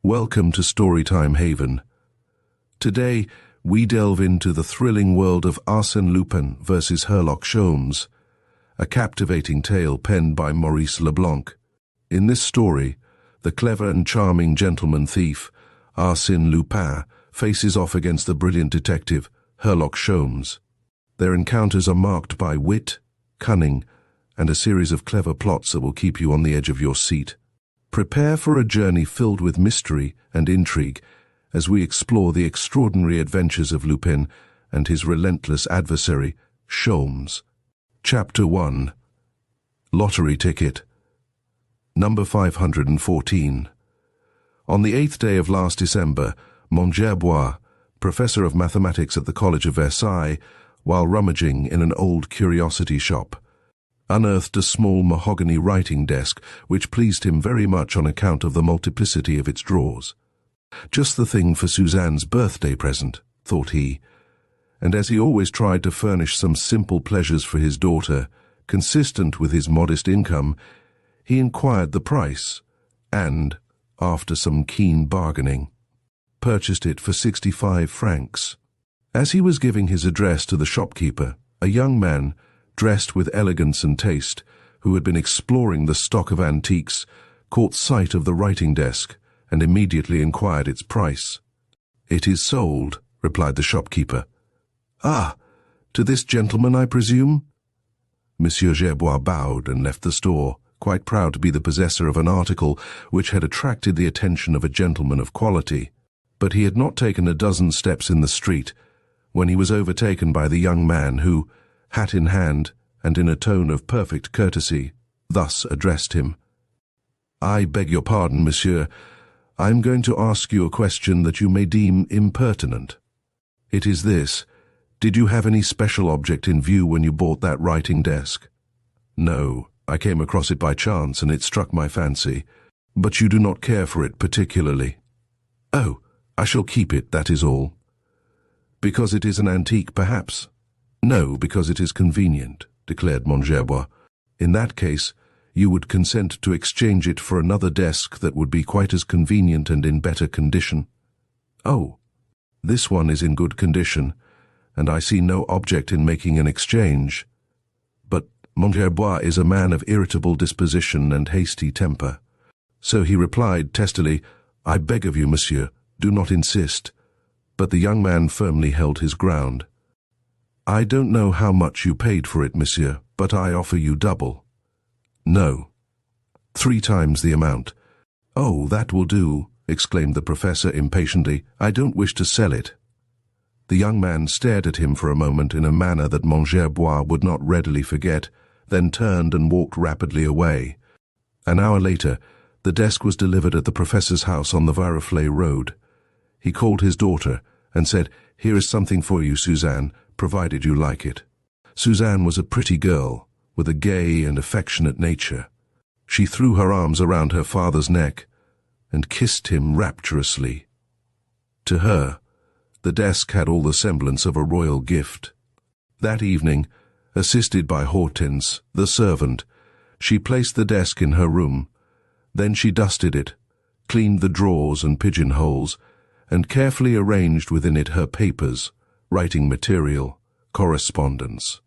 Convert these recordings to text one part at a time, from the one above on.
Welcome to Storytime Haven. Today, we delve into the thrilling world of Arsène Lupin versus Herlock Sholmes, a captivating tale penned by Maurice Leblanc. In this story, the clever and charming gentleman thief, Arsène Lupin, faces off against the brilliant detective, Herlock Sholmes. Their encounters are marked by wit, cunning, and a series of clever plots that will keep you on the edge of your seat. Prepare for a journey filled with mystery and intrigue as we explore the extraordinary adventures of Lupin and his relentless adversary, Sholmes. Chapter 1. Lottery Ticket. Number 514. On the 8th day of last December, Mongerbois, professor of mathematics at the College of Versailles, while rummaging in an old curiosity shop, unearthed a small mahogany writing desk which pleased him very much on account of the multiplicity of its drawers. Just the thing for Suzanne's birthday present, thought he, and as he always tried to furnish some simple pleasures for his daughter, consistent with his modest income, he inquired the price, and, after some keen bargaining, purchased it for 65 francs. As he was giving his address to the shopkeeper, a young man, dressed with elegance and taste, who had been exploring the stock of antiques, caught sight of the writing desk and immediately inquired its price. "It is sold," replied the shopkeeper. "Ah, to this gentleman, I presume?" Monsieur Gerbois bowed and left the store, quite proud to be the possessor of an article which had attracted the attention of a gentleman of quality. But he had not taken a dozen steps in the street when he was overtaken by the young man who, hat in hand, and in a tone of perfect courtesy, thus addressed him. "I beg your pardon, monsieur. I am going to ask you a question that you may deem impertinent. It is this: did you have any special object in view when you bought that writing desk?" "No, I came across it by chance and it struck my fancy. But you do not care for it particularly?" "Oh, I shall keep it, that is all." "Because it is an antique, perhaps?" "No, because it is convenient," declared Mongerbois. "In that case, you would consent to exchange it for another desk that would be quite as convenient and in better condition?" "Oh, this one is in good condition, and I see no object in making an exchange." But Mongerbois is a man of irritable disposition and hasty temper. So he replied testily, "I beg of you, monsieur, do not insist." But the young man firmly held his ground. "I don't know how much you paid for it, monsieur, but I offer you double." "No, 3 times the amount." "Oh, that will do," exclaimed the professor impatiently. "I don't wish to sell it." The young man stared at him for a moment in a manner that Mongerbois would not readily forget, then turned and walked rapidly away. An hour later, the desk was delivered at the professor's house on the Viroflay road. He called his daughter and said, "Here is something for you, Suzanne, provided you like it." Suzanne was a pretty girl, with a gay and affectionate nature. She threw her arms around her father's neck and kissed him rapturously. To her, the desk had all the semblance of a royal gift. That evening, assisted by Hortense, the servant, she placed the desk in her room. Then she dusted it, cleaned the drawers and pigeonholes, and carefully arranged within it her papers, writing material, correspondence,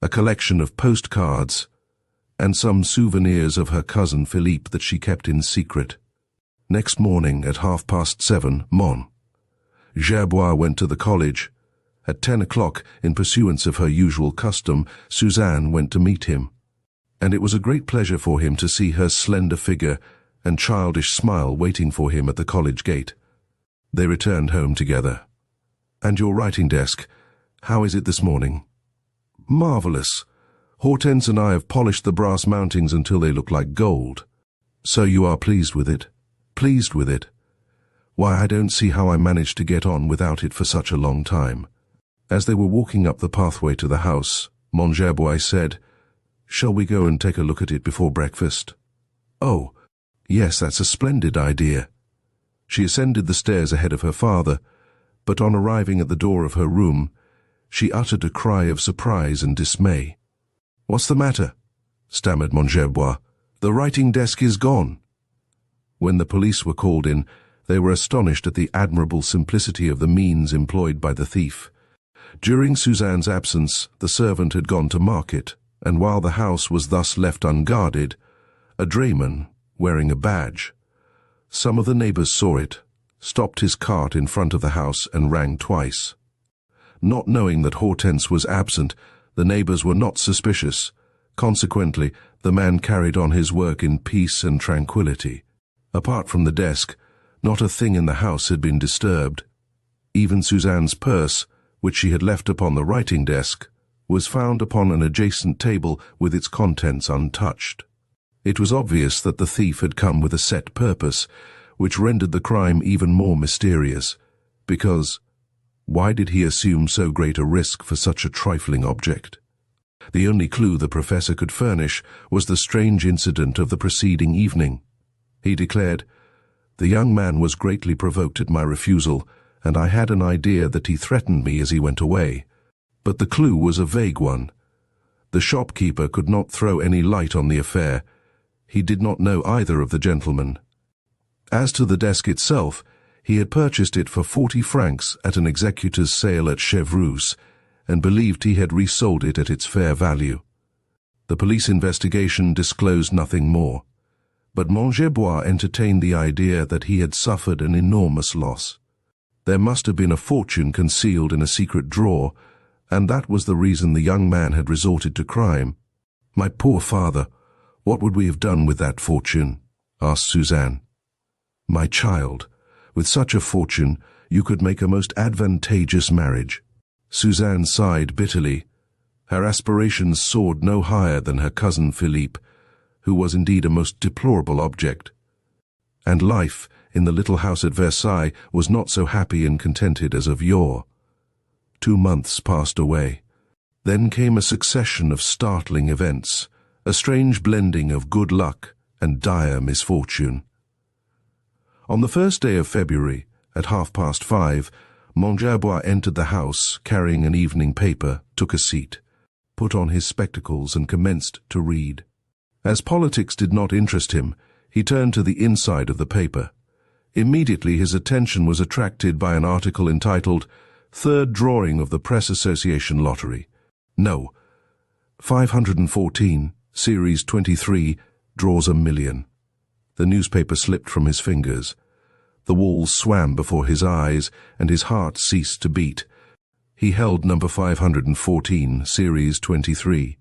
a collection of postcards, and some souvenirs of her cousin Philippe that she kept in secret. Next morning at 7:30, Gerbois went to the college. At 10 o'clock, in pursuance of her usual custom, Suzanne went to meet him, and it was a great pleasure for him to see her slender figure and childish smile waiting for him at the college gate. They returned home together. "And your writing desk, how is it this morning?" "Marvelous. Hortense and I have polished the brass mountings until they look like gold." "So you are pleased with it?" "Pleased with it? Why, I don't see how I managed to get on without it for such a long time." As they were walking up the pathway to the house, Mongerbois said, "Shall we go and take a look at it before breakfast?" "Oh, yes, that's a splendid idea." She ascended the stairs ahead of her father, but on arriving at the door of her room, she uttered a cry of surprise and dismay. "What's the matter?" stammered Mongerbois. "The writing desk is gone." When the police were called in, They were astonished at the admirable simplicity of the means employed by the thief. During Suzanne's absence, the servant had gone to market, and while the house was thus left unguarded, a drayman, wearing a badge. Some of the neighbors saw it, stopped his cart in front of the house and rang twice. Not knowing that Hortense was absent, the neighbors were not suspicious. Consequently, the man carried on his work in peace and tranquility. Apart from the desk, not a thing in the house had been disturbed. Even Suzanne's purse, which she had left upon the writing desk, was found upon an adjacent table with its contents untouched. It was obvious that the thief had come with a set purpose, which rendered the crime even more mysterious, because why did he assume so great a risk for such a trifling object? The only clue the professor could furnish was the strange incident of the preceding evening. He declared, "The young man was greatly provoked at my refusal, and I had an idea that he threatened me as he went away. But the clue was a vague one. The shopkeeper could not throw any light on the affair. He did not know either of the gentlemen. As to the desk itself, he had purchased it for 40 francs at an executor's sale at Chevreuse, and believed he had resold it at its fair value. The police investigation disclosed nothing more, but Montgerbois entertained the idea that he had suffered an enormous loss. There must have been a fortune concealed in a secret drawer, and that was the reason the young man had resorted to crime. My poor father, what would we have done with that fortune?" asked Suzanne. "My child, with such a fortune, you could make a most advantageous marriage." Suzanne sighed bitterly. Her aspirations soared no higher than her cousin Philippe, who was indeed a most deplorable object. And life in the little house at Versailles was not so happy and contented as of yore. 2 months passed away. Then came a succession of startling events, a strange blending of good luck and dire misfortune. On the first day of February, at 5:30, Montgerbois entered the house carrying an evening paper, took a seat, put on his spectacles and commenced to read. As politics did not interest him, he turned to the inside of the paper. Immediately his attention was attracted by an article entitled, "Third Drawing of the Press Association Lottery." No, 514, Series 23, draws $1 million. The newspaper slipped from his fingers. The walls swam before his eyes, and his heart ceased to beat. He held number 514, Series 23.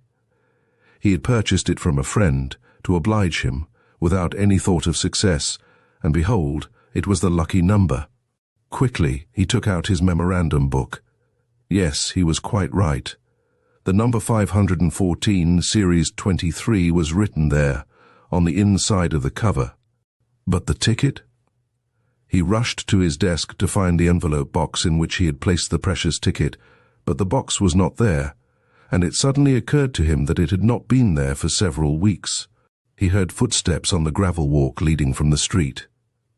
He had purchased it from a friend, to oblige him, without any thought of success, and behold, it was the lucky number. Quickly, he took out his memorandum book. Yes, he was quite right. The number 514, Series 23 was written there, on the inside of the cover. But the ticket? He rushed to his desk to find the envelope box in which he had placed the precious ticket, but the box was not there, and it suddenly occurred to him that it had not been there for several weeks. He heard footsteps on the gravel walk leading from the street.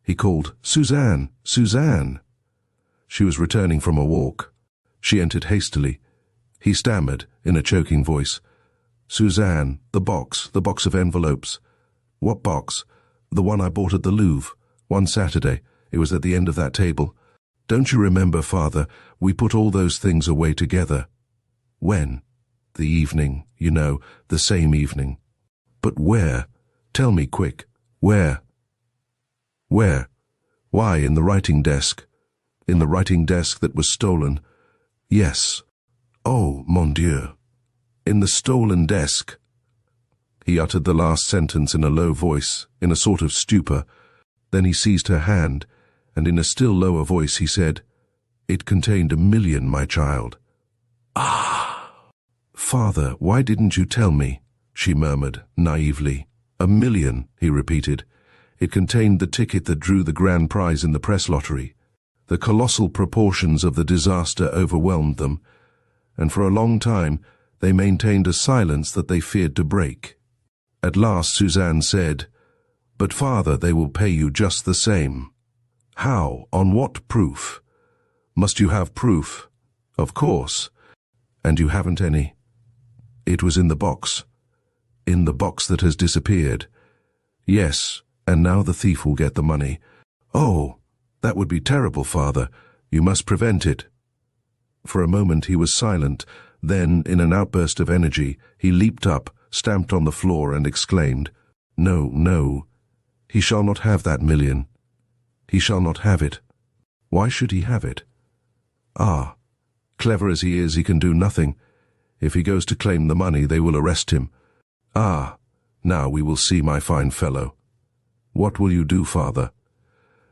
He called, "Suzanne, Suzanne!" She was returning from a walk. She entered hastily. He stammered, in a choking voice, "Suzanne, the box of envelopes." "What box?" "The one I bought at the Louvre, one Saturday. It was at the end of that table. Don't you remember, Father, we put all those things away together." "When?" "The evening, you know, the same evening." "But where? Tell me quick. Where?" "Where? Why, in the writing desk." "In the writing desk that was stolen?" "Yes." "Oh, mon Dieu. In the stolen desk." He uttered the last sentence in a low voice, in a sort of stupor. Then he seized her hand, and in a still lower voice he said, "It contained $1 million, my child." "Ah!" "Father, why didn't you tell me?" she murmured, naively. $1 million, he repeated. It contained the ticket that drew the grand prize in the press lottery. The colossal proportions of the disaster overwhelmed them, and for a long time they maintained a silence that they feared to break. At last Suzanne said, "But father, they will pay you just the same." "How? On what proof?" "Must you have proof?" "Of course." "And you haven't any?" "It was in the box." "In the box that has disappeared?" "Yes, and now the thief will get the money." "Oh, That would be terrible, Father. You must prevent it. For a moment he was silent. Then, in an outburst of energy, he leaped up, stamped on the floor, and exclaimed, "No, no. He shall not have that million. He shall not have it. Why should he have it? Ah, clever as he is, he can do nothing. If he goes to claim the money, they will arrest him. Ah, now we will see, my fine fellow. What will you do, Father?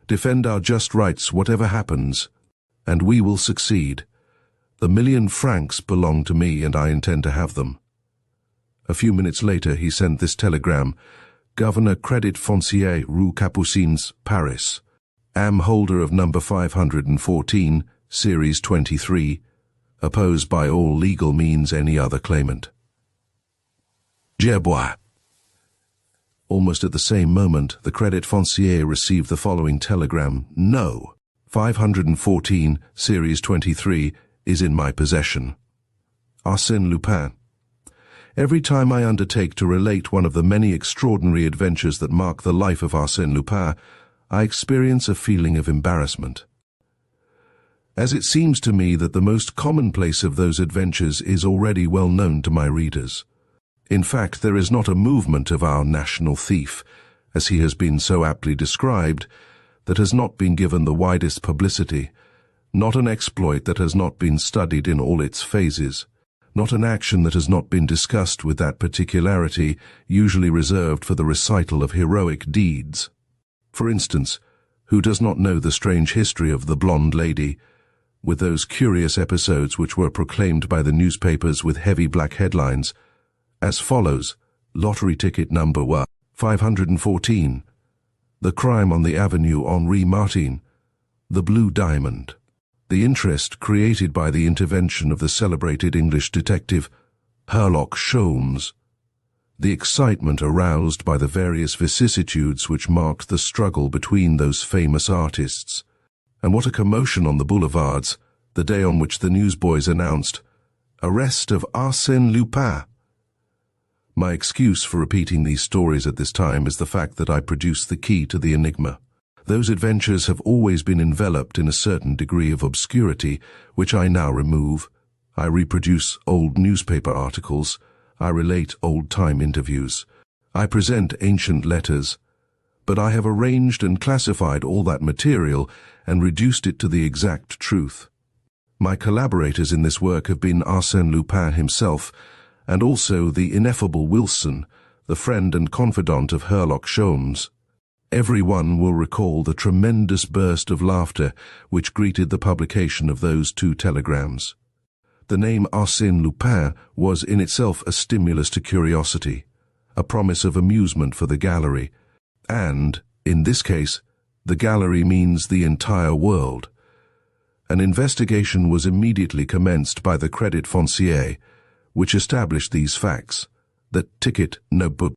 Defend our just rights, whatever happens, and we will succeed. The 1,000,000 francs belong to me, and I intend to have them." A few minutes later he sent this telegram: "Governor Credit Foncier, Rue Capucines, Paris. Am holder of number 514, Series 23. Oppose by all legal means any other claimant. Gerbois." Almost at the same moment, the Credit Foncier received the following telegram: "No, 514, Series 23, is in my possession. Arsène Lupin. Every time I undertake to relate one of the many extraordinary adventures that mark the life of Arsène Lupin, I experience a feeling of embarrassment, as it seems to me that the most commonplace of those adventures is already well known to my readers. In fact, there is not a movement of our national thief, as he has been so aptly described, that has not been given the widest publicity, not an exploit that has not been studied in all its phases, not an action that has not been discussed with that particularity usually reserved for the recital of heroic deeds. For instance, who does not know the strange history of the blonde lady, with those curious episodes which were proclaimed by the newspapers with heavy black headlines, as follows: "Lottery ticket number 514, the crime on the Avenue Henri Martin, the blue diamond." The interest created by the intervention of the celebrated English detective Herlock Sholmes, the excitement aroused by the various vicissitudes which marked the struggle between those famous artists, and what a commotion on the boulevards the day on which the newsboys announced, "Arrest of Arsène Lupin." My excuse for repeating these stories at this time is the fact that I produce the key to the enigma. Those adventures have always been enveloped in a certain degree of obscurity, which I now remove. I reproduce old newspaper articles. I relate old-time interviews. I present ancient letters. But I have arranged and classified all that material and reduced it to the exact truth. My collaborators in this work have been Arsène Lupin himself, and also the ineffable Wilson, the friend and confidant of Herlock Sholmes. Every one will recall the tremendous burst of laughter which greeted the publication of those two telegrams. The name Arsène Lupin was in itself a stimulus to curiosity, a promise of amusement for the gallery, and, in this case, the gallery means the entire world. An investigation was immediately commenced by the Credit Foncier, which established these facts: that ticket notebook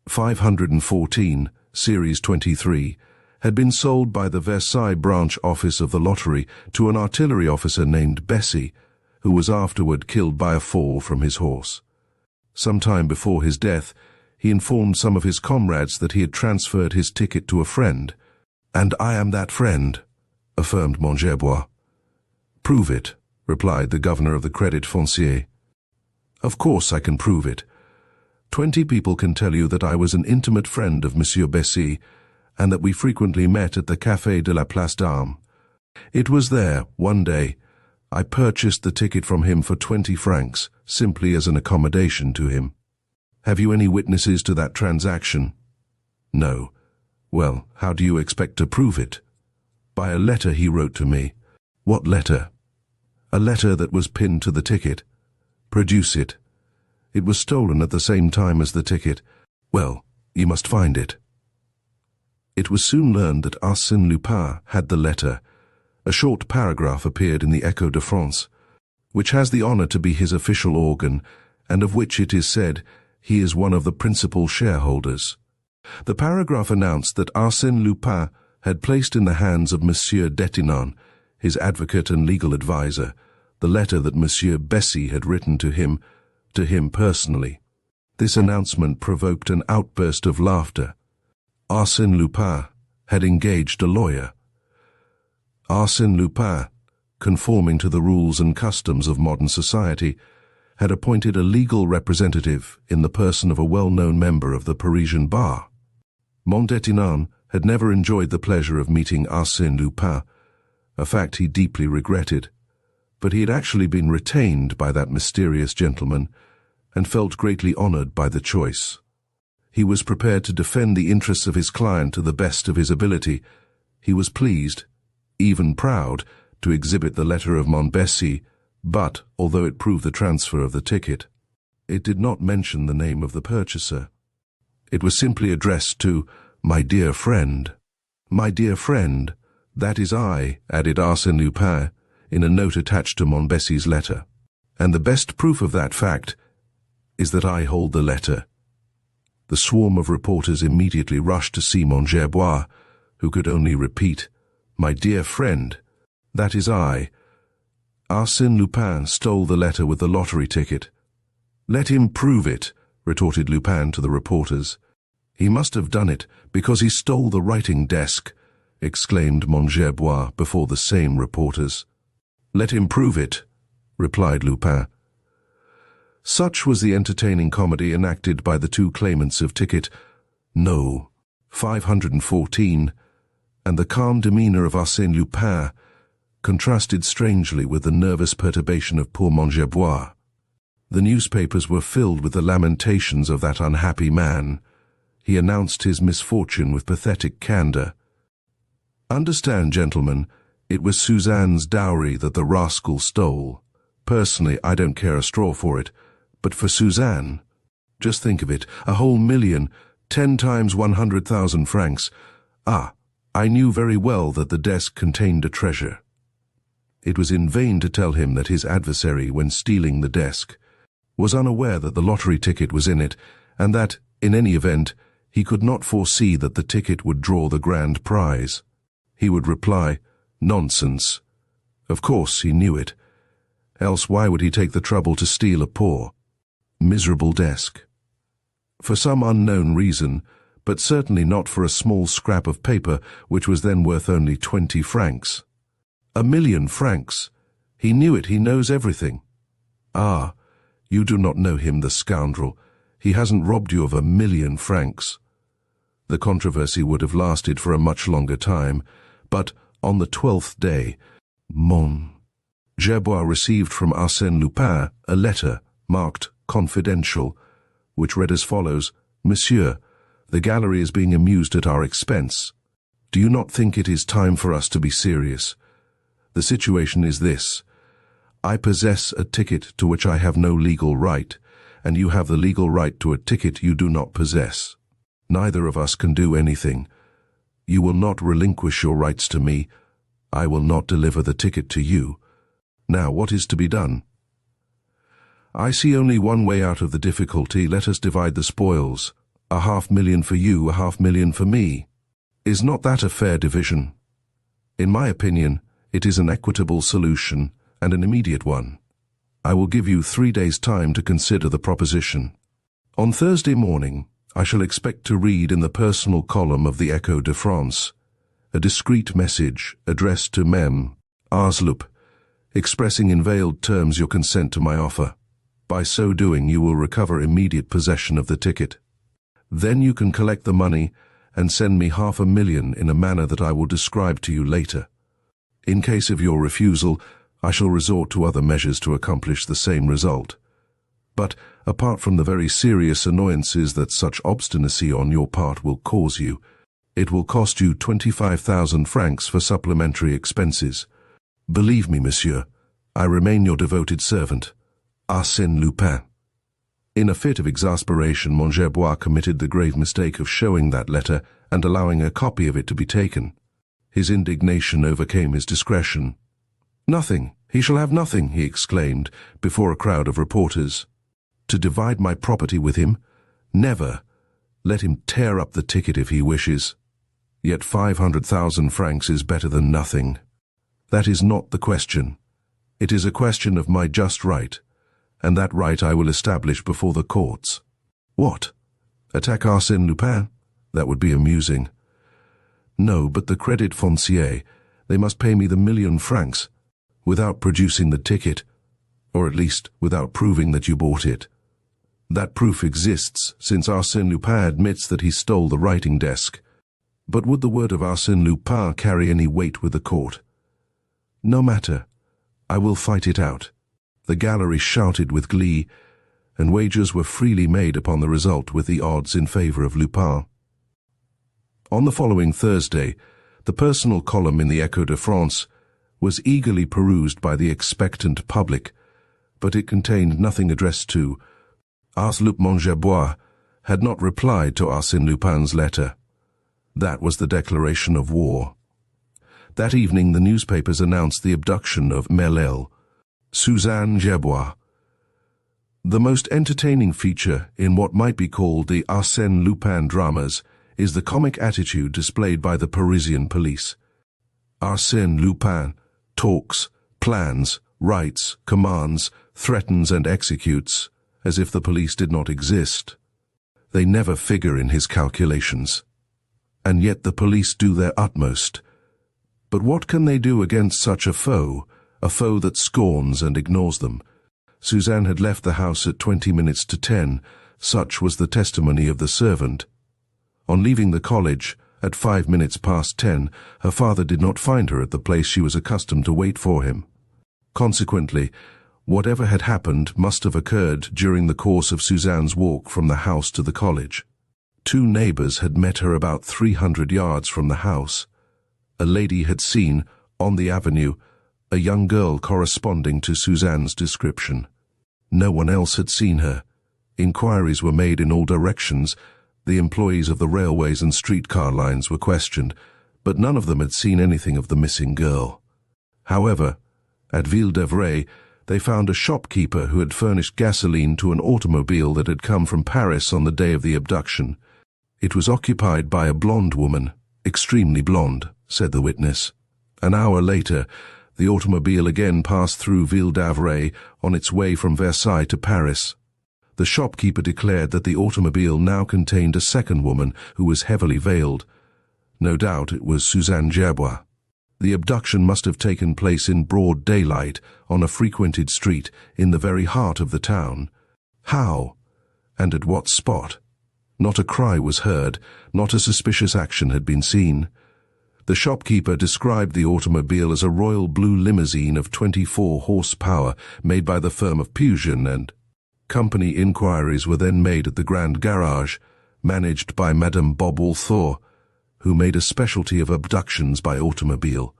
514, Series 23, had been sold by the Versailles branch office of the lottery to an artillery officer named Bessie, who was afterward killed by a fall from his horse. Some time before his death, he informed some of his comrades that he had transferred his ticket to a friend. "And I am that friend," affirmed Gerbois. "Prove it," replied the governor of the Credit Foncier. "Of course I can prove it. 20 people can tell you that I was an intimate friend of Monsieur Bessie, and that we frequently met at the Café de la Place d'Armes. It was there, one day, I purchased the ticket from him for 20 francs, simply as an accommodation to him. Have you any witnesses to that transaction? No. Well, how do you expect to prove it? By a letter he wrote to me. What letter? A letter that was pinned to the ticket. Produce it. It was stolen at the same time as the ticket. Well, you must find it." It was soon learned that Arsène Lupin had the letter. A short paragraph appeared in the Echo de France, which has the honor to be his official organ, and of which it is said he is one of the principal shareholders. The paragraph announced that Arsène Lupin had placed in the hands of Monsieur Detinan, his advocate and legal adviser, the letter that Monsieur Bessie had written to him personally. This announcement provoked an outburst of laughter. Arsène Lupin had engaged a lawyer. Arsène Lupin, conforming to the rules and customs of modern society, had appointed a legal representative in the person of a well-known member of the Parisian bar. Mondetinan had never enjoyed the pleasure of meeting Arsène Lupin, a fact he deeply regretted, but he had actually been retained by that mysterious gentleman and felt greatly honored by the choice. He was prepared to defend the interests of his client to the best of his ability. He was pleased, even proud, to exhibit the letter of Montbessy, but, although it proved the transfer of the ticket, it did not mention the name of the purchaser. It was simply addressed to "My dear friend." "My dear friend, that is I," added Arsène Lupin, in a note attached to Montbessy's letter. "And the best proof of that fact is that I hold the letter." The swarm of reporters immediately rushed to see Gerbois, who could only repeat, "My dear friend, that is I." Arsène Lupin stole the letter with the lottery ticket. "Let him prove it," retorted Lupin to the reporters. "He must have done it because he stole the writing desk," exclaimed Gerbois before the same reporters. "Let him prove it," replied Lupin. Such was the entertaining comedy enacted by the two claimants of ticket No. 514, and the calm demeanor of Arsène Lupin contrasted strangely with the nervous perturbation of poor Gerbois. The newspapers were filled with the lamentations of that unhappy man. He announced his misfortune with pathetic candor. "Understand, gentlemen, it was Suzanne's dowry that the rascal stole. Personally, I don't care a straw for it, but for Suzanne, just think of it, 1,000,000, 10 times 100,000 francs. I knew very well that the desk contained a treasure." It was in vain to tell him that his adversary, when stealing the desk, was unaware that the lottery ticket was in it, and that, in any event, he could not foresee that the ticket would draw the grand prize. He would reply, "Nonsense." Of course he knew it. Else why would he take the trouble to steal a poor, miserable desk? For some unknown reason, but certainly not for a small scrap of paper which was then worth only 20 francs. 1,000,000 francs! He knew it, he knows everything. "Ah, you do not know him, the scoundrel. He hasn't robbed you of 1,000,000 francs. The controversy would have lasted for a much longer time, but on the 12th day, Gerbois received from Arsène Lupin a letter marked "Confidential," which read as follows: "Monsieur, the gallery is being amused at our expense. Do you not think it is time for us to be serious? The situation is this. I possess a ticket to which I have no legal right, and you have the legal right to a ticket you do not possess. Neither of us can do anything. You will not relinquish your rights to me. I will not deliver the ticket to you. Now, what is to be done? I see only one way out of the difficulty. Let us divide the spoils. 500,000 for you, 500,000 for me. Is not that a fair division? In my opinion, it is an equitable solution, and an immediate one. I will give you 3 days' time to consider the proposition. On Thursday morning, I shall expect to read in the personal column of the Echo de France a discreet message addressed to Mem. Arslup, expressing in veiled terms your consent to my offer. By so doing, you will recover immediate possession of the ticket. Then you can collect the money and send me 500,000 in a manner that I will describe to you later. In case of your refusal, I shall resort to other measures to accomplish the same result. But, apart from the very serious annoyances that such obstinacy on your part will cause you, it will cost you 25,000 francs for supplementary expenses. Believe me, monsieur, I remain your devoted servant, Arsène Lupin. In a fit of exasperation, Gerbois committed the grave mistake of showing that letter and allowing a copy of it to be taken. His indignation overcame his discretion. "Nothing, he shall have nothing," he exclaimed, before a crowd of reporters. "To divide my property with him? Never. Let him tear up the ticket if he wishes. Yet 500,000 francs is better than nothing. That is not the question. It is a question of my just right, and that right I will establish before the courts." "What? Attack Arsène Lupin? That would be amusing." "No, but the Credit Foncier, They must pay me the 1,000,000 francs, without producing the ticket, or at least without proving that you bought it. That proof exists, since Arsène Lupin admits that he stole the writing desk. But would the word of Arsène Lupin carry any weight with the court? No matter. I will fight it out. The gallery shouted with glee, and wagers were freely made upon the result, with the odds in favor of Lupin. On the following Thursday, the personal column in the Echo de France was eagerly perused by the expectant public, but it contained nothing addressed to Arsène Lupin had not replied to Arsène Lupin's letter. That was the declaration of war. That evening the newspapers announced the abduction of Melel, Suzanne Gerbois. The most entertaining feature in what might be called the Arsène Lupin dramas is the comic attitude displayed by the Parisian police. Arsène Lupin talks, plans, writes, commands, threatens and executes, as if the police did not exist. They never figure in his calculations. And yet the police do their utmost. But what can they do against such a foe that scorns and ignores them? Suzanne had left the house at 20 minutes to 10, such was the testimony of the servant. On leaving the college, at 5 minutes past 10, her father did not find her at the place she was accustomed to wait for him. Consequently, whatever had happened must have occurred during the course of Suzanne's walk from the house to the college. 2 neighbors had met her about 300 yards from the house. A lady had seen, on the avenue, a young girl corresponding to Suzanne's description. No one else had seen her. Inquiries were made in all directions. The employees of the railways and streetcar lines were questioned, but none of them had seen anything of the missing girl. However, at Ville d'Avray, they found a shopkeeper who had furnished gasoline to an automobile that had come from Paris on the day of the abduction. It was occupied by a blonde woman, extremely blonde, said the witness. An hour later, the automobile again passed through Ville d'Avray on its way from Versailles to Paris. The shopkeeper declared that the automobile now contained a second woman who was heavily veiled. No doubt it was Suzanne Gerbois. The abduction must have taken place in broad daylight, on a frequented street, in the very heart of the town. How? And at what spot? Not a cry was heard, not a suspicious action had been seen. The shopkeeper described the automobile as a royal blue limousine of 24 horsepower made by the firm of Puget, and company inquiries were then made at the Grand Garage, managed by Madame Bob-Walthor, who made a specialty of abductions by automobile.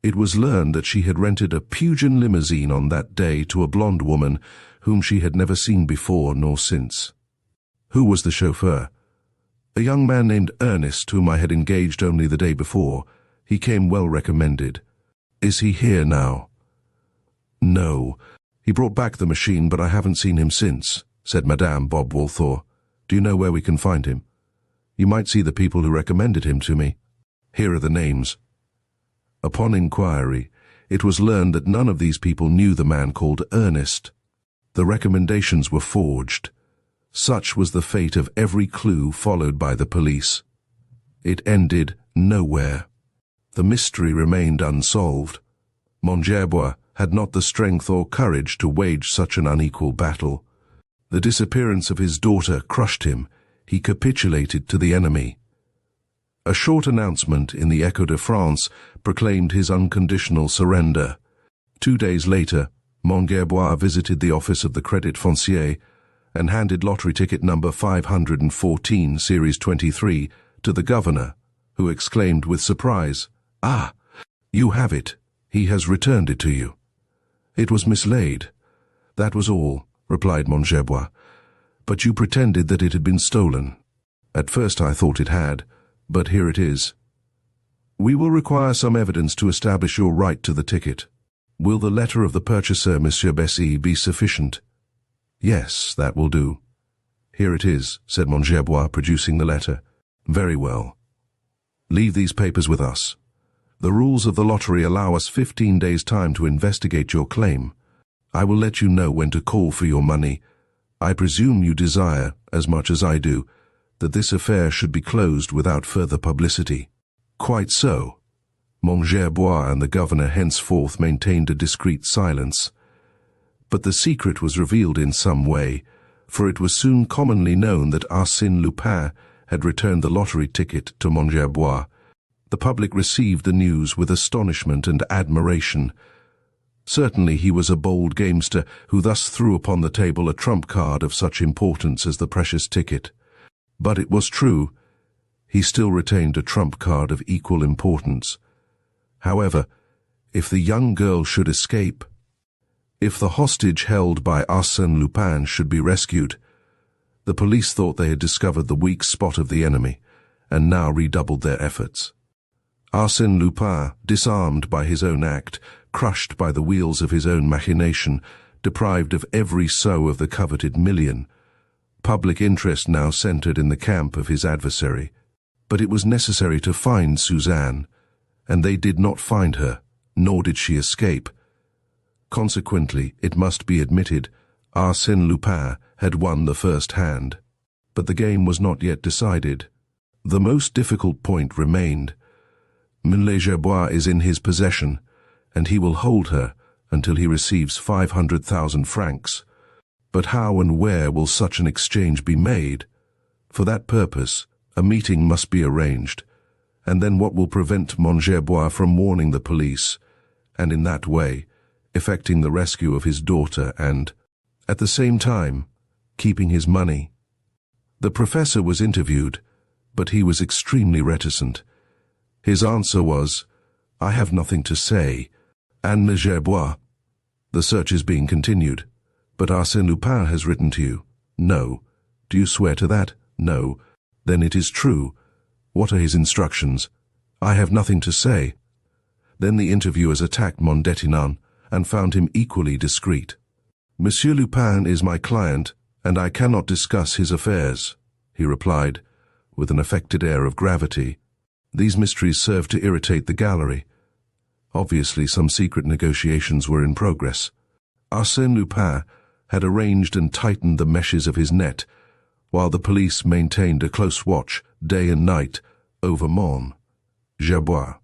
It was learned that she had rented a Puget limousine on that day to a blonde woman whom she had never seen before nor since. Who was the chauffeur? A young man named Ernest, whom I had engaged only the day before. He came well recommended. Is he here now? No. He brought back the machine, but I haven't seen him since, said Madame Bob-Walthor. Do you know where we can find him? You might see the people who recommended him to me. Here are the names. Upon inquiry, it was learned that none of these people knew the man called Ernest. The recommendations were forged. Such was the fate of every clue followed by the police. It ended nowhere. The mystery remained unsolved. Gerbois had not the strength or courage to wage such an unequal battle. The disappearance of his daughter crushed him. He capitulated to the enemy. A short announcement in the Echo de France proclaimed his unconditional surrender. 2 days later, Gerbois visited the office of the Crédit Foncier and handed lottery ticket number 514, Series 23, to the governor, who exclaimed with surprise, "Ah, you have it. He has returned it to you." "It was mislaid." "That was all," replied Gerbois. "But you pretended that it had been stolen." "At first I thought it had, but here it is." "We will require some evidence to establish your right to the ticket. Will the letter of the purchaser, Monsieur Bessy, be sufficient?" "Yes, that will do." "Here it is," said Gerbois, producing the letter. "Very well. Leave these papers with us. The rules of the lottery allow us 15 days' time to investigate your claim. I will let you know when to call for your money. I presume you desire, as much as I do, that this affair should be closed without further publicity." "Quite so." Mongerbois and the governor henceforth maintained a discreet silence. But the secret was revealed in some way, for it was soon commonly known that Arsène Lupin had returned the lottery ticket to Mongerbois. The public received the news with astonishment and admiration. Certainly he was a bold gamester who thus threw upon the table a trump card of such importance as the precious ticket. But it was true, he still retained a trump card of equal importance. However, if the young girl should escape, if the hostage held by Arsène Lupin should be rescued, the police thought they had discovered the weak spot of the enemy, and now redoubled their efforts. Arsène Lupin, disarmed by his own act, crushed by the wheels of his own machination, deprived of every sou of the coveted million. Public interest now centered in the camp of his adversary. But it was necessary to find Suzanne, and they did not find her, nor did she escape. Consequently, it must be admitted, Arsène Lupin had won the first hand. But the game was not yet decided. The most difficult point remained. Mongerbois is in his possession, and he will hold her until he receives 500,000 francs. But how and where will such an exchange be made? For that purpose, a meeting must be arranged, and then what will prevent Mongerbois from warning the police, and in that way, effecting the rescue of his daughter and, at the same time, keeping his money? The professor was interviewed, but he was extremely reticent. His answer was, "I have nothing to say." And Mongerbois, "The search is being continued, but Arsène Lupin has written to you." "No." "Do you swear to that?" "No." "Then it is true. What are his instructions?" "I have nothing to say." Then the interviewers attacked Mondetinan and found him equally discreet. "Monsieur Lupin is my client, and I cannot discuss his affairs," he replied, with an affected air of gravity. These mysteries served to irritate the gallery. Obviously, some secret negotiations were in progress. Arsène Lupin had arranged and tightened the meshes of his net, while the police maintained a close watch, day and night, over Mongerbois.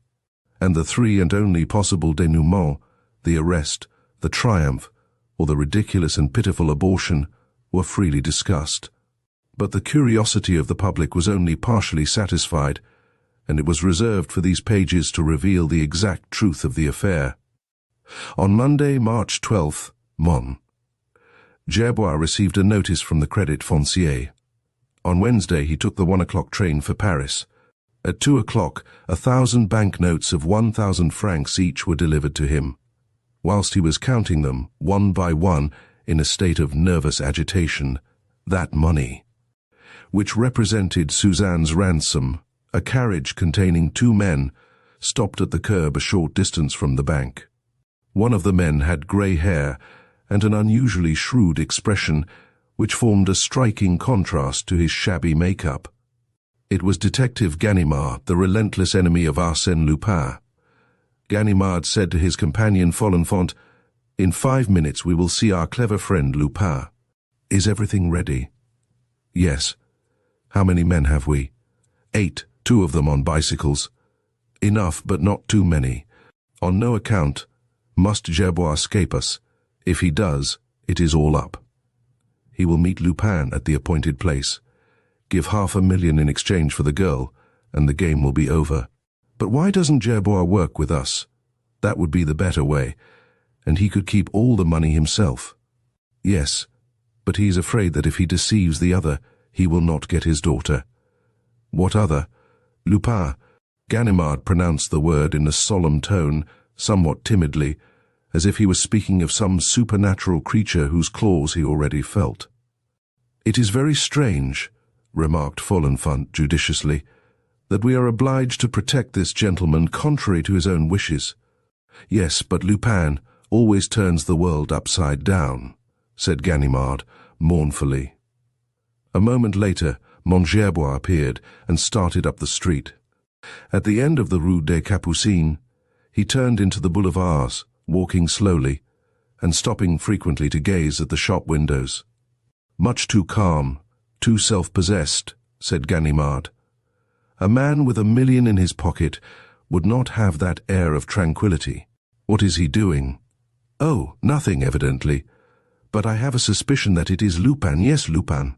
And the three and only possible denouement, the arrest, the triumph, or the ridiculous and pitiful abortion, were freely discussed. But the curiosity of the public was only partially satisfied, and it was reserved for these pages to reveal the exact truth of the affair. On Monday, March 12th, Mongerbois received a notice from the Credit Foncier. On Wednesday he took the 1 o'clock train for Paris. At 2 o'clock, 1,000 banknotes of 1,000 francs each were delivered to him. Whilst he was counting them, one by one, in a state of nervous agitation, that money, which represented Suzanne's ransom, a carriage containing 2 men, stopped at the curb a short distance from the bank. One of the men had grey hair and an unusually shrewd expression, which formed a striking contrast to his shabby make-up. It was Detective Ganimard, the relentless enemy of Arsène Lupin. Ganimard said to his companion Folenfant, "In 5 minutes we will see our clever friend Lupin. Is everything ready?" "Yes." "How many men have we?" 8, 2 of them on bicycles." "Enough, but not too many. On no account must Gerbois escape us. If he does, it is all up. He will meet Lupin at the appointed place. Give 500,000 in exchange for the girl, and the game will be over." "But why doesn't Gerbois work with us?" "That would be the better way, and he could keep all the money himself." "Yes, but he is afraid that if he deceives the other, he will not get his daughter." "What other?" "Lupin." Ganimard pronounced the word in a solemn tone, somewhat timidly, as if he was speaking of some supernatural creature whose claws he already felt. "It is very strange," remarked Folenfant judiciously, "that we are obliged to protect this gentleman contrary to his own wishes." "Yes, but Lupin always turns the world upside down," said Ganimard, mournfully. A moment later, Mongerbois appeared and started up the street. At the end of the Rue des Capucines, he turned into the boulevards, walking slowly, and stopping frequently to gaze at the shop windows. "Much too calm, too self-possessed," said Ganimard. "A man with 1 million in his pocket would not have that air of tranquility. What is he doing? Oh, nothing, evidently. But I have a suspicion that it is Lupin. Yes, Lupin.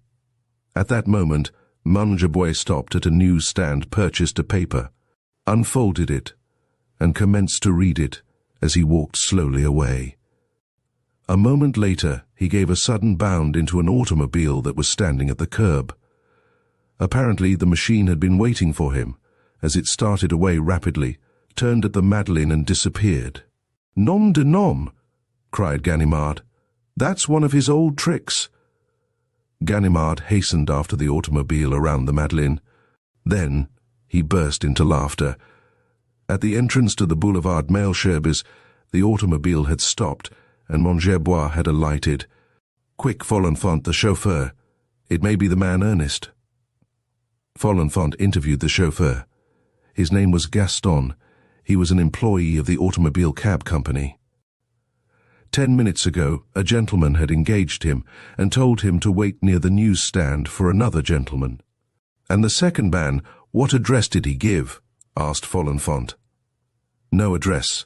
At that moment, Mangerbois stopped at a newsstand, purchased a paper, unfolded it, and commenced to read it as he walked slowly away. A moment later, he gave a sudden bound into an automobile that was standing at the curb. Apparently, the machine had been waiting for him, as it started away rapidly, turned at the Madeleine and disappeared. "Nom de nom!" cried Ganimard. "That's one of his old tricks." Ganimard hastened after the automobile around the Madeleine. Then he burst into laughter. At the entrance to the Boulevard Malesherbes, the automobile had stopped, and Mangerbois had alighted. "Quick, Folenfant, the chauffeur. It may be the man Ernest." Folenfant interviewed the chauffeur. His name was Gaston. He was an employee of the automobile cab company. 10 minutes ago, a gentleman had engaged him and told him to wait near the newsstand for another gentleman. "And the second man, what address did he give?" asked Folenfant. "No address.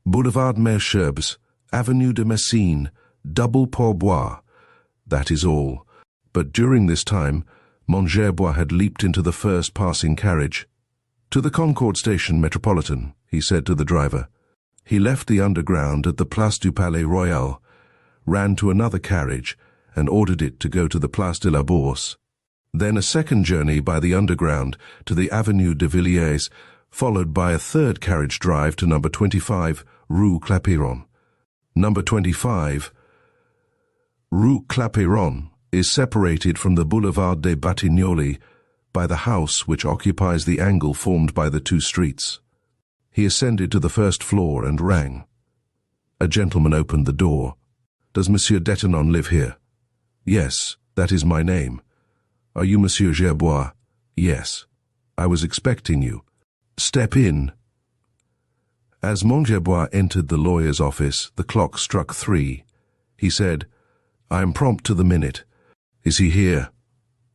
Boulevard Malesherbes, Avenue de Messine, double pourboire. That is all. But during this time, Mangerbois had leaped into the first passing carriage. "To the Concorde Station Metropolitan," he said to the driver. He left the underground at the Place du Palais Royal, ran to another carriage, and ordered it to go to the Place de la Bourse. Then a second journey by the underground to the Avenue de Villiers, followed by a third carriage drive to number 25, Rue Clapeyron. Number 25, Rue Clapeyron, is separated from the Boulevard des Batignolles by the house which occupies the angle formed by the two streets. He ascended to the first floor and rang. A gentleman opened the door. "Does Monsieur Detinon live here?" "Yes, that is my name." "Are you Monsieur Gerbois?" "Yes. I was expecting you." "Step in." As Mangerbois entered the lawyer's office, the clock struck 3. He said, "I am prompt to the minute. Is he here?"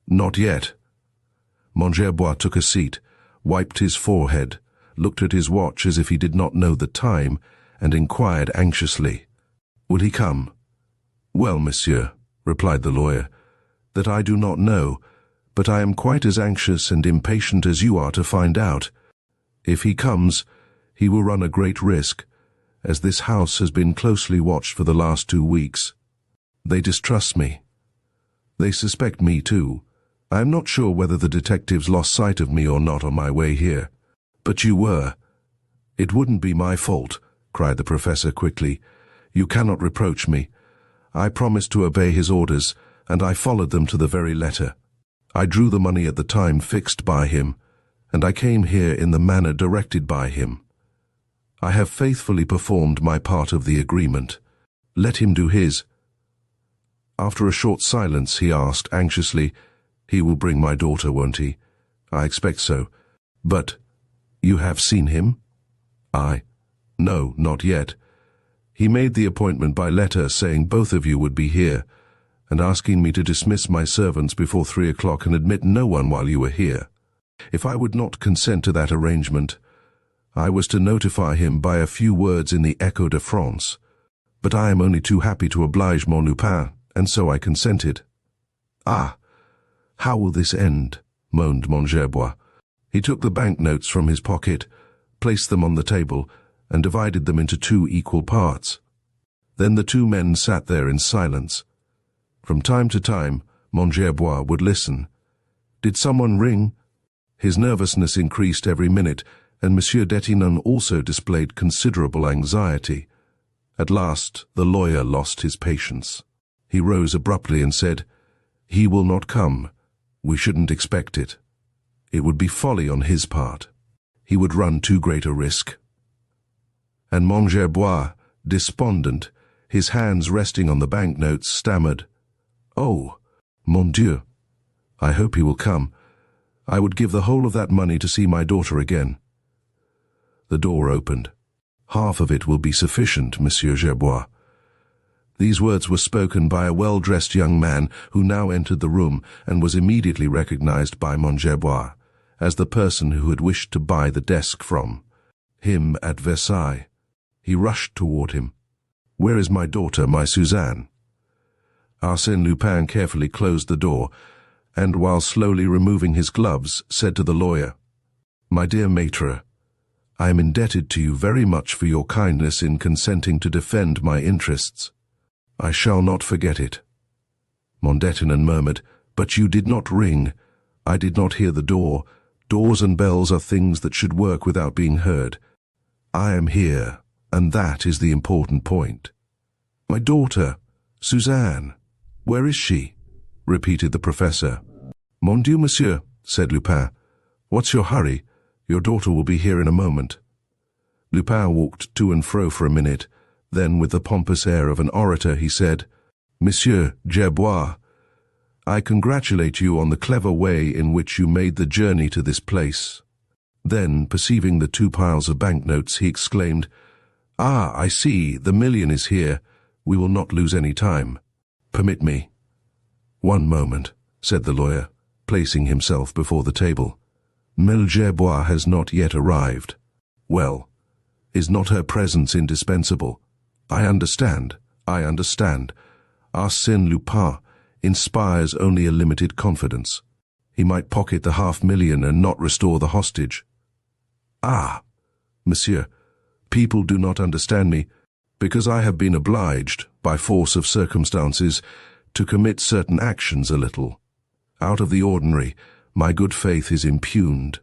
"Not yet." Mangerbois took a seat, wiped his forehead, looked at his watch as if he did not know the time, and inquired anxiously, "Will he come?" "Well, monsieur," replied the lawyer, "that I do not know, but I am quite as anxious and impatient as you are to find out. If he comes, he will run a great risk, as this house has been closely watched for the last 2 weeks. They distrust me. They suspect me too. I am not sure whether the detectives lost sight of me or not on my way here. But you were." "It wouldn't be my fault," cried the professor quickly. "You cannot reproach me. I promised to obey his orders, and I followed them to the very letter. I drew the money at the time fixed by him, and I came here in the manner directed by him. I have faithfully performed my part of the agreement. Let him do his." After a short silence, he asked anxiously, "He will bring my daughter, won't he?" "I expect so. But you have seen him?" "No, not yet. He made the appointment by letter saying both of you would be here, and asking me to dismiss my servants before 3 o'clock and admit no one while you were here. If I would not consent to that arrangement, I was to notify him by a few words in the Echo de France. But I am only too happy to oblige mon Lupin, and so I consented." "Ah, how will this end?" moaned Mangerbois. He took the banknotes from his pocket, placed them on the table, and divided them into 2 equal parts. Then the 2 men sat there in silence. From time to time, Mangerbois would listen. Did someone ring? His nervousness increased every minute, and Monsieur Detinon also displayed considerable anxiety. At last, the lawyer lost his patience. He rose abruptly and said, "He will not come. We shouldn't expect it. It would be folly on his part. He would run too great a risk." And Mangerbois, despondent, his hands resting on the banknotes, stammered, "Oh, mon Dieu, I hope he will come. I would give the whole of that money to see my daughter again." The door opened. "Half of it will be sufficient, Monsieur Gerbois." These words were spoken by a well-dressed young man who now entered the room and was immediately recognized by Mangerbois as the person who had wished to buy the desk from him at Versailles. He rushed toward him. "Where is my daughter, my Suzanne?" Arsène Lupin carefully closed the door, and while slowly removing his gloves, said to the lawyer, "My dear Maître, I am indebted to you very much for your kindness in consenting to defend my interests. I shall not forget it." Mondettinan murmured, "But you did not ring. I did not hear the door. Doors and bells are things that should work without being heard. I am here, and that is the important point." "My daughter, Suzanne, where is she?" repeated the professor. "Mon Dieu, monsieur," said Lupin. "What's your hurry? Your daughter will be here in a moment." Lupin walked to and fro for a minute. Then, with the pompous air of an orator, he said, "Monsieur Gerbois, I congratulate you on the clever way in which you made the journey to this place." Then, perceiving the 2 piles of banknotes, he exclaimed, "Ah, I see, the million is here. We will not lose any time. Permit me." "One moment," said the lawyer, placing himself before the table. "Mlle Gerbois has not yet arrived. Well, is not her presence indispensable? I understand. Arsène Lupin inspires only a limited confidence. He might pocket the 500,000 and not restore the hostage." "Ah, monsieur, people do not understand me, because I have been obliged, by force of circumstances, to commit certain actions a little out of the ordinary. My good faith is impugned.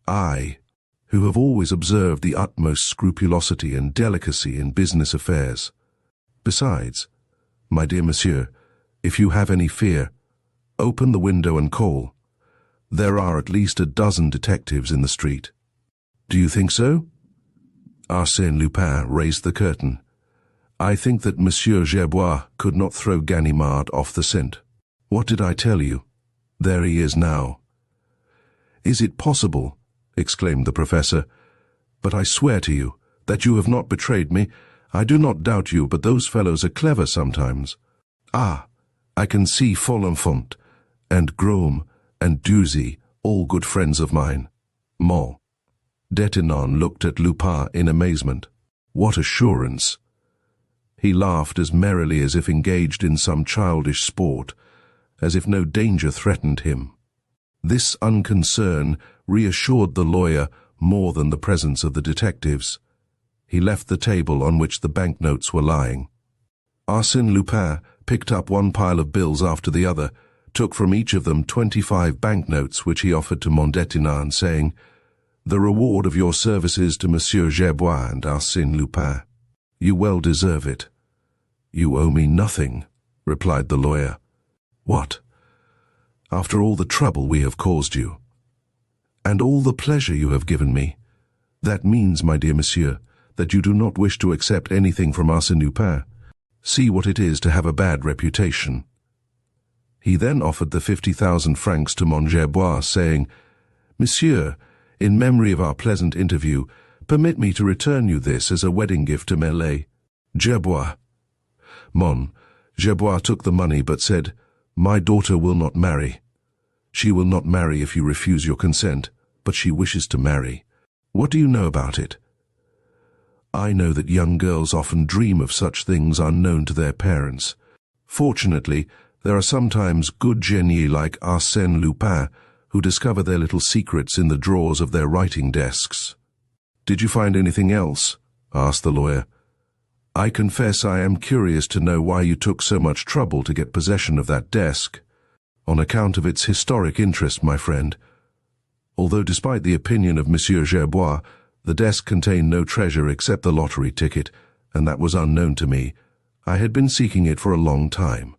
I, who have always observed the utmost scrupulosity and delicacy in business affairs. Besides, my dear monsieur, if you have any fear, open the window and call. There are at least a dozen detectives in the street." "Do you think so?" Arsène Lupin raised the curtain. "I think that Monsieur Gerbois could not throw Ganimard off the scent. What did I tell you? There he is now." "Is it possible?" exclaimed the professor. "But I swear to you that you have not betrayed me. I do not doubt you, but those fellows are clever sometimes. Ah, I can see Folenfant, and Grome, and Duzy, all good friends of mine. Mon." Detinan looked at Lupin in amazement. What assurance! He laughed as merrily as if engaged in some childish sport, as if no danger threatened him. This unconcern reassured the lawyer more than the presence of the detectives. He left the table on which the banknotes were lying. Arsène Lupin picked up one pile of bills after the other, took from each of them 25 banknotes which he offered to Mondettinan, saying, "The reward of your services to Monsieur Gerbois and Arsène Lupin. You well deserve it." "You owe me nothing," replied the lawyer. "What? After all the trouble we have caused you, and all the pleasure you have given me, that means, my dear monsieur, that you do not wish to accept anything from Arsène Lupin. See what it is to have a bad reputation." He then offered the 50,000 francs to Mon Gerbois, saying, "Monsieur, in memory of our pleasant interview, permit me to return you this as a wedding gift to Merlet. Gerbois." Mon Gerbois took the money but said, "My daughter will not marry. She will not marry if you refuse your consent, but she wishes to marry. What do you know about it?" "I know that young girls often dream of such things unknown to their parents. Fortunately, there are sometimes good génies like Arsène Lupin who discover their little secrets in the drawers of their writing desks." "Did you find anything else?" asked the lawyer. "I confess I am curious to know why you took so much trouble to get possession of that desk." "On account of its historic interest, my friend. Although despite the opinion of Monsieur Gerbois, the desk contained no treasure except the lottery ticket, and that was unknown to me, I had been seeking it for a long time.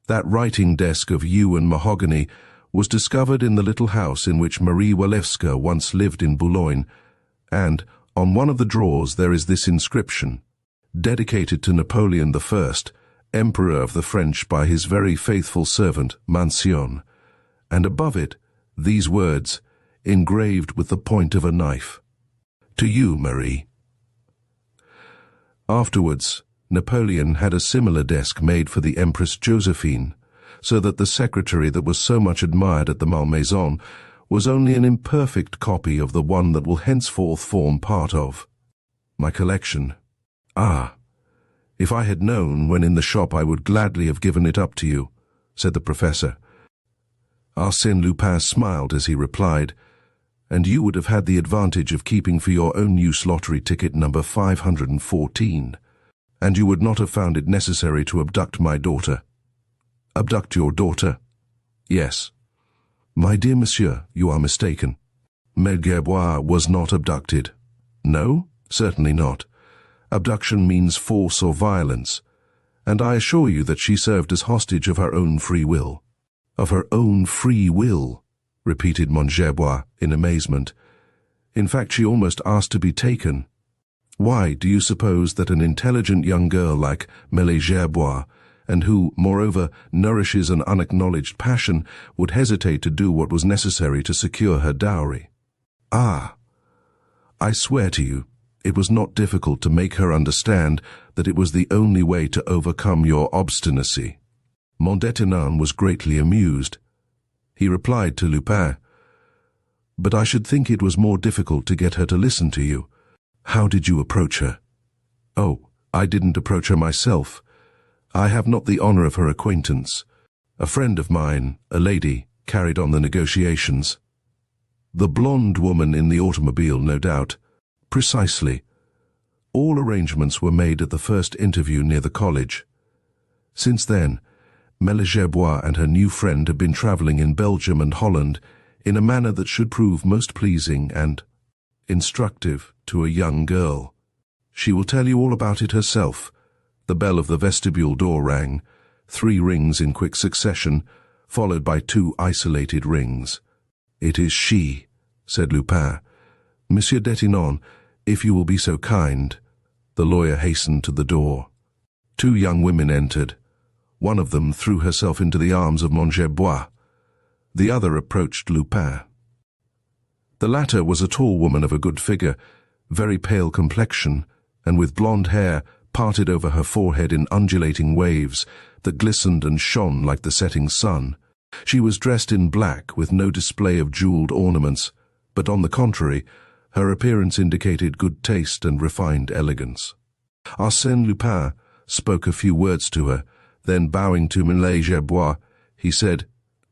That writing desk of yew and mahogany was discovered in the little house in which Marie Walewska once lived in Boulogne, and on one of the drawers there is this inscription, dedicated to Napoleon I, Emperor of the French by his very faithful servant Mancion, and above it these words, engraved with the point of a knife, 'To you, Marie.'" Afterwards, Napoleon had a similar desk made for the Empress Josephine, so that the secretary that was so much admired at the Malmaison was only an imperfect copy of the one that will henceforth form part of my collection. Ah, if I had known when in the shop, I would gladly have given it up to you, said the professor. Arsène Lupin smiled as he replied, and you would have had the advantage of keeping for your own use lottery ticket number 514, and you would not have found it necessary to abduct my daughter. Abduct your daughter? Yes. My dear monsieur, you are mistaken. Mère Gerbois was not abducted. No, certainly not. Abduction means force or violence, and I assure you that she served as hostage of her own free will. Of her own free will, repeated Mère Gerbois in amazement. In fact, she almost asked to be taken. Why do you suppose that an intelligent young girl like Mère Gerbois, and who, moreover, nourishes an unacknowledged passion, would hesitate to do what was necessary to secure her dowry? Ah, I swear to you, it was not difficult to make her understand that it was the only way to overcome your obstinacy. Mondétonin was greatly amused. He replied to Lupin, "But I should think it was more difficult to get her to listen to you. How did you approach her?" "Oh, I didn't approach her myself. I have not the honor of her acquaintance. A friend of mine, a lady, carried on the negotiations." "The blonde woman in the automobile, no doubt." "Precisely. All arrangements were made at the first interview near the college. Since then, Mère Gerbois and her new friend have been traveling in Belgium and Holland in a manner that should prove most pleasing and instructive to a young girl. She will tell you all about it herself." The bell of the vestibule door rang, 3 rings in quick succession, followed by 2 isolated rings. "It is she," said Lupin. "Monsieur Detinon, if you will be so kind." The lawyer hastened to the door. 2 young women entered. One of them threw herself into the arms of Mère Gerbois. The other approached Lupin. The latter was a tall woman of a good figure, very pale complexion, and with blonde hair parted over her forehead in undulating waves that glistened and shone like the setting sun. She was dressed in black with no display of jeweled ornaments, but on the contrary, her appearance indicated good taste and refined elegance. Arsène Lupin spoke a few words to her, then bowing to Mère Gerbois, he said,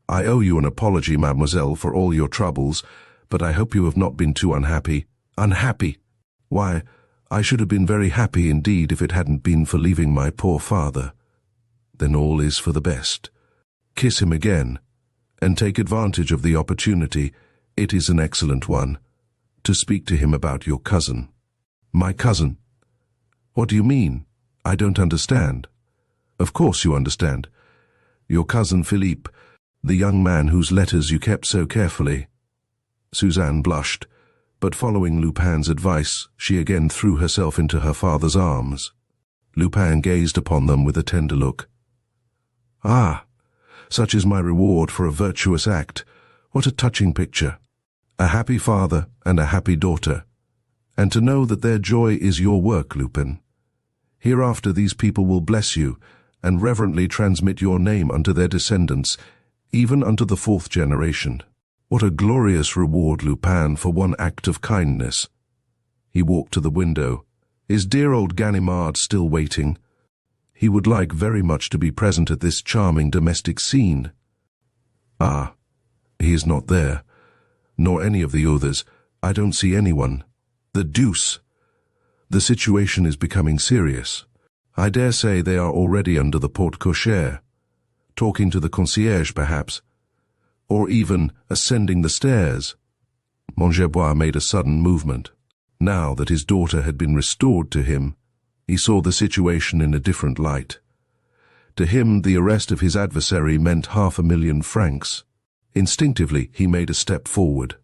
"I owe you an apology, mademoiselle, for all your troubles, but I hope you have not been too unhappy." "Unhappy? Why, I should have been very happy indeed if it hadn't been for leaving my poor father." "Then all is for the best. Kiss him again, and take advantage of the opportunity, it is an excellent one, to speak to him about your cousin." "My cousin? What do you mean? I don't understand." "Of course you understand. Your cousin Philippe, the young man whose letters you kept so carefully." Suzanne blushed, but following Lupin's advice, she again threw herself into her father's arms. Lupin gazed upon them with a tender look. "Ah, such is my reward for a virtuous act. What a touching picture. A happy father and a happy daughter. And to know that their joy is your work, Lupin. Hereafter these people will bless you and reverently transmit your name unto their descendants, even unto the 4th generation. What a glorious reward, Lupin, for one act of kindness." He walked to the window. "Is dear old Ganimard still waiting? He would like very much to be present at this charming domestic scene." "Ah, he is not there, nor any of the others. I don't see anyone. The deuce! The situation is becoming serious. I dare say they are already under the porte cochere, talking to the concierge perhaps, or even ascending the stairs." Mère Gerbois made a sudden movement. Now that his daughter had been restored to him, he saw the situation in a different light. To him, the arrest of his adversary meant 500,000 francs. Instinctively, he made a step forward.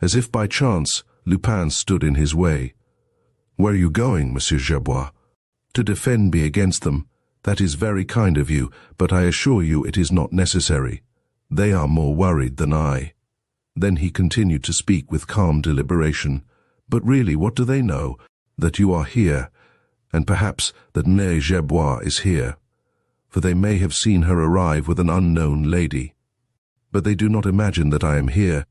As if by chance, Lupin stood in his way. "Where are you going, Monsieur Gerbois?" "To defend me against them. That is very kind of you, but I assure you it is not necessary. They are more worried than I." Then he continued to speak with calm deliberation. "But really, what do they know? That you are here, and perhaps that Mère Gerbois is here, for they may have seen her arrive with an unknown lady. But they do not imagine that I am here.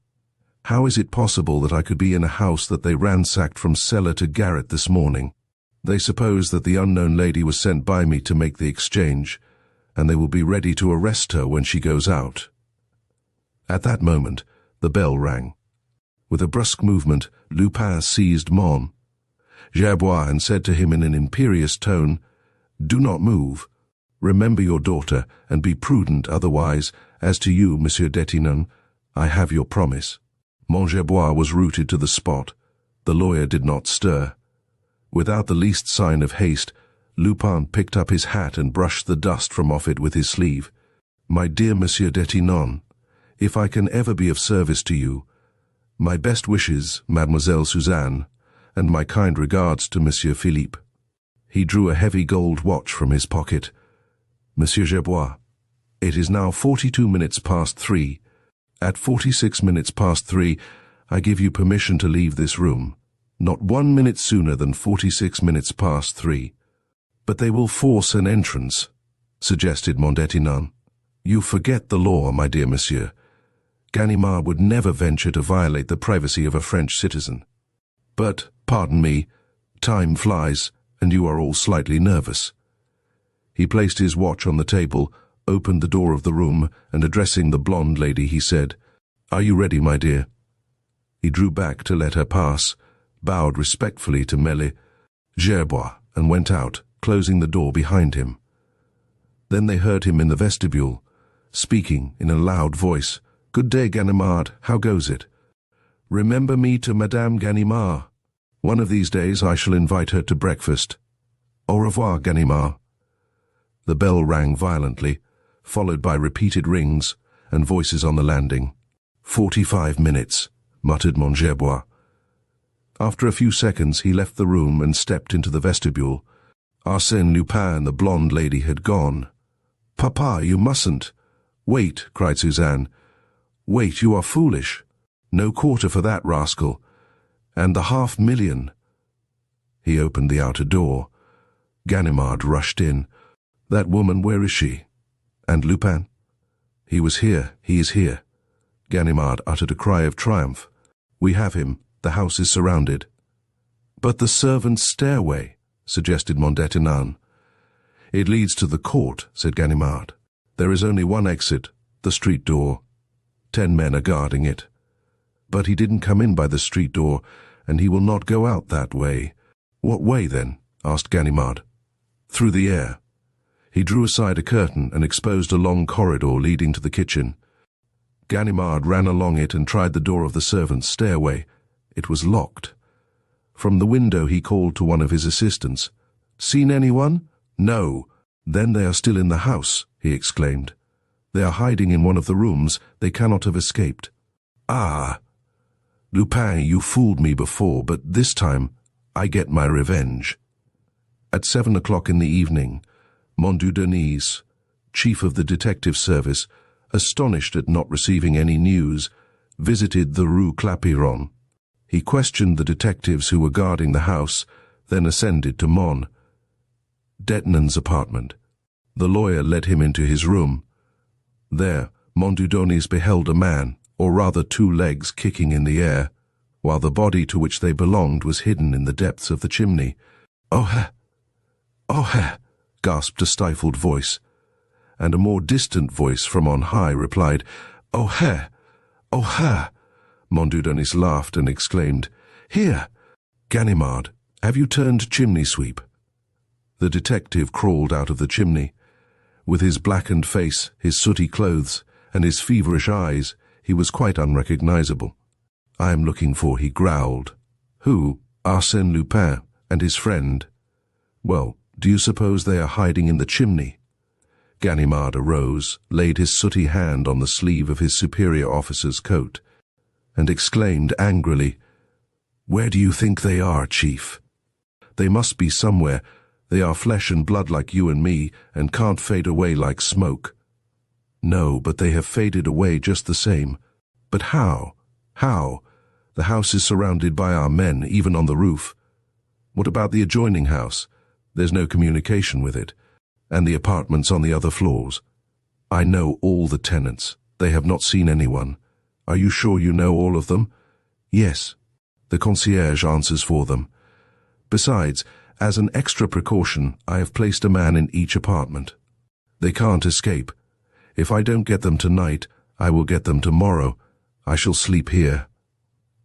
How is it possible that I could be in a house that they ransacked from cellar to garret this morning? They suppose that the unknown lady was sent by me to make the exchange, and they will be ready to arrest her when she goes out." At that moment, the bell rang. With a brusque movement, Lupin seized Gerbois and said to him in an imperious tone, "Do not move. Remember your daughter, and be prudent otherwise. As to you, Monsieur d'Etienne, I have your promise." Gerbois was rooted to the spot. The lawyer did not stir. Without the least sign of haste, Lupin picked up his hat and brushed the dust from off it with his sleeve. "My dear Monsieur d'Etienne, if I can ever be of service to you, my best wishes, Mademoiselle Suzanne, and my kind regards to Monsieur Philippe." He drew a heavy gold watch from his pocket. "Monsieur Gerbois, it is now 42 minutes past 3. At 46 minutes past 3, I give you permission to leave this room. Not 1 minute sooner than 46 minutes past 3. "But they will force an entrance," suggested Mondetinon. "You forget the law, my dear monsieur. Ganimard would never venture to violate the privacy of a French citizen. But, pardon me, time flies, and you are all slightly nervous." He placed his watch on the table, opened the door of the room, and addressing the blonde lady, he said, "Are you ready, my dear?" He drew back to let her pass, bowed respectfully to Gerbois, and went out, closing the door behind him. Then they heard him in the vestibule, speaking in a loud voice. "Good day, Ganimard. How goes it? Remember me to Madame Ganimard. One of these days I shall invite her to breakfast. Au revoir, Ganimard." The bell rang violently, followed by repeated rings and voices on the landing. 45 minutes, muttered Gerbois. After a few seconds he left the room and stepped into the vestibule. Arsène Lupin and the blonde lady had gone. "Papa, you mustn't." "Wait," cried Suzanne. "Wait, you are foolish. No quarter for that rascal. And the 500,000. He opened the outer door. Ganimard rushed in. "That woman, where is she?" "And Lupin?" "He was here. He is here." Ganimard uttered a cry of triumph. "We have him. The house is surrounded." "But the servants' stairway," suggested Mondetinon. "It leads to the court," said Ganimard. "There is only one exit, the street door. 10 men are guarding it." "But he didn't come in by the street door, and he will not go out that way." "What way, then?" asked Ganimard. "Through the air." He drew aside a curtain and exposed a long corridor leading to the kitchen. Ganimard ran along it and tried the door of the servants' stairway. It was locked. From the window he called to one of his assistants. "Seen anyone?" "No." "Then they are still in the house," he exclaimed. "They are hiding in one of the rooms. They cannot have escaped." "Ah! Lupin, you fooled me before, but this time I get my revenge." At 7 o'clock in the evening, Denis, chief of the detective service, astonished at not receiving any news, visited the Rue Clapiron. He questioned the detectives who were guarding the house, then ascended to Detinon's apartment. The lawyer led him into his room. There, Denis beheld a man, or rather 2 legs, kicking in the air, while the body to which they belonged was hidden in the depths of the chimney. "Oh, oh!" gasped a stifled voice, and a more distant voice from on high replied, "Oh, ha! Oh, ha!" Denis laughed and exclaimed, "Here! Ganimard, have you turned chimney sweep?" The detective crawled out of the chimney. With his blackened face, his sooty clothes, and his feverish eyes, he was quite unrecognizable. "I am looking for," he growled. "Who? Arsène Lupin and his friend. Well, do you suppose they are hiding in the chimney?" Ganimard arose, laid his sooty hand on the sleeve of his superior officer's coat, and exclaimed angrily, "Where do you think they are, Chief? They must be somewhere. They are flesh and blood like you and me, and can't fade away like smoke." "No, but they have faded away just the same." "But how? How? The house is surrounded by our men, even on the roof." "What about the adjoining house?" "There's no communication with it. And the apartments on the other floors?" "I know all the tenants. They have not seen anyone. Are you sure you know all of them? Yes. The concierge answers for them. Besides, as an extra precaution, I have placed a man in each apartment. They can't escape. If I don't get them tonight, I will get them tomorrow. I shall sleep here.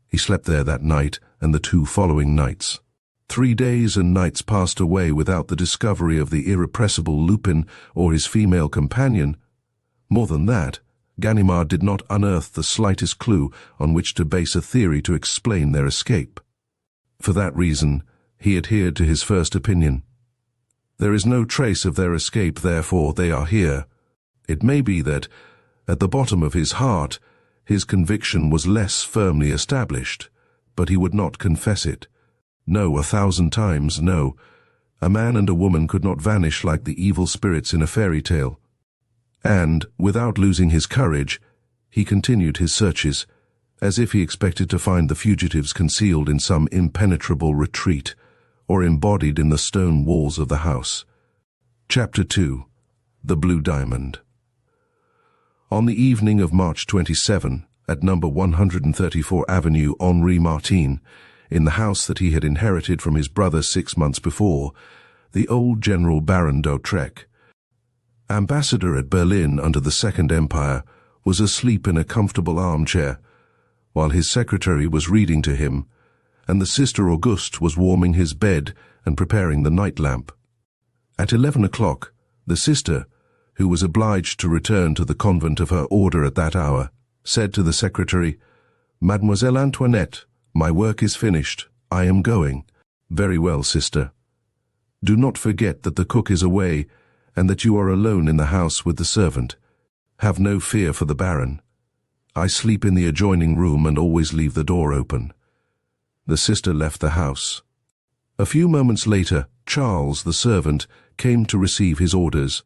He slept there that night and the 2 following nights. 3 days and nights passed away without the discovery of the irrepressible Lupin or his female companion. More than that, Ganimard did not unearth the slightest clue on which to base a theory to explain their escape. For that reason, he adhered to his first opinion. There is no trace of their escape, therefore they are here. It may be that, at the bottom of his heart, his conviction was less firmly established, but he would not confess it. No, 1,000 times no. A man and a woman could not vanish like the evil spirits in a fairy tale. And, without losing his courage, he continued his searches, as if he expected to find the fugitives concealed in some impenetrable retreat, or embodied in the stone walls of the house. Chapter 2. The Blue Diamond. On the evening of March 27, at number 134 Avenue Henri Martin, in the house that he had inherited from his brother 6 months before, the old General Baron d'Hautrec, ambassador at Berlin under the Second Empire, was asleep in a comfortable armchair, while his secretary was reading to him, and the Sister Auguste was warming his bed and preparing the night lamp. At 11 o'clock, the sister, who was obliged to return to the convent of her order at that hour, said to the secretary, "Mademoiselle Antoinette, my work is finished. I am going." "Very well, sister. Do not forget that the cook is away and that you are alone in the house with the servant. Have no fear for the Baron. I sleep in the adjoining room and always leave the door open." The sister left the house. A few moments later, Charles, the servant, came to receive his orders.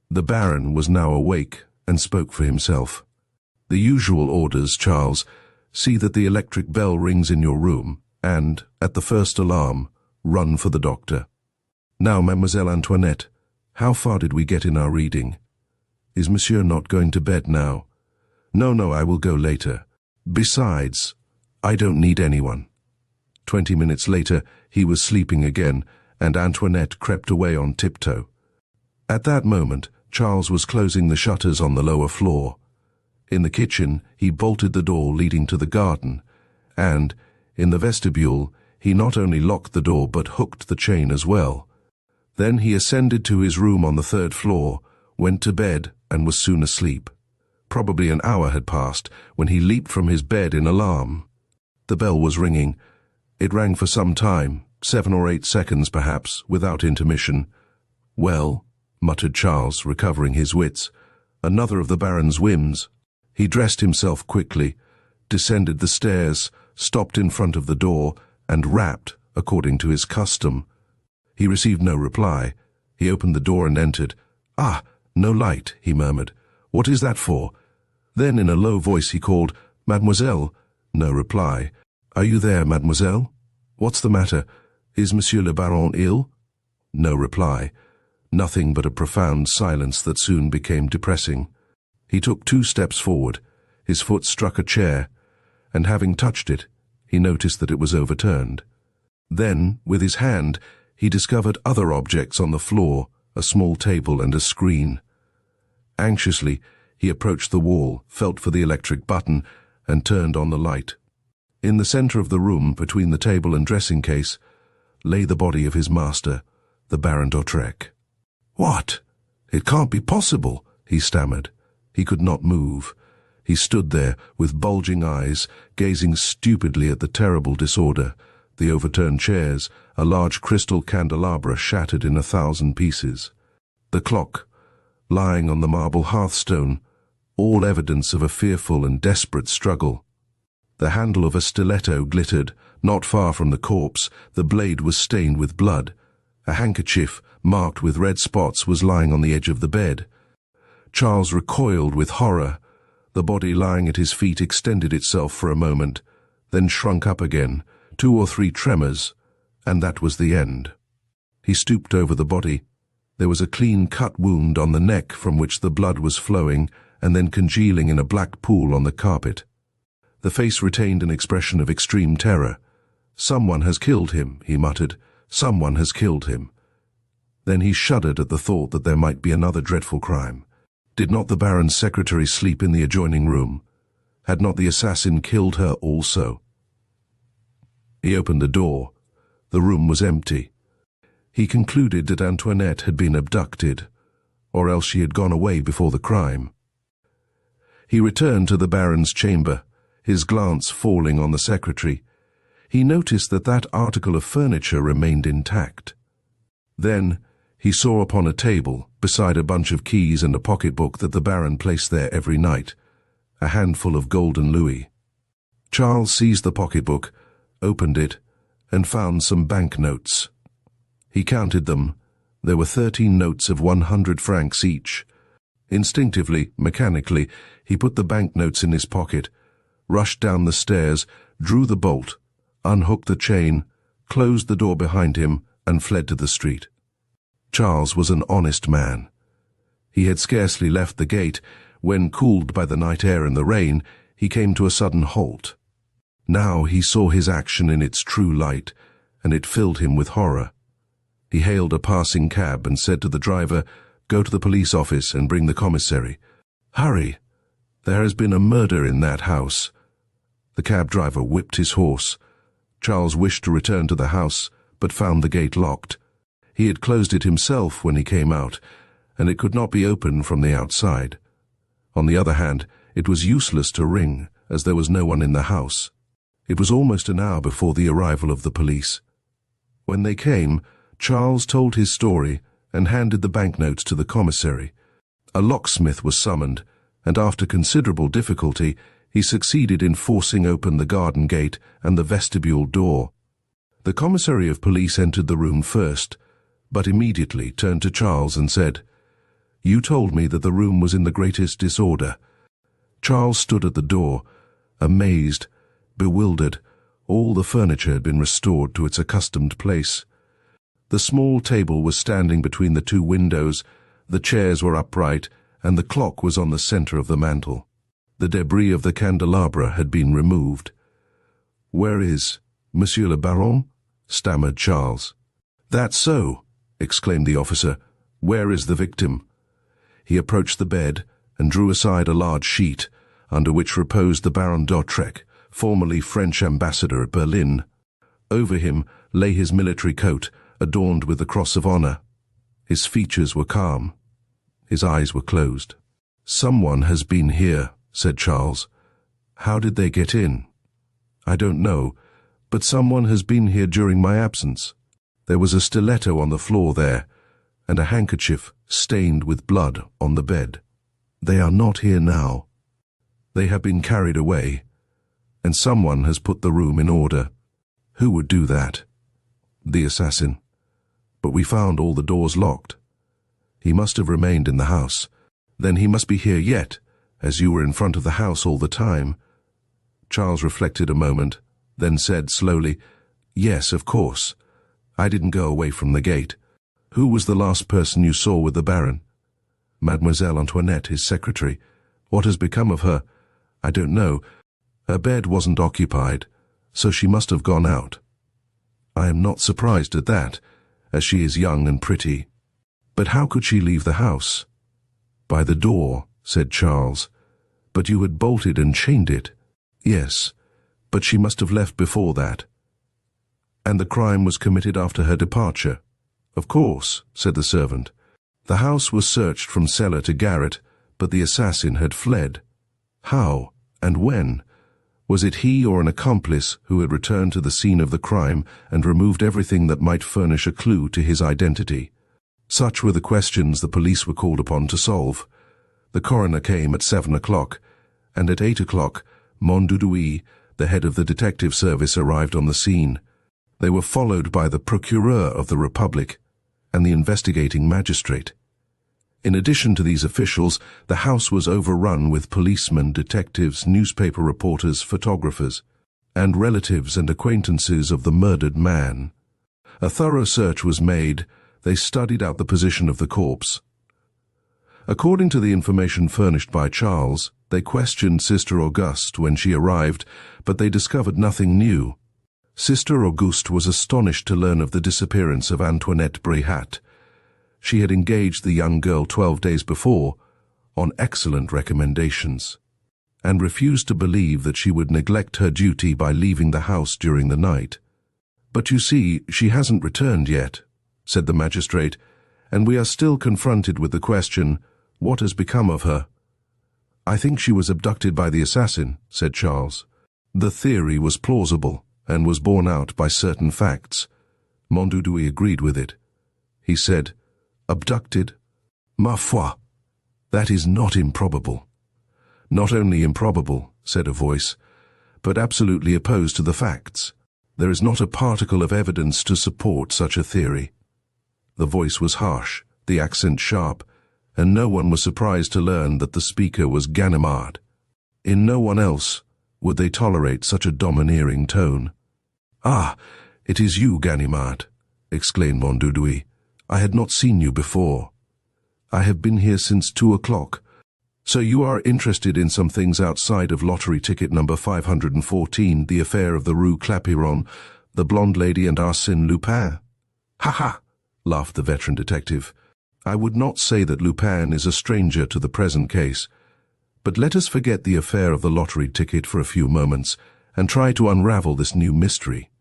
The Baron was now awake and spoke for himself. "The usual orders, Charles. See that the electric bell rings in your room, and, at the first alarm, run for the doctor. Now, Mademoiselle Antoinette, how far did we get in our reading? Is Monsieur not going to bed now?" No, I will go later. Besides, I don't need anyone." 20 minutes later, he was sleeping again, and Antoinette crept away on tiptoe. At that moment, Charles was closing the shutters on the lower floor. In the kitchen, he bolted the door leading to the garden, and, in the vestibule, he not only locked the door but hooked the chain as well. Then he ascended to his room on the 3rd floor, went to bed, and was soon asleep. Probably an hour had passed when he leaped from his bed in alarm. The bell was ringing. It rang for some time, 7 or 8 seconds perhaps, without intermission. "Well," muttered Charles, recovering his wits, "another of the Baron's whims." He dressed himself quickly, descended the stairs, stopped in front of the door, and rapped, according to his custom. He received no reply. He opened the door and entered. "Ah, no light," he murmured. "What is that for?" Then in a low voice he called, "Mademoiselle." No reply. "Are you there, mademoiselle? What's the matter? Is Monsieur le Baron ill?" No reply. Nothing but a profound silence that soon became depressing. He took 2 steps forward. His foot struck a chair, and having touched it, he noticed that it was overturned. Then, with his hand, he discovered other objects on the floor, a small table and a screen. Anxiously, he approached the wall, felt for the electric button, and turned on the light. In the center of the room, between the table and dressing case, lay the body of his master, the Baron d'Hautrec. "What? It can't be possible," he stammered. He could not move. He stood there, with bulging eyes, gazing stupidly at the terrible disorder, the overturned chairs, a large crystal candelabra shattered in 1,000 pieces. The clock, lying on the marble hearthstone, all evidence of a fearful and desperate struggle. The handle of a stiletto glittered. Not far from the corpse, the blade was stained with blood. A handkerchief, marked with red spots, was lying on the edge of the bed. Charles recoiled with horror. The body lying at his feet extended itself for a moment, then shrunk up again, 2 or 3 tremors, and that was the end. He stooped over the body. There was a clean-cut wound on the neck from which the blood was flowing and then congealing in a black pool on the carpet. The face retained an expression of extreme terror. "Someone has killed him," he muttered. "Someone has killed him." Then he shuddered at the thought that there might be another dreadful crime. Did not the Baron's secretary sleep in the adjoining room? Had not the assassin killed her also? He opened the door. The room was empty. He concluded that Antoinette had been abducted, or else she had gone away before the crime. He returned to the Baron's chamber, his glance falling on the secretary. He noticed that that article of furniture remained intact. Then he saw upon a table, beside a bunch of keys and a pocketbook that the Baron placed there every night, a handful of golden louis. Charles seized the pocketbook, opened it, and found some banknotes. He counted them. There were 13 notes of 100 francs each. Instinctively, mechanically, he put the banknotes in his pocket, rushed down the stairs, drew the bolt, unhooked the chain, closed the door behind him, and fled to the street. Charles was an honest man. He had scarcely left the gate when, cooled by the night air and the rain, he came to a sudden halt. Now he saw his action in its true light, and it filled him with horror. He hailed a passing cab and said to the driver, "Go to the police office and bring the commissary. Hurry! There has been a murder in that house." The cab driver whipped his horse. Charles wished to return to the house, but found the gate locked. He had closed it himself when he came out, and it could not be opened from the outside. On the other hand, it was useless to ring, as there was no one in the house. It was almost an hour before the arrival of the police. When they came, Charles told his story and handed the banknotes to the commissary. A locksmith was summoned, and after considerable difficulty, he succeeded in forcing open the garden gate and the vestibule door. The commissary of police entered the room first, but immediately turned to Charles and said, "You told me that the room was in the greatest disorder." Charles stood at the door, amazed, bewildered. All the furniture had been restored to its accustomed place. The small table was standing between the two windows, the chairs were upright, and the clock was on the center of the mantel. The debris of the candelabra had been removed. "Where is Monsieur le Baron?" stammered Charles. "That's so," exclaimed the officer. "Where is the victim?" He approached the bed and drew aside a large sheet, under which reposed the Baron d'Hautrec, formerly French ambassador at Berlin. Over him lay his military coat, adorned with the Cross of Honor. His features were calm. His eyes were closed. "Someone has been here," said Charles. "How did they get in?" "I don't know, but someone has been here during my absence. There was a stiletto on the floor there, and a handkerchief stained with blood on the bed. They are not here now. They have been carried away, and someone has put the room in order. Who would do that?" "The assassin. But we found all the doors locked. He must have remained in the house. Then he must be here yet, as you were in front of the house all the time." Charles reflected a moment, then said slowly, "Yes, of course. I didn't go away from the gate. Who was the last person you saw with the Baron?" "Mademoiselle Antoinette, his secretary. What has become of her? I don't know. Her bed wasn't occupied, so she must have gone out." "I am not surprised at that, as she is young and pretty. But how could she leave the house?" "By the door," said Charles. "But you had bolted and chained it." "Yes, but she must have left before that." "And the crime was committed after her departure?" "Of course," said the servant. "The house was searched from cellar to garret, but the assassin had fled." "How? And when? Was it he or an accomplice who had returned to the scene of the crime and removed everything that might furnish a clue to his identity?" Such were the questions the police were called upon to solve. The coroner came at 7 o'clock, and at 8 o'clock, Mondudouis, the head of the detective service, arrived on the scene. They were followed by the procureur of the Republic and the investigating magistrate. In addition to these officials, the house was overrun with policemen, detectives, newspaper reporters, photographers, and relatives and acquaintances of the murdered man. A thorough search was made. They studied out the position of the corpse. According to the information furnished by Charles, They questioned Sister Auguste when she arrived, but they discovered nothing new. Sister Auguste was astonished to learn of the disappearance of Antoinette Bréhat. She had engaged the young girl 12 days before, on excellent recommendations, and refused to believe that she would neglect her duty by leaving the house during the night. "But you see, she hasn't returned yet," said the magistrate, "and we are still confronted with the question, what has become of her?" "I think she was abducted by the assassin," said Charles. The theory was plausible and was borne out by certain facts. Mondudouis agreed with it. He said, "Abducted? Ma foi, that is not improbable." "Not only improbable," said a voice, "but absolutely opposed to the facts. There is not a particle of evidence to support such a theory." The voice was harsh, the accent sharp, and no one was surprised to learn that the speaker was Ganimard. In no one else would they tolerate such a domineering tone. "Ah, it is you, Ganimard," exclaimed Mondudouis. "I had not seen you before. I have been here since 2 o'clock. So you are interested in some things outside of lottery ticket number 514, the affair of the Rue Clapeyron, the blonde lady and Arsène Lupin?" "Ha ha!" laughed the veteran detective. "I would not say that Lupin is a stranger to the present case. But let us forget the affair of the lottery ticket for a few moments and try to unravel this new mystery.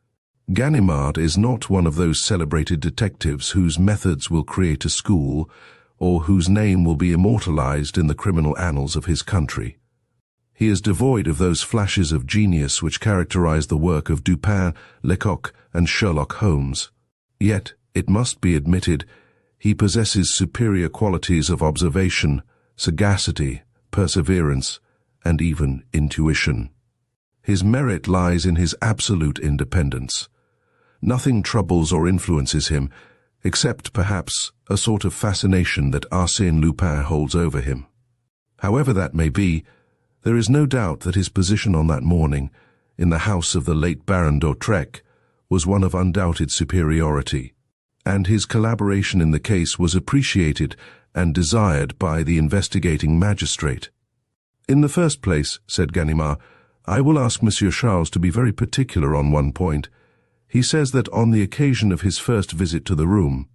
Ganimard is not one of those celebrated detectives whose methods will create a school or whose name will be immortalized in the criminal annals of his country. He is devoid of those flashes of genius which characterize the work of Dupin, Lecoq, and Sherlock Holmes. Yet, it must be admitted, he possesses superior qualities of observation, sagacity, perseverance, and even intuition. His merit lies in his absolute independence. Nothing troubles or influences him, except perhaps a sort of fascination that Arsène Lupin holds over him. However that may be, there is no doubt that his position on that morning, in the house of the late Baron d'Hautrec, was one of undoubted superiority, and his collaboration in the case was appreciated and desired by the investigating magistrate. "In the first place," said Ganimard, "I will ask Monsieur Charles to be very particular on one point. He says that on the occasion of his first visit to the room,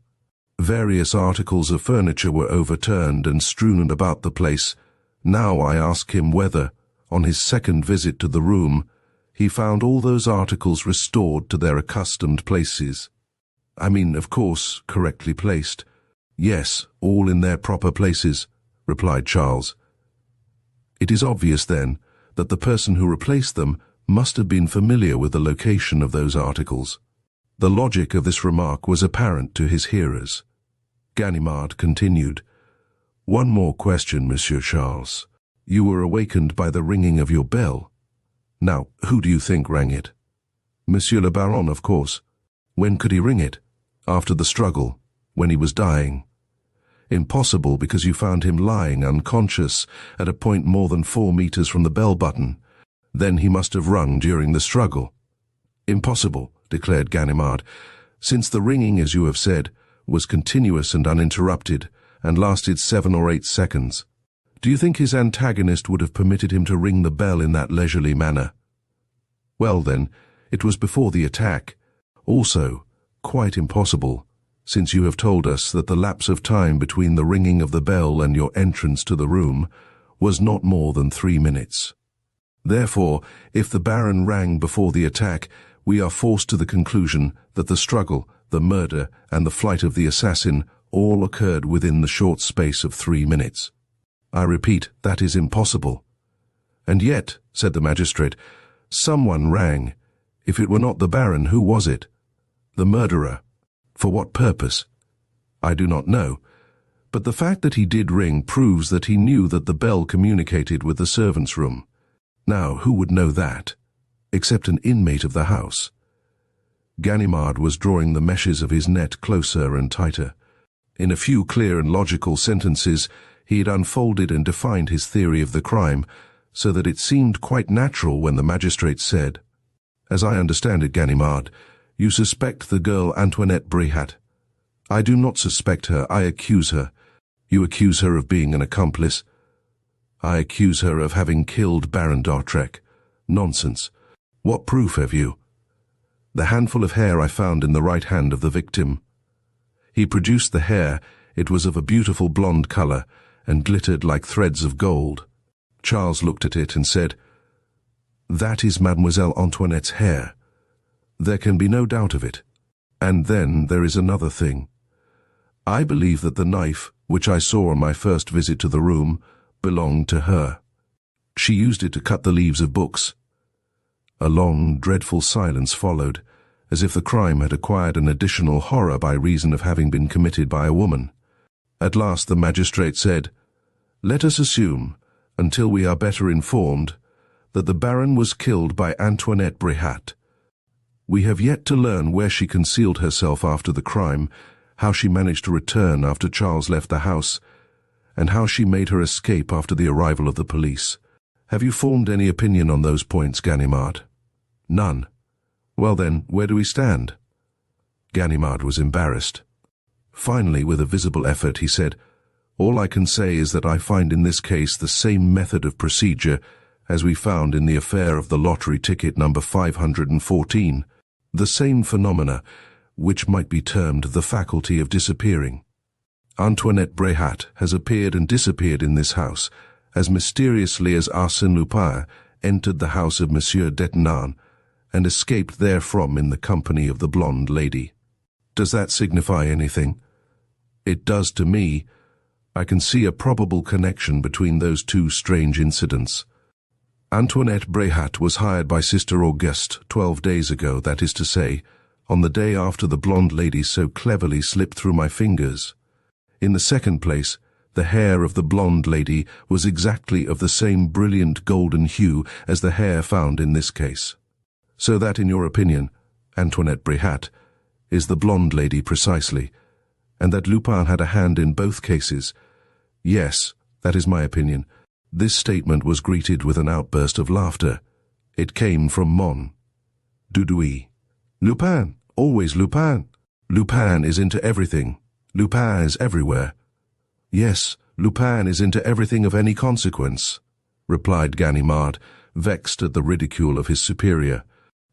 various articles of furniture were overturned and strewn about the place. Now I ask him whether, on his second visit to the room, he found all those articles restored to their accustomed places. I mean, of course, correctly placed." "Yes, all in their proper places," replied Charles. "It is obvious, then, that the person who replaced them must have been familiar with the location of those articles." The logic of this remark was apparent to his hearers. Ganimard continued, "One more question, Monsieur Charles. You were awakened by the ringing of your bell. Now, who do you think rang it?" "Monsieur le Baron, of course." "When could he ring it?" "After the struggle, when he was dying." "Impossible, because you found him lying unconscious at a point more than 4 meters from the bell button. Then he must have rung during the struggle." "Impossible," declared Ganimard, "since the ringing, as you have said, was continuous and uninterrupted, and lasted 7 or 8 seconds. Do you think his antagonist would have permitted him to ring the bell in that leisurely manner?" "Well, then, it was before the attack. Also, quite impossible, since you have told us that the lapse of time between the ringing of the bell and your entrance to the room was not more than 3 minutes. Therefore, if the Baron rang before the attack, we are forced to the conclusion that the struggle, the murder, and the flight of the assassin all occurred within the short space of 3 minutes. I repeat, that is impossible." "And yet," said the magistrate, "someone rang. If it were not the Baron, who was it?" "The murderer. For what purpose?" "I do not know. But the fact that he did ring proves that he knew that the bell communicated with the servants' room. Now, who would know that, except an inmate of the house?" Ganimard was drawing the meshes of his net closer and tighter. In a few clear and logical sentences, he had unfolded and defined his theory of the crime, so that it seemed quite natural when the magistrate said, "As I understand it, Ganimard, you suspect the girl Antoinette Bréhat." "I do not suspect her, I accuse her." "You accuse her of being an accomplice?" I accuse her of having killed Baron d'Autrec. Nonsense. What proof have you? The handful of hair I found in the right hand of the victim. He produced the hair. It was of a beautiful blonde color and glittered like threads of gold. Charles looked at it and said, "That is Mademoiselle Antoinette's hair. There can be no doubt of it. And then there is another thing. I believe that the knife, which I saw on my first visit to the room, belonged to her. She used it to cut the leaves of books." A long, dreadful silence followed, as if the crime had acquired an additional horror by reason of having been committed by a woman. At last the magistrate said, "Let us assume, until we are better informed, that the Baron was killed by Antoinette Bréhat. We have yet to learn where she concealed herself after the crime, how she managed to return after Charles left the house, and how she made her escape after the arrival of the police. Have you formed any opinion on those points, Ganimard?" "None." "Well then, where do we stand?" Ganimard was embarrassed. Finally, with a visible effort, he said, "All I can say is that I find in this case the same method of procedure as we found in the affair of the lottery ticket number 514, the same phenomena, which might be termed the faculty of disappearing. Antoinette Bréhat has appeared and disappeared in this house, as mysteriously as Arsène Lupin entered the house of Monsieur d'Etenard and escaped therefrom in the company of the blonde lady. Does that signify anything?" "It does to me. I can see a probable connection between those two strange incidents. Antoinette Bréhat was hired by Sister Auguste 12 days ago, that is to say, on the day after the blonde lady so cleverly slipped through my fingers. In the second place, the hair of the blonde lady was exactly of the same brilliant golden hue as the hair found in this case. So that, in your opinion, Antoinette Bréhat is the blonde lady precisely, and that Lupin had a hand in both cases." "Yes, that is my opinion." This statement was greeted with an outburst of laughter. It came from Mon Dudouis. "Lupin, always Lupin. Lupin is into everything. Lupin is everywhere." "Yes, Lupin is into everything of any consequence," replied Ganimard, vexed at the ridicule of his superior.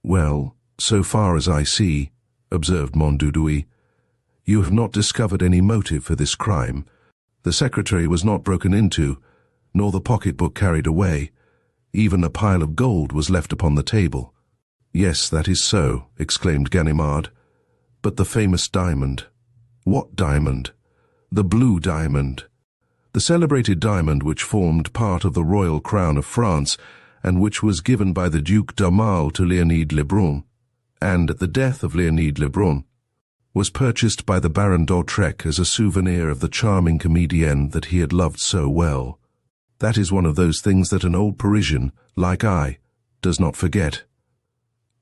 "Well, so far as I see," observed Mondudouis, "you have not discovered any motive for this crime. The secretary was not broken into, nor the pocketbook carried away. Even a pile of gold was left upon the table." "Yes, that is so," exclaimed Ganimard. "But the famous diamond." "What diamond?" "The blue diamond. The celebrated diamond which formed part of the royal crown of France, and which was given by the Duc d'Aumale to Léonide Lebrun, and at the death of Léonide Lebrun, was purchased by the Baron d'Autrec as a souvenir of the charming comedienne that he had loved so well. That is one of those things that an old Parisian, like I, does not forget.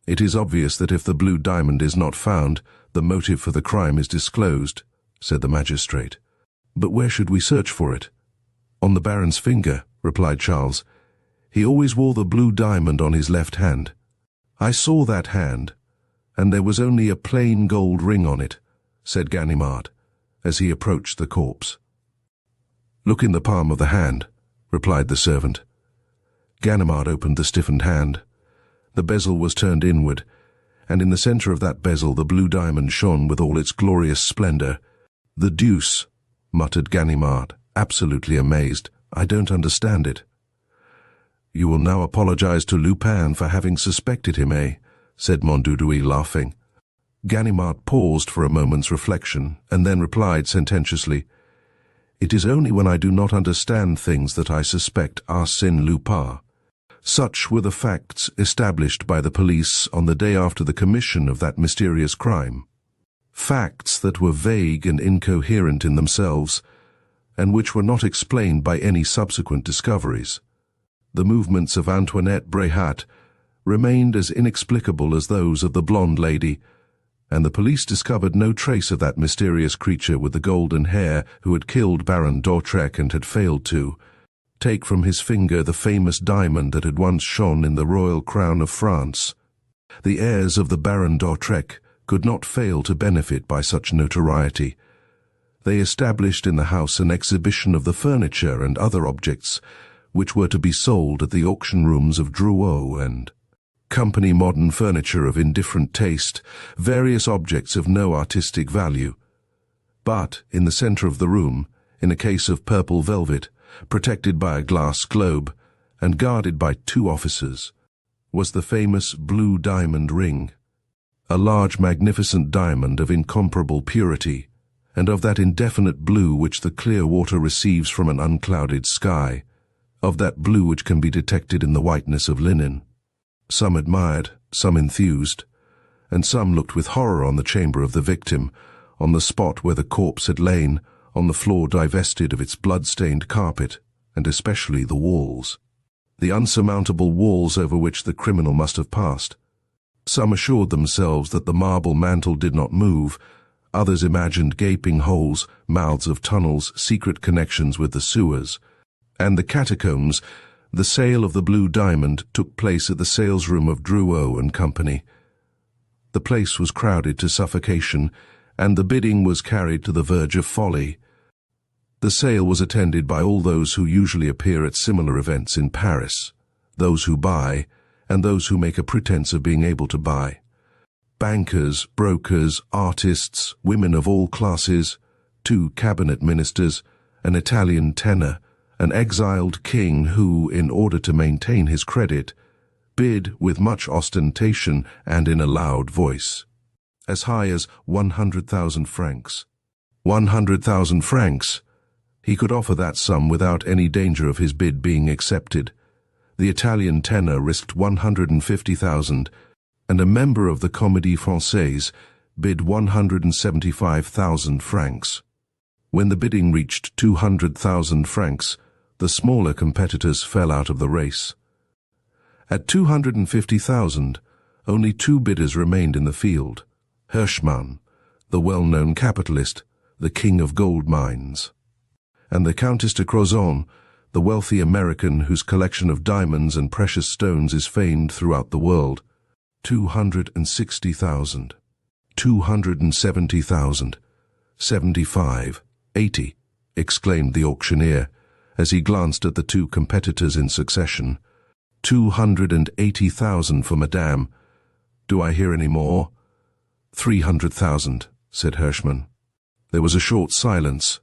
It is obvious that if the blue diamond is not found, the motive for the crime is disclosed," said the magistrate. "But where should we search for it?" "On the Baron's finger," replied Charles. "He always wore the blue diamond on his left hand. I saw that hand, and there was only a plain gold ring on it," said Ganimard, as he approached the corpse. "Look in the palm of the hand," replied the servant. Ganimard opened the stiffened hand. The bezel was turned inward, and in the center of that bezel the blue diamond shone with all its glorious splendor. "The deuce," muttered Ganimard, absolutely amazed. "I don't understand it." "You will now apologize to Lupin for having suspected him, eh?" said Mondudouis, laughing. Ganimard paused for a moment's reflection, and then replied sententiously, "It is only when I do not understand things that I suspect Arsène Lupin. Such were the facts established by the police on the day after the commission of that mysterious crime. Facts that were vague and incoherent in themselves, and which were not explained by any subsequent discoveries. The movements of Antoinette Bréhat remained as inexplicable as those of the blonde lady, and the police discovered no trace of that mysterious creature with the golden hair who had killed Baron d'Autrec and had failed to take from his finger the famous diamond that had once shone in the royal crown of France. The heirs of the Baron d'Autrec could not fail to benefit by such notoriety. They established in the house an exhibition of the furniture and other objects which were to be sold at the auction rooms of Drouot and Company, modern furniture of indifferent taste, various objects of no artistic value. But in the center of the room, in a case of purple velvet, protected by a glass globe, and guarded by 2 officers, was the famous blue diamond ring, a large magnificent diamond of incomparable purity, and of that indefinite blue which the clear water receives from an unclouded sky, of that blue which can be detected in the whiteness of linen. Some admired, some enthused, and some looked with horror on the chamber of the victim, on the spot where the corpse had lain, on the floor divested of its blood-stained carpet, and especially the walls, the unsurmountable walls over which the criminal must have passed. Some assured themselves that the marble mantle did not move, others imagined gaping holes, mouths of tunnels, secret connections with the sewers, and the catacombs. The sale of the blue diamond took place at the salesroom of Drouot and Company. The place was crowded to suffocation, and the bidding was carried to the verge of folly. The sale was attended by all those who usually appear at similar events in Paris, those who buy, and those who make a pretense of being able to buy. Bankers, brokers, artists, women of all classes, 2 cabinet ministers, an Italian tenor, an exiled king who, in order to maintain his credit, bid with much ostentation and in a loud voice, as high as 100,000 francs. 100,000 francs! He could offer that sum without any danger of his bid being accepted. The Italian tenor risked 150,000, and a member of the Comédie Française bid 175,000 francs. When the bidding reached 200,000 francs, the smaller competitors fell out of the race. At 250,000, only 2 bidders remained in the field: Hirschman, the well-known capitalist, the king of gold mines, and the Countess de Crozon, the wealthy American whose collection of diamonds and precious stones is famed throughout the world. 260,000, 270,000, 75, 80, exclaimed the auctioneer, as he glanced at the 2 competitors in succession. 280,000 for Madame. Do I hear any more? 300,000, said Hirschman. There was a short silence.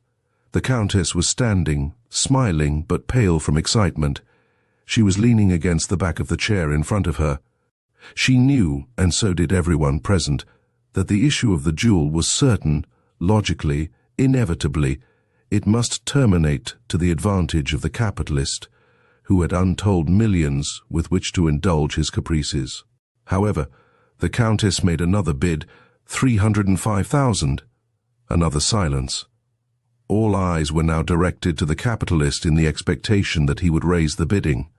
The Countess was standing, smiling but pale from excitement. She was leaning against the back of the chair in front of her. She knew, and so did everyone present, that the issue of the duel was certain, logically, inevitably. It must terminate to the advantage of the capitalist, who had untold millions with which to indulge his caprices. However, the Countess made another bid, 305,000. Another silence. All eyes were now directed to the capitalist in the expectation that he would raise the bidding.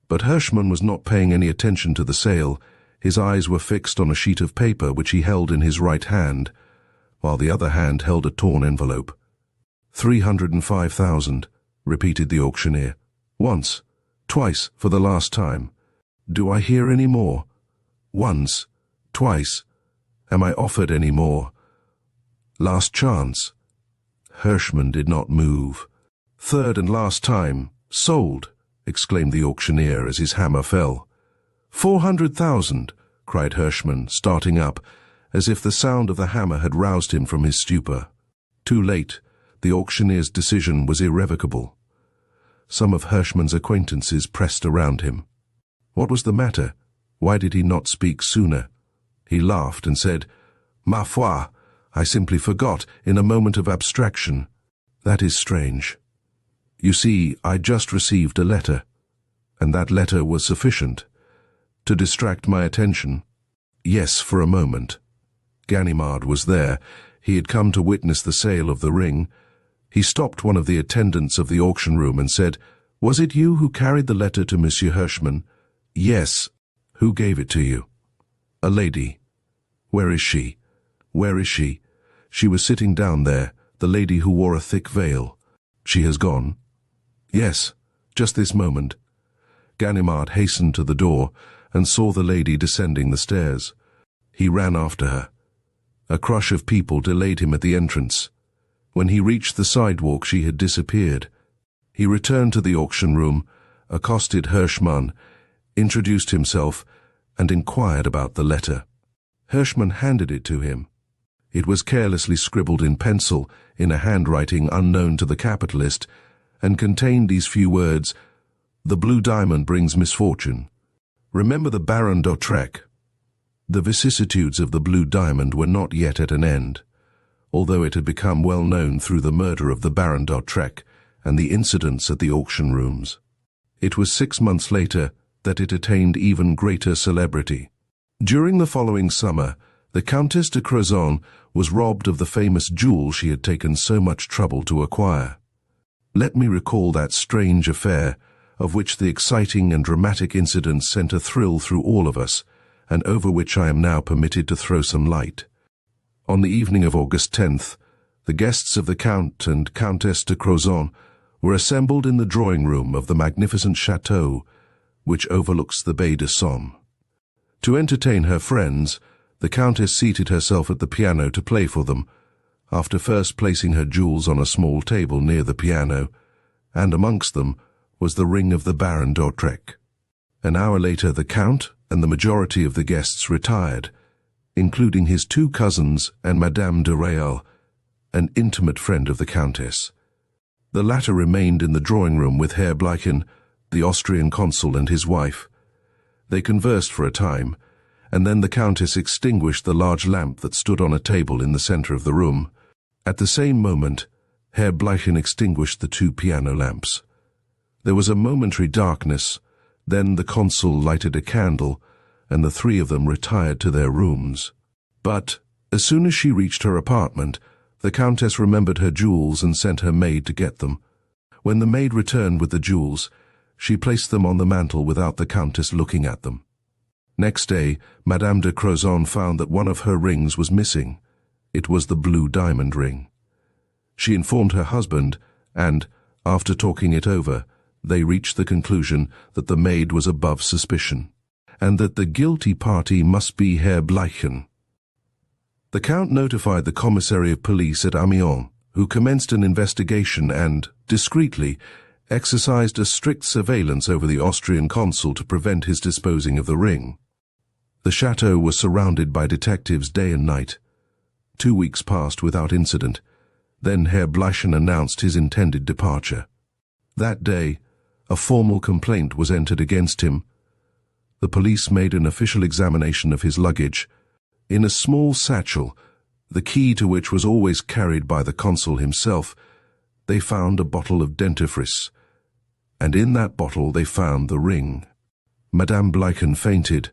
But Hirschman was not paying any attention to the sale. His eyes were fixed on a sheet of paper which he held in his right hand, while the other hand held a torn envelope. 305,000, repeated the auctioneer. Once, twice, for the last time. Do I hear any more? Once, twice. Am I offered any more? Last chance. Hirschman did not move. 3rd and last time. Sold, exclaimed the auctioneer as his hammer fell. 400,000, cried Hirschman, starting up, as if the sound of the hammer had roused him from his stupor. Too late. The auctioneer's decision was irrevocable. Some of Hirschman's acquaintances pressed around him. What was the matter? Why did he not speak sooner? He laughed and said, "Ma foi, I simply forgot in a moment of abstraction. That is strange. You see, I just received a letter, and that letter was sufficient to distract my attention. Yes, for a moment. Ganimard was there. He had come to witness the sale of the ring. He stopped one of the attendants of the auction room and said, 'Was it you who carried the letter to Monsieur Hirschman?' 'Yes.' 'Who gave it to you?' 'A lady.' 'Where is she?' 'Where is she?' 'She was sitting down there, the lady who wore a thick veil.' 'She has gone?' 'Yes, just this moment.' Ganimard hastened to the door and saw the lady descending the stairs. He ran after her. A crush of people delayed him at the entrance. When he reached the sidewalk, she had disappeared. He returned to the auction room, accosted Hirschman, introduced himself, and inquired about the letter. Hirschman handed it to him. It was carelessly scribbled in pencil in a handwriting unknown to the capitalist, and contained these few words: "The blue diamond brings misfortune. Remember the Baron d'Autrec." The vicissitudes of the blue diamond were not yet at an end, although it had become well known through the murder of the Baron d'Autrec and the incidents at the auction rooms. It was 6 months later that it attained even greater celebrity. During the following summer, the Countess de Crozon was robbed of the famous jewel she had taken so much trouble to acquire. Let me recall that strange affair, of which the exciting and dramatic incidents sent a thrill through all of us, and over which I am now permitted to throw some light. On the evening of August 10th, the guests of the Count and Countess de Crozon were assembled in the drawing-room of the magnificent chateau, which overlooks the Baie de Somme. To entertain her friends, the Countess seated herself at the piano to play for them, after first placing her jewels on a small table near the piano, and amongst them was the ring of the Baron d'Autrec. An hour later, the Count and the majority of the guests retired, including his 2 cousins and Madame de Réal, an intimate friend of the Countess. The latter remained in the drawing-room with Herr Bleichen, the Austrian consul, and his wife. They conversed for a time, and then the Countess extinguished the large lamp that stood on a table in the center of the room. At the same moment, Herr Bleichen extinguished the 2 piano lamps. There was a momentary darkness, then the consul lighted a candle, and the 3 of them retired to their rooms. But, as soon as she reached her apartment, the Countess remembered her jewels and sent her maid to get them. When the maid returned with the jewels, she placed them on the mantel without the Countess looking at them. Next day, Madame de Crozon found that one of her rings was missing. It was the blue diamond ring. She informed her husband, and, after talking it over, they reached the conclusion that the maid was above suspicion, and that the guilty party must be Herr Bleichen. The Count notified the commissary of police at Amiens, who commenced an investigation and, discreetly, exercised a strict surveillance over the Austrian consul to prevent his disposing of the ring. The chateau was surrounded by detectives day and night. 2 weeks passed without incident. Then Herr Bleichen announced his intended departure. That day, a formal complaint was entered against him. The police made an official examination of his luggage. In a small satchel, the key to which was always carried by the consul himself, they found a bottle of dentifrice, and in that bottle they found the ring. Madame Bleichen fainted.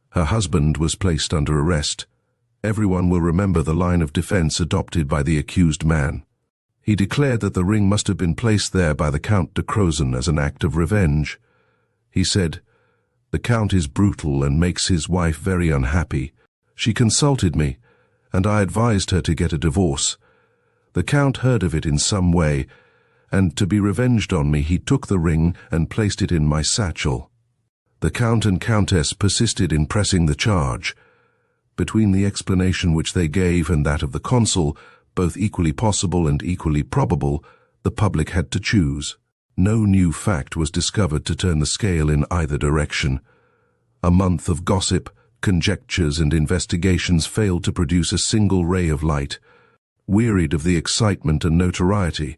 Her husband was placed under arrest. Everyone will remember the line of defense adopted by the accused man. He declared that the ring must have been placed there by the Count de Crozon as an act of revenge. He said, "The Count is brutal and makes his wife very unhappy. She consulted me, and I advised her to get a divorce. The Count heard of it in some way, and to be revenged on me he took the ring and placed it in my satchel." The Count and Countess persisted in pressing the charge. Between the explanation which they gave and that of the consul, both equally possible and equally probable, the public had to choose. No new fact was discovered to turn the scale in either direction. A month of gossip, conjectures and investigations failed to produce a single ray of light. Wearied of the excitement and notoriety,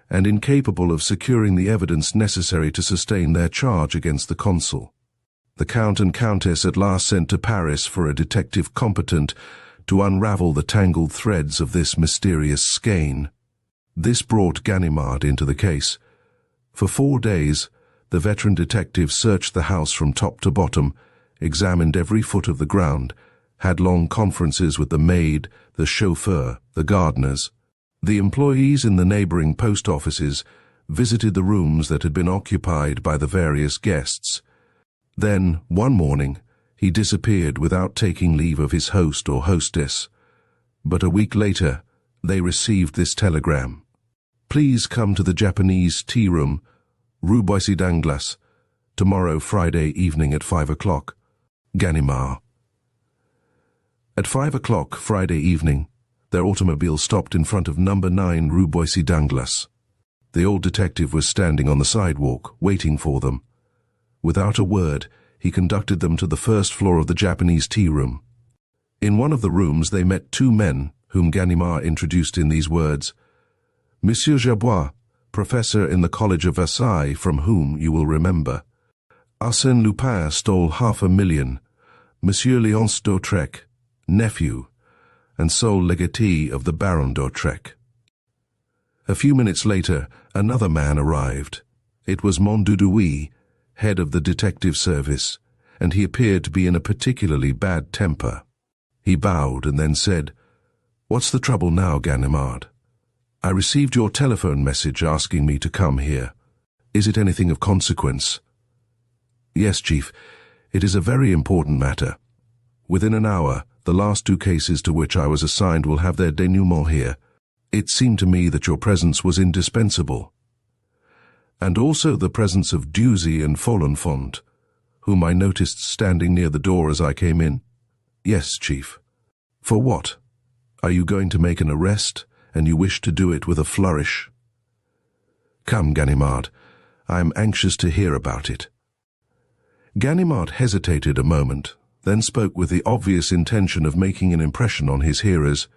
and incapable of securing the evidence necessary to sustain their charge against the consul, the Count and Countess at last sent to Paris for a detective competent to unravel the tangled threads of this mysterious skein. This brought Ganimard into the case. For 4 days, the veteran detective searched the house from top to bottom, examined every foot of the ground, had long conferences with the maid, the chauffeur, the gardeners. The employees in the neighboring post offices visited the rooms that had been occupied by the various guests. Then, one morning, he disappeared without taking leave of his host or hostess. But a week later, they received this telegram: "Please come to the Japanese tea room, Rue Boissy d'Anglas, tomorrow Friday evening at 5 o'clock. Ganimard." At 5 o'clock Friday evening, their automobile stopped in front of number 9 Rue Boissy d'Anglas. The old detective was standing on the sidewalk, waiting for them. Without a word, he conducted them to the first floor of the Japanese tea room. In one of the rooms they met two men, whom Ganimard introduced in these words: Monsieur Gerbois, professor in the College of Versailles, from whom you will remember. Arsène Lupin stole 500,000. Monsieur Léonce d'Autrec, nephew, and sole legatee of the Baron d'Autrec. A few minutes later, another man arrived. It was Mondudouis, head of the detective service, and he appeared to be in a particularly bad temper. He bowed and then said, "What's the trouble now, Ganimard? I received your telephone message asking me to come here. Is it anything of consequence?" "Yes, Chief. It is a very important matter. Within an hour, the last two cases to which I was assigned will have their denouement here. It seemed to me that your presence was indispensable. And also the presence of Duzy and Folenfant, whom I noticed standing near the door as I came in." "Yes, Chief." "For what? Are you going to make an arrest, and you wish to do it with a flourish?" "Come, Ganimard, I am anxious to hear about it." Ganimard hesitated a moment, then spoke with the obvious intention of making an impression on his hearers.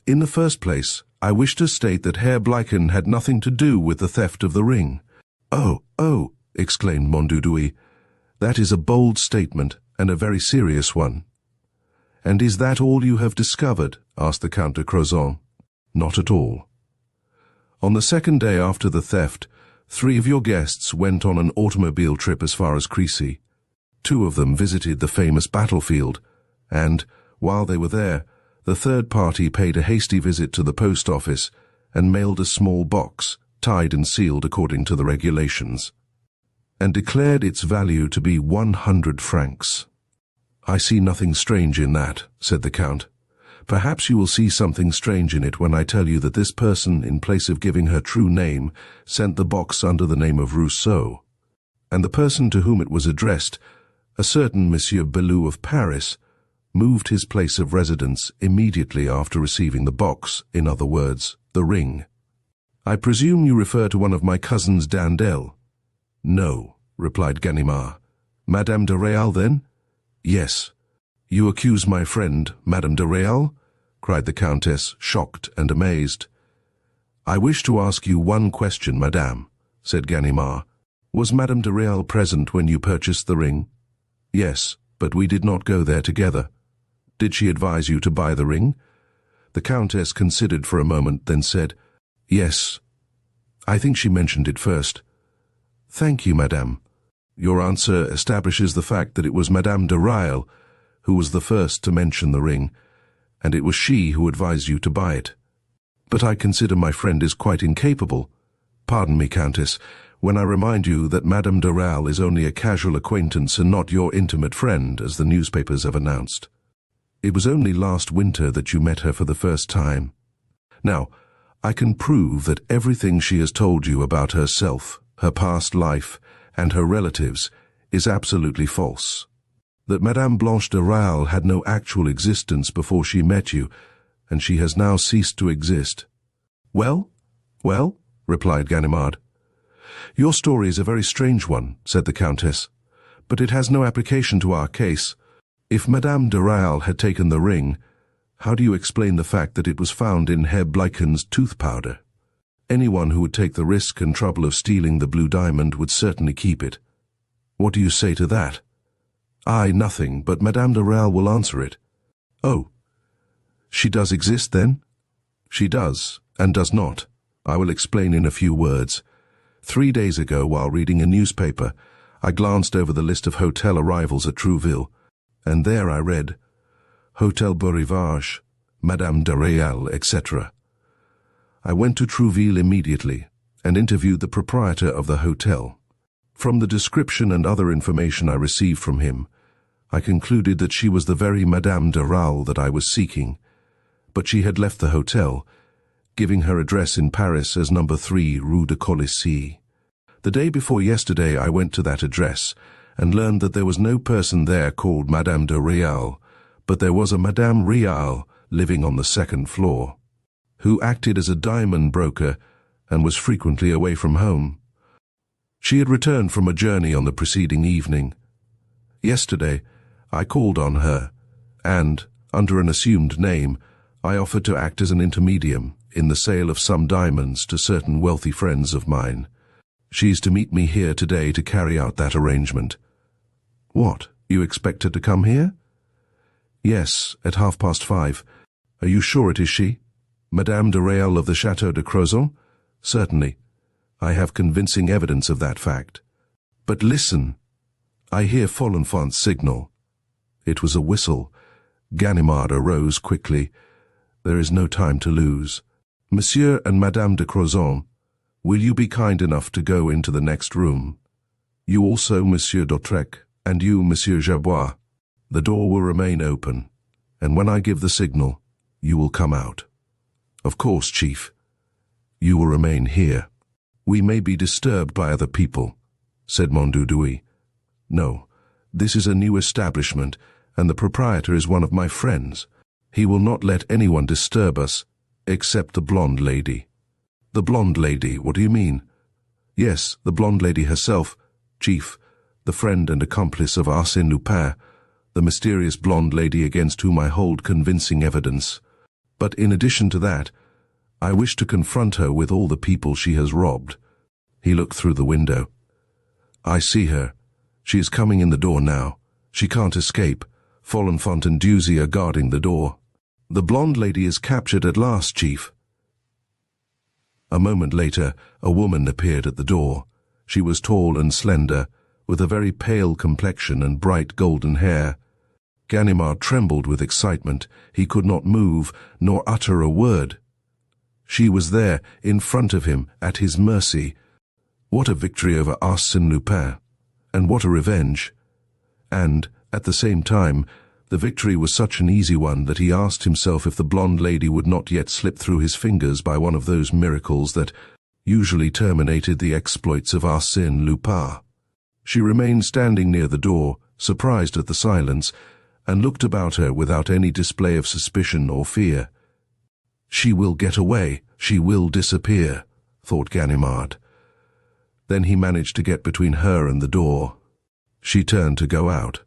"In the first place, I wish to state that Herr Bleichen had nothing to do with the theft of the ring." Oh, exclaimed Mondudouis. "That is a bold statement, and a very serious one." "And is that all you have discovered?" asked the Count de Crozon. "Not at all. On the second day after the theft, 3 of your guests went on an automobile trip as far as Crécy. 2 of them visited the famous battlefield, and, while they were there, the third party paid a hasty visit to the post office and mailed a small box, tied and sealed according to the regulations, and declared its value to be 100 francs. "I see nothing strange in that," said the Count. "Perhaps you will see something strange in it when I tell you that this person, in place of giving her true name, sent the box under the name of Rousseau, and the person to whom it was addressed, a certain Monsieur Belleau of Paris, moved his place of residence immediately after receiving the box, in other words, the ring. I presume you refer to one of my cousins d'Andelle?" "No," replied Ganimard. "Madame de Réal, then?" "Yes." "You accuse my friend, Madame de Réal?" cried the Countess, shocked and amazed. "I wish to ask you one question, Madame," said Ganimard. "Was Madame de Réal present when you purchased the ring?" "Yes, but we did not go there together." "Did she advise you to buy the ring?" The Countess considered for a moment, then said, "Yes. I think she mentioned it first." "Thank you, Madame. Your answer establishes the fact that it was Madame de Réal who was the first to mention the ring, and it was she who advised you to buy it. But I consider my friend is quite incapable. Pardon me, Countess, when I remind you that Madame de Réal is only a casual acquaintance and not your intimate friend, as the newspapers have announced. It was only last winter that you met her for the first time. Now, I can prove that everything she has told you about herself, her past life, and her relatives is absolutely false. That Madame Blanche de Réal had no actual existence before she met you, and she has now ceased to exist." Well, replied Ganimard. "Your story is a very strange one," said the Countess, "but it has no application to our case. If Madame de Réal had taken the ring, how do you explain the fact that it was found in Herr Bleichen's tooth powder? Anyone who would take the risk and trouble of stealing the blue diamond would certainly keep it. What do you say to that?" "I, nothing, but Madame de Réal will answer it." "Oh, she does exist, then?" "She does, and does not. I will explain in a few words. 3 days ago, while reading a newspaper, I glanced over the list of hotel arrivals at Trouville, and there I read, 'Hotel Beau Rivage, Madame de Réal, etc.' I went to Trouville immediately, and interviewed the proprietor of the hotel. From the description and other information I received from him, I concluded that she was the very Madame de Réal that I was seeking, but she had left the hotel, giving her address in Paris as number 3 Rue de Colisée. The day before yesterday I went to that address, and learned that there was no person there called Madame de Réal, but there was a Madame Réal living on the 2nd floor, who acted as a diamond broker and was frequently away from home. She had returned from a journey on the preceding evening. Yesterday, I called on her, and, under an assumed name, I offered to act as an intermedium in the sale of some diamonds to certain wealthy friends of mine. She's to meet me here today to carry out that arrangement. What, you expect her to come here? Yes, at 5:30. Are you sure it is she? Madame de Réal of the Château de Crozon? Certainly. I have convincing evidence of that fact. But listen. I hear Folenfant's signal. It was a whistle. Ganimard arose quickly. There is no time to lose. Monsieur and Madame de Crozon, will you be kind enough to go into the next room? You also, Monsieur d'Autrec, and you, Monsieur Gerbois. The door will remain open, and when I give the signal, you will come out. Of course, Chief. You will remain here. We may be disturbed by other people, said Mondudouis. No, this is a new establishment, and the proprietor is one of my friends. He will not let anyone disturb us, except the blonde lady. The blonde lady, what do you mean? Yes, the blonde lady herself, Chief, the friend and accomplice of Arsène Lupin, the mysterious blonde lady against whom I hold convincing evidence. But in addition to that, I wish to confront her with all the people she has robbed. He looked through the window. I see her. She is coming in the door now. She can't escape. Folenfant and Duzy are guarding the door. The blonde lady is captured at last, Chief. A moment later, a woman appeared at the door. She was tall and slender, with a very pale complexion and bright golden hair. Ganimard trembled with excitement. He could not move, nor utter a word. She was there, in front of him, at his mercy. What a victory over Arsène Lupin, and what a revenge. And, at the same time, the victory was such an easy one that he asked himself if the blonde lady would not yet slip through his fingers by one of those miracles that usually terminated the exploits of Arsène Lupin. She remained standing near the door, surprised at the silence, and looked about her without any display of suspicion or fear. She will get away, she will disappear, thought Ganimard. Then he managed to get between her and the door. She turned to go out.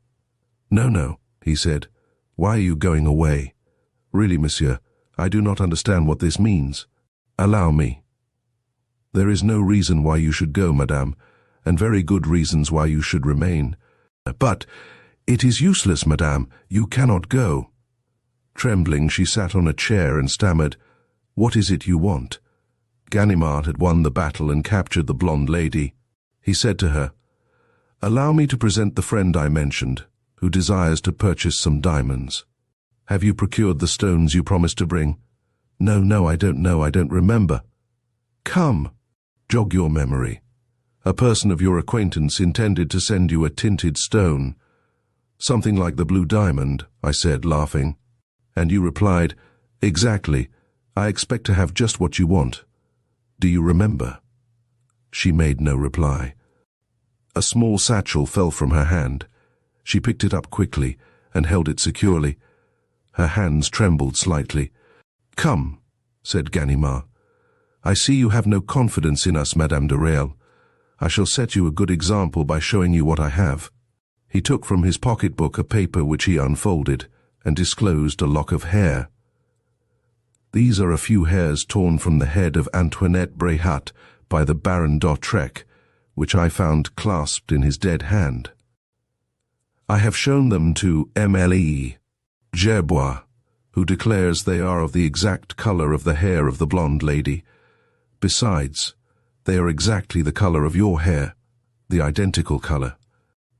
No, he said. Why are you going away? Really, monsieur, I do not understand what this means. Allow me. There is no reason why you should go, madame, and very good reasons why you should remain. But it is useless, madame. You cannot go. Trembling, she sat on a chair and stammered, What is it you want? Ganimard had won the battle and captured the blonde lady. He said to her, Allow me to present the friend I mentioned, who desires to purchase some diamonds. Have you procured the stones you promised to bring? No, I don't know, I don't remember. Come, jog your memory. A person of your acquaintance intended to send you a tinted stone. Something like the blue diamond, I said, laughing. And you replied, Exactly. I expect to have just what you want. Do you remember? She made no reply. A small satchel fell from her hand. She picked it up quickly and held it securely. Her hands trembled slightly. Come, said Ganimard. I see you have no confidence in us, Madame de Réal. I shall set you a good example by showing you what I have. He took from his pocketbook a paper which he unfolded and disclosed a lock of hair. These are a few hairs torn from the head of Antoinette Bréhat by the Baron d'Autrec, which I found clasped in his dead hand. I have shown them to MLE, Gerbois, who declares they are of the exact color of the hair of the blonde lady. Besides, they are exactly the color of your hair, the identical color.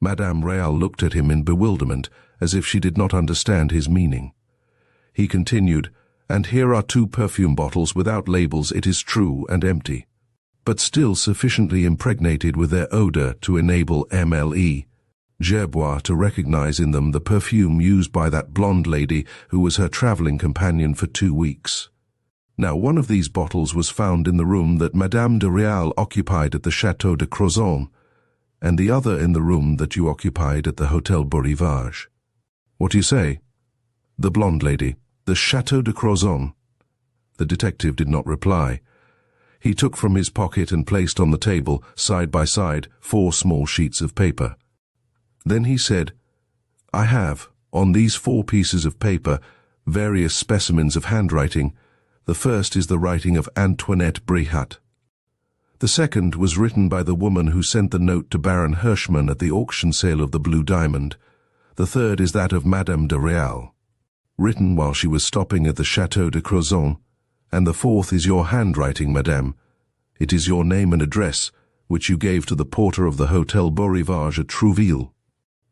Madame Réal looked at him in bewilderment, as if she did not understand his meaning. He continued, And here are 2 perfume bottles without labels, it is true, and empty, but still sufficiently impregnated with their odor to enable MLE, Gerbois, to recognize in them the perfume used by that blonde lady who was her traveling companion for 2 weeks. Now, one of these bottles was found in the room that Madame de Réal occupied at the Château de Crozon, and the other in the room that you occupied at the Hotel Beau Rivage. What do you say? The blonde lady, the Château de Crozon. The detective did not reply. He took from his pocket and placed on the table, side by side, 4 small sheets of paper. Then he said, "I have, on these 4 pieces of paper, various specimens of handwriting. The first is the writing of Antoinette Bréhat. The second was written by the woman who sent the note to Baron Hirschman at the auction sale of the Blue Diamond. The third is that of Madame de Réal, written while she was stopping at the Château de Crozon. And the fourth is your handwriting, madame. It is your name and address, which you gave to the porter of the Hotel Beau Rivage at Trouville.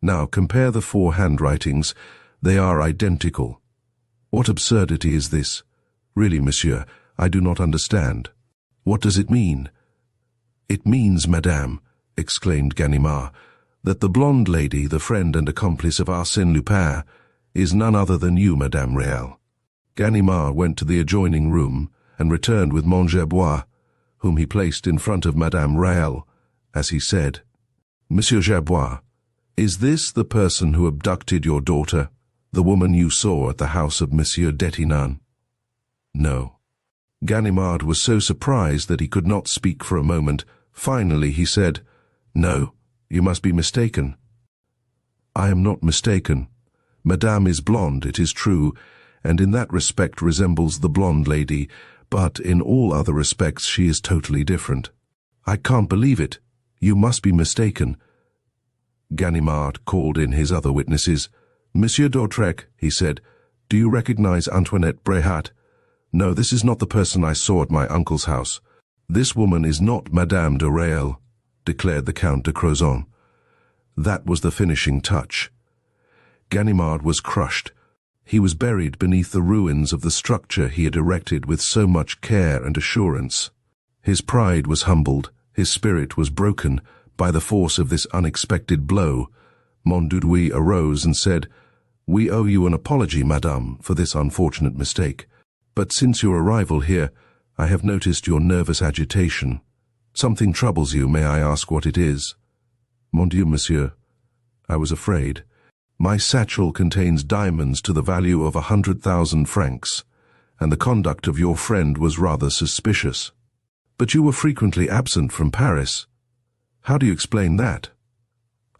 Now compare the 4 handwritings. They are identical. What absurdity is this? Really, monsieur, I do not understand. What does it mean?" "It means, madame," exclaimed Ganimard, "that the blonde lady, the friend and accomplice of Arsène Lupin, is none other than you, Madame Réal." Ganimard went to the adjoining room and returned with Gerbois, whom he placed in front of Madame Réal, as he said, "Monsieur Gerbois, is this the person who abducted your daughter, the woman you saw at the house of Monsieur Detinan?" "No." Ganimard was so surprised that he could not speak for a moment. Finally he said, "No, you must be mistaken." "I am not mistaken. Madame is blonde, it is true, and in that respect resembles the blonde lady, but in all other respects she is totally different." "I can't believe it. You must be mistaken." Ganimard called in his other witnesses. "Monsieur d'Autrec," he said, "do you recognize Antoinette Bréhat?" "No, this is not the person I saw at my uncle's house." "This woman is not Madame de Réal," declared the Count de Crozon. That was the finishing touch. Ganimard was crushed. He was buried beneath the ruins of the structure he had erected with so much care and assurance. His pride was humbled, his spirit was broken by the force of this unexpected blow. Mondudouis arose and said, "We owe you an apology, madame, for this unfortunate mistake. But since your arrival here, I have noticed your nervous agitation. Something troubles you, may I ask what it is?" "Mon Dieu, monsieur, I was afraid. My satchel contains diamonds to the value of 100,000 francs, and the conduct of your friend was rather suspicious." "But you were frequently absent from Paris. How do you explain that?"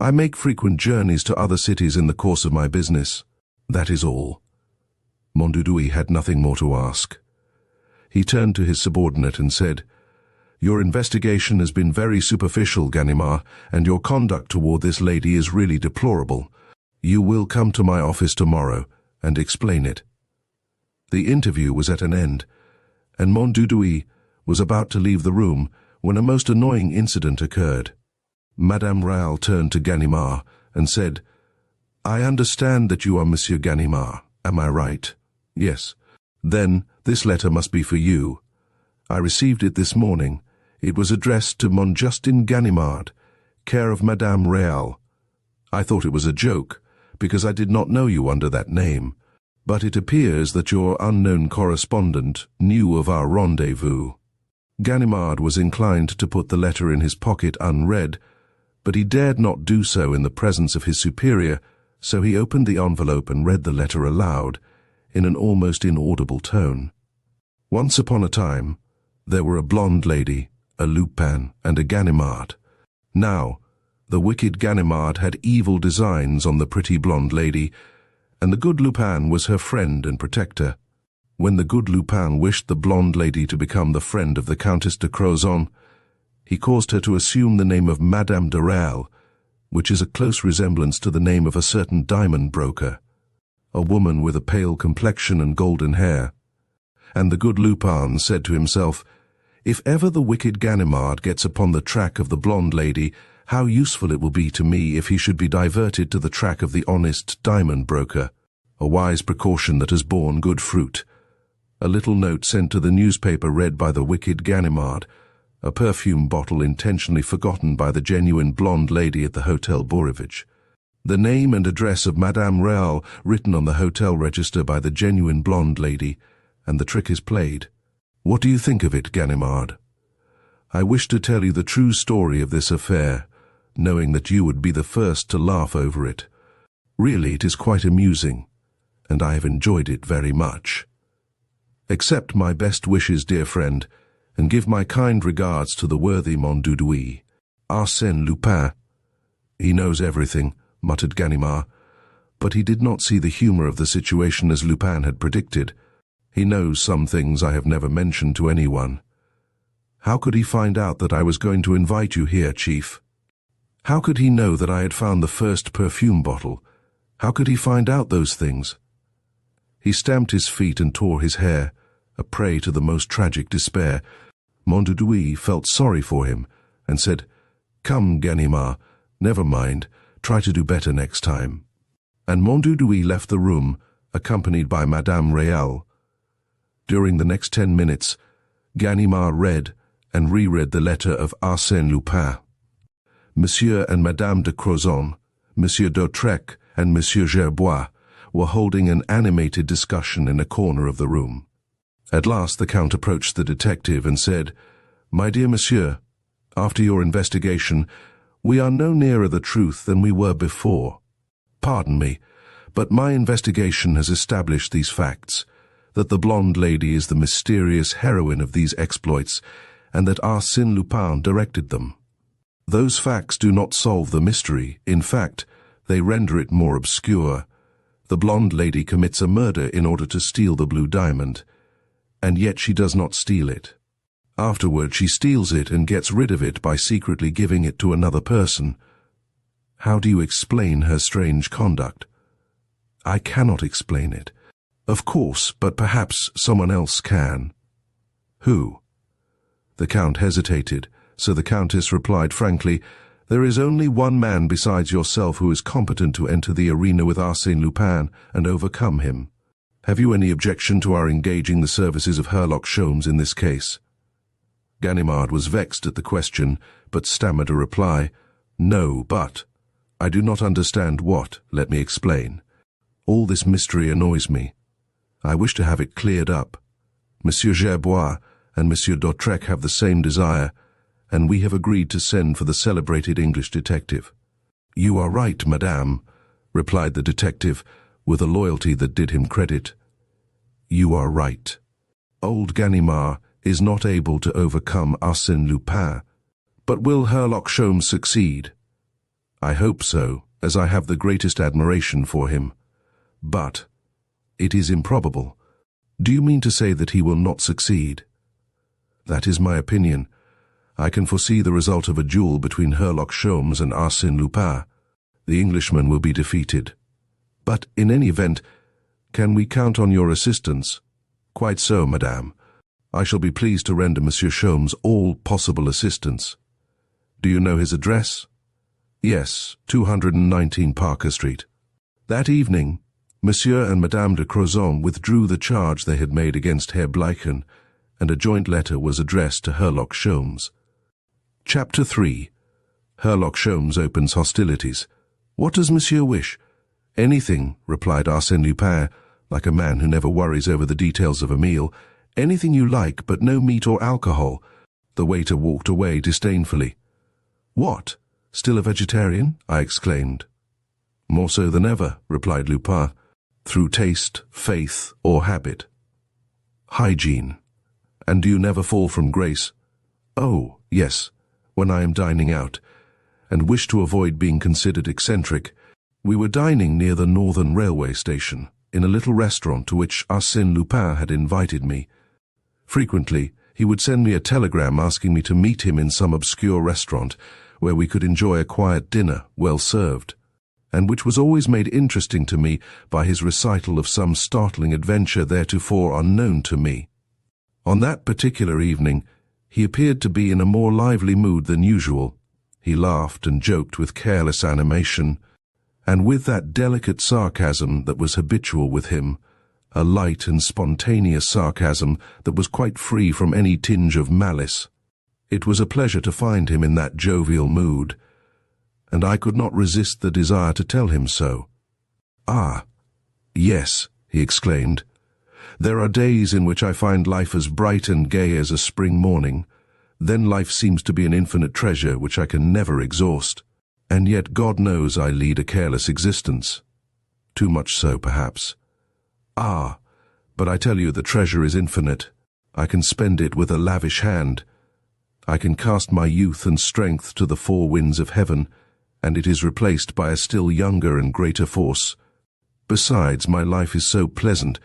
"I make frequent journeys to other cities in the course of my business. That is all." Mondudouis had nothing more to ask. He turned to his subordinate and said, "Your investigation has been very superficial, Ganimard, and your conduct toward this lady is really deplorable. You will come to my office tomorrow and explain it." The interview was at an end, and Mondudouis was about to leave the room when a most annoying incident occurred. Madame Réal turned to Ganimard and said, "I understand that you are Monsieur Ganimard, am I right?" "Yes." "Then this letter must be for you. I received it this morning. It was addressed to Mon Justin Ganimard, care of Madame Réal. I thought it was a joke, because I did not know you under that name, but it appears that your unknown correspondent knew of our rendezvous." Ganimard was inclined to put the letter in his pocket unread, but he dared not do so in the presence of his superior, so he opened the envelope and read the letter aloud, in an almost inaudible tone. "Once upon a time, there were a blonde lady, a Lupin, and a Ganimard. Now, the wicked Ganimard had evil designs on the pretty blonde lady, and the good Lupin was her friend and protector. When the good Lupin wished the blonde lady to become the friend of the Countess de Crozon, he caused her to assume the name of Madame de Réal, which is a close resemblance to the name of a certain diamond broker, a woman with a pale complexion and golden hair. And the good Lupin said to himself, 'If ever the wicked Ganimard gets upon the track of the blonde lady, how useful it will be to me if he should be diverted to the track of the honest diamond broker,' a wise precaution that has borne good fruit. A little note sent to the newspaper read by the wicked Ganimard, a perfume bottle intentionally forgotten by the genuine blonde lady at the Hotel Beau Rivage, the name and address of Madame Réal written on the hotel register by the genuine blonde lady, and the trick is played. What do you think of it, Ganimard? I wish to tell you the true story of this affair, knowing that you would be the first to laugh over it. Really, it is quite amusing, and I have enjoyed it very much. Accept my best wishes, dear friend, and give my kind regards to the worthy Mondoudoui, Arsène Lupin." "He knows everything," muttered Ganimard, but he did not see the humor of the situation as Lupin had predicted. "He knows some things I have never mentioned to anyone." "How could he find out that I was going to invite you here, Chief?" "How could he know that I had found the first perfume bottle? How could he find out those things?" He stamped his feet and tore his hair, a prey to the most tragic despair. Mondoudoui felt sorry for him and said, "Come, Ganimard, never mind, try to do better next time." And Mondoudoui left the room, accompanied by Madame Réal. During the next 10 minutes, Ganimard read and reread the letter of Arsène Lupin. Monsieur and Madame de Crozon, Monsieur d'Autrec and Monsieur Gerbois were holding an animated discussion in a corner of the room. At last the Count approached the detective and said, "My dear Monsieur, after your investigation, we are no nearer the truth than we were before. Pardon me, but my investigation has established these facts, that the blonde lady is the mysterious heroine of these exploits, and that Arsène Lupin directed them. Those facts do not solve the mystery. In fact, they render it more obscure. The blonde lady commits a murder in order to steal the blue diamond, and yet she does not steal it. Afterward, she steals it and gets rid of it by secretly giving it to another person. How do you explain her strange conduct?" "I cannot explain it." "Of course, but perhaps someone else can." "Who?" The Count hesitated, so the Countess replied frankly, "There is only one man besides yourself who is competent to enter the arena with Arsène Lupin and overcome him. Have you any objection to our engaging the services of Herlock Sholmes in this case?" Ganimard was vexed at the question, but stammered a reply, "No, but I do not understand what. Let me explain. All this mystery annoys me. I wish to have it cleared up. Monsieur Gerbois and Monsieur d'Autrec have the same desire, and we have agreed to send for the celebrated English detective." "You are right, madame," replied the detective, with a loyalty that did him credit. "You are right. Old Ganimard is not able to overcome Arsène Lupin. But will Herlock Sholmes succeed? I hope so, as I have the greatest admiration for him. But it is improbable. Do you mean to say that he will not succeed?" "That is my opinion. I can foresee the result of a duel between Herlock Sholmes and Arsène Lupin. The Englishman will be defeated. But in any event, can we count on your assistance?" "Quite so, madame. I shall be pleased to render Monsieur Sholmes all possible assistance." "Do you know his address?" "Yes, 219 Parker Street." That evening, Monsieur and Madame de Crozon withdrew the charge they had made against Herr Bleichen, and a joint letter was addressed to Herlock Sholmes. Chapter 3. Herlock Sholmes opens hostilities. "What does Monsieur wish?" "Anything," replied Arsène Lupin, like a man who never worries over the details of a meal. "Anything you like, but no meat or alcohol." The waiter walked away disdainfully. "What? Still a vegetarian?" I exclaimed. "More so than ever," replied Lupin, "through taste, faith, or habit." "Hygiene. And do you never fall from grace?" "Oh, yes, when I am dining out, and wish to avoid being considered eccentric. We were dining near the Northern Railway Station, in a little restaurant to which Arsène Lupin had invited me. Frequently, he would send me a telegram asking me to meet him in some obscure restaurant where we could enjoy a quiet dinner, well served, and which was always made interesting to me by his recital of some startling adventure theretofore unknown to me. On that particular evening, he appeared to be in a more lively mood than usual. He laughed and joked with careless animation, and with that delicate sarcasm that was habitual with him, a light and spontaneous sarcasm that was quite free from any tinge of malice. It was a pleasure to find him in that jovial mood, and I could not resist the desire to tell him so. "Ah, yes," he exclaimed. "There are days in which I find life as bright and gay as a spring morning. Then life seems to be an infinite treasure which I can never exhaust. And yet God knows I lead a careless existence. Too much so, perhaps. Ah, but I tell you the treasure is infinite. I can spend it with a lavish hand. I can cast my youth and strength to the four winds of heaven, and it is replaced by a still younger and greater force. Besides, my life is so pleasant.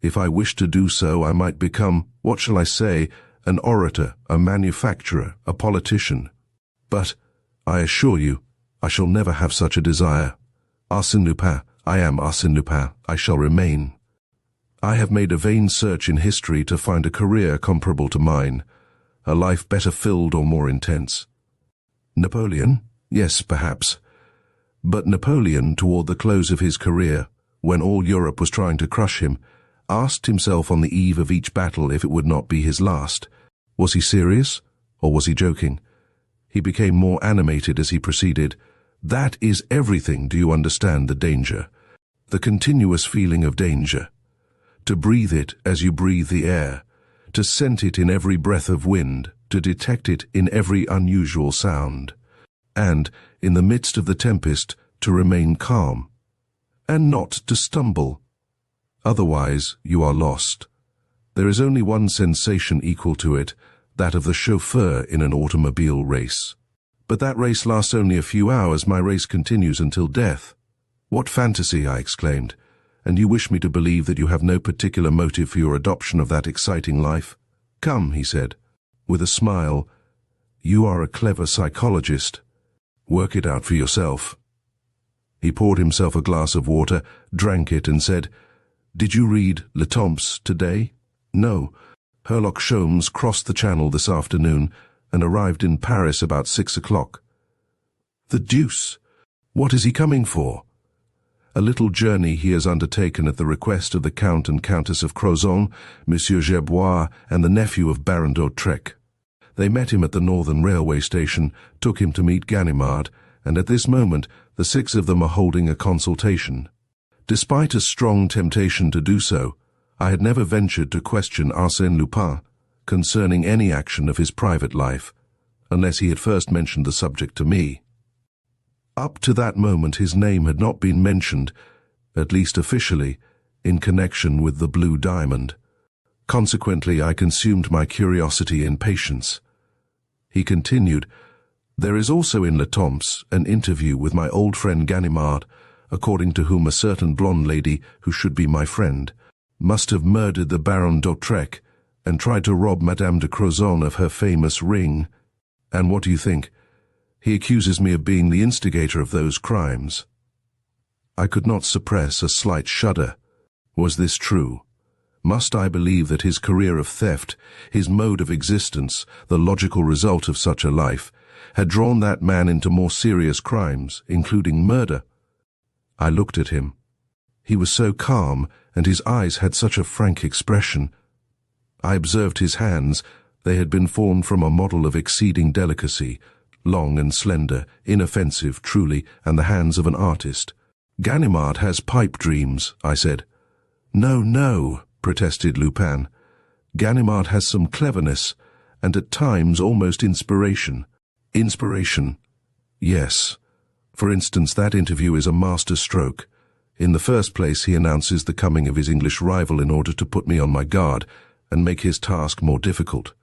If I wished to do so, I might become, what shall I say, an orator, a manufacturer, a politician. But, I assure you, I shall never have such a desire. Arsène Lupin, I am Arsène Lupin, I shall remain. I have made a vain search in history to find a career comparable to mine, a life better filled or more intense. Napoleon? Yes, perhaps. But Napoleon, toward the close of his career, when all Europe was trying to crush him, asked himself on the eve of each battle if it would not be his last. Was he serious, or was he joking? He became more animated as he proceeded. That is everything, do you understand, the danger? The continuous feeling of danger. To breathe it as you breathe the air, to scent it in every breath of wind, to detect it in every unusual sound, and, in the midst of the tempest, to remain calm, and not to stumble. Otherwise, you are lost. There is only one sensation equal to it, that of the chauffeur in an automobile race. But that race lasts only a few hours. My race continues until death. What fantasy, I exclaimed. And you wish me to believe that you have no particular motive for your adoption of that exciting life? Come, he said, with a smile. You are a clever psychologist. Work it out for yourself. He poured himself a glass of water, drank it, and said, Did you read Le Temps today? No. Herlock Sholmes crossed the Channel this afternoon and arrived in Paris about 6 o'clock. The deuce! What is he coming for? A little journey he has undertaken at the request of the Count and Countess of Crozon, Monsieur Gerbois, and the nephew of Baron d'Autrec. They met him at the Northern Railway Station, took him to meet Ganimard, and at this moment the six of them are holding a consultation. Despite a strong temptation to do so, I had never ventured to question Arsène Lupin concerning any action of his private life, unless he had first mentioned the subject to me. Up to that moment his name had not been mentioned, at least officially, in connection with the Blue Diamond. Consequently, I consumed my curiosity in patience. He continued, There is also in Le Temps an interview with my old friend Ganimard, according to whom a certain blonde lady, who should be my friend, must have murdered the Baron d'Autrec and tried to rob Madame de Crozon of her famous ring. And what do you think? He accuses me of being the instigator of those crimes. I could not suppress a slight shudder. Was this true? Must I believe that his career of theft, his mode of existence, the logical result of such a life, had drawn that man into more serious crimes, including murder? I looked at him. He was so calm, and his eyes had such a frank expression. I observed his hands. They had been formed from a model of exceeding delicacy, long and slender, inoffensive, truly, and the hands of an artist. Ganimard has pipe dreams, I said. No, no, protested Lupin. Ganimard has some cleverness, and at times almost inspiration. Inspiration? Yes. For instance, that interview is a master stroke. In the first place, he announces the coming of his English rival in order to put me on my guard and make his task more difficult.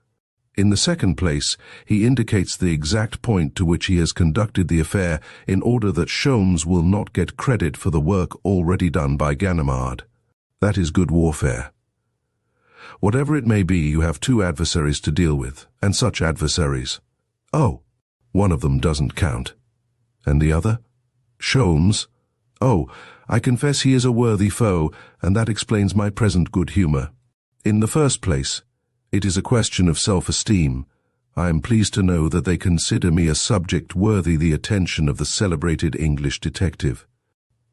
In the second place, he indicates the exact point to which he has conducted the affair in order that Sholmes will not get credit for the work already done by Ganimard. That is good warfare. Whatever it may be, you have two adversaries to deal with, and such adversaries. Oh, one of them doesn't count. And the other? Sholmes? Oh, I confess he is a worthy foe, and that explains my present good humor. In the first place, it is a question of self-esteem. I am pleased to know that they consider me a subject worthy the attention of the celebrated English detective.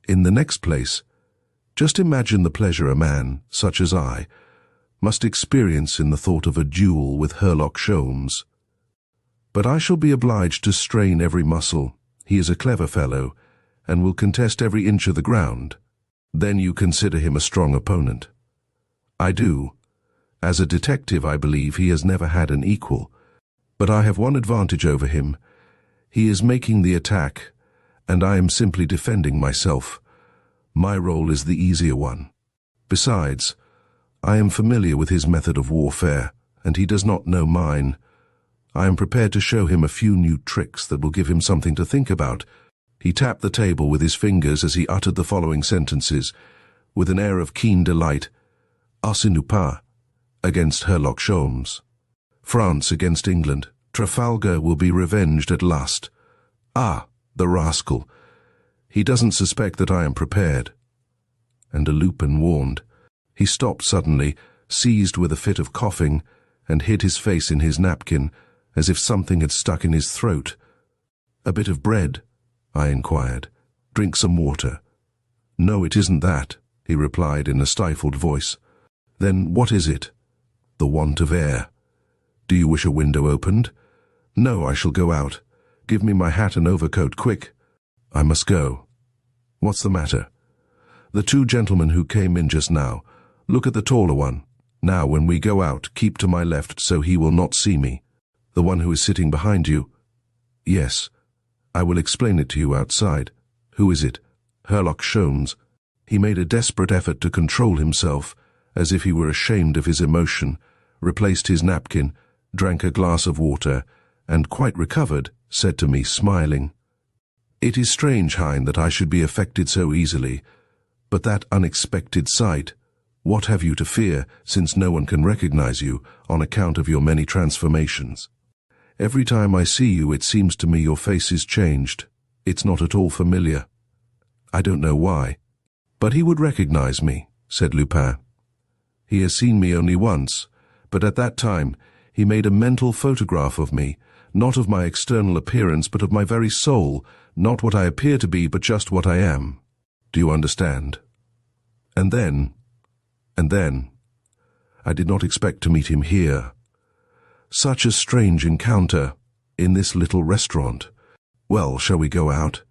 In the next place, just imagine the pleasure a man, such as I, must experience in the thought of a duel with Herlock Sholmes. But I shall be obliged to strain every muscle. He is a clever fellow, and will contest every inch of the ground. Then you consider him a strong opponent. I do. As a detective, I believe he has never had an equal. But I have one advantage over him. He is making the attack, and I am simply defending myself. My role is the easier one. Besides, I am familiar with his method of warfare, and he does not know mine. I am prepared to show him a few new tricks that will give him something to think about." He tapped the table with his fingers as he uttered the following sentences, with an air of keen delight. "Arsène Lupin against Herlock Sholmes. France against England. Trafalgar will be revenged at last. Ah, the rascal. He doesn't suspect that I am prepared." And a Lupin warned. He stopped suddenly, seized with a fit of coughing, and hid his face in his napkin, as if something had stuck in his throat. "A bit of bread?" I inquired. "Drink some water." "No, it isn't that," he replied in a stifled voice. "Then what is it?" "The want of air." "Do you wish a window opened?" "No, I shall go out. Give me my hat and overcoat, quick." "I must go." "What's the matter?" "The two gentlemen who came in just now. Look at the taller one. Now, when we go out, keep to my left so he will not see me." "The one who is sitting behind you?" "Yes. I will explain it to you outside." "Who is it?" "Herlock Sholmes." He made a desperate effort to control himself, as if he were ashamed of his emotion, replaced his napkin, drank a glass of water, and, quite recovered, said to me, smiling, "It is strange, Hein, that I should be affected so easily. But that unexpected sight, what have you to fear, since no one can recognize you, on account of your many transformations? Every time I see you, it seems to me your face is changed. It's not at all familiar. I don't know why." "But he would recognize me," said Lupin. "He has seen me only once, but at that time he made a mental photograph of me, not of my external appearance, but of my very soul, not what I appear to be, but just what I am. Do you understand? And then, I did not expect to meet him here. Such a strange encounter, in this little restaurant. Well, shall we go out?"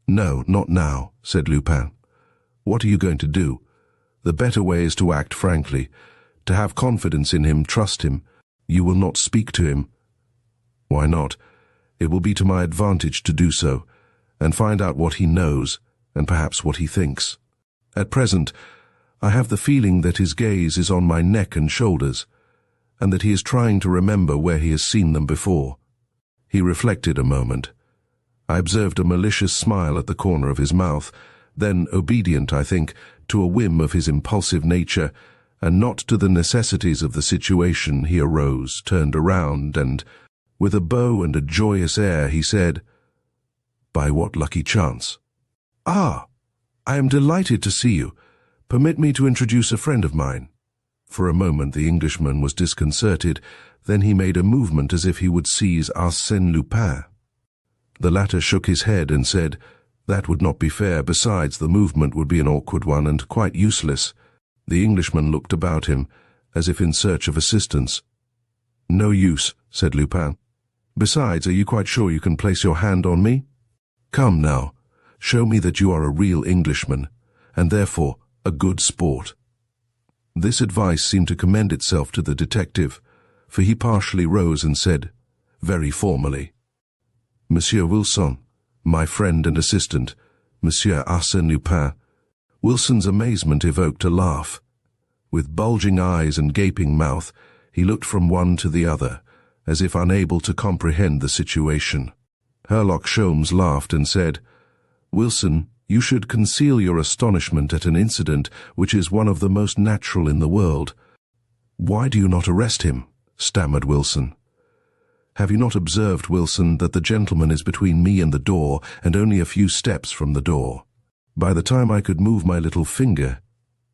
"No, not now," said Lupin. "What are you going to do? The better way is to act frankly, to have confidence in him, trust him. You will not speak to him." "Why not? It will be to my advantage to do so, and find out what he knows, and perhaps what he thinks. At present, I have the feeling that his gaze is on my neck and shoulders, and that he is trying to remember where he has seen them before." He reflected a moment. I observed a malicious smile at the corner of his mouth, then, obedient, I think, to a whim of his impulsive nature, and not to the necessities of the situation, he arose, turned around, and, with a bow and a joyous air, he said, "By what lucky chance?" "Ah, I am delighted to see you. Permit me to introduce a friend of mine." For a moment the Englishman was disconcerted, then he made a movement as if he would seize Arsène Lupin. The latter shook his head and said, "That would not be fair. Besides, the movement would be an awkward one and quite useless." The Englishman looked about him, as if in search of assistance. "No use," said Lupin. "Besides, are you quite sure you can place your hand on me? Come now, show me that you are a real Englishman, and therefore a good sport." This advice seemed to commend itself to the detective, for he partially rose and said, very formally, "Monsieur Wilson, my friend and assistant, Monsieur Arsène Lupin." Wilson's amazement evoked a laugh. With bulging eyes and gaping mouth, he looked from one to the other, as if unable to comprehend the situation. Herlock Sholmes laughed and said, "Wilson, you should conceal your astonishment at an incident which is one of the most natural in the world." "Why do you not arrest him?" stammered Wilson. "Have you not observed, Wilson, that the gentleman is between me and the door, and only a few steps from the door? By the time I could move my little finger,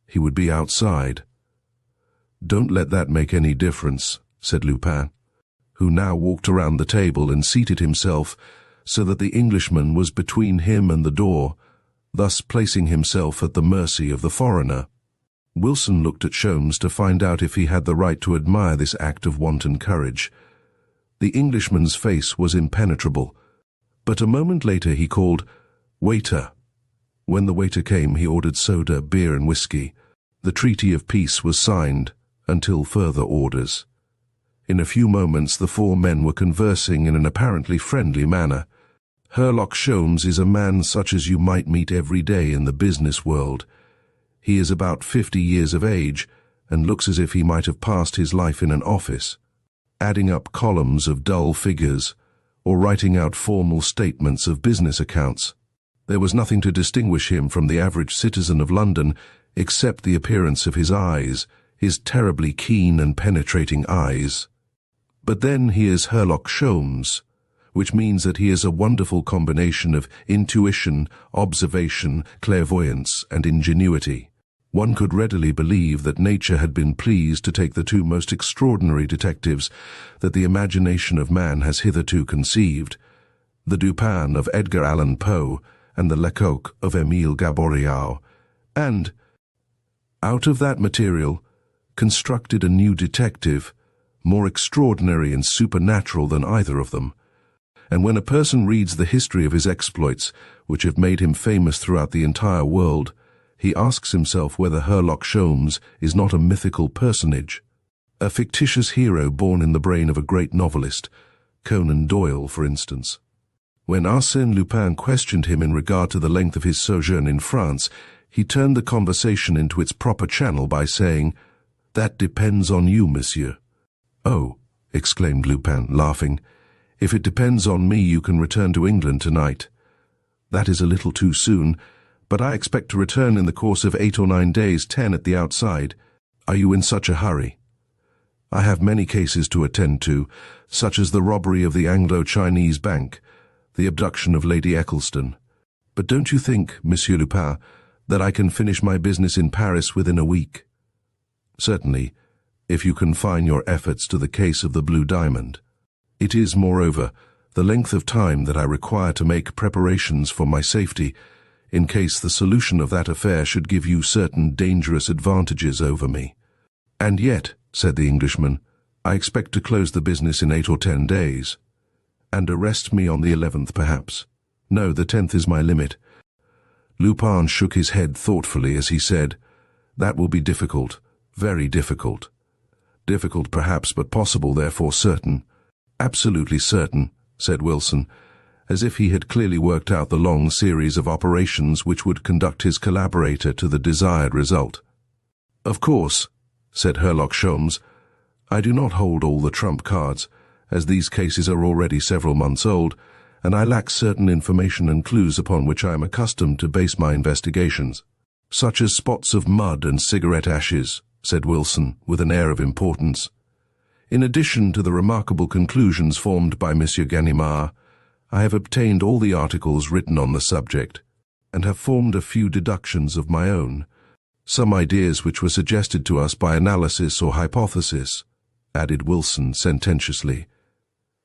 he would be outside." "Don't let that make any difference," said Lupin, who now walked around the table and seated himself so that the Englishman was between him and the door, thus placing himself at the mercy of the foreigner. Wilson looked at Sholmes to find out if he had the right to admire this act of wanton courage. The Englishman's face was impenetrable, but a moment later he called, "Waiter." When the waiter came, he ordered soda, beer, and whiskey. The treaty of peace was signed, until further orders. In a few moments the four men were conversing in an apparently friendly manner. Herlock Sholmes is a man such as you might meet every day in the business world. He is about 50 years of age, and looks as if he might have passed his life in an office, adding up columns of dull figures, or writing out formal statements of business accounts. There was nothing to distinguish him from the average citizen of London except the appearance of his eyes, his terribly keen and penetrating eyes. But then he is Herlock Sholmes, which means that he is a wonderful combination of intuition, observation, clairvoyance, and ingenuity. One could readily believe that nature had been pleased to take the two most extraordinary detectives that the imagination of man has hitherto conceived, the Dupin of Edgar Allan Poe and the Lecoq of Émile Gaboriau, and, out of that material, constructed a new detective, more extraordinary and supernatural than either of them. And when a person reads the history of his exploits, which have made him famous throughout the entire world, he asks himself whether Herlock Sholmes is not a mythical personage, a fictitious hero born in the brain of a great novelist, Conan Doyle, for instance. When Arsène Lupin questioned him in regard to the length of his sojourn in France, he turned the conversation into its proper channel by saying, "That depends on you, monsieur." "Oh," exclaimed Lupin, laughing, "if it depends on me, you can return to England tonight." "That is a little too soon, but I expect to return in the course of 8 or 9 days, 10 at the outside. Are you in such a hurry?" "I have many cases to attend to, such as the robbery of the Anglo-Chinese bank, the abduction of Lady Eccleston. But don't you think, Monsieur Lupin, that I can finish my business in Paris within a week?" "Certainly, if you confine your efforts to the case of the Blue Diamond. It is, moreover, the length of time that I require to make preparations for my safety, in case the solution of that affair should give you certain dangerous advantages over me." "And yet," said the Englishman, "I expect to close the business in 8 or 10 days. "And arrest me on the 11th, perhaps?" "No, the 10th is my limit." Lupin shook his head thoughtfully as he said, "That will be difficult, very difficult." "Difficult, perhaps, but possible, therefore certain." "Absolutely certain," said Wilson, as if he had clearly worked out the long series of operations which would conduct his collaborator to the desired result. "Of course," said Herlock Sholmes, "I do not hold all the trump cards, as these cases are already several months old, and I lack certain information and clues upon which I am accustomed to base my investigations." "Such as spots of mud and cigarette ashes," said Wilson, with an air of importance. "In addition to the remarkable conclusions formed by Monsieur Ganimard, I have obtained all the articles written on the subject, and have formed a few deductions of my own, some ideas which were suggested to us by analysis or hypothesis," added Wilson sententiously.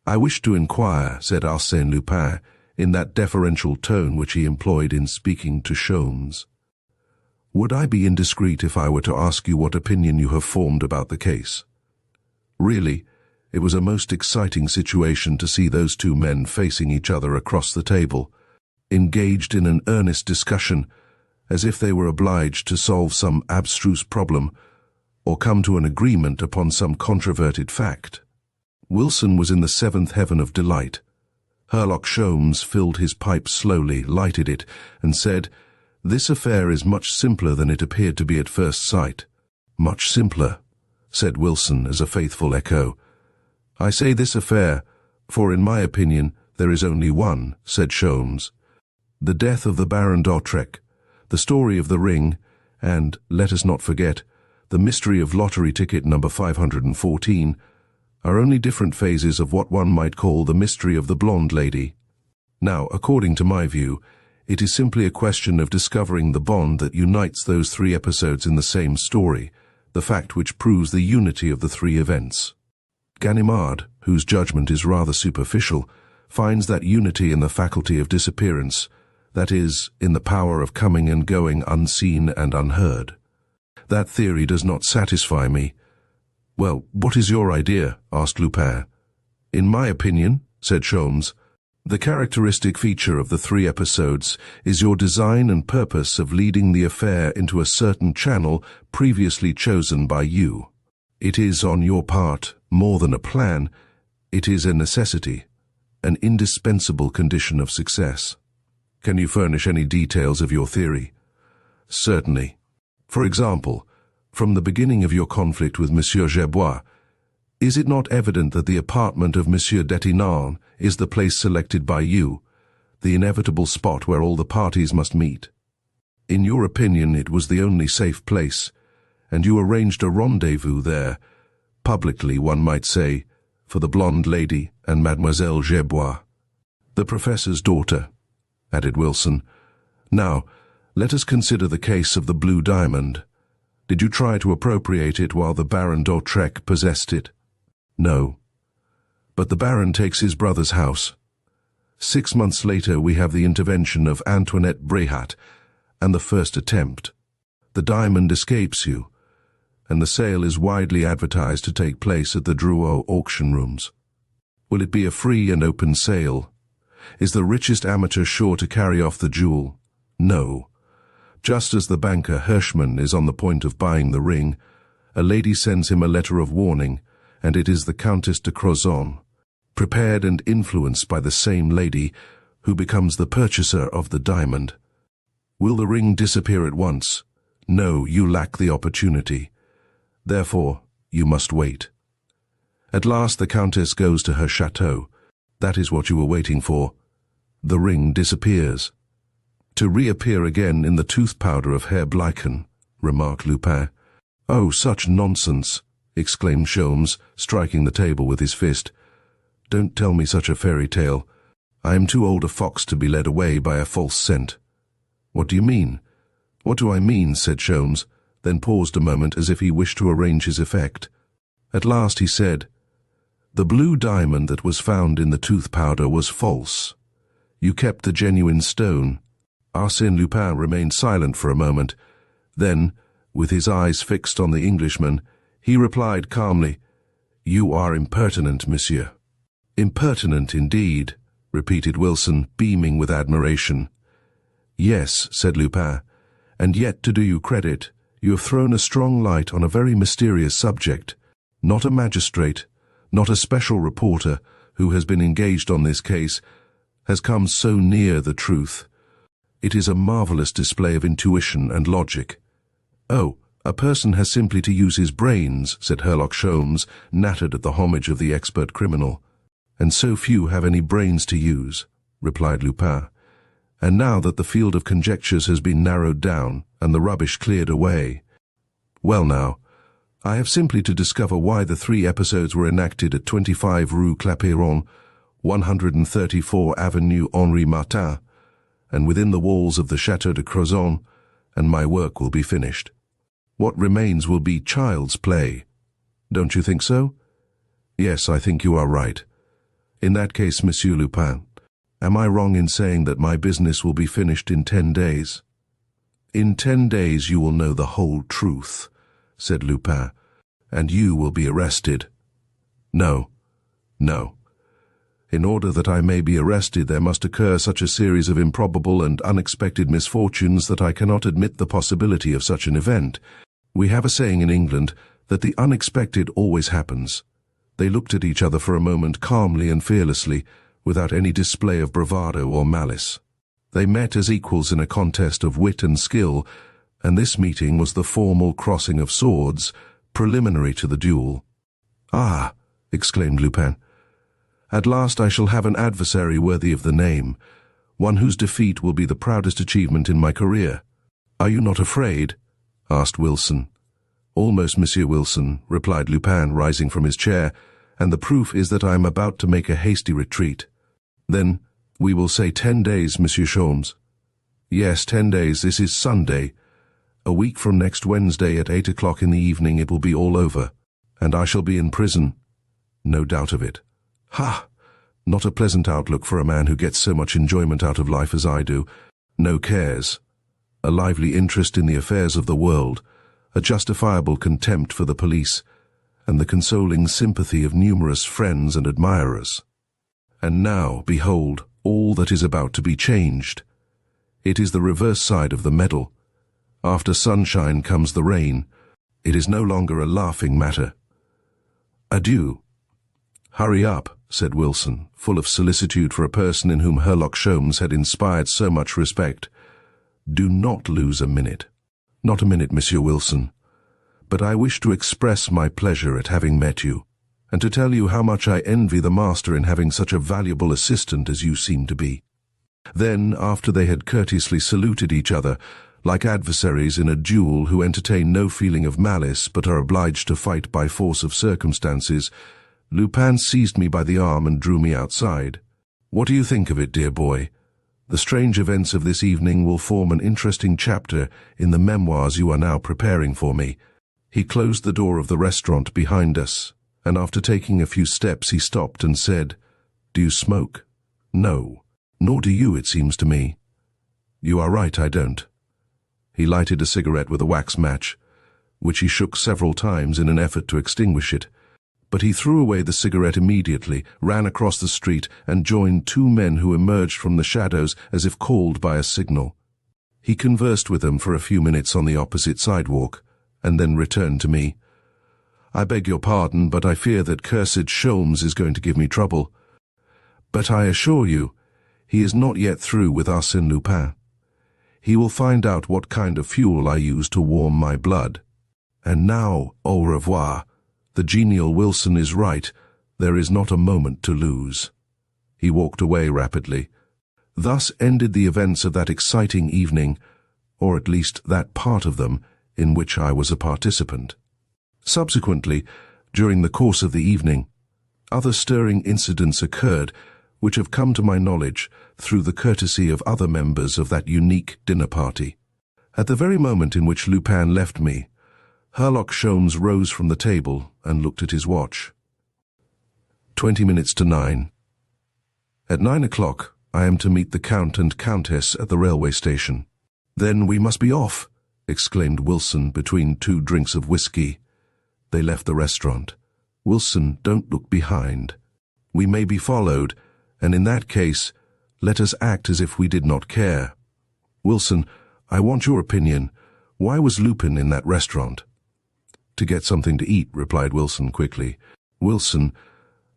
"I wish to inquire," said Arsène Lupin, in that deferential tone which he employed in speaking to Sholmes, "would I be indiscreet if I were to ask you what opinion you have formed about the case? Really, it was a most exciting situation to see those two men facing each other across the table, engaged in an earnest discussion, as if they were obliged to solve some abstruse problem, or come to an agreement upon some controverted fact." Wilson was in the seventh heaven of delight. Herlock Sholmes filled his pipe slowly, lighted it, and said, "This affair is much simpler than it appeared to be at first sight." "Much simpler," said Wilson as a faithful echo. "I say this affair, for in my opinion there is only one," said Sholmes. "The death of the Baron d'Autrec, the story of the ring, and, let us not forget, the mystery of lottery ticket number 514, are only different phases of what one might call the mystery of the blonde lady. Now, according to my view, it is simply a question of discovering the bond that unites those 3 episodes in the same story, the fact which proves the unity of the 3 events. Ganimard, whose judgment is rather superficial, finds that unity in the faculty of disappearance, that is, in the power of coming and going unseen and unheard. That theory does not satisfy me." "Well, what is your idea?" asked Lupin. "In my opinion," said Sholmes, "the characteristic feature of the 3 episodes is your design and purpose of leading the affair into a certain channel previously chosen by you. It is, on your part, more than a plan, it is a necessity, an indispensable condition of success." "Can you furnish any details of your theory?" "Certainly. For example, From the beginning of your conflict with Monsieur Gerbois, is it not evident that the apartment of Monsieur Detinan is the place selected by you, the inevitable spot where all the parties must meet? In your opinion, it was the only safe place, and you arranged a rendezvous there, publicly, one might say, for the blonde lady and Mademoiselle Gerbois. The professor's daughter, added Wilson. Now, let us consider the case of the blue diamond. Did you try to appropriate it while the Baron d'Autrec possessed it? No. But the Baron takes his brother's house. 6 months later we have the intervention of Antoinette Bréhat, and the first attempt. The diamond escapes you, and the sale is widely advertised to take place at the Drouot auction rooms. Will it be a free and open sale? Is the richest amateur sure to carry off the jewel? No. Just as the banker Hirschman is on the point of buying the ring, a lady sends him a letter of warning, and it is the Countess de Crozon, prepared and influenced by the same lady, who becomes the purchaser of the diamond. Will the ring disappear at once? No, you lack the opportunity. Therefore, you must wait. At last the Countess goes to her chateau. That is what you were waiting for. The ring disappears. To reappear again in the tooth powder of Herr Bleichen, remarked Lupin. Oh, such nonsense, exclaimed Sholmes, striking the table with his fist. Don't tell me such a fairy tale. I am too old a fox to be led away by a false scent. What do you mean? What do I mean? Said Sholmes, then paused a moment as if he wished to arrange his effect. At last he said, The blue diamond that was found in the tooth powder was false. You kept the genuine stone. Arsène Lupin remained silent for a moment. Then, with his eyes fixed on the Englishman, he replied calmly, You are impertinent, monsieur. Impertinent indeed, repeated Wilson, beaming with admiration. Yes, said Lupin, and yet, to do you credit, you have thrown a strong light on a very mysterious subject. Not a magistrate, not a special reporter who has been engaged on this case, has come so near the truth. It is a marvelous display of intuition and logic. Oh, a person has simply to use his brains, said Herlock Sholmes, nattered at the homage of the expert criminal. And so few have any brains to use, replied Lupin. And now that the field of conjectures has been narrowed down and the rubbish cleared away, well now, I have simply to discover why the 3 episodes were enacted at 25 Rue Clapeyron, 134 Avenue Henri Martin, and within the walls of the Château de Crozon, and my work will be finished. What remains will be child's play. Don't you think so? Yes, I think you are right. In that case, Monsieur Lupin, am I wrong in saying that my business will be finished in 10 days? In 10 days you will know the whole truth, said Lupin, and you will be arrested. No, no. In order that I may be arrested, there must occur such a series of improbable and unexpected misfortunes that I cannot admit the possibility of such an event. We have a saying in England that the unexpected always happens. They looked at each other for a moment calmly and fearlessly, without any display of bravado or malice. They met as equals in a contest of wit and skill, and this meeting was the formal crossing of swords, preliminary to the duel. Ah, exclaimed Lupin. At last I shall have an adversary worthy of the name, one whose defeat will be the proudest achievement in my career. Are you not afraid? Asked Wilson. Almost, Monsieur Wilson, replied Lupin, rising from his chair, and the proof is that I am about to make a hasty retreat. Then, we will say 10 days, Monsieur Sholmes. Yes, 10 days. This is Sunday. A week from next Wednesday at 8 o'clock in the evening it will be all over, and I shall be in prison. No doubt of it. Ha! Not a pleasant outlook for a man who gets so much enjoyment out of life as I do. No cares. A lively interest in the affairs of the world, a justifiable contempt for the police, and the consoling sympathy of numerous friends and admirers. And now, behold, all that is about to be changed. It is the reverse side of the medal. After sunshine comes the rain. It is no longer a laughing matter. Adieu. Hurry up, said Wilson, full of solicitude for a person in whom Herlock Sholmes had inspired so much respect. Do not lose a minute. Not a minute, Monsieur Wilson. but I wish to express my pleasure at having met you, and to tell you how much I envy the master in having such a valuable assistant as you seem to be." Then, after they had courteously saluted each other, like adversaries in a duel who entertain no feeling of malice but are obliged to fight by force of circumstances, Lupin seized me by the arm and drew me outside. "What do you think of it, dear boy? The strange events of this evening will form an interesting chapter in the memoirs you are now preparing for me." He closed the door of the restaurant behind us, and after taking a few steps he stopped and said, "Do you smoke?" "No, nor do you, it seems to me." "You are right, I don't." He lighted a cigarette with a wax match, which he shook several times in an effort to extinguish it. But he threw away the cigarette immediately, ran across the street, and joined two men who emerged from the shadows as if called by a signal. He conversed with them for a few minutes on the opposite sidewalk, and then returned to me. "I beg your pardon, but I fear that cursed Sholmes is going to give me trouble. But I assure you, he is not yet through with Arsène Lupin. He will find out what kind of fuel I use to warm my blood. And now, au revoir. The genial Wilson is right. There is not a moment to lose." He walked away rapidly. Thus ended the events of that exciting evening, or at least that part of them in which I was a participant. Subsequently, during the course of the evening, other stirring incidents occurred which have come to my knowledge through the courtesy of other members of that unique dinner party. At the very moment in which Lupin left me, Herlock Sholmes rose from the table and looked at his watch. 20 minutes to 9. At 9 o'clock, I am to meet the Count and Countess at the railway station. "Then we must be off," exclaimed Wilson between two drinks of whiskey. They left the restaurant. "Wilson, don't look behind. We may be followed, and in that case, let us act as if we did not care. Wilson, I want your opinion. Why was Lupin in that restaurant?" "To get something to eat," replied Wilson quickly. "Wilson,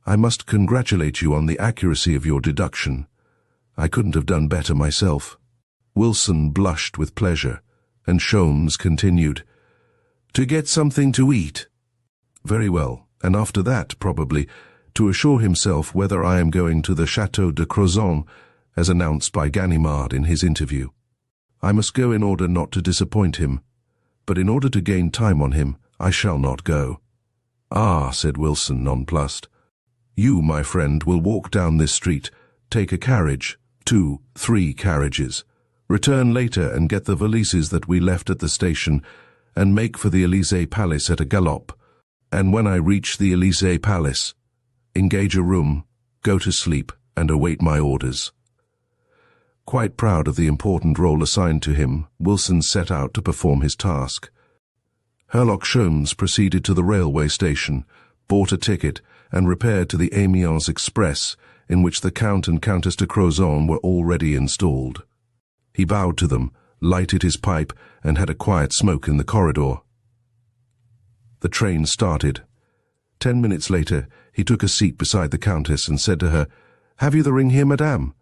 I must congratulate you on the accuracy of your deduction. I couldn't have done better myself." Wilson blushed with pleasure, and Sholmes continued, "To get something to eat." "Very well, and after that, probably, to assure himself whether I am going to the Château de Crozon, as announced by Ganimard in his interview. I must go in order not to disappoint him, but in order to gain time on him, I shall not go." "Ah," said Wilson, nonplussed. "You, my friend, will walk down this street, take a carriage, 2, 3 carriages, return later and get the valises that we left at the station, and make for the Élysée Palace at a gallop. And when I reach the Élysée Palace, engage a room, go to sleep, and await my orders." Quite proud of the important role assigned to him, Wilson set out to perform his task. Herlock Sholmes proceeded to the railway station, bought a ticket, and repaired to the Amiens Express, in which the Count and Countess de Crozon were already installed. He bowed to them, lighted his pipe, and had a quiet smoke in the corridor. The train started. 10 minutes later, he took a seat beside the Countess and said to her, "Have you the ring here, madame?"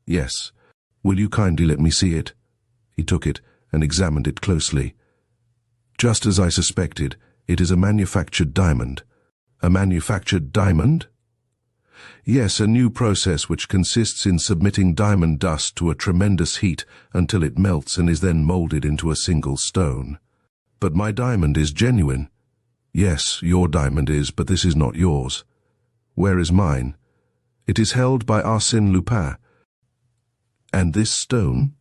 "Yes." "Will you kindly let me see it?" He took it and examined it closely. "Just as I suspected, it is a manufactured diamond." "A manufactured diamond?" "Yes, a new process which consists in submitting diamond dust to a tremendous heat until it melts and is then molded into a single stone." "But my diamond is genuine." "Yes, your diamond is, but this is not yours." "Where is mine?" "It is held by Arsène Lupin." "And this stone?"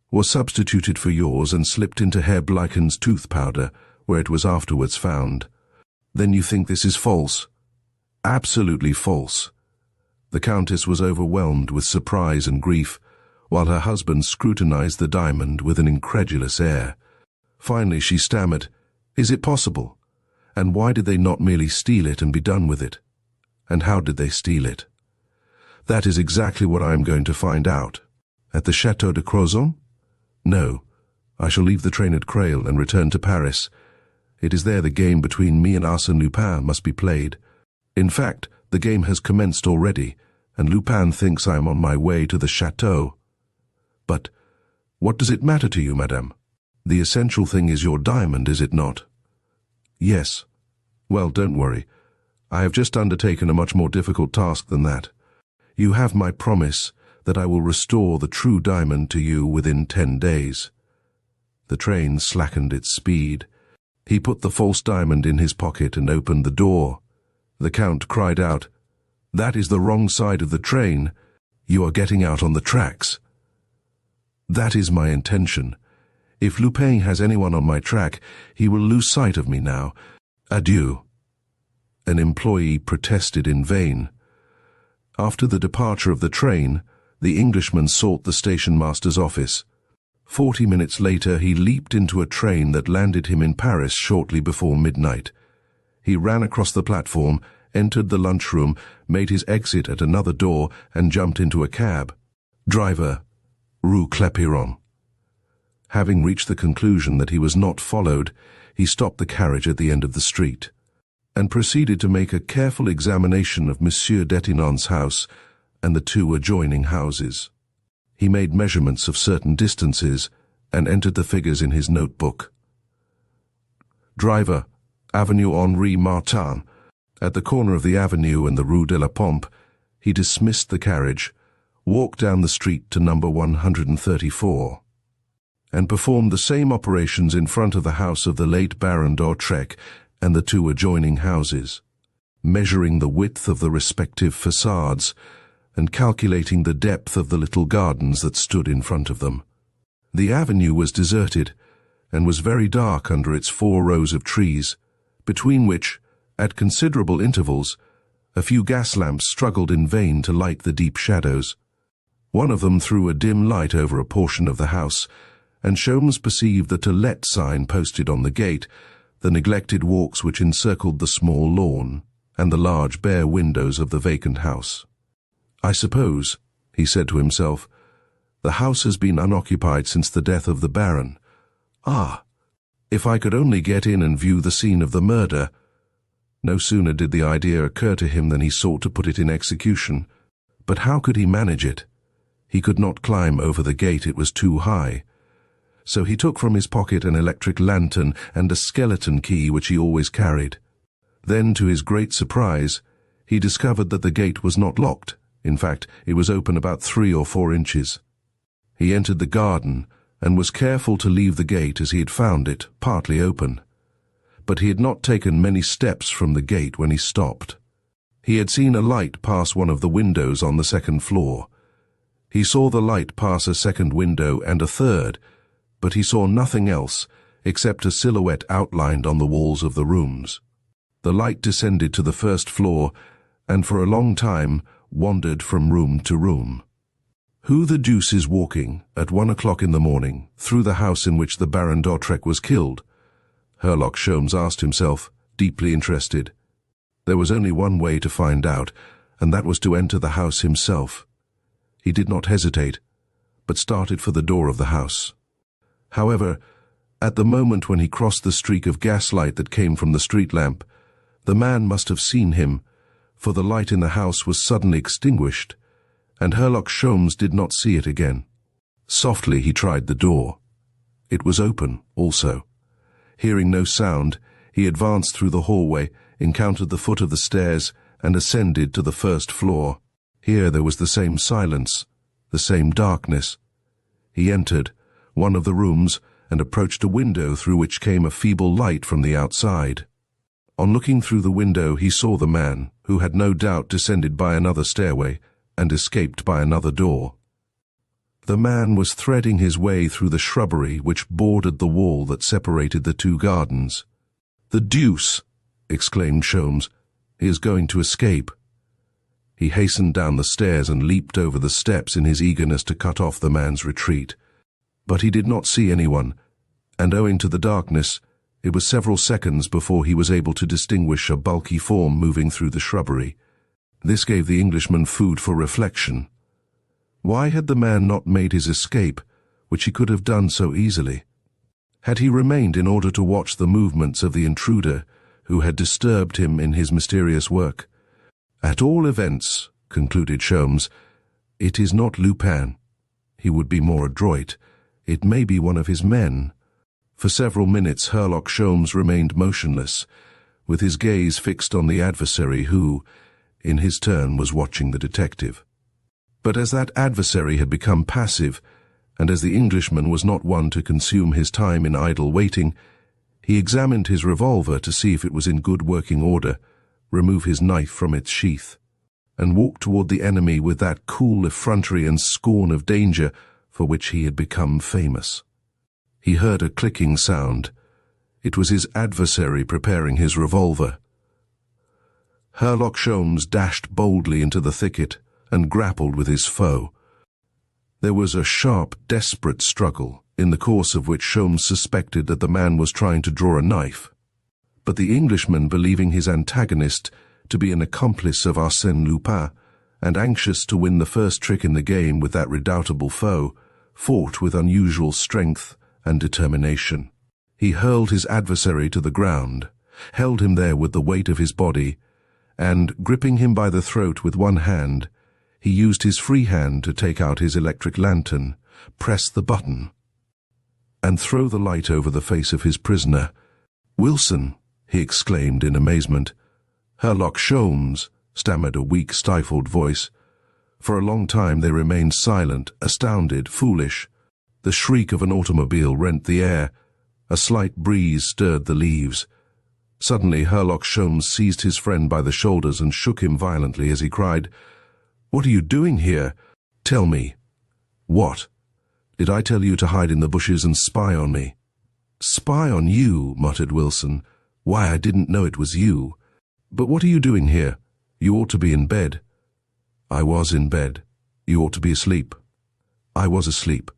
"Was substituted for yours and slipped into Herr Bleichen's tooth powder, where it was afterwards found." "Then you think this is false?" "Absolutely false." The Countess was overwhelmed with surprise and grief, while her husband scrutinized the diamond with an incredulous air. Finally she stammered, "Is it possible? And why did they not merely steal it and be done with it? And how did they steal it?" "That is exactly what I am going to find out." "At the Château de Crozon?" "No. I shall leave the train at Creil and return to Paris. It is there the game between me and Arsène Lupin must be played. In fact, the game has commenced already, and Lupin thinks I am on my way to the château." "But what does it matter to you, madame? The essential thing is your diamond, is it not?" Yes. Well, don't worry. I have just undertaken a much more difficult task than that. You have my promise that I will restore the true diamond to you within 10 days. The train slackened its speed. He put the false diamond in his pocket and opened the door. The Count cried out, "That is the wrong side of the train. You are getting out on the tracks." "That is my intention. If Lupin has anyone on my track, he will lose sight of me now. Adieu." An employee protested in vain. After the departure of the train, the Englishman sought the station master's office. 40 minutes later, he leaped into a train that landed him in Paris shortly before midnight. He ran across the platform, entered the lunchroom, made his exit at another door, and jumped into a cab. Driver, Rue Clapeyron. Having reached the conclusion that he was not followed, he stopped the carriage at the end of the street, and proceeded to make a careful examination of Monsieur Detinon's house and the 2 adjoining houses. He made measurements of certain distances and entered the figures in his notebook. Driver, Avenue Henri Martin. At the corner of the avenue and the Rue de la Pompe, he dismissed the carriage, walked down the street to number 134, and performed the same operations in front of the house of the late Baron d'Hautrec and the 2 adjoining houses, measuring the width of the respective facades and calculating the depth of the little gardens that stood in front of them. The avenue was deserted and was very dark under its 4 rows of trees, between which, at considerable intervals, a few gas lamps struggled in vain to light the deep shadows. One of them threw a dim light over a portion of the house, and Sholmes perceived the "To Let" sign posted on the gate, the neglected walks which encircled the small lawn, and the large bare windows of the vacant house. "I suppose," he said to himself, "the house has been unoccupied since the death of the Baron. Ah, if I could only get in and view the scene of the murder." No sooner did the idea occur to him than he sought to put it in execution. But how could he manage it? He could not climb over the gate, it was too high. So he took from his pocket an electric lantern and a skeleton key which he always carried. Then, to his great surprise, he discovered that the gate was not locked. In fact, it was open about 3 or 4 inches. He entered the garden and was careful to leave the gate as he had found it, partly open. But he had not taken many steps from the gate when he stopped. He had seen a light pass one of the windows on the 2nd floor. He saw the light pass a 2nd window and a 3rd, but he saw nothing else except a silhouette outlined on the walls of the rooms. The light descended to the 1st floor and for a long time wandered from room to room. Who the deuce is walking at 1 o'clock in the morning through the house in which the Baron d'Hautrec was killed? Herlock Sholmes asked himself, deeply interested. There was only one way to find out, and that was to enter the house himself. He did not hesitate, but started for the door of the house. However, at the moment when he crossed the streak of gaslight that came from the street lamp, the man must have seen him, for the light in the house was suddenly extinguished, and Herlock Sholmes did not see it again. Softly he tried the door. It was open, also. Hearing no sound, he advanced through the hallway, encountered the foot of the stairs, and ascended to the 1st floor. Here there was the same silence, the same darkness. He entered one of the rooms and approached a window through which came a feeble light from the outside. On looking through the window, he saw the man, who had no doubt descended by another stairway and escaped by another door. The man was threading his way through the shrubbery which bordered the wall that separated the 2 gardens. "The deuce!" exclaimed Sholmes. "He is going to escape." He hastened down the stairs and leaped over the steps in his eagerness to cut off the man's retreat. But he did not see anyone, and owing to the darkness, it was several seconds before he was able to distinguish a bulky form moving through the shrubbery. This gave the Englishman food for reflection. Why had the man not made his escape, which he could have done so easily? Had he remained in order to watch the movements of the intruder who had disturbed him in his mysterious work? At all events, concluded Sholmes, it is not Lupin. He would be more adroit. It may be one of his men. For several minutes Herlock Sholmes remained motionless, with his gaze fixed on the adversary who, in his turn, was watching the detective. But as that adversary had become passive, and as the Englishman was not one to consume his time in idle waiting, he examined his revolver to see if it was in good working order, remove his knife from its sheath, and walked toward the enemy with that cool effrontery and scorn of danger for which he had become famous. He heard a clicking sound. It was his adversary preparing his revolver. Herlock Sholmes dashed boldly into the thicket and grappled with his foe. There was a sharp, desperate struggle, in the course of which Sholmes suspected that the man was trying to draw a knife. But the Englishman, believing his antagonist to be an accomplice of Arsène Lupin, and anxious to win the first trick in the game with that redoubtable foe, fought with unusual strength and determination. He hurled his adversary to the ground, held him there with the weight of his body, and, gripping him by the throat with one hand, he used his free hand to take out his electric lantern, press the button, and throw the light over the face of his prisoner. "Wilson!" he exclaimed in amazement. "Herlock Sholmes!" stammered a weak, stifled voice. For a long time they remained silent, astounded, foolish. The shriek of an automobile rent the air. A slight breeze stirred the leaves. Suddenly Herlock Sholmes seized his friend by the shoulders and shook him violently as he cried, "What are you doing here? Tell me." "What? Did I tell you to hide in the bushes and spy on me?" "Spy on you?" muttered Wilson. "Why, I didn't know it was you. But what are you doing here? You ought to be in bed." "I was in bed. You ought to be asleep." "I was asleep."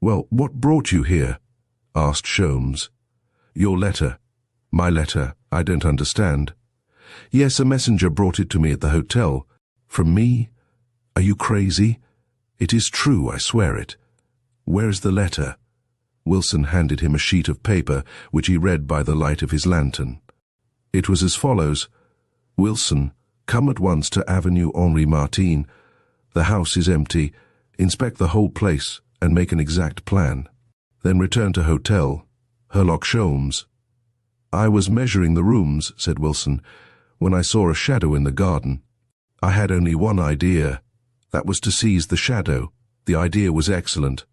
"Well, what brought you here?" asked Sholmes. "Your letter." "My letter? I don't understand." "Yes, a messenger brought it to me at the hotel." "From me? Are you crazy?" "It is true, I swear it." "Where is the letter?" Wilson handed him a sheet of paper, which he read by the light of his lantern. It was as follows: "Wilson, come at once to Avenue Henri Martin. The house is empty. Inspect the whole place and make an exact plan. Then return to hotel. Herlock Sholmes." "I was measuring the rooms," said Wilson, "when I saw a shadow in the garden. I had only one idea. That was to seize the shadow. The idea was excellent.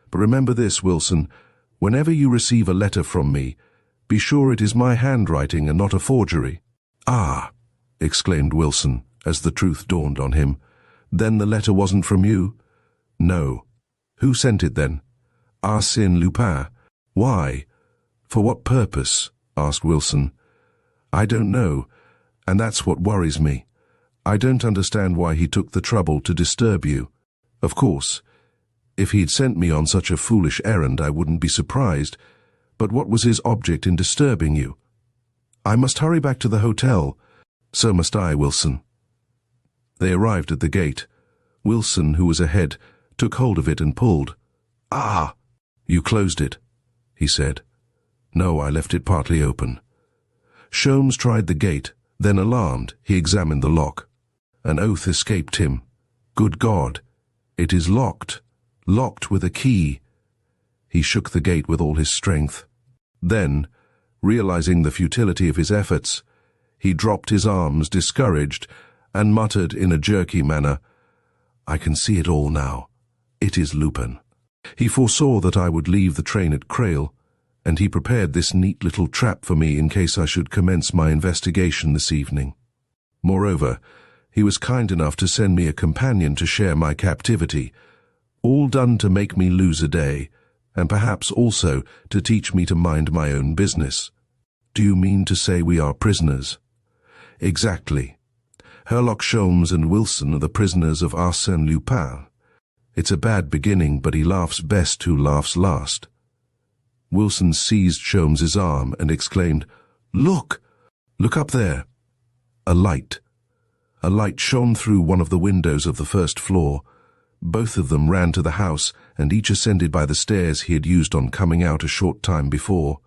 But remember this, Wilson, whenever you receive a letter from me, be sure it is my handwriting and not a forgery." "Ah!" exclaimed Wilson, as the truth dawned on him. "Then the letter wasn't from you?" "No." "Who sent it then?" "Arsène Lupin." "Why? For what purpose?" asked Wilson. "I don't know, and that's what worries me. I don't understand why he took the trouble to disturb you. Of course, if he'd sent me on such a foolish errand, I wouldn't be surprised, but what was his object in disturbing you?" "I must hurry back to the hotel." "So must I, Wilson." They arrived at the gate. Wilson, who was ahead, took hold of it and pulled. "Ah!" "You closed it," he said. "No, I left it partly open." Sholmes tried the gate, then, alarmed, he examined the lock. An oath escaped him. "Good God! It is locked! Locked with a key!" He shook the gate with all his strength. Then, realizing the futility of his efforts, he dropped his arms, discouraged, and muttered in a jerky manner, "I can see it all now. It is Lupin. He foresaw that I would leave the train at Creil, and he prepared this neat little trap for me in case I should commence my investigation this evening. Moreover, he was kind enough to send me a companion to share my captivity, all done to make me lose a day, and perhaps also to teach me to mind my own business." "Do you mean to say we are prisoners?" "Exactly. Herlock Sholmes and Wilson are the prisoners of Arsène Lupin. It's a bad beginning, but he laughs best who laughs last." Wilson seized Sholmes's arm and exclaimed, "Look! Look up there!" A light. A light shone through one of the windows of the first floor. Both of them ran to the house, and each ascended by the stairs he had used on coming out a short time before.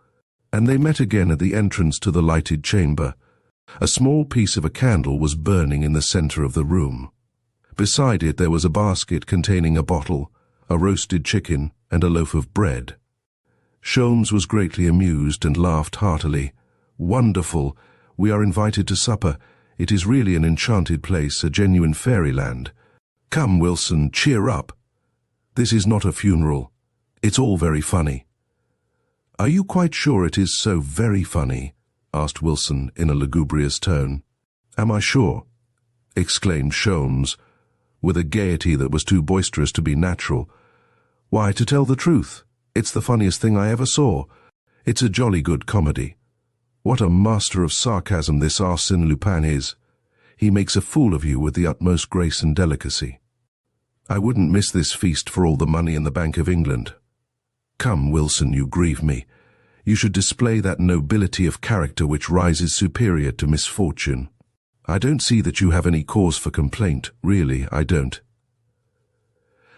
And they met again at the entrance to the lighted chamber. A small piece of a candle was burning in the center of the room. Beside it there was a basket containing a bottle, a roasted chicken, and a loaf of bread. Sholmes was greatly amused and laughed heartily. "Wonderful! We are invited to supper. It is really an enchanted place, a genuine fairyland. Come, Wilson, cheer up. This is not a funeral. It's all very funny." "Are you quite sure it is so very funny?" asked Wilson in a lugubrious tone. "Am I sure?" exclaimed Sholmes, with a gaiety that was too boisterous to be natural. "Why, to tell the truth, it's the funniest thing I ever saw. It's a jolly good comedy. What a master of sarcasm this Arsène Lupin is. He makes a fool of you with the utmost grace and delicacy. I wouldn't miss this feast for all the money in the Bank of England. Come, Wilson, you grieve me. You should display that nobility of character which rises superior to misfortune. I don't see that you have any cause for complaint, really, I don't."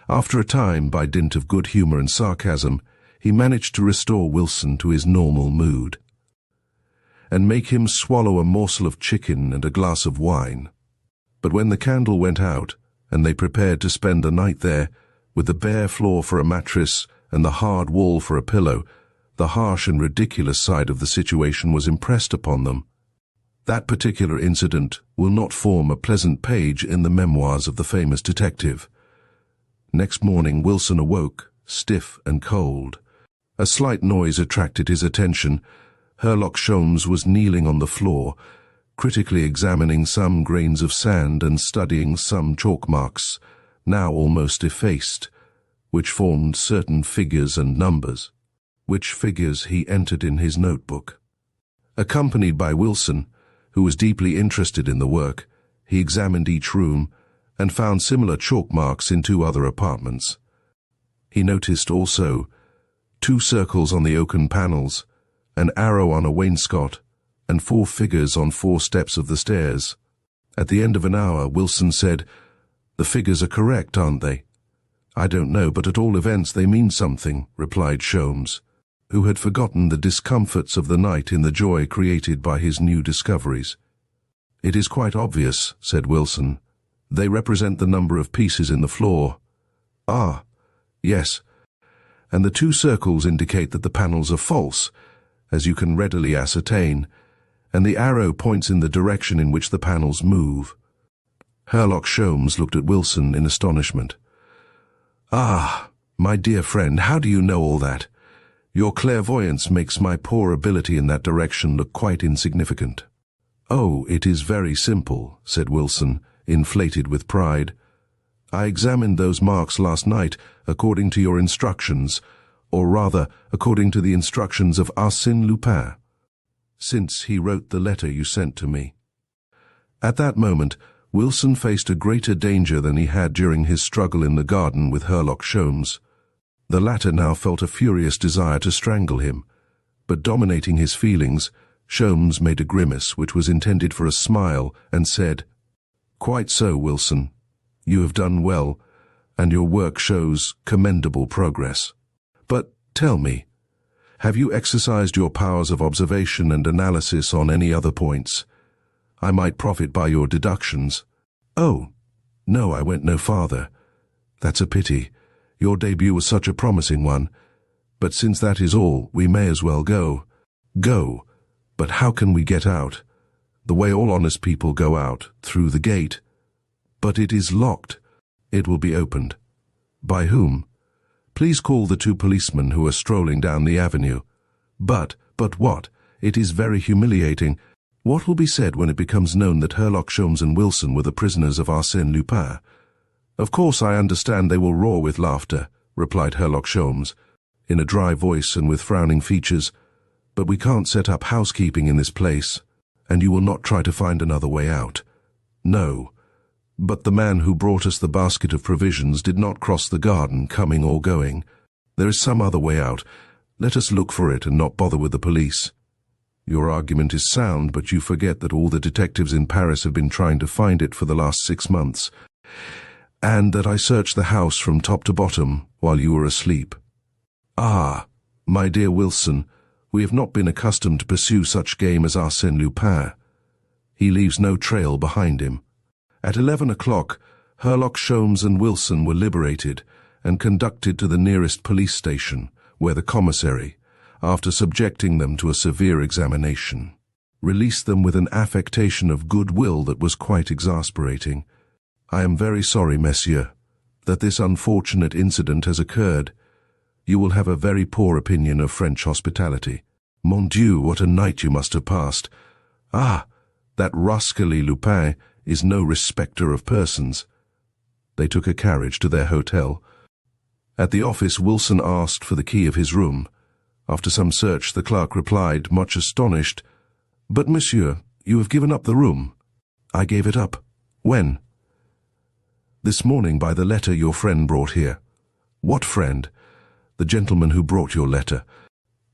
After a time, by dint of good humour and sarcasm, he managed to restore Wilson to his normal mood, and make him swallow a morsel of chicken and a glass of wine. But when the candle went out, and they prepared to spend the night there, with the bare floor for a mattress and the hard wall for a pillow, the harsh and ridiculous side of the situation was impressed upon them. That particular incident will not form a pleasant page in the memoirs of the famous detective. Next morning Wilson awoke, stiff and cold. A slight noise attracted his attention. Herlock Sholmes was kneeling on the floor, critically examining some grains of sand and studying some chalk marks, now almost effaced, which formed certain figures and numbers, which figures he entered in his notebook. Accompanied by Wilson, who was deeply interested in the work, he examined each room and found similar chalk marks in 2 other apartments. He noticed also 2 circles on the oaken panels, an arrow on a wainscot, and 4 figures on 4 steps of the stairs. At the end of an hour, Wilson said, "The figures are correct, aren't they?" "I don't know, but at all events they mean something," replied Sholmes, who had forgotten the discomforts of the night in the joy created by his new discoveries. "It is quite obvious," said Wilson. "They represent the number of pieces in the floor." "Ah, yes. And the 2 circles indicate that the panels are false, as you can readily ascertain, and the arrow points in the direction in which the panels move." Herlock Sholmes looked at Wilson in astonishment. "Ah, my dear friend, how do you know all that? Your clairvoyance makes my poor ability in that direction look quite insignificant." "Oh, it is very simple," said Wilson, inflated with pride. "I examined those marks last night according to your instructions, or rather, according to the instructions of Arsène Lupin, since he wrote the letter you sent to me." At that moment, Wilson faced a greater danger than he had during his struggle in the garden with Herlock Sholmes. The latter now felt a furious desire to strangle him, but dominating his feelings, Sholmes made a grimace which was intended for a smile and said, "Quite so, Wilson. You have done well, and your work shows commendable progress. But tell me, have you exercised your powers of observation and analysis on any other points? I might profit by your deductions." "Oh, no, I went no farther. That's a pity. Your debut was such a promising one. But since that is all, we may as well go." "Go? But how can we get out?" "The way all honest people go out, through the gate." "But it is locked." "It will be opened." "By whom?" "Please call the 2 policemen who are strolling down the avenue." But what? It is very humiliating. What will be said when it becomes known that Herlock Sholmes and Wilson were the prisoners of Arsène Lupin?" "Of course I understand they will roar with laughter," replied Herlock Sholmes, in a dry voice and with frowning features. "But we can't set up housekeeping in this place, and you will not try to find another way out." "No. But the man who brought us the basket of provisions did not cross the garden, coming or going. There is some other way out. Let us look for it and not bother with the police." "Your argument is sound, but you forget that all the detectives in Paris have been trying to find it for the last 6 months, and that I searched the house from top to bottom while you were asleep." "Ah, my dear Wilson, we have not been accustomed to pursue such game as Arsène Lupin. He leaves no trail behind him." At 11 o'clock, Herlock Sholmes and Wilson were liberated and conducted to the nearest police station, where the commissary, after subjecting them to a severe examination. Released them with an affectation of goodwill that was quite exasperating. "I am very sorry, monsieur, that this unfortunate incident has occurred. You will have a very poor opinion of French hospitality. Mon Dieu, what a night you must have passed. Ah, that rascally Lupin is no respecter of persons." They took a carriage to their hotel. At the office, Wilson asked for the key of his room. After some search, the clerk replied, much astonished, "But, monsieur, you have given up the room." "I gave it up. When?" "This morning by the letter your friend brought here." "What friend?" "The gentleman who brought your letter."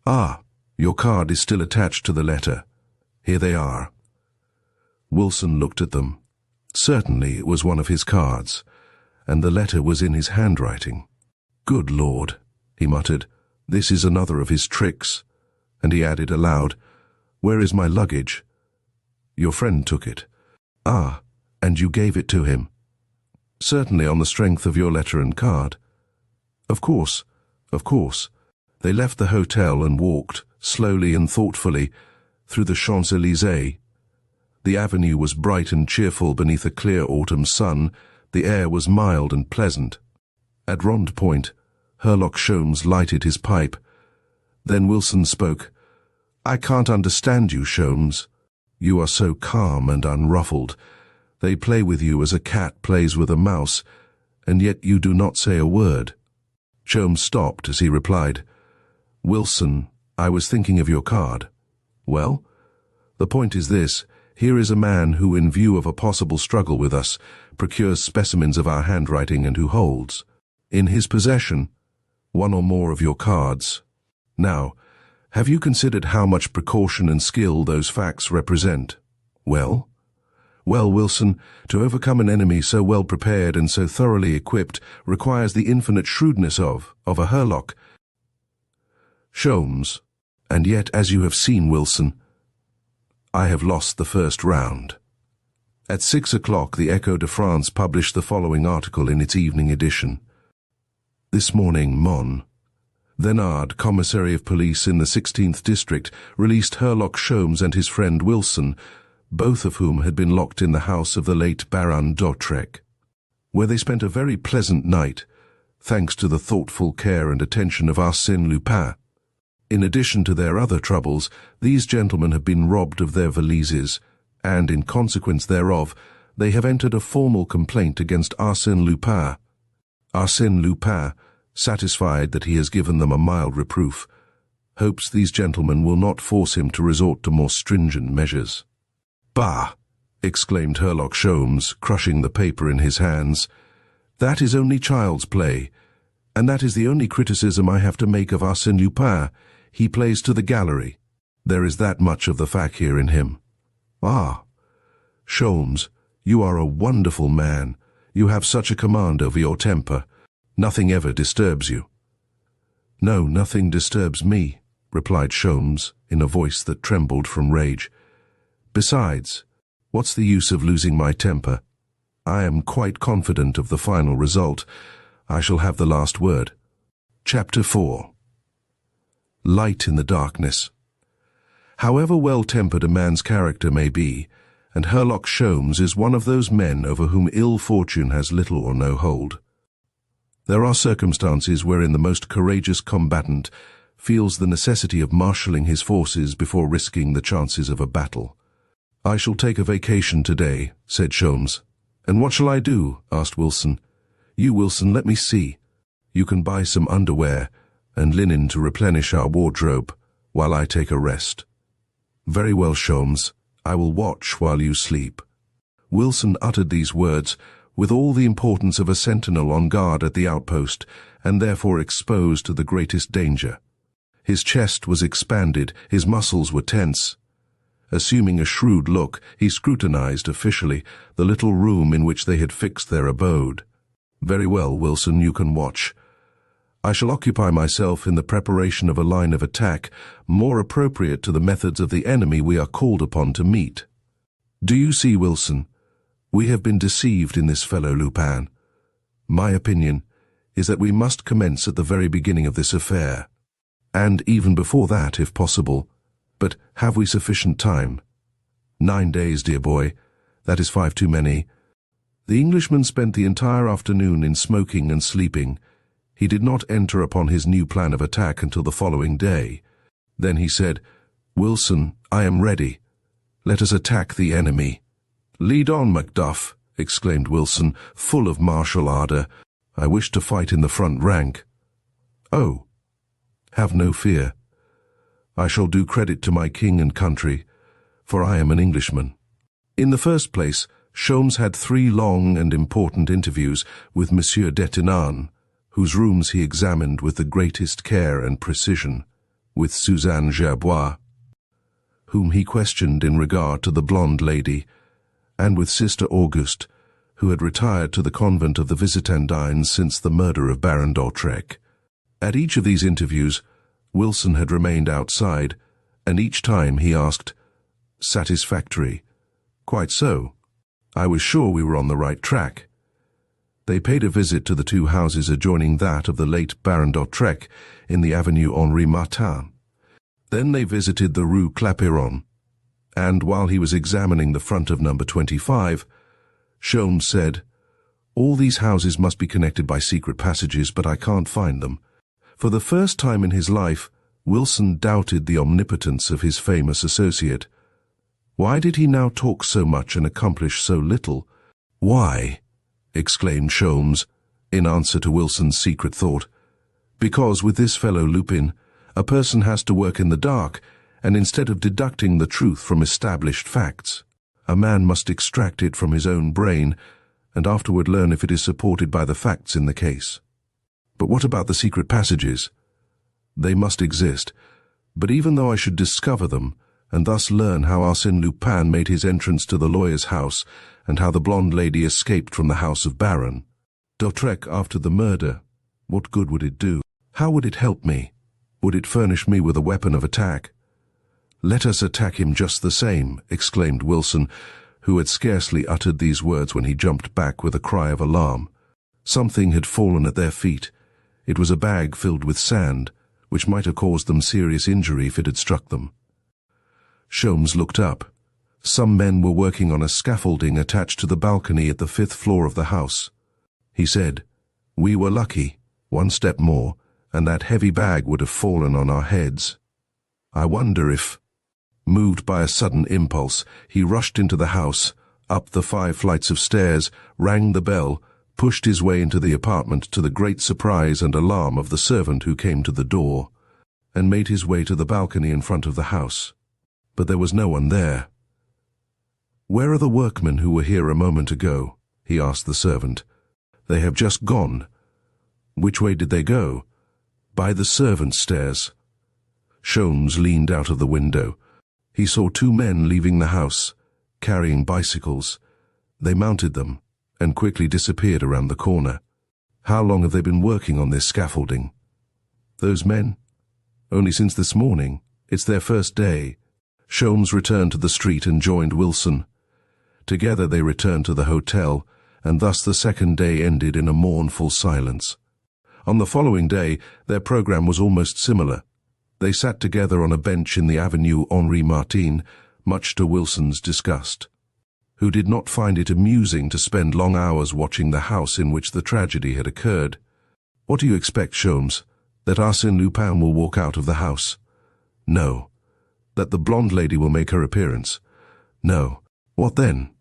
"Ah, your card is still attached to the letter. Here they are." Wilson looked at them. Certainly it was one of his cards, and the letter was in his handwriting. "Good Lord," he muttered, "this is another of his tricks." And he added aloud, "Where is my luggage?" "Your friend took it." "Ah, and you gave it to him?" "Certainly, on the strength of your letter and card." Of course. They left the hotel and walked, slowly and thoughtfully, through the Champs-Élysées. The avenue was bright and cheerful beneath a clear autumn sun. The air was mild and pleasant. At Rond Point, Herlock Sholmes lighted his pipe. Then Wilson spoke. "I can't understand you, Sholmes. You are so calm and unruffled. They play with you as a cat plays with a mouse, and yet you do not say a word." Sholmes stopped as he replied, "Wilson, I was thinking of your card." "Well?" "The point is this. Here is a man who, in view of a possible struggle with us, procures specimens of our handwriting and who holds, in his possession, one or more of your cards. Now, have you considered how much precaution and skill those facts represent?" "Well?" "Well, Wilson, to overcome an enemy so well prepared and so thoroughly equipped requires the infinite shrewdness of a Herlock Sholmes. And yet, as you have seen, Wilson, I have lost the first round." At 6 o'clock, the Echo de France published the following article in its evening edition. "This morning, Mon. Thenard, Commissary of Police in the 16th District, released Herlock Sholmes and his friend Wilson, both of whom had been locked in the house of the late Baron d'Autrec, where they spent a very pleasant night, thanks to the thoughtful care and attention of Arsène Lupin. In addition to their other troubles, these gentlemen have been robbed of their valises, and in consequence thereof, they have entered a formal complaint against Arsène Lupin. Arsène Lupin, satisfied that he has given them a mild reproof, hopes these gentlemen will not force him to resort to more stringent measures." "Bah!" exclaimed Herlock Sholmes, crushing the paper in his hands. "That is only child's play, and that is the only criticism I have to make of Arsène Lupin. He plays to the gallery. There is that much of the fakir in him." "Ah! Sholmes, you are a wonderful man. You have such a command over your temper. Nothing ever disturbs you." "No, nothing disturbs me," replied Sholmes, in a voice that trembled from rage. "Besides, what's the use of losing my temper? I am quite confident of the final result. I shall have the last word." Chapter 4. Light in the darkness. However well-tempered a man's character may be, and Herlock Sholmes is one of those men over whom ill fortune has little or no hold, there are circumstances wherein the most courageous combatant feels the necessity of marshalling his forces before risking the chances of a battle. "I shall take a vacation today," said Sholmes. "And what shall I do?" asked Wilson. "You, Wilson, let me see. You can buy some underwear and linen to replenish our wardrobe, while I take a rest." "Very well, Sholmes. I will watch while you sleep." Wilson uttered these words with all the importance of a sentinel on guard at the outpost, and therefore exposed to the greatest danger. His chest was expanded, his muscles were tense. Assuming a shrewd look, he scrutinized officially the little room in which they had fixed their abode. "Very well, Wilson, you can watch. I shall occupy myself in the preparation of a line of attack more appropriate to the methods of the enemy we are called upon to meet. Do you see, Wilson, we have been deceived in this fellow Lupin. My opinion is that we must commence at the very beginning of this affair. And even before that, if possible. But have we sufficient time? 9 days, dear boy. That is 5 too many. The Englishman spent the entire afternoon in smoking and sleeping. He did not enter upon his new plan of attack until the following day. Then he said, "Wilson, I am ready. Let us attack the enemy." "Lead on, Macduff," exclaimed Wilson, full of martial ardor. "I wish to fight in the front rank." "Oh, have no fear. I shall do credit to my king and country, for I am an Englishman." In the first place, Sholmes had 3 long and important interviews with Monsieur Detinan, whose rooms he examined with the greatest care and precision, with Suzanne Gerbois, whom he questioned in regard to the blonde lady, and with Sister Auguste, who had retired to the convent of the Visitandines since the murder of Baron d'Autrec. At each of these interviews, Wilson had remained outside, and each time he asked, "Satisfactory?" "Quite so. I was sure we were on the right track." They paid a visit to the 2 houses adjoining that of the late Baron d'Autrec in the avenue Henri Martin. Then they visited the rue Clapeyron, and while he was examining the front of number 25, Sholmes said, "All these houses must be connected by secret passages, but I can't find them." For the first time in his life, Wilson doubted the omnipotence of his famous associate. Why did he now talk so much and accomplish so little? "Why?" exclaimed Sholmes, in answer to Wilson's secret thought. "Because with this fellow Lupin, a person has to work in the dark, and instead of deducting the truth from established facts, a man must extract it from his own brain, and afterward learn if it is supported by the facts in the case. But what about the secret passages? They must exist, but even though I should discover them, and thus learn how Arsène Lupin made his entrance to the lawyer's house, and how the blonde lady escaped from the house of Baron d'Autrec after the murder, what good would it do? How would it help me? Would it furnish me with a weapon of attack?" "Let us attack him just the same," exclaimed Wilson, who had scarcely uttered these words when he jumped back with a cry of alarm. Something had fallen at their feet. It was a bag filled with sand, which might have caused them serious injury if it had struck them. Sholmes looked up. Some men were working on a scaffolding attached to the balcony at the 5th floor of the house. He said, "We were lucky. 1 step more, and that heavy bag would have fallen on our heads. I wonder if—" Moved by a sudden impulse, he rushed into the house, up the 5 flights of stairs, rang the bell, pushed his way into the apartment to the great surprise and alarm of the servant who came to the door, and made his way to the balcony in front of the house. But there was no one there. "Where are the workmen who were here a moment ago?" he asked the servant. "They have just gone." "Which way did they go?" "By the servants' stairs." Sholmes leaned out of the window. He saw 2 men leaving the house, carrying bicycles. They mounted them, and quickly disappeared around the corner. "How long have they been working on this scaffolding?" "Those men? Only since this morning. It's their first day." Sholmes returned to the street and joined Wilson. Together they returned to the hotel, and thus the second day ended in a mournful silence. On the following day, their program was almost similar. They sat together on a bench in the avenue Henri Martin, much to Wilson's disgust, who did not find it amusing to spend long hours watching the house in which the tragedy had occurred. "What do you expect, Sholmes? That Arsène Lupin will walk out of the house?" "No." "That the blonde lady will make her appearance?" "No." "What then?"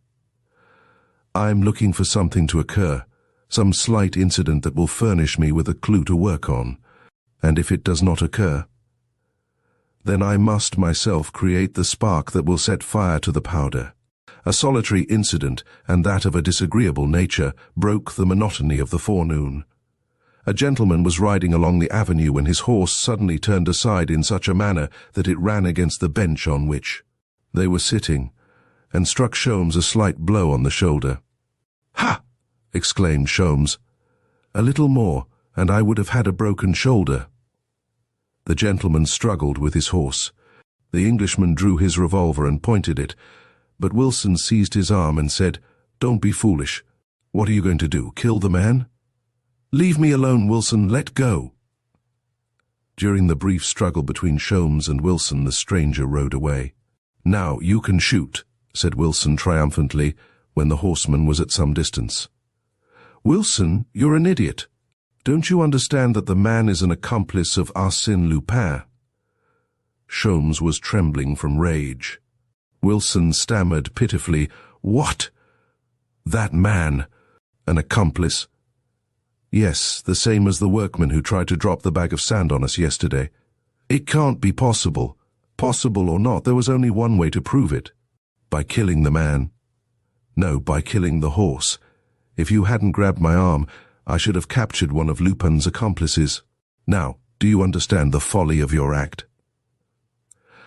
"I'm looking for something to occur, some slight incident that will furnish me with a clue to work on. And if it does not occur, then I must myself create the spark that will set fire to the powder." A solitary incident, and that of a disagreeable nature, broke the monotony of the forenoon. A gentleman was riding along the avenue when his horse suddenly turned aside in such a manner that it ran against the bench on which they were sitting, and struck Sholmes a slight blow on the shoulder. "Ha!" exclaimed Sholmes. "A little more, and I would have had a broken shoulder." The gentleman struggled with his horse. The Englishman drew his revolver and pointed it, but Wilson seized his arm and said, "Don't be foolish. What are you going to do, kill the man?" "Leave me alone, Wilson, let go." During the brief struggle between Sholmes and Wilson, the stranger rode away. "Now you can shoot," said Wilson triumphantly, when the horseman was at some distance. "Wilson, you're an idiot. Don't you understand that the man is an accomplice of Arsène Lupin?" Sholmes was trembling from rage. Wilson stammered pitifully, "What? That man? An accomplice?" "Yes, the same as the workman who tried to drop the bag of sand on us yesterday." "It can't be possible." "Possible or not, there was only one way to prove it." "By killing the man." "No, by killing the horse. If you hadn't grabbed my arm, I should have captured one of Lupin's accomplices. Now, do you understand the folly of your act?"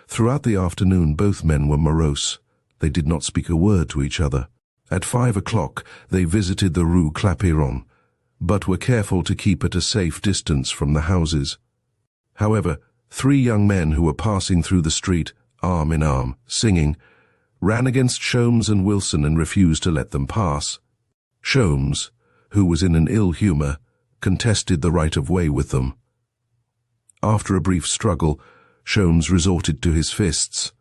Throughout the afternoon, both men were morose. They did not speak a word to each other. At 5 o'clock, they visited the Rue Clapeyron, but were careful to keep at a safe distance from the houses. However, 3 young men who were passing through the street, arm in arm, singing, ran against Sholmes and Wilson and refused to let them pass. Sholmes, who was in an ill humor, contested the right of way with them. After a brief struggle, Sholmes resorted to his fists.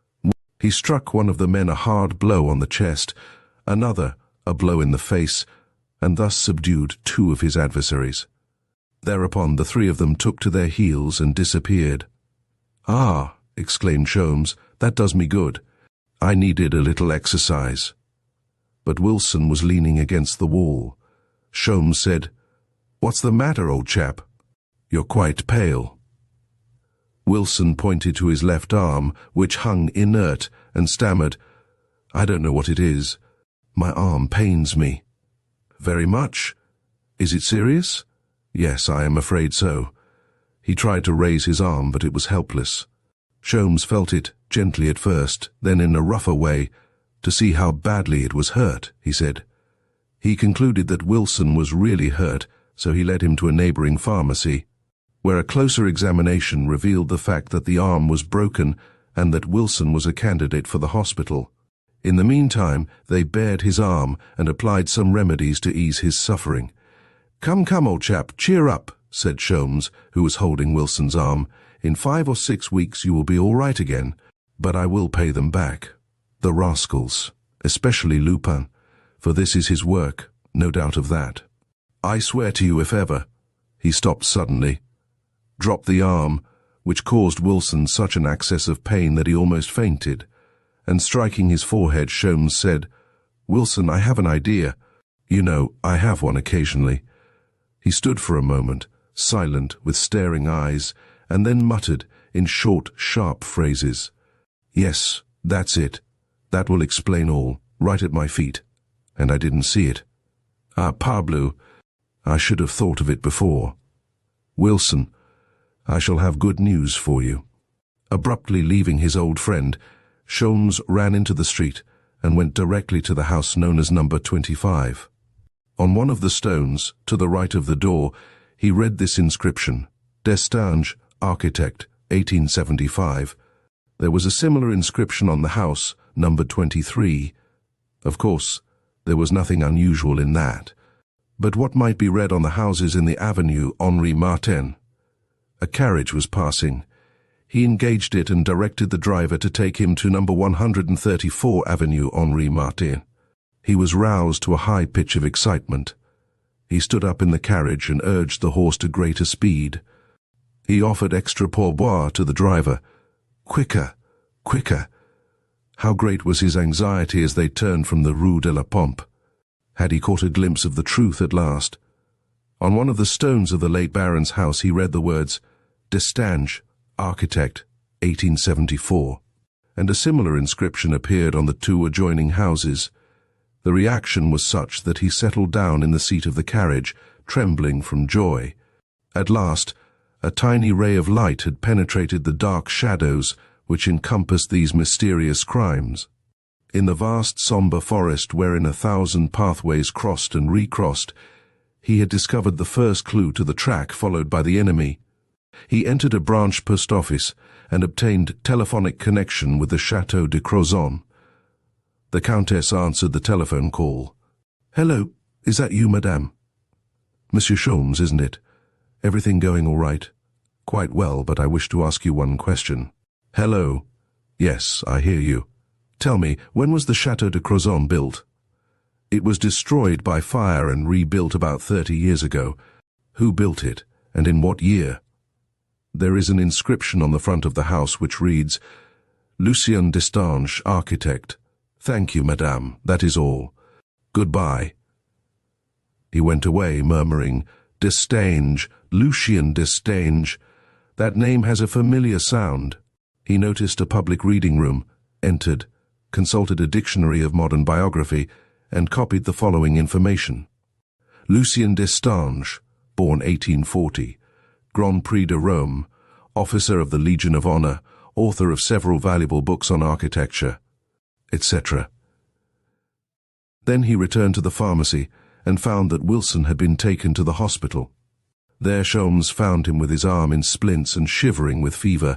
He struck one of the men a hard blow on the chest, another a blow in the face, and thus subdued 2 of his adversaries. Thereupon the 3 of them took to their heels and disappeared. "Ah," exclaimed Sholmes, "that does me good. I needed a little exercise." But Wilson was leaning against the wall. Sholmes said, "What's the matter, old chap? You're quite pale." Wilson pointed to his left arm, which hung inert, and stammered, "I don't know what it is. My arm pains me." "Very much? Is it serious?" "Yes, I am afraid so." He tried to raise his arm, but it was helpless. Sholmes felt it, gently at first, then in a rougher way, to see how badly it was hurt, he said. He concluded that Wilson was really hurt, so he led him to a neighboring pharmacy, where a closer examination revealed the fact that the arm was broken and that Wilson was a candidate for the hospital. In the meantime, they bared his arm and applied some remedies to ease his suffering. "Come, come, old chap, cheer up," said Sholmes, who was holding Wilson's arm. "In 5 or 6 weeks you will be all right again, but I will pay them back. The rascals, especially Lupin, for this is his work, no doubt of that. I swear to you if ever—" He stopped suddenly, dropped the arm, which caused Wilson such an access of pain that he almost fainted, and striking his forehead, Sholmes said, "Wilson, I have an idea. You know, I have one occasionally." He stood for a moment, silent, with staring eyes, and then muttered, in short, sharp phrases, "Yes, that's it. That will explain all, right at my feet. And I didn't see it. Ah, parbleu, I should have thought of it before. Wilson, I shall have good news for you." Abruptly leaving his old friend, Sholmes ran into the street and went directly to the house known as number 25. On one of the stones, to the right of the door, he read this inscription, "Destange, Architect, 1875. There was a similar inscription on the house, number 23. Of course, there was nothing unusual in that. But what might be read on the houses in the avenue Henri Martin? A carriage was passing. He engaged it and directed the driver to take him to number 134 Avenue Henri Martin. He was roused to a high pitch of excitement. He stood up in the carriage and urged the horse to greater speed. He offered extra pourboire to the driver. Quicker, quicker. How great was his anxiety as they turned from the Rue de la Pompe. Had he caught a glimpse of the truth at last? On one of the stones of the late Baron's house he read the words, "Destange, Architect, 1874, and a similar inscription appeared on the 2 adjoining houses. The reaction was such that he settled down in the seat of the carriage, trembling from joy. At last, a tiny ray of light had penetrated the dark shadows which encompassed these mysterious crimes. In the vast sombre forest wherein 1,000 pathways crossed and recrossed, he had discovered the first clue to the track followed by the enemy. He entered a branch post office and obtained telephonic connection with the Château de Crozon. The Countess answered the telephone call. "Hello, is that you, madame?" "Monsieur Sholmes, isn't it? Everything going all right?" Quite well, but I wish to ask you one question. Hello. Yes, I hear you. Tell me, when was the Château de Crozon built? It was destroyed by fire and rebuilt about 30 years ago. Who built it, and in what year? There is an inscription on the front of the house which reads, Lucien Destange, architect. Thank you, madame, that is all. Goodbye. He went away, murmuring, Destange, Lucien Destange. That name has a familiar sound. He noticed a public reading room, entered, consulted a dictionary of modern biography, and copied the following information. Lucien Destange, born 1840, Grand Prix de Rome, officer of the Legion of Honor, author of several valuable books on architecture, etc. Then he returned to the pharmacy and found that Wilson had been taken to the hospital. There Sholmes found him with his arm in splints and shivering with fever.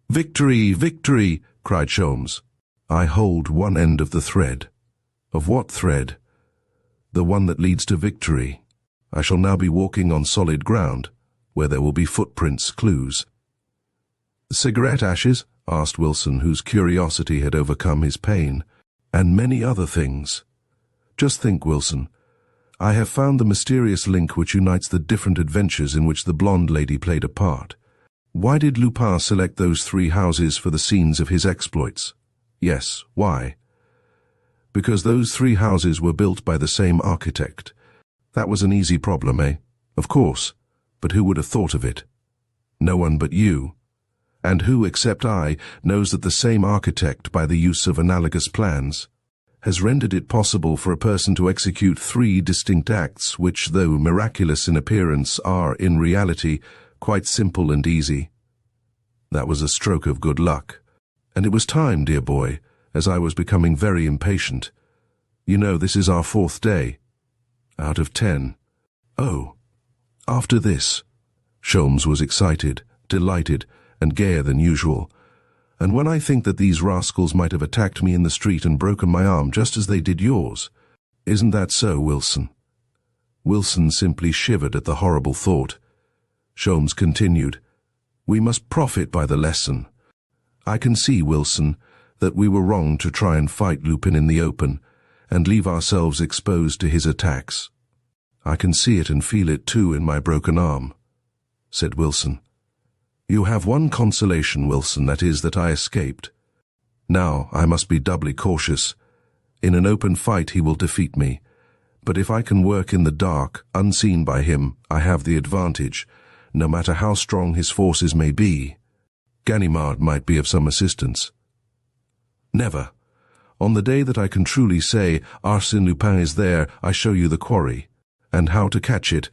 "Victory! Victory!" cried Sholmes. "I hold one end of the thread." "Of what thread?" "The one that leads to victory. I shall now be walking on solid ground, where there will be footprints, clues." "Cigarette ashes?" asked Wilson, whose curiosity had overcome his pain. "And many other things. Just think, Wilson. I have found the mysterious link which unites the different adventures in which the blonde lady played a part. Why did Lupin select those 3 houses for the scenes of his exploits? Yes, why? Because those 3 houses were built by the same architect. That was an easy problem, eh? Of course. But who would have thought of it? No one but you. And who, except I, knows that the same architect, by the use of analogous plans, has rendered it possible for a person to execute 3 distinct acts which, though miraculous in appearance, are, in reality, quite simple and easy. That was a stroke of good luck. And it was time, dear boy, as I was becoming very impatient. You know, this is our 4th day. Out of 10. Oh, after this. Sholmes was excited, delighted, and gayer than usual. And when I think that these rascals might have attacked me in the street and broken my arm just as they did yours. Isn't that so, Wilson? Wilson simply shivered at the horrible thought. Sholmes continued, "We must profit by the lesson. I can see, Wilson, that we were wrong to try and fight Lupin in the open and leave ourselves exposed to his attacks. I can see it and feel it too in my broken arm," said Wilson. "You have one consolation, Wilson, that is that I escaped. Now I must be doubly cautious. In an open fight he will defeat me, but if I can work in the dark, unseen by him, I have the advantage, no matter how strong his forces may be. Ganimard might be of some assistance." "Never. On the day that I can truly say, Arsène Lupin is there, I show you the quarry. And how to catch it.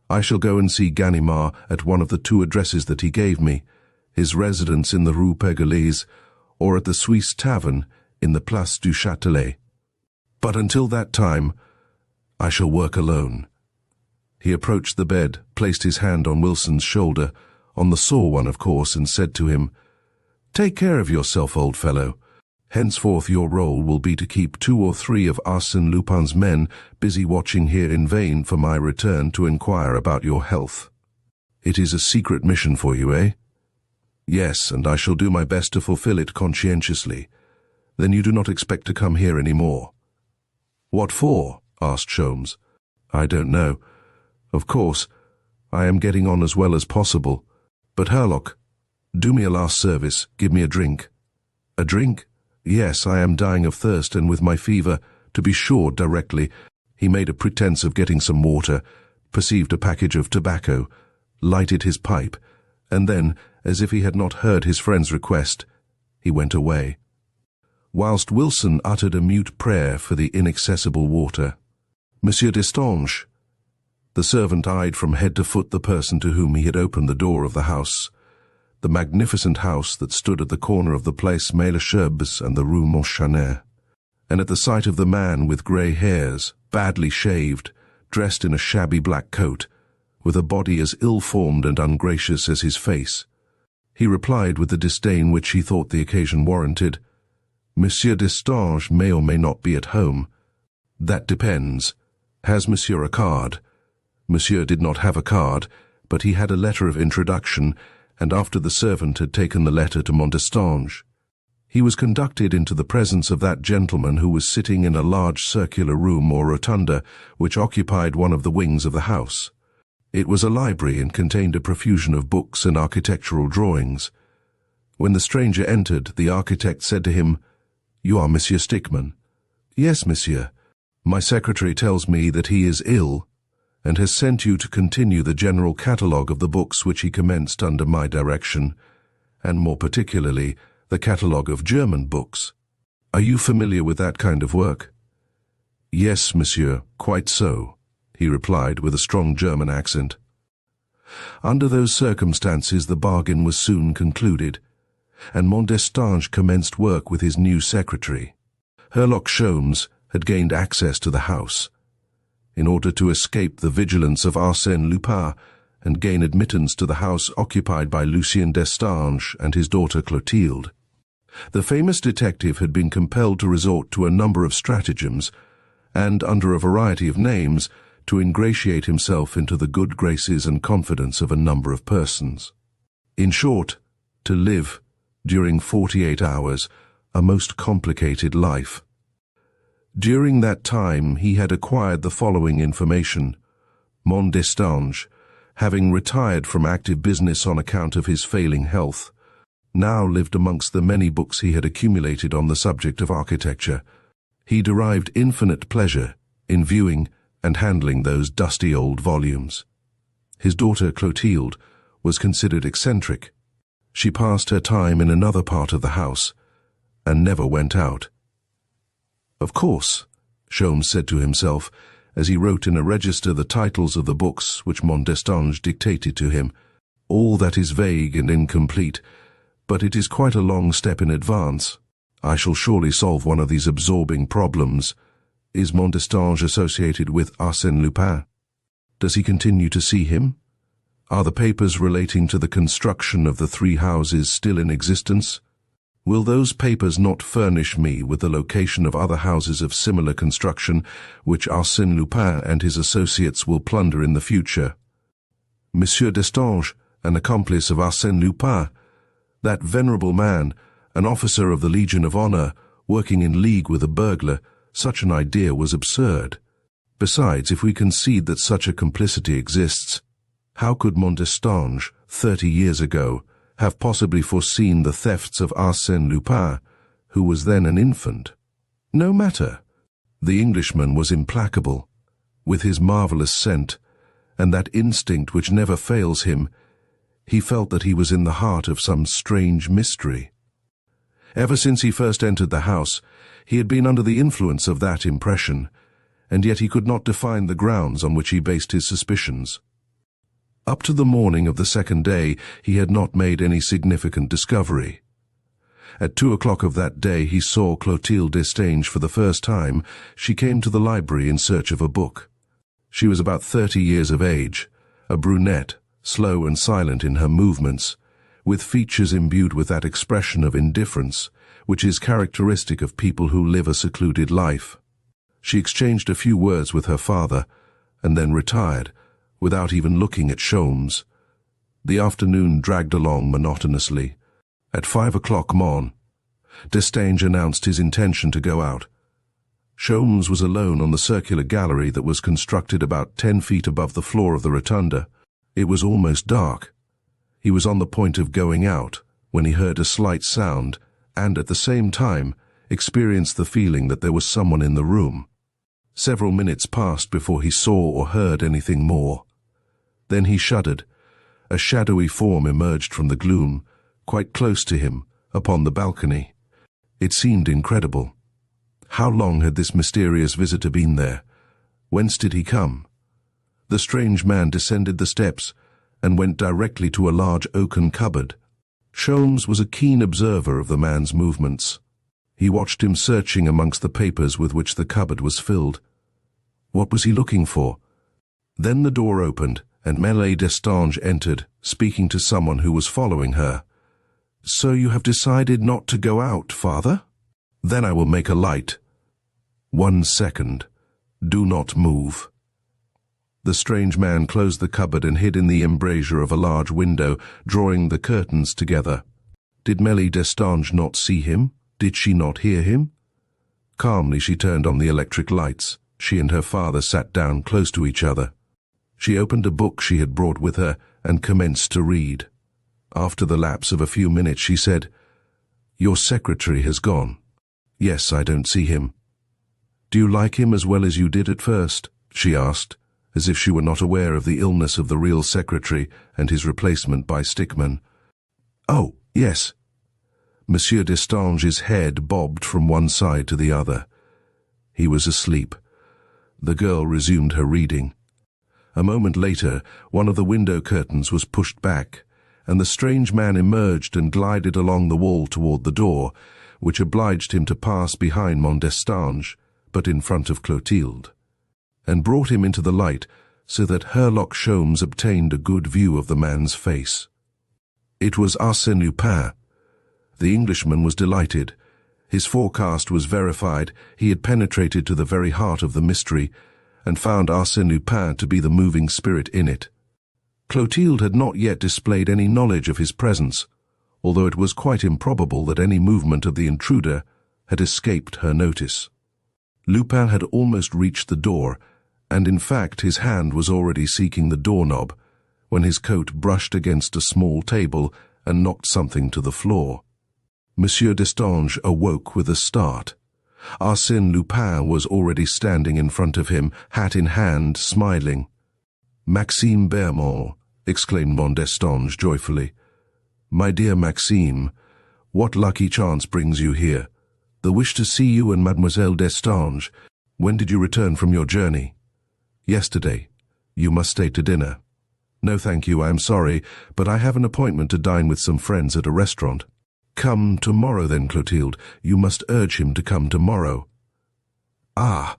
I shall go and see Ganimard at one of the 2 addresses that he gave me, his residence in the Rue Pergolese, or at the Suisse Tavern in the Place du Châtelet. But until that time, I shall work alone." He approached the bed, placed his hand on Wilson's shoulder, on the sore one, of course, and said to him, "Take care of yourself, old fellow. Henceforth your role will be to keep 2 or 3 of Arsène Lupin's men busy watching here in vain for my return to inquire about your health. It is a secret mission for you, eh?" "Yes, and I shall do my best to fulfill it conscientiously. Then you do not expect to come here any more." "What for?" asked Sholmes. "I don't know. Of course, I am getting on as well as possible. But Herlock, do me a last service, give me a drink." "A drink?" "Yes, I am dying of thirst, and with my fever, to be sure, directly." He made a pretense of getting some water, perceived a package of tobacco, lighted his pipe, and then, as if he had not heard his friend's request, he went away, whilst Wilson uttered a mute prayer for the inaccessible water. "Monsieur Destange." The servant eyed from head to foot the person to whom he had opened the door of the house, the magnificent house that stood at the corner of the Place Malesherbes and the Rue Montchanet, and at the sight of the man with grey hairs, badly shaved, dressed in a shabby black coat, with a body as ill-formed and ungracious as his face, he replied with the disdain which he thought the occasion warranted, "Monsieur Destange may or may not be at home. That depends. Has Monsieur a card?" Monsieur did not have a card, but he had a letter of introduction, and after the servant had taken the letter to Montdestange, he was conducted into the presence of that gentleman who was sitting in a large circular room or rotunda which occupied one of the wings of the house. It was a library and contained a profusion of books and architectural drawings. When the stranger entered, the architect said to him, "You are Monsieur Stickman?" "Yes, monsieur. My secretary tells me that he is ill, and has sent you to continue the general catalogue of the books which he commenced under my direction, and more particularly the catalogue of German books. Are you familiar with that kind of work?" "Yes, monsieur, quite so," he replied with a strong German accent. Under those circumstances the bargain was soon concluded, and Montdestange commenced work with his new secretary. Herlock Sholmes had gained access to the house. In order to escape the vigilance of Arsène Lupin and gain admittance to the house occupied by Lucien Destange and his daughter Clotilde, the famous detective had been compelled to resort to a number of stratagems and, under a variety of names, to ingratiate himself into the good graces and confidence of a number of persons. In short, to live, during 48 hours, a most complicated life. During that time he had acquired the following information. Montdestange, having retired from active business on account of his failing health, now lived amongst the many books he had accumulated on the subject of architecture. He derived infinite pleasure in viewing and handling those dusty old volumes. His daughter Clotilde was considered eccentric. She passed her time in another part of the house and never went out. "Of course," Sholmes said to himself, as he wrote in a register the titles of the books which Montdestange dictated to him, "all that is vague and incomplete, but it is quite a long step in advance. I shall surely solve one of these absorbing problems. Is Montdestange associated with Arsène Lupin? Does he continue to see him? Are the papers relating to the construction of the 3 houses still in existence? Will those papers not furnish me with the location of other houses of similar construction which Arsène Lupin and his associates will plunder in the future? Monsieur Destange, an accomplice of Arsène Lupin, that venerable man, an officer of the Legion of Honor, working in league with a burglar, such an idea was absurd. Besides, if we concede that such a complicity exists, how could Montdestange, 30 years ago, have possibly foreseen the thefts of Arsène Lupin, who was then an infant? No matter. The Englishman was implacable. With his marvelous scent, and that instinct which never fails him, he felt that he was in the heart of some strange mystery. Ever since he first entered the house, he had been under the influence of that impression, and yet he could not define the grounds on which he based his suspicions. Up to the morning of the second day, he had not made any significant discovery. At 2 o'clock of that day, he saw Clotilde Destange for the first time. She came to the library in search of a book. She was about 30 years of age, a brunette, slow and silent in her movements, with features imbued with that expression of indifference which is characteristic of people who live a secluded life. She exchanged a few words with her father, and then retired, without even looking at Sholmes. The afternoon dragged along monotonously. At 5 o'clock morn, Destange announced his intention to go out. Sholmes was alone on the circular gallery that was constructed about 10 feet above the floor of the rotunda. It was almost dark. He was on the point of going out when he heard a slight sound and, at the same time, experienced the feeling that there was someone in the room. Several minutes passed before he saw or heard anything more. Then he shuddered. A shadowy form emerged from the gloom, quite close to him, upon the balcony. It seemed incredible. How long had this mysterious visitor been there? Whence did he come? The strange man descended the steps and went directly to a large oaken cupboard. Sholmes was a keen observer of the man's movements. He watched him searching amongst the papers with which the cupboard was filled. What was he looking for? Then the door opened, and Madame Destange entered, speaking to someone who was following her. "So you have decided not to go out, father? Then I will make a light. 1 second. Do not move." The strange man closed the cupboard and hid in the embrasure of a large window, drawing the curtains together. Did Mélie Destange not see him? Did she not hear him? Calmly she turned on the electric lights. She and her father sat down close to each other. She opened a book she had brought with her and commenced to read. After the lapse of a few minutes she said, "Your secretary has gone." "Yes, I don't see him." "Do you like him as well as you did at first?" she asked, as if she were not aware of the illness of the real secretary and his replacement by Stickman. "Oh, yes." Monsieur Destange's head bobbed from one side to the other. He was asleep. The girl resumed her reading. A moment later, one of the window curtains was pushed back, and the strange man emerged and glided along the wall toward the door, which obliged him to pass behind Mont Destange, but in front of Clotilde, and brought him into the light so that Herlock Sholmes obtained a good view of the man's face. It was Arsène Lupin. The Englishman was delighted. His forecast was verified. He had penetrated to the very heart of the mystery, and found Arsène Lupin to be the moving spirit in it. Clotilde had not yet displayed any knowledge of his presence, although it was quite improbable that any movement of the intruder had escaped her notice. Lupin had almost reached the door, and in fact his hand was already seeking the doorknob, when his coat brushed against a small table and knocked something to the floor. Monsieur Destange awoke with a start. Arsène Lupin was already standing in front of him, hat in hand, smiling. "Maxime Bermond," exclaimed Mont Destange joyfully. "My dear Maxime, what lucky chance brings you here? The wish to see you and Mademoiselle Destange. When did you return from your journey?" "Yesterday. You must stay to dinner." "No, thank you, I am sorry, but I have an appointment to dine with some friends at a restaurant." "Come tomorrow then, Clotilde. You must urge him to come tomorrow." "Ah,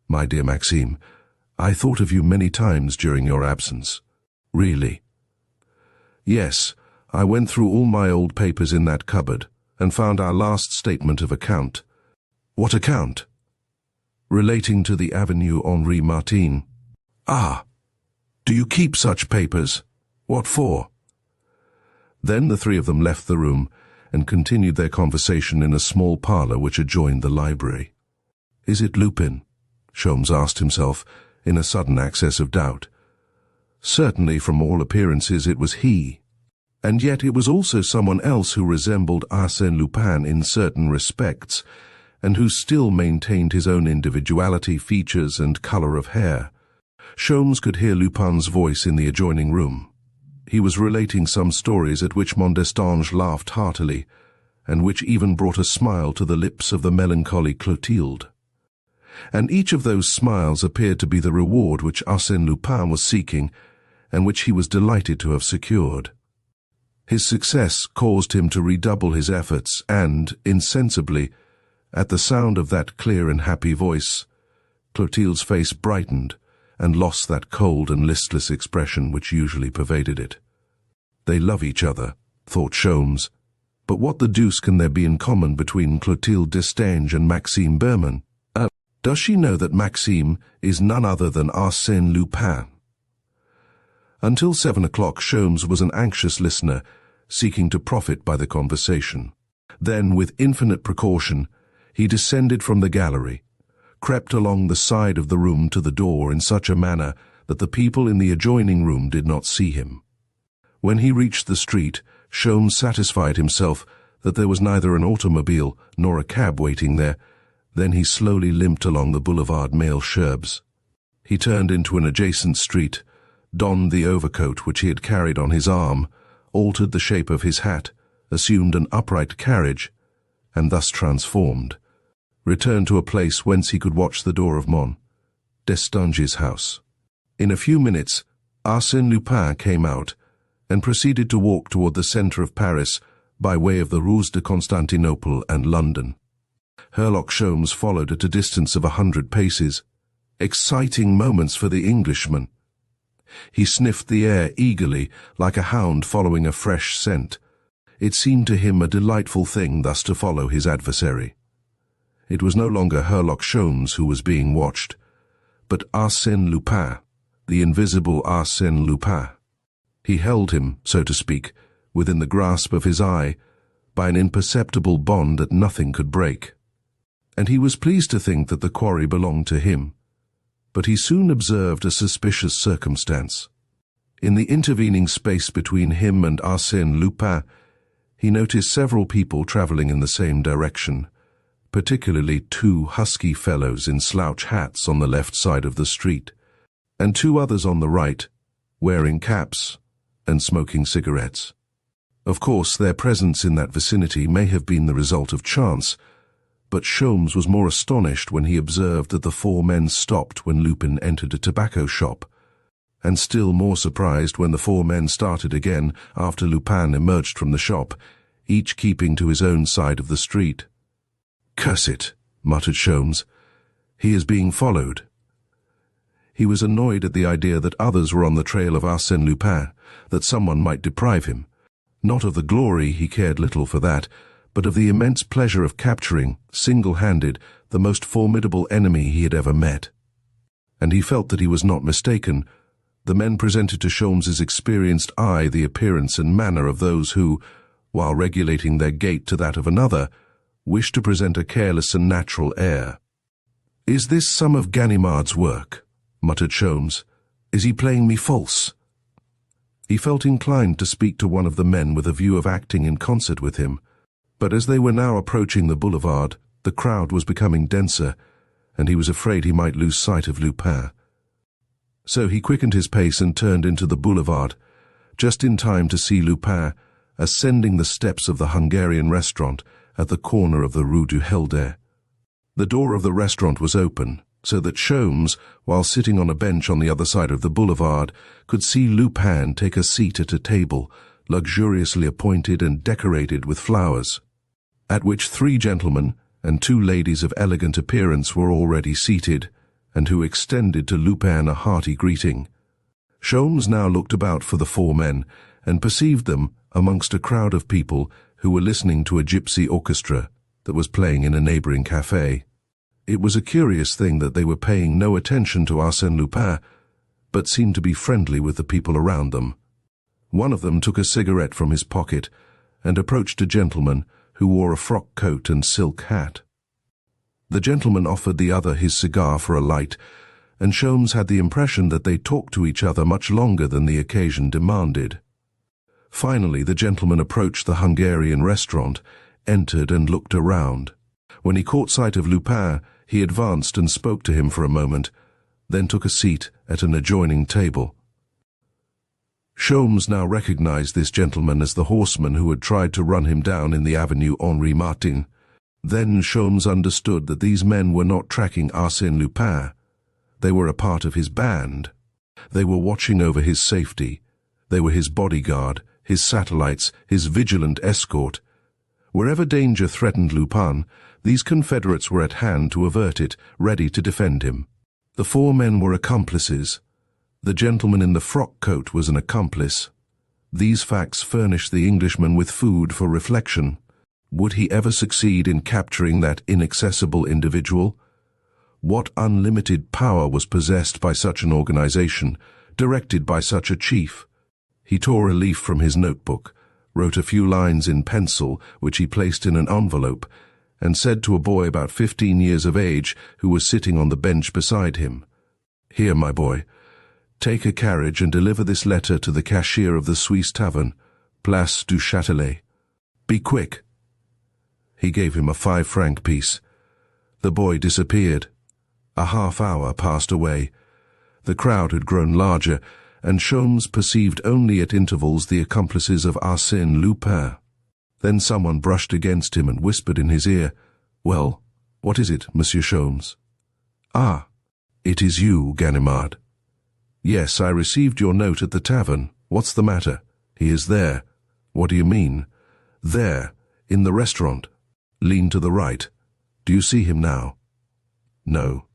my dear Maxime, I thought of you many times during your absence." "Really?" "Yes, I went through all my old papers in that cupboard and found our last statement of account." "What account?" "Relating to the Avenue Henri Martin." "Ah, do you keep such papers? What for?" Then the three of them left the room and continued their conversation in a small parlour which adjoined the library. "Is it Lupin?" Sholmes asked himself, in a sudden access of doubt. Certainly, from all appearances, it was he. And yet it was also someone else who resembled Arsène Lupin in certain respects, and who still maintained his own individuality, features, and colour of hair. Sholmes could hear Lupin's voice in the adjoining room. He was relating some stories at which Mont Destange laughed heartily, and which even brought a smile to the lips of the melancholy Clotilde. And each of those smiles appeared to be the reward which Arsène Lupin was seeking, and which he was delighted to have secured. His success caused him to redouble his efforts, and, insensibly, at the sound of that clear and happy voice, Clotilde's face brightened and lost that cold and listless expression which usually pervaded it. They love each other, thought Sholmes, but what the deuce can there be in common between Clotilde Destange and Maxime Bermond? Does she know that Maxime is none other than Arsène Lupin? Until 7 o'clock, Sholmes was an anxious listener, seeking to profit by the conversation. Then, with infinite precaution, he descended from the gallery, crept along the side of the room to the door in such a manner that the people in the adjoining room did not see him. When he reached the street, Sholmes satisfied himself that there was neither an automobile nor a cab waiting there. Then he slowly limped along the boulevard Malesherbes. He turned into an adjacent street, donned the overcoat which he had carried on his arm, altered the shape of his hat, assumed an upright carriage, and thus transformed, returned to a place whence he could watch the door of Mont Destange's house. In a few minutes, Arsène Lupin came out and proceeded to walk toward the centre of Paris by way of the Rues de Constantinople and London. Herlock Sholmes followed at a distance of 100 paces. Exciting moments for the Englishman. He sniffed the air eagerly, like a hound following a fresh scent. It seemed to him a delightful thing thus to follow his adversary. It was no longer Herlock Sholmes who was being watched, but Arsène Lupin, the invisible Arsène Lupin. He held him, so to speak, within the grasp of his eye, by an imperceptible bond that nothing could break. And he was pleased to think that the quarry belonged to him. But he soon observed a suspicious circumstance. In the intervening space between him and Arsène Lupin, he noticed several people traveling in the same direction, particularly two husky fellows in slouch hats on the left side of the street, and two others on the right, wearing caps and smoking cigarettes. Of course, their presence in that vicinity may have been the result of chance, but Sholmes was more astonished when he observed that the four men stopped when Lupin entered a tobacco shop, and still more surprised when the four men started again after Lupin emerged from the shop, each keeping to his own side of the street. "Curse it," muttered Sholmes. "He is being followed." He was annoyed at the idea that others were on the trail of Arsène Lupin, that someone might deprive him. Not of the glory, he cared little for that, but of the immense pleasure of capturing, single-handed, the most formidable enemy he had ever met. And he felt that he was not mistaken. The men presented to Sholmes's experienced eye the appearance and manner of those who, while regulating their gait to that of another, wished to present a careless and natural air. "Is this some of Ganimard's work?" muttered Sholmes. "Is he playing me false?" He felt inclined to speak to one of the men with a view of acting in concert with him, but as they were now approaching the boulevard, the crowd was becoming denser, and he was afraid he might lose sight of Lupin. So he quickened his pace and turned into the boulevard, just in time to see Lupin ascending the steps of the Hungarian restaurant at the corner of the Rue du Helder. The door of the restaurant was open, so that Sholmes, while sitting on a bench on the other side of the boulevard, could see Lupin take a seat at a table, luxuriously appointed and decorated with flowers, at which three gentlemen and two ladies of elegant appearance were already seated, and who extended to Lupin a hearty greeting. Sholmes now looked about for the four men, and perceived them amongst a crowd of people who were listening to a gypsy orchestra that was playing in a neighboring café. It was a curious thing that they were paying no attention to Arsène Lupin, but seemed to be friendly with the people around them. One of them took a cigarette from his pocket and approached a gentleman who wore a frock coat and silk hat. The gentleman offered the other his cigar for a light, and Sholmes had the impression that they talked to each other much longer than the occasion demanded. Finally, the gentleman approached the Hungarian restaurant, entered and looked around. When he caught sight of Lupin, he advanced and spoke to him for a moment, then took a seat at an adjoining table. Sholmes now recognized this gentleman as the horseman who had tried to run him down in the avenue Henri Martin. Then Sholmes understood that these men were not tracking Arsène Lupin. They were a part of his band. They were watching over his safety. They were his bodyguard, his satellites, his vigilant escort. Wherever danger threatened Lupin, these confederates were at hand to avert it, ready to defend him. The four men were accomplices. The gentleman in the frock coat was an accomplice. These facts furnished the Englishman with food for reflection. Would he ever succeed in capturing that inaccessible individual? What unlimited power was possessed by such an organization, directed by such a chief? He tore a leaf from his notebook, wrote a few lines in pencil, which he placed in an envelope, and said to a boy about 15 years of age who was sitting on the bench beside him, "Here, my boy, take a carriage and deliver this letter to the cashier of the Swiss tavern, Place du Châtelet. Be quick." He gave him a 5-franc piece. The boy disappeared. A half-hour passed away. The crowd had grown larger, and Sholmes perceived only at intervals the accomplices of Arsène Lupin. Then someone brushed against him and whispered in his ear, "Well, what is it, Monsieur Sholmes?" "Ah, it is you, Ganimard." "Yes, I received your note at the tavern. What's the matter?" "He is there." "What do you mean?" "There, in the restaurant. Lean to the right. Do you see him now?" "No."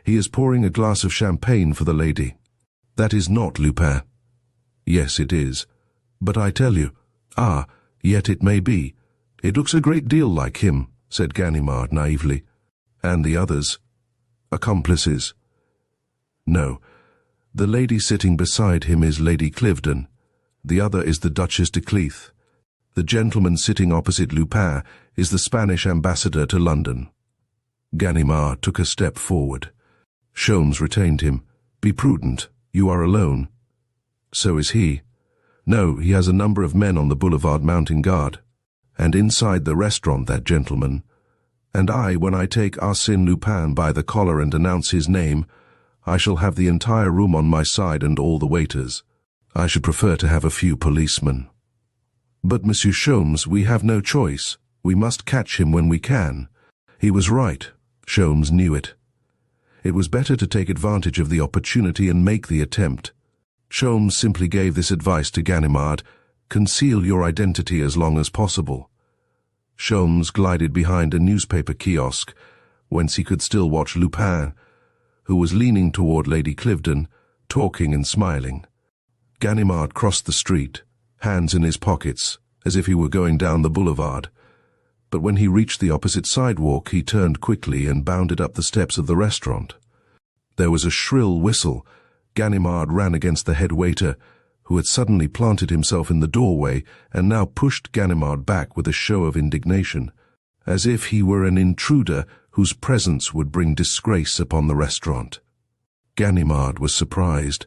"He is pouring a glass of champagne for the lady." "That is not Lupin." "Yes, it is. But I tell you—" "Ah, yet it may be. It looks a great deal like him," said Ganimard naively. "And the others?" "Accomplices." "No, The lady sitting beside him is Lady Cliveden. The other is the Duchess de Cleath. The gentleman sitting opposite Lupin is the Spanish ambassador to London. Ganimard took a step forward. Sholmes retained him. Be prudent. You are alone. So is he. No, he has a number of men on the boulevard mounting guard. And inside the restaurant, that gentleman. And when I take Arsène Lupin by the collar and announce his name, I shall have the entire room on my side and all the waiters. I should prefer to have a few policemen. But, Monsieur Sholmes, we have no choice. We must catch him when we can. He was right. Sholmes knew it. It was better to take advantage of the opportunity and make the attempt. Sholmes simply gave this advice to Ganimard: conceal your identity as long as possible. Sholmes glided behind a newspaper kiosk, whence he could still watch Lupin, who was leaning toward Lady Cliveden, talking and smiling. Ganimard crossed the street, hands in his pockets, as if he were going down the boulevard. But when he reached the opposite sidewalk, he turned quickly and bounded up the steps of the restaurant. There was a shrill whistle. Ganimard ran against the head waiter, who had suddenly planted himself in the doorway and now pushed Ganimard back with a show of indignation, as if he were an intruder whose presence would bring disgrace upon the restaurant. Ganimard was surprised.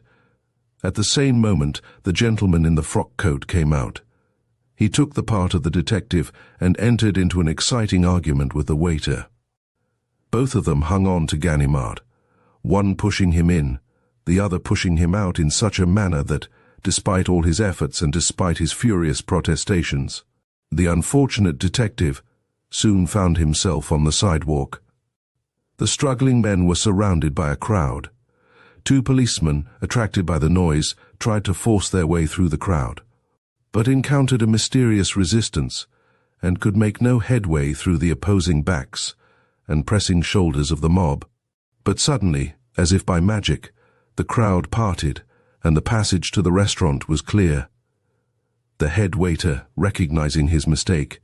At the same moment, the gentleman in the frock coat came out. He took the part of the detective and entered into an exciting argument with the waiter. Both of them hung on to Ganimard, one pushing him in, the other pushing him out in such a manner that, despite all his efforts and despite his furious protestations, the unfortunate detective soon found himself on the sidewalk. The struggling men were surrounded by a crowd. Two policemen, attracted by the noise, tried to force their way through the crowd, but encountered a mysterious resistance and could make no headway through the opposing backs and pressing shoulders of the mob. But suddenly, as if by magic, the crowd parted and the passage to the restaurant was clear. The head waiter, recognizing his mistake,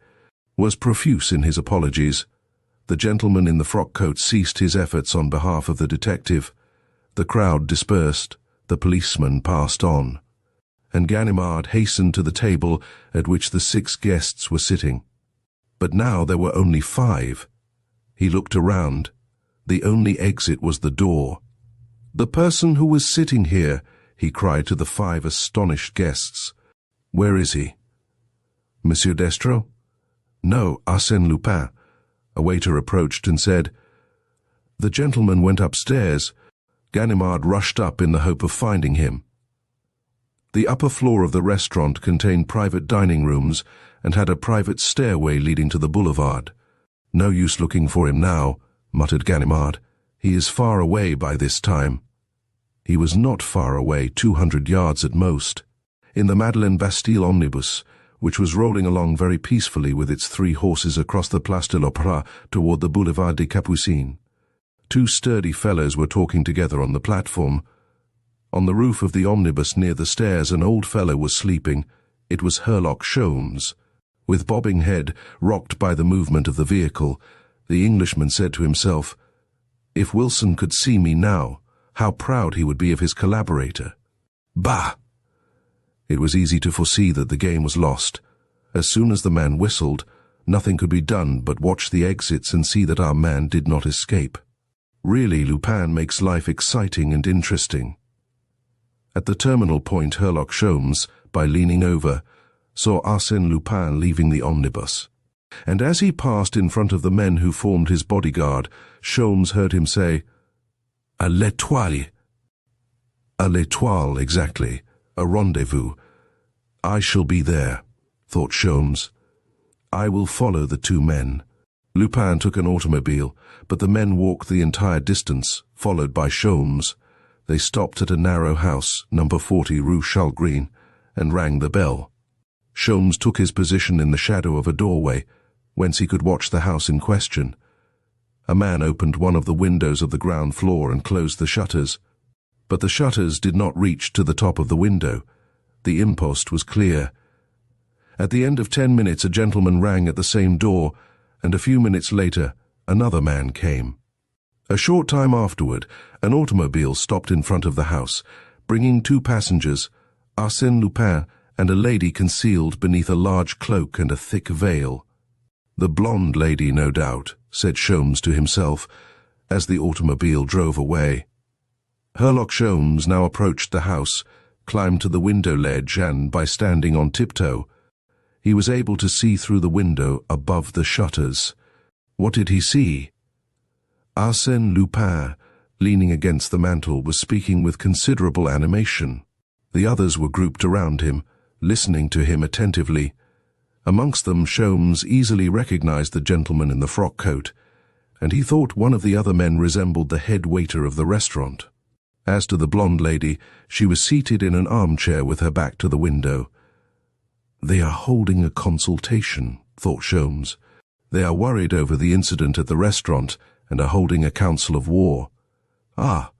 was profuse in his apologies. The gentleman in the frock coat ceased his efforts on behalf of the detective. The crowd dispersed, the policeman passed on, and Ganimard hastened to the table at which the 6 guests were sitting. But now there were only 5. He looked around. The only exit was the door. "The person who was sitting here," he cried to the 5 astonished guests. "Where is he?" "Monsieur Destro?" "No, Arsène Lupin." A waiter approached and said, "The gentleman went upstairs." Ganimard rushed up in the hope of finding him. The upper floor of the restaurant contained private dining rooms and had a private stairway leading to the boulevard. "No use looking for him now," muttered Ganimard. "He is far away by this time." He was not far away, 200 yards at most, in the Madeleine Bastille omnibus, which was rolling along very peacefully with its 3 horses across the Place de l'Opéra toward the Boulevard des Capucines. 2 sturdy fellows were talking together on the platform. On the roof of the omnibus near the stairs an old fellow was sleeping. It was Herlock Sholmes. With bobbing head, rocked by the movement of the vehicle, the Englishman said to himself, "If Wilson could see me now, how proud he would be of his collaborator." Bah! It was easy to foresee that the game was lost. As soon as the man whistled, nothing could be done but watch the exits and see that our man did not escape. Really, Lupin makes life exciting and interesting. At the terminal point, Herlock Sholmes, by leaning over, saw Arsène Lupin leaving the omnibus. And as he passed in front of the men who formed his bodyguard, Sholmes heard him say, "À l'étoile." "À l'étoile, exactly. A rendezvous. I shall be there," thought Sholmes. "I will follow the 2 men." Lupin took an automobile, but the men walked the entire distance, followed by Sholmes. They stopped at a narrow house, number 40 Rue Chalgrin, and rang the bell. Sholmes took his position in the shadow of a doorway, whence he could watch the house in question. A man opened one of the windows of the ground floor and closed the shutters. But the shutters did not reach to the top of the window. The impost was clear. At the end of 10 minutes a gentleman rang at the same door, and a few minutes later another man came. A short time afterward, an automobile stopped in front of the house, bringing 2 passengers, Arsène Lupin and a lady concealed beneath a large cloak and a thick veil. "The blonde lady, no doubt," said Sholmes to himself, as the automobile drove away. Herlock Sholmes now approached the house, climbed to the window ledge, and, by standing on tiptoe, he was able to see through the window above the shutters. What did he see? Arsène Lupin, leaning against the mantel, was speaking with considerable animation. The others were grouped around him, listening to him attentively. Amongst them, Sholmes easily recognized the gentleman in the frock coat, and he thought one of the other men resembled the head waiter of the restaurant. As to the blonde lady, she was seated in an armchair with her back to the window. "They are holding a consultation," thought Sholmes. "They are worried over the incident at the restaurant and are holding a council of war. Ah,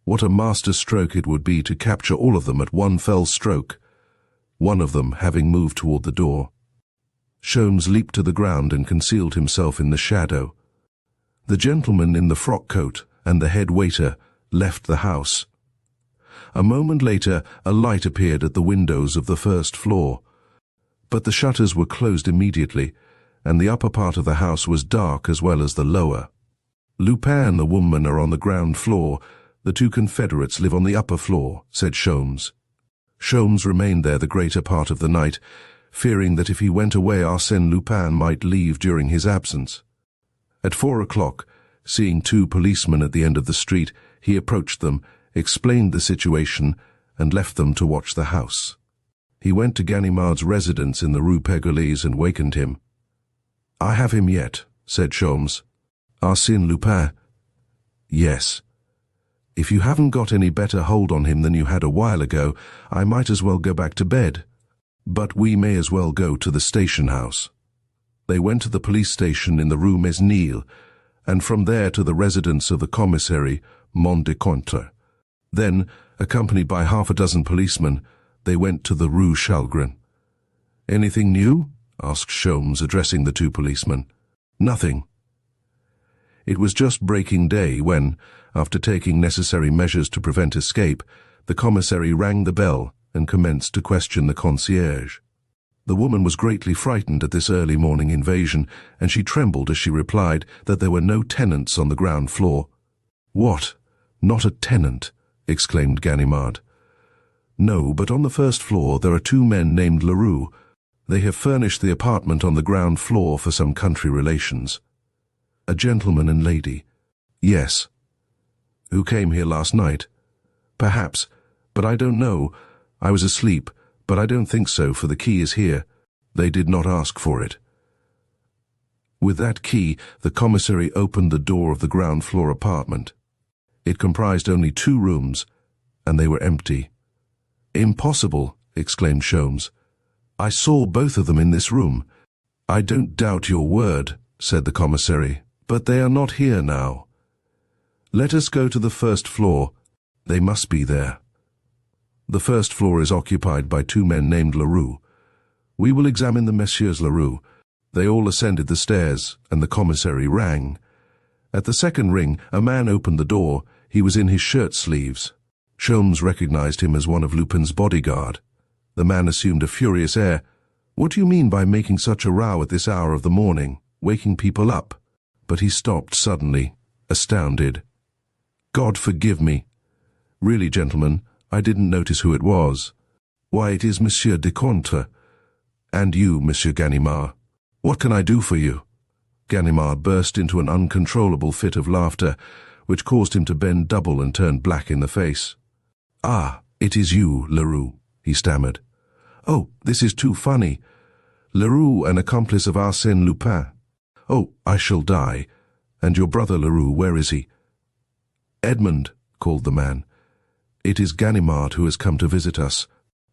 what a master stroke it would be to capture all of them at one fell stroke." One of them having moved toward the door, Sholmes leaped to the ground and concealed himself in the shadow. The gentleman in the frock coat and the head waiter left the house. A moment later, a light appeared at the windows of the first floor, but the shutters were closed immediately, and the upper part of the house was dark as well as the lower. "Lupin and the woman are on the ground floor. The 2 confederates live on the upper floor," said Sholmes. Sholmes remained there the greater part of the night, fearing that if he went away Arsène Lupin might leave during his absence. At 4 o'clock, seeing 2 policemen at the end of the street, he approached them, explained the situation, and left them to watch the house. He went to Ganimard's residence in the Rue Pergolese and wakened him. "I have him yet," said Sholmes. "Arsène Lupin?" "Yes." "If you haven't got any better hold on him than you had a while ago, I might as well go back to bed. But we may as well go to the station house." They went to the police station in the Rue Mesnil, and from there to the residence of the commissary, Mont de Contre. Then, accompanied by 6 policemen, they went to the Rue Chalgrin. "Anything new?" asked Sholmes, addressing the 2 policemen. "Nothing." It was just breaking day when, after taking necessary measures to prevent escape, the commissary rang the bell and commenced to question the concierge. The woman was greatly frightened at this early morning invasion, and she trembled as she replied that there were no tenants on the ground floor. "What? Not a tenant?" exclaimed Ganimard. "No, but on the first floor there are 2 men named Leroux. They have furnished the apartment on the ground floor for some country relations." "A gentleman and lady?" "Yes." "Who came here last night?" "Perhaps, but I don't know. I was asleep, but I don't think so, for the key is here. They did not ask for it." With that key, the commissary opened the door of the ground floor apartment. It comprised only 2 rooms, and they were empty. "Impossible!" exclaimed Sholmes. "I saw both of them in this room." "I don't doubt your word," said the commissary, "but they are not here now. Let us go to the first floor. They must be there. The first floor is occupied by 2 men named Leroux. We will examine the Messieurs Leroux." They all ascended the stairs, and the commissary rang. At the second ring, a man opened the door. He was in his shirt sleeves. Sholmes recognized him as one of Lupin's bodyguard. The man assumed a furious air. "What do you mean by making such a row at this hour of the morning, waking people up?" But he stopped suddenly, astounded. "God forgive me. Really, gentlemen, I didn't notice who it was. Why, it is Monsieur de Contre. And you, Monsieur Ganimard. What can I do for you?" Ganimard burst into an uncontrollable fit of laughter, which caused him to bend double and turn black in the face. "Ah, it is you, Leroux," he stammered. "Oh, this is too funny. Leroux, an accomplice of Arsène Lupin. Oh, I shall die. And your brother Leroux, where is he?" "Edmond," called the man. "It is Ganimard who has come to visit us."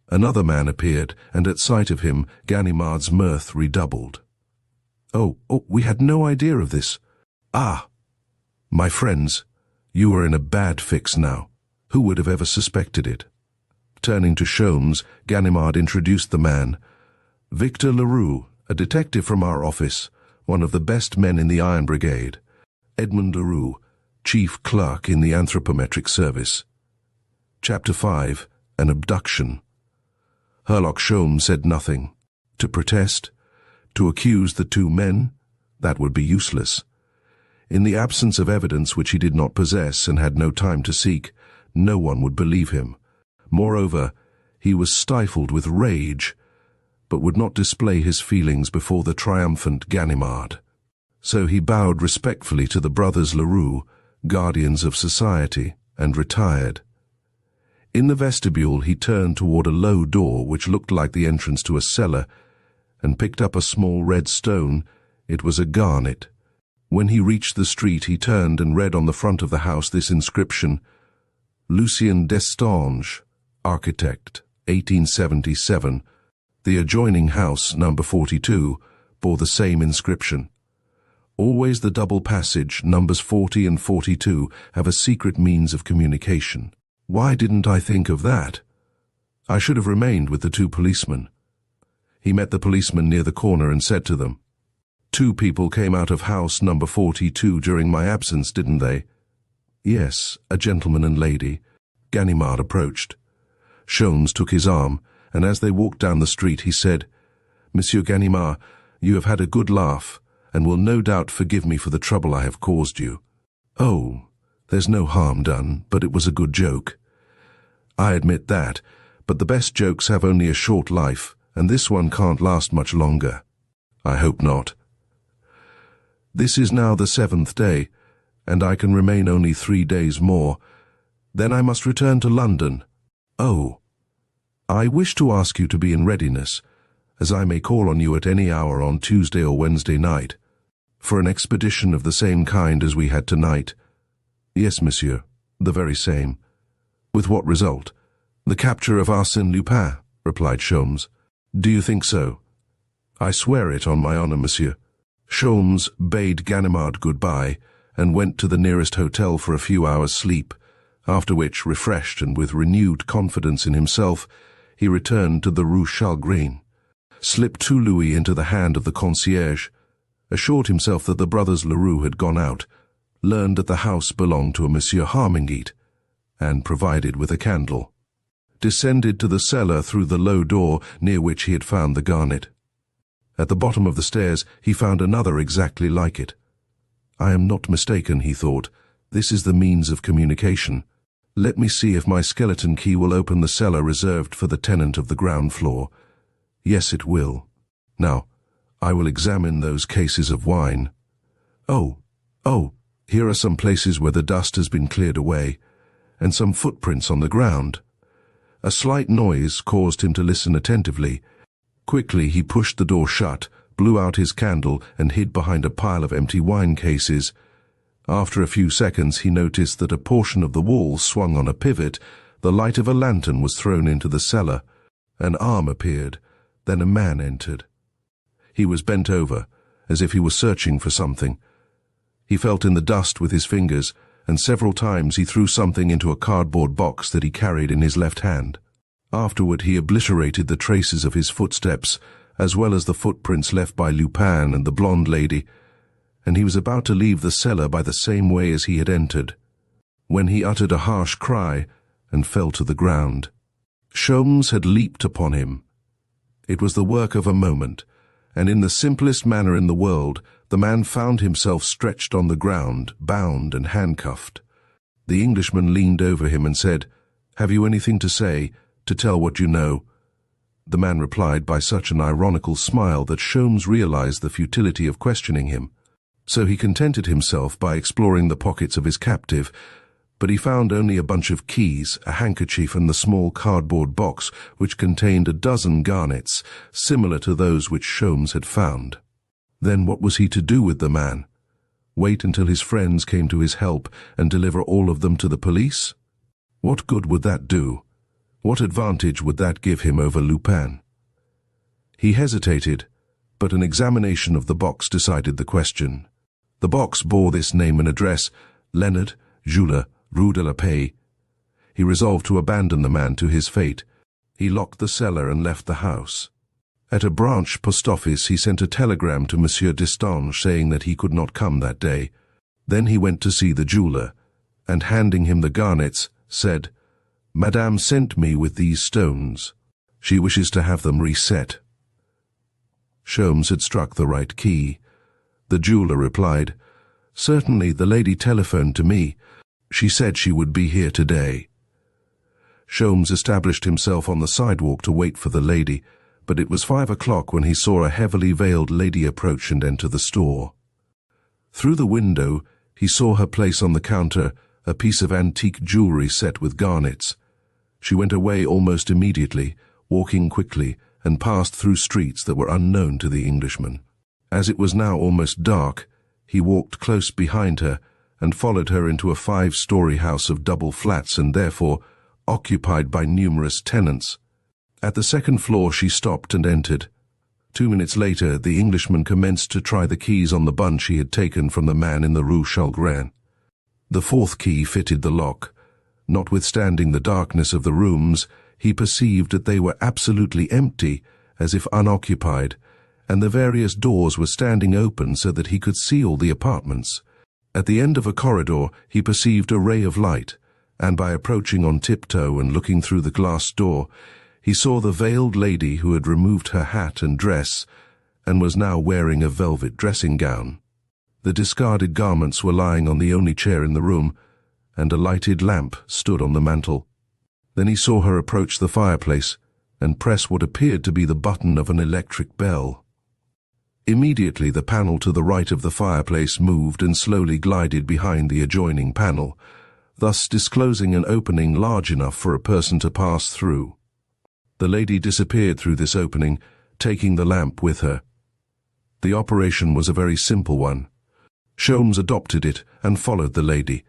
Another man appeared, and at sight of him, Ganimard's mirth redoubled. Oh, we had no idea of this. Ah, my friends, you are in a bad fix now. Who would have ever suspected it?" Turning to Sholmes, Ganimard introduced the man. "Victor Leroux, a detective from our office, one of the best men in the Iron Brigade. Edmond Leroux, chief clerk in the anthropometric service." Chapter 5. an abduction. Herlock Sholmes said nothing. To protest? To accuse the two men? That would be useless. In the absence of evidence which he did not possess and had no time to seek, no one would believe him. Moreover, he was stifled with rage, but would not display his feelings before the triumphant Ganimard. So he bowed respectfully to the brothers Leroux, guardians of society, and retired. In the vestibule he turned toward a low door which looked like the entrance to a cellar, and picked up a small red stone. It was a garnet. When he reached the street he turned and read on the front of the house this inscription: Lucien Destange, architect, 1877. The adjoining house, number 42, bore the same inscription. Always the double passage, numbers 40 and 42, have a secret means of communication. Why didn't I think of that? I should have remained with the two policemen. He met the policemen near the corner and said to them, "Two people came out of house number 42 during my absence, didn't they?" "Yes, a gentleman and lady." Ganimard approached. Sholmes took his arm, and as they walked down the street he said, "Monsieur Ganimard, you have had a good laugh, and will no doubt forgive me for the trouble I have caused you." "Oh, there's no harm done, but it was a good joke." "I admit that, but the best jokes have only a short life, and this one can't last much longer." "I hope not." "This is now the 7th day, and I can remain only 3 days more. Then I must return to London." "Oh, I wish to ask you to be in readiness, as I may call on you at any hour on Tuesday or Wednesday night, for an expedition of the same kind as we had tonight." "Yes, monsieur, the very same." "With what result?" "The capture of Arsène Lupin," replied Sholmes. "Do you think so?" "I swear it on my honor, monsieur." Sholmes bade Ganimard goodbye and went to the nearest hotel for a few hours' sleep, after which, refreshed and with renewed confidence in himself, he returned to the Rue Chalgrin, slipped 2 louis into the hand of the concierge, assured himself that the brothers Leroux had gone out, learned that the house belonged to a Monsieur Harmingeat, and provided with a candle, descended to the cellar through the low door near which he had found the garnet. At the bottom of the stairs he found another exactly like it. "I am not mistaken," he thought. "This is the means of communication. Let me see if my skeleton key will open the cellar reserved for the tenant of the ground floor. Yes, it will. Now, I will examine those cases of wine. Oh, here are some places where the dust has been cleared away, and some footprints on the ground." A slight noise caused him to listen attentively. Quickly he pushed the door shut, blew out his candle, and hid behind a pile of empty wine cases. After a few seconds he noticed that a portion of the wall swung on a pivot. The light of a lantern was thrown into the cellar. An arm appeared. Then a man entered. He was bent over, as if he were searching for something. He felt in the dust with his fingers, and several times he threw something into a cardboard box that he carried in his left hand. Afterward he obliterated the traces of his footsteps, as well as the footprints left by Lupin and the blonde lady, and he was about to leave the cellar by the same way as he had entered, when he uttered a harsh cry and fell to the ground. Sholmes had leaped upon him. It was the work of a moment, and in the simplest manner in the world, the man found himself stretched on the ground, bound and handcuffed. The Englishman leaned over him and said, "Have you anything to say, to tell what you know?" The man replied by such an ironical smile that Sholmes realized the futility of questioning him. So he contented himself by exploring the pockets of his captive, but he found only a bunch of keys, a handkerchief, and the small cardboard box which contained a dozen garnets, similar to those which Sholmes had found. Then what was he to do with the man? Wait until his friends came to his help and deliver all of them to the police? What good would that do? What advantage would that give him over Lupin? He hesitated, but an examination of the box decided the question. The box bore this name and address: Leonard, Jules, Rue de la Paix. He resolved to abandon the man to his fate. He locked the cellar and left the house. At a branch post office he sent a telegram to Monsieur Destange saying that he could not come that day. Then he went to see the jeweler, and handing him the garnets, said, Madame sent me with these stones. She wishes to have them reset. Sholmes had struck the right key. The jeweller replied, "Certainly, the lady telephoned to me. She said she would be here today." Sholmes established himself on the sidewalk to wait for the lady, but it was 5 o'clock when he saw a heavily veiled lady approach and enter the store. Through the window, he saw her place on the counter a piece of antique jewelry set with garnets. She went away almost immediately, walking quickly, and passed through streets that were unknown to the Englishman. As it was now almost dark, he walked close behind her and followed her into a 5-story house of double flats and therefore occupied by numerous tenants. At the second floor she stopped and entered. 2 minutes later, the Englishman commenced to try the keys on the bunch he had taken from the man in the Rue Chalgrin. The 4th key fitted the lock. Notwithstanding the darkness of the rooms, he perceived that they were absolutely empty, as if unoccupied, and the various doors were standing open so that he could see all the apartments. At the end of a corridor, he perceived a ray of light, and by approaching on tiptoe and looking through the glass door, he saw the veiled lady who had removed her hat and dress and was now wearing a velvet dressing gown. The discarded garments were lying on the only chair in the room, and a lighted lamp stood on the mantel. Then he saw her approach the fireplace and press what appeared to be the button of an electric bell. Immediately the panel to the right of the fireplace moved and slowly glided behind the adjoining panel, thus disclosing an opening large enough for a person to pass through. The lady disappeared through this opening, taking the lamp with her. The operation was a very simple one. Sholmes adopted it and followed the lady.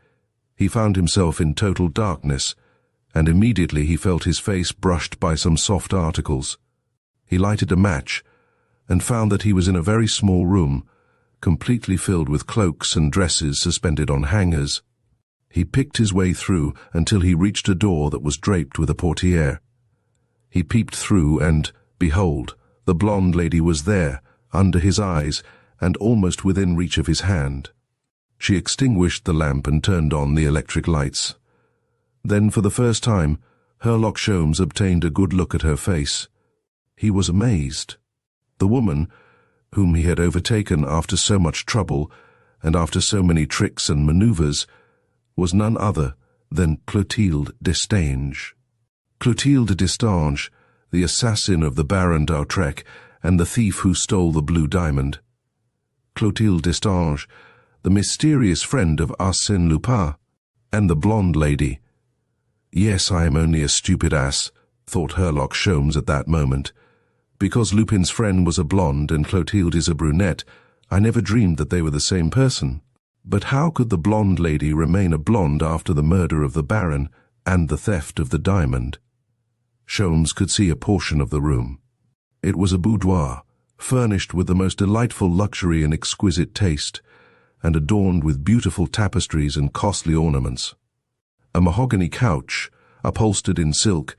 He found himself in total darkness, and immediately he felt his face brushed by some soft articles. He lighted a match and found that he was in a very small room, completely filled with cloaks and dresses suspended on hangers. He picked his way through until he reached a door that was draped with a portière. He peeped through and, behold, the blonde lady was there, under his eyes, and almost within reach of his hand. She extinguished the lamp and turned on the electric lights. Then, for the first time, Herlock Sholmes obtained a good look at her face. He was amazed. The woman, whom he had overtaken after so much trouble and after so many tricks and manoeuvres, was none other than Clotilde Destange. Clotilde Destange, the assassin of the Baron d'Autrec and the thief who stole the blue diamond. Clotilde Destange, the mysterious friend of Arsène Lupin, and the blonde lady. Yes, I am only a stupid ass, thought Herlock Sholmes at that moment. Because Lupin's friend was a blonde and Clotilde is a brunette, I never dreamed that they were the same person. But how could the blonde lady remain a blonde after the murder of the Baron and the theft of the diamond? Sholmes could see a portion of the room. It was a boudoir, furnished with the most delightful luxury and exquisite taste, and adorned with beautiful tapestries and costly ornaments. A mahogany couch, upholstered in silk,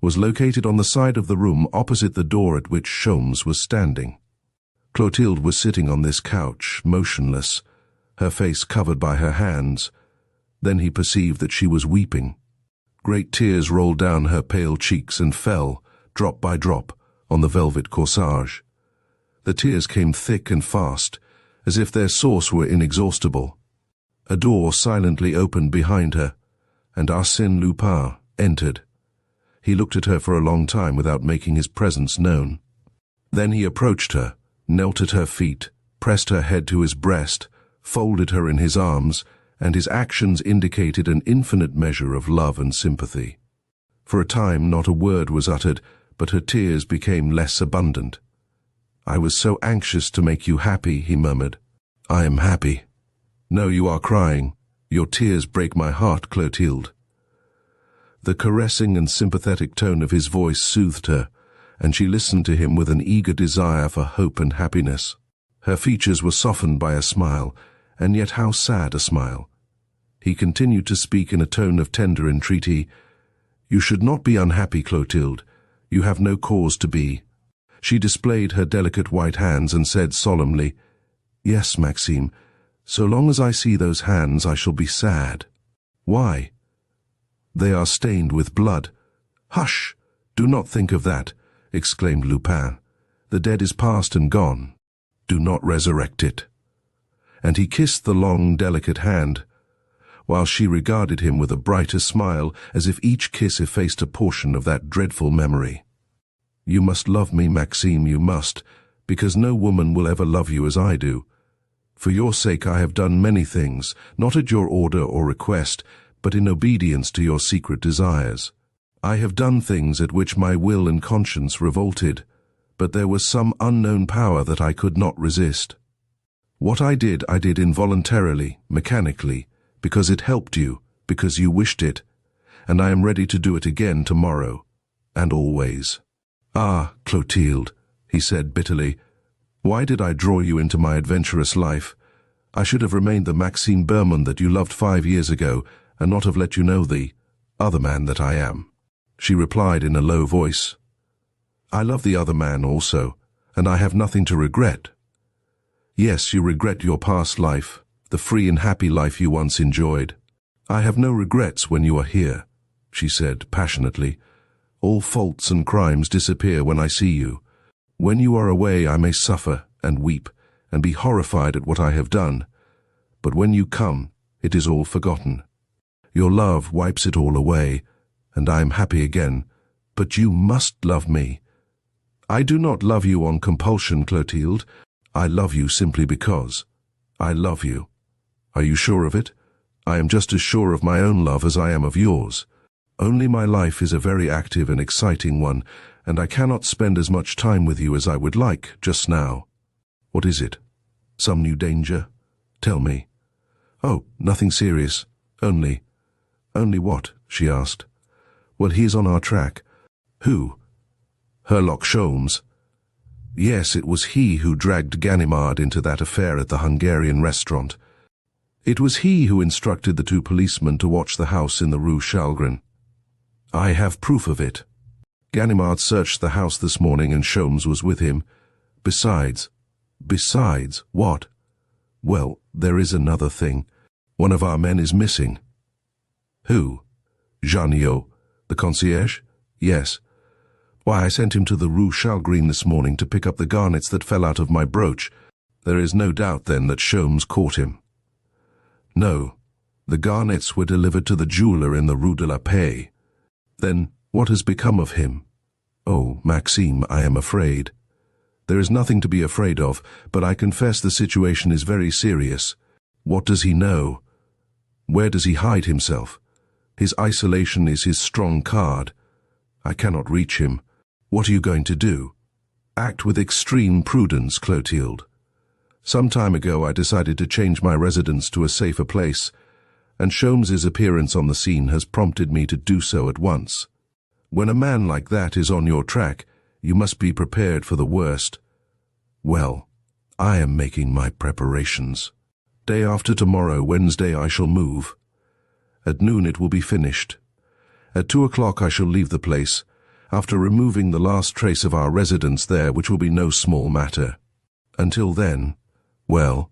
was located on the side of the room opposite the door at which Sholmes was standing. Clotilde was sitting on this couch, motionless, her face covered by her hands. Then he perceived that she was weeping. Great tears rolled down her pale cheeks and fell, drop by drop, on the velvet corsage. The tears came thick and fast, as if their source were inexhaustible. A door silently opened behind her, and Arsène Lupin entered. He looked at her for a long time without making his presence known. Then he approached her, knelt at her feet, pressed her head to his breast, folded her in his arms, and his actions indicated an infinite measure of love and sympathy. For a time not a word was uttered, but her tears became less abundant. "I was so anxious to make you happy," he murmured. "I am happy." "No, you are crying. Your tears break my heart, Clotilde." The caressing and sympathetic tone of his voice soothed her, and she listened to him with an eager desire for hope and happiness. Her features were softened by a smile, and yet how sad a smile. He continued to speak in a tone of tender entreaty. "You should not be unhappy, Clotilde. You have no cause to be." She displayed her delicate white hands and said solemnly, "Yes, Maxime, so long as I see those hands I shall be sad." "Why?" They are stained with blood. Hush! Do not think of that, exclaimed Lupin. The dead is past and gone. Do not resurrect it. And he kissed the long, delicate hand, while she regarded him with a brighter smile, as if each kiss effaced a portion of that dreadful memory. You must love me, Maxime, you must, because no woman will ever love you as I do. For your sake I have done many things, not at your order or request, but in obedience to your secret desires. I have done things at which my will and conscience revolted, but there was some unknown power that I could not resist. What I did involuntarily, mechanically, because it helped you, because you wished it, and I am ready to do it again tomorrow, and always. Ah, Clotilde, he said bitterly, why did I draw you into my adventurous life? I should have remained the Maxime Bermond that you loved 5 years ago, and not have let you know the other man that I am. She replied in a low voice. I love the other man also, and I have nothing to regret. Yes, you regret your past life, the free and happy life you once enjoyed. I have no regrets when you are here, she said passionately. All faults and crimes disappear when I see you. When you are away I may suffer and weep and be horrified at what I have done, but when you come, it is all forgotten. Your love wipes it all away, and I am happy again, but you must love me. I do not love you on compulsion, Clotilde. I love you simply because I love you. Are you sure of it? I am just as sure of my own love as I am of yours. Only my life is a very active and exciting one, and I cannot spend as much time with you as I would like just now. What is it? Some new danger? Tell me. Oh, nothing serious. Only what? She asked. Well, he is on our track. Who? Herlock Sholmes. Yes, it was he who dragged Ganimard into that affair at the Hungarian restaurant. It was he who instructed the 2 policemen to watch the house in the Rue Chalgrin. I have proof of it. Ganimard searched the house this morning and Sholmes was with him. Besides, what? Well, there is another thing. One of our men is missing. Who? Janniot, the concierge? Yes. Why, I sent him to the Rue Chalgrin this morning to pick up the garnets that fell out of my brooch. There is no doubt, then, that Sholmes caught him. No, the garnets were delivered to the jeweler in the Rue de la Paix. Then what has become of him? Oh, Maxime, I am afraid. There is nothing to be afraid of, but I confess the situation is very serious. What does he know? Where does he hide himself? His isolation is his strong card. I cannot reach him. What are you going to do? Act with extreme prudence, Clotilde. Some time ago I decided to change my residence to a safer place, and Sholmes's appearance on the scene has prompted me to do so at once. When a man like that is on your track, you must be prepared for the worst. Well, I am making my preparations. Day after tomorrow, Wednesday, I shall move. At noon it will be finished. At 2 o'clock I shall leave the place, after removing the last trace of our residence there, which will be no small matter. Until then, well,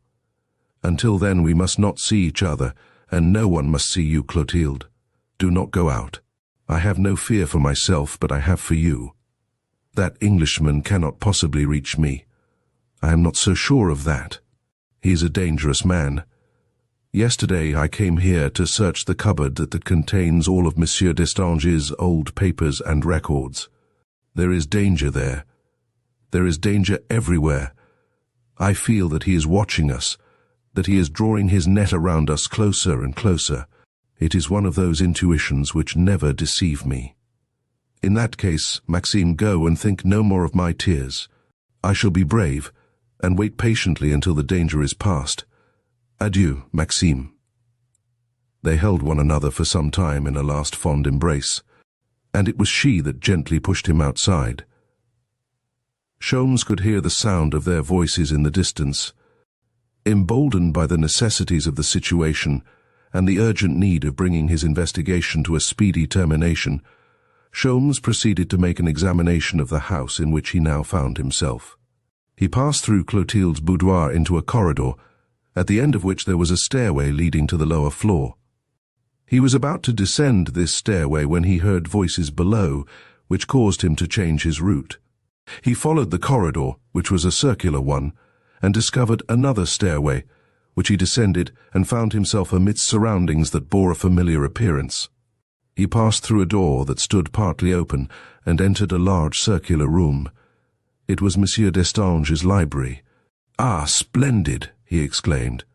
until then we must not see each other, and no one must see you, Clotilde. Do not go out. I have no fear for myself, but I have for you. That Englishman cannot possibly reach me. I am not so sure of that. He is a dangerous man. Yesterday I came here to search the cupboard that contains all of Monsieur Destange's old papers and records. There is danger there. There is danger everywhere. I feel that he is watching us, that he is drawing his net around us closer and closer. It is one of those intuitions which never deceive me. In that case, Maxime, go and think no more of my tears. I shall be brave, and wait patiently until the danger is past. Adieu, Maxime. They held one another for some time in a last fond embrace, and it was she that gently pushed him outside. Sholmes could hear the sound of their voices in the distance. Emboldened by the necessities of the situation and the urgent need of bringing his investigation to a speedy termination, Sholmes proceeded to make an examination of the house in which he now found himself. He passed through Clotilde's boudoir into a corridor, at the end of which there was a stairway leading to the lower floor. He was about to descend this stairway when he heard voices below, which caused him to change his route. He followed the corridor, which was a circular one, and discovered another stairway, which he descended and found himself amidst surroundings that bore a familiar appearance. He passed through a door that stood partly open and entered a large circular room. It was Monsieur Destange's library. "Ah, splendid!" he exclaimed.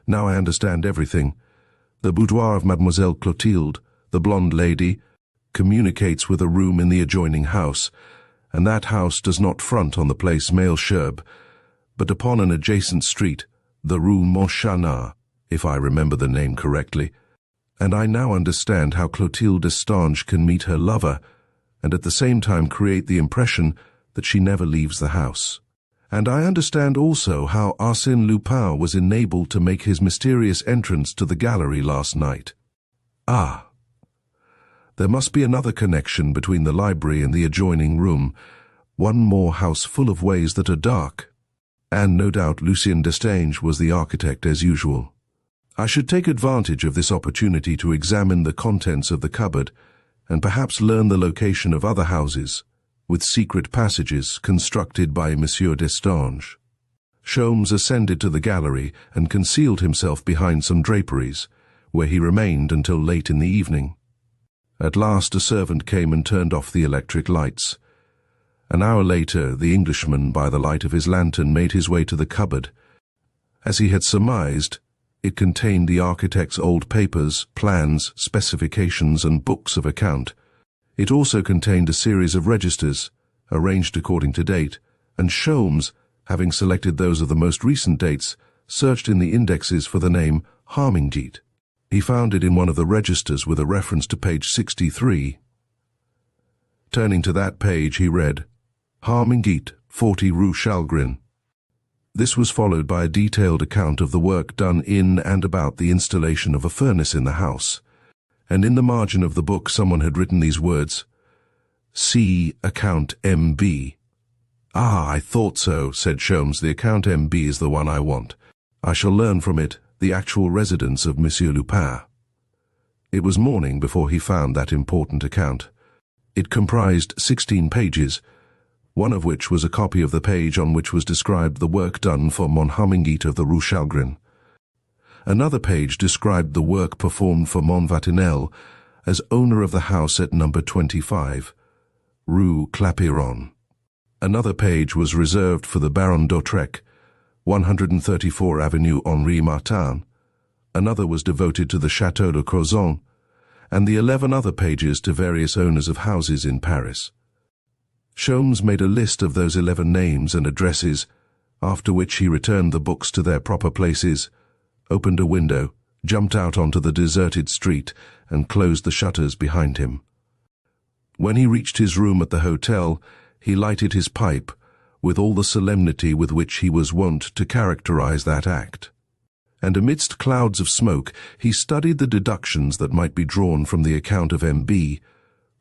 "Now I understand everything. The boudoir of Mademoiselle Clotilde, the blonde lady, communicates with a room in the adjoining house, and that house does not front on the place Malesherbes, but upon an adjacent street, the Rue Montchanard, if I remember the name correctly. And I now understand how Clotilde Destange can meet her lover, and at the same time create the impression that she never leaves the house. And I understand also how Arsène Lupin was enabled to make his mysterious entrance to the gallery last night. Ah! There must be another connection between the library and the adjoining room, one more house full of ways that are dark. And no doubt Lucien Destange was the architect as usual. I should take advantage of this opportunity to examine the contents of the cupboard and perhaps learn the location of other houses, with secret passages constructed by Monsieur Destange." Sholmes ascended to the gallery and concealed himself behind some draperies, where he remained until late in the evening. At last a servant came and turned off the electric lights. An hour later, the Englishman, by the light of his lantern, made his way to the cupboard. As he had surmised, it contained the architect's old papers, plans, specifications, and books of account. It also contained a series of registers, arranged according to date, and Sholmes, having selected those of the most recent dates, searched in the indexes for the name Harmingeat. He found it in one of the registers with a reference to page 63. Turning to that page, he read, "Harmingeat, 40 Rue Chalgrin." This was followed by a detailed account of the work done in and about the installation of a furnace in the house, and in the margin of the book someone had written these words, "See account MB." "Ah, I thought so," said Sholmes. "The account MB is the one I want. I shall learn from it the actual residence of Monsieur Lupin." It was morning before he found that important account. It comprised 16 pages, one of which was a copy of the page on which was described the work done for Harmingeat of the Rue Chalgrin. Another page described the work performed for Vatinel as owner of the house at number 25, Rue Clapeyron. Another page was reserved for the Baron d'Autrec, 134 Avenue Henri Martin. Another was devoted to the Château de Crozon, and the 11 other pages to various owners of houses in Paris. Sholmes made a list of those 11 names and addresses, after which he returned the books to their proper places, opened a window, jumped out onto the deserted street, and closed the shutters behind him. When he reached his room at the hotel, he lighted his pipe, with all the solemnity with which he was wont to characterize that act. And amidst clouds of smoke, he studied the deductions that might be drawn from the account of MB,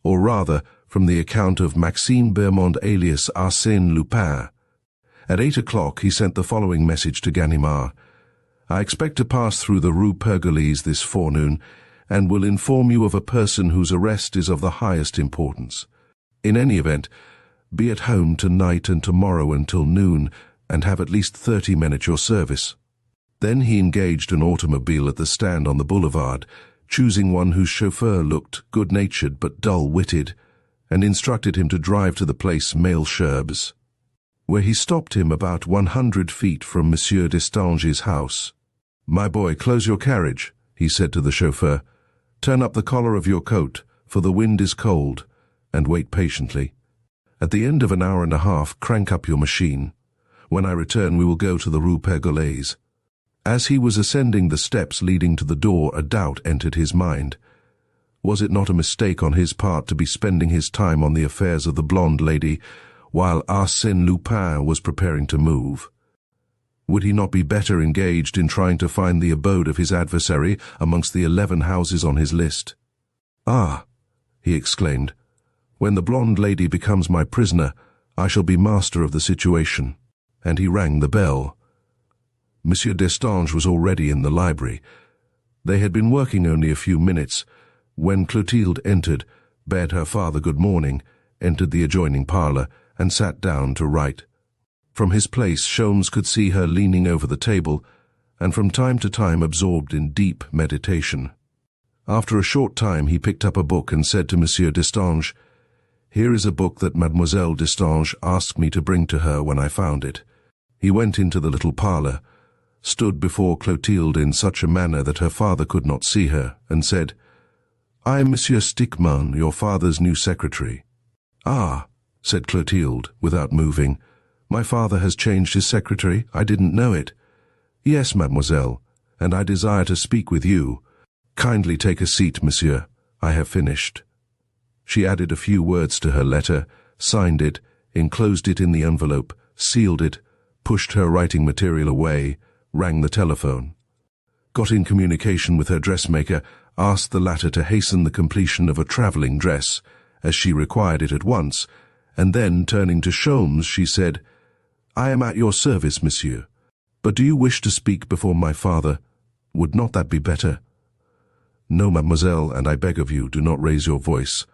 or rather, from the account of Maxime Bermond alias Arsène Lupin. At 8 o'clock he sent the following message to Ganimard. "I expect to pass through the Rue Pergolese this forenoon, and will inform you of a person whose arrest is of the highest importance. In any event, be at home tonight and tomorrow until noon, and have at least 30 men at your service." Then he engaged an automobile at the stand on the boulevard, choosing one whose chauffeur looked good-natured but dull-witted, and instructed him to drive to the place Malesherbes, where he stopped him about 100 feet from Monsieur Destange's house. "My boy, close your carriage," he said to the chauffeur. "Turn up the collar of your coat, for the wind is cold, and wait patiently. At the end of an hour and a half, crank up your machine. When I return, we will go to the Rue Pergolese." As he was ascending the steps leading to the door, a doubt entered his mind. Was it not a mistake on his part to be spending his time on the affairs of the blonde lady, while Arsène Lupin was preparing to move? Would he not be better engaged in trying to find the abode of his adversary amongst the 11 houses on his list? "Ah," he exclaimed, "when the blonde lady becomes my prisoner, I shall be master of the situation." And he rang the bell. Monsieur Destange was already in the library. They had been working only a few minutes when Clotilde entered, bade her father good morning, entered the adjoining parlour, and sat down to write. From his place, Sholmes could see her leaning over the table, and from time to time absorbed in deep meditation. After a short time he picked up a book and said to Monsieur Destange, "Here is a book that Mademoiselle Destange asked me to bring to her when I found it." He went into the little parlour, stood before Clotilde in such a manner that her father could not see her, and said, "I am Monsieur Stickmann, your father's new secretary." "Ah," said Clotilde, without moving. "My father has changed his secretary? I didn't know it." "Yes, mademoiselle, and I desire to speak with you. Kindly take a seat, monsieur. I have finished." She added a few words to her letter, signed it, enclosed it in the envelope, sealed it, pushed her writing material away, rang the telephone, got in communication with her dressmaker, asked the latter to hasten the completion of a travelling dress, as she required it at once, and then, turning to Sholmes, she said, "I am at your service, monsieur. But do you wish to speak before my father? Would not that be better?" "No, mademoiselle, and I beg of you, do not raise your voice.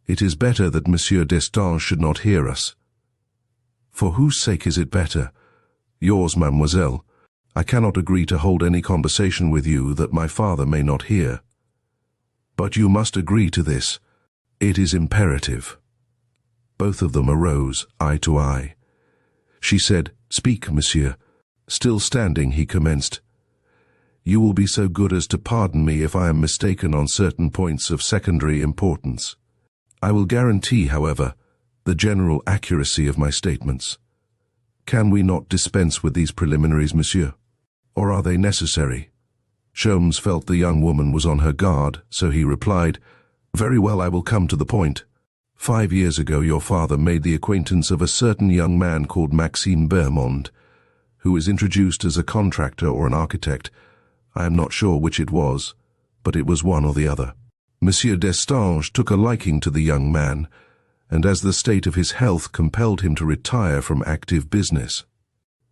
It is better that Monsieur Destange should not hear us." "For whose sake is it better?" "Yours, mademoiselle. I cannot agree to hold any conversation with you that my father may not hear." "But you must agree to this. It is imperative." Both of them arose, eye to eye. She said, "Speak, monsieur." Still standing, he commenced, "You will be so good as to pardon me if I am mistaken on certain points of secondary importance. I will guarantee, however, the general accuracy of my statements. Can we not dispense with these preliminaries, monsieur? Or are they necessary?" Sholmes felt the young woman was on her guard, so he replied, "Very well, I will come to the point. 5 years ago your father made the acquaintance of a certain young man called Maxime Bermond, who was introduced as a contractor or an architect. I am not sure which it was, but it was one or the other. Monsieur Destange took a liking to the young man, and as the state of his health compelled him to retire from active business,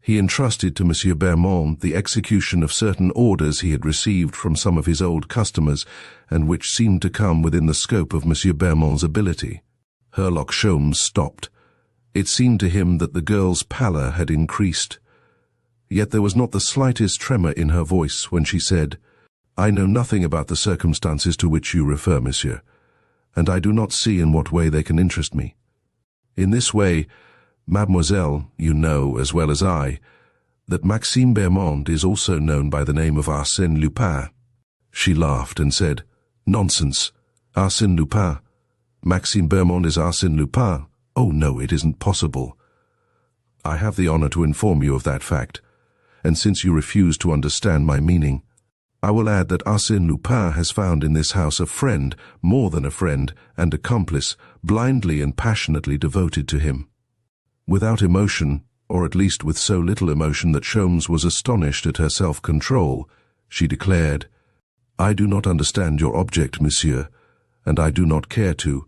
he entrusted to Monsieur Bermond the execution of certain orders he had received from some of his old customers, and which seemed to come within the scope of Monsieur Bermond's ability." Herlock Sholmes stopped. It seemed to him that the girl's pallor had increased. Yet there was not the slightest tremor in her voice when she said, "I know nothing about the circumstances to which you refer, monsieur, and I do not see in what way they can interest me. In this way, mademoiselle, you know as well as I, that Maxime Bermond is also known by the name of Arsène Lupin." She laughed and said, "Nonsense. Arsène Lupin. Maxime Bermond is Arsène Lupin. Oh no, it isn't possible." "I have the honor to inform you of that fact, and since you refuse to understand my meaning, I will add that Arsène Lupin has found in this house a friend, more than a friend, and accomplice, blindly and passionately devoted to him." Without emotion, or at least with so little emotion that Sholmes was astonished at her self-control, she declared, "I do not understand your object, monsieur, and I do not care to,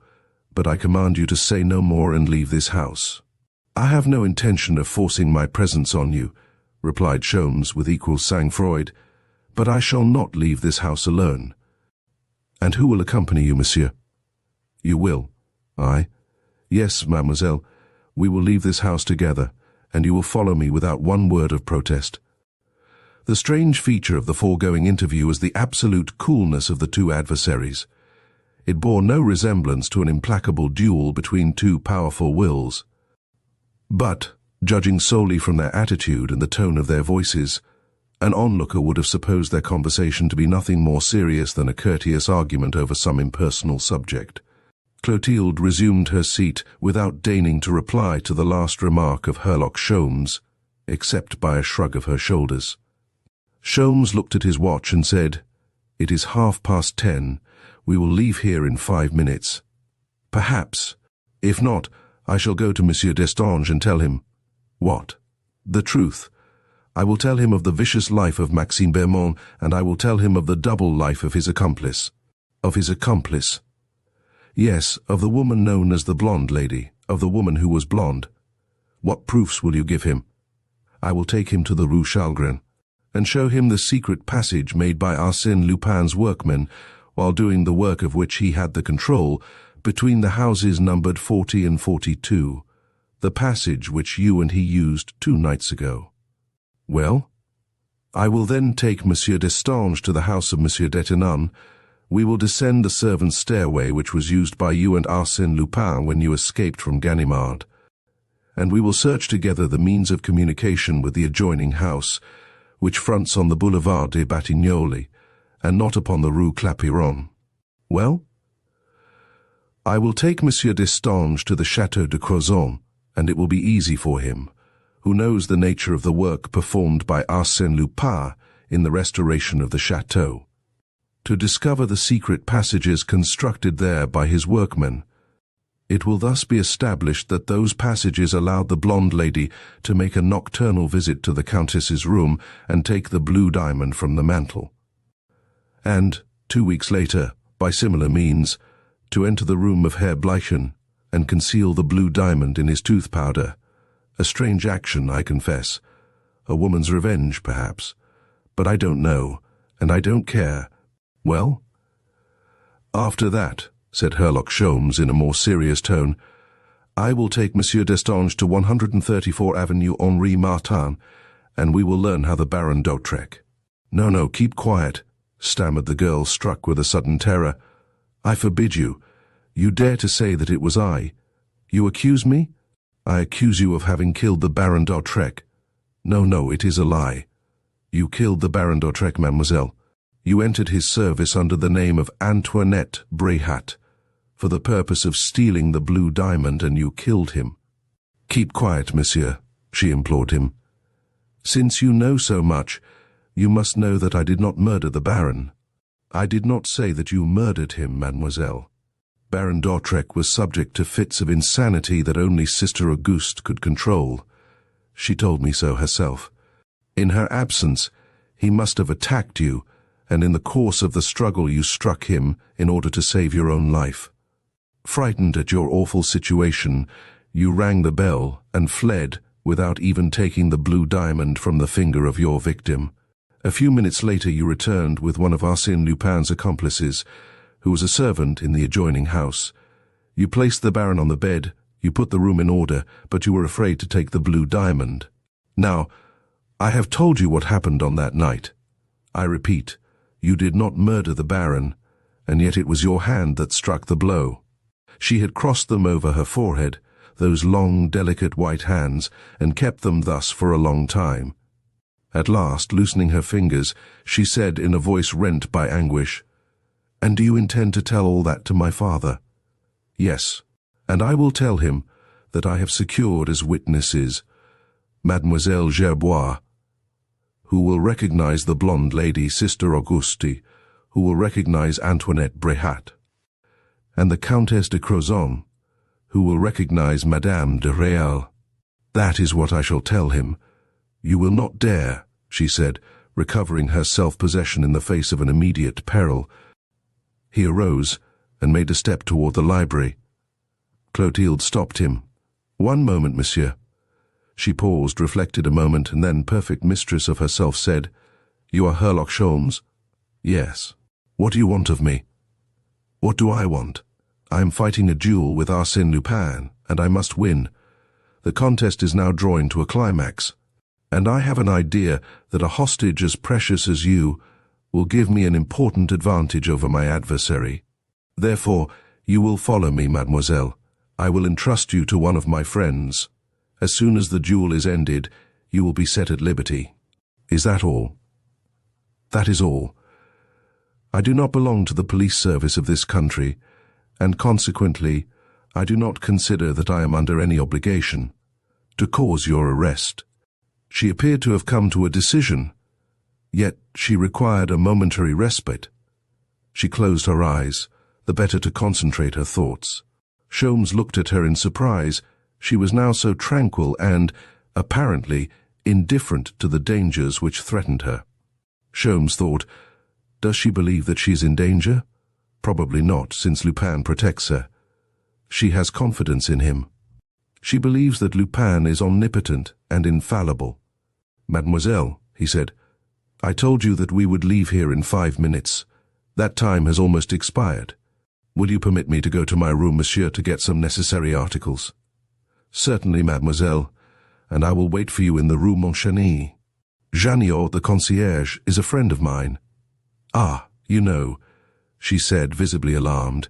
but I command you to say no more and leave this house." "I have no intention of forcing my presence on you," replied Sholmes with equal sang-froid, "but I shall not leave this house alone." "And who will accompany you, monsieur?" "You will." "I?" "Yes, mademoiselle. We will leave this house together, and you will follow me without one word of protest." The strange feature of the foregoing interview was the absolute coolness of the two adversaries. It bore no resemblance to an implacable duel between two powerful wills. But, judging solely from their attitude and the tone of their voices, an onlooker would have supposed their conversation to be nothing more serious than a courteous argument over some impersonal subject. Clotilde resumed her seat without deigning to reply to the last remark of Herlock Sholmes, except by a shrug of her shoulders. Sholmes looked at his watch and said, "It is 10:30. We will leave here in 5 minutes. Perhaps. If not, I shall go to Monsieur Destange and tell him—" "What?" "The truth. I will tell him of the vicious life of Maxime Bermond, and I will tell him of the double life of his accomplice." "Of his accomplice?" "Yes, of the woman known as the blonde lady, of the woman who was blonde." "What proofs will you give him?" "I will take him to the Rue Chalgrin." and show him the secret passage made by Arsène Lupin's workmen while doing the work of which he had the control between the houses numbered 40 and 42, the passage which you and he used 2 nights ago. Well, I will then take Monsieur Destange to the house of Monsieur Detinan. We will descend the servants' stairway which was used by you and Arsène Lupin when you escaped from Ganimard, and we will search together the means of communication with the adjoining house, which fronts on the Boulevard des Batignolles, and not upon the Rue Clapeyron. Well, I will take Monsieur Destange to the Château de Crozon, and it will be easy for him, who knows the nature of the work performed by Arsène Lupin in the restoration of the château, to discover the secret passages constructed there by his workmen. It will thus be established that those passages allowed the blonde lady to make a nocturnal visit to the Countess's room and take the blue diamond from the mantel, and, 2 weeks later, by similar means, to enter the room of Herr Bleichen and conceal the blue diamond in his tooth powder. A strange action, I confess. A woman's revenge, perhaps. But I don't know, and I don't care. Well? After that, said Herlock Sholmes in a more serious tone, I will take Monsieur Destange to 134 Avenue Henri Martin, and we will learn how the Baron d'Hautrec— No, keep quiet, stammered the girl, struck with a sudden terror. I forbid you. You dare to say that it was I. You accuse me? I accuse you of having killed the Baron d'Hautrec. No, it is a lie. You killed the Baron d'Hautrec, mademoiselle. You entered his service under the name of Antoinette Brehat, for the purpose of stealing the blue diamond, and you killed him. Keep quiet, monsieur, she implored him. Since you know so much, you must know that I did not murder the Baron. I did not say that you murdered him, mademoiselle. Baron d'Hautrec was subject to fits of insanity that only Sister Auguste could control. She told me so herself. In her absence, he must have attacked you, and in the course of the struggle you struck him in order to save your own life. Frightened at your awful situation, you rang the bell and fled without even taking the blue diamond from the finger of your victim. A few minutes later you returned with one of Arsène Lupin's accomplices, who was a servant in the adjoining house. You placed the Baron on the bed, you put the room in order, but you were afraid to take the blue diamond. Now, I have told you what happened on that night. I repeat, you did not murder the Baron, and yet it was your hand that struck the blow. She had crossed them over her forehead, those long, delicate white hands, and kept them thus for a long time. At last, loosening her fingers, she said in a voice rent by anguish, And do you intend to tell all that to my father? Yes, and I will tell him that I have secured as witnesses Mademoiselle Gerbois, who will recognize the blonde lady, Sister Auguste, who will recognize Antoinette Brehat, and the Countess de Crozon, who will recognize Madame de Réal. That is what I shall tell him. You will not dare, she said, recovering her self-possession in the face of an immediate peril. He arose and made a step toward the library. Clotilde stopped him. One moment, monsieur. She paused, reflected a moment, and then, perfect mistress of herself, said, You are Herlock Sholmes? Yes. What do you want of me? What do I want? I am fighting a duel with Arsène Lupin, and I must win. The contest is now drawing to a climax, and I have an idea that a hostage as precious as you will give me an important advantage over my adversary. Therefore, you will follow me, mademoiselle. I will entrust you to one of my friends. As soon as the duel is ended, you will be set at liberty. Is that all? That is all. I do not belong to the police service of this country, and consequently, I do not consider that I am under any obligation to cause your arrest. She appeared to have come to a decision, yet she required a momentary respite. She closed her eyes, the better to concentrate her thoughts. Sholmes looked at her in surprise. She was now so tranquil and, apparently, indifferent to the dangers which threatened her. Sholmes thought, Does she believe that she is in danger? Probably not, since Lupin protects her. She has confidence in him. She believes that Lupin is omnipotent and infallible. Mademoiselle, he said, I told you that we would leave here in 5 minutes. That time has almost expired. Will you permit me to go to my room, monsieur, to get some necessary articles? Certainly, mademoiselle, and I will wait for you in the Rue Montcheny. Janiot, the concierge, is a friend of mine. Ah, you know, she said, visibly alarmed.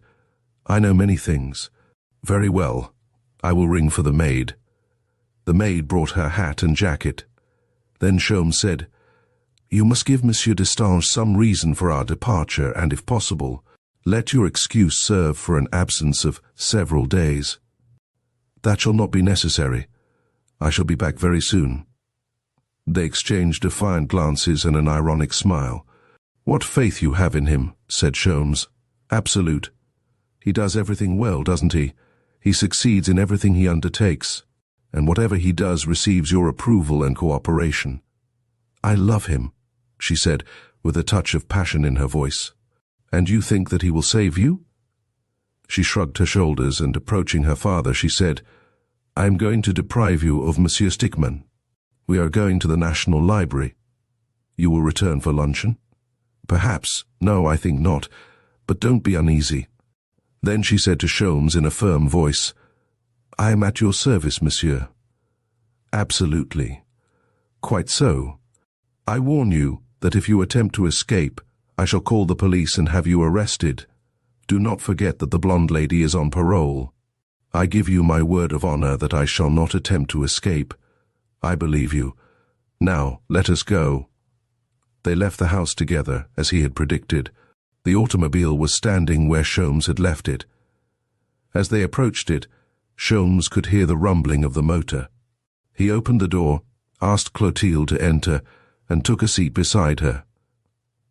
I know many things. Very well. I will ring for the maid. The maid brought her hat and jacket. Then Sholmes said, You must give Monsieur Destange some reason for our departure, and if possible, let your excuse serve for an absence of several days. That shall not be necessary. I shall be back very soon. They exchanged defiant glances and an ironic smile. What faith you have in him, said Sholmes. Absolute. He does everything well, doesn't he? He succeeds in everything he undertakes, and whatever he does receives your approval and cooperation. I love him, she said, with a touch of passion in her voice. And you think that he will save you? She shrugged her shoulders, and approaching her father, she said, I am going to deprive you of Monsieur Stickmann. We are going to the National Library. You will return for luncheon? Perhaps. No, I think not. But don't be uneasy. Then she said to Sholmes in a firm voice, I am at your service, monsieur. Absolutely. Quite so. I warn you that if you attempt to escape, I shall call the police and have you arrested. Do not forget that the blonde lady is on parole. I give you my word of honor that I shall not attempt to escape. I believe you. Now, let us go. They left the house together, as he had predicted. The automobile was standing where Sholmes had left it. As they approached it, Sholmes could hear the rumbling of the motor. He opened the door, asked Clotilde to enter, and took a seat beside her.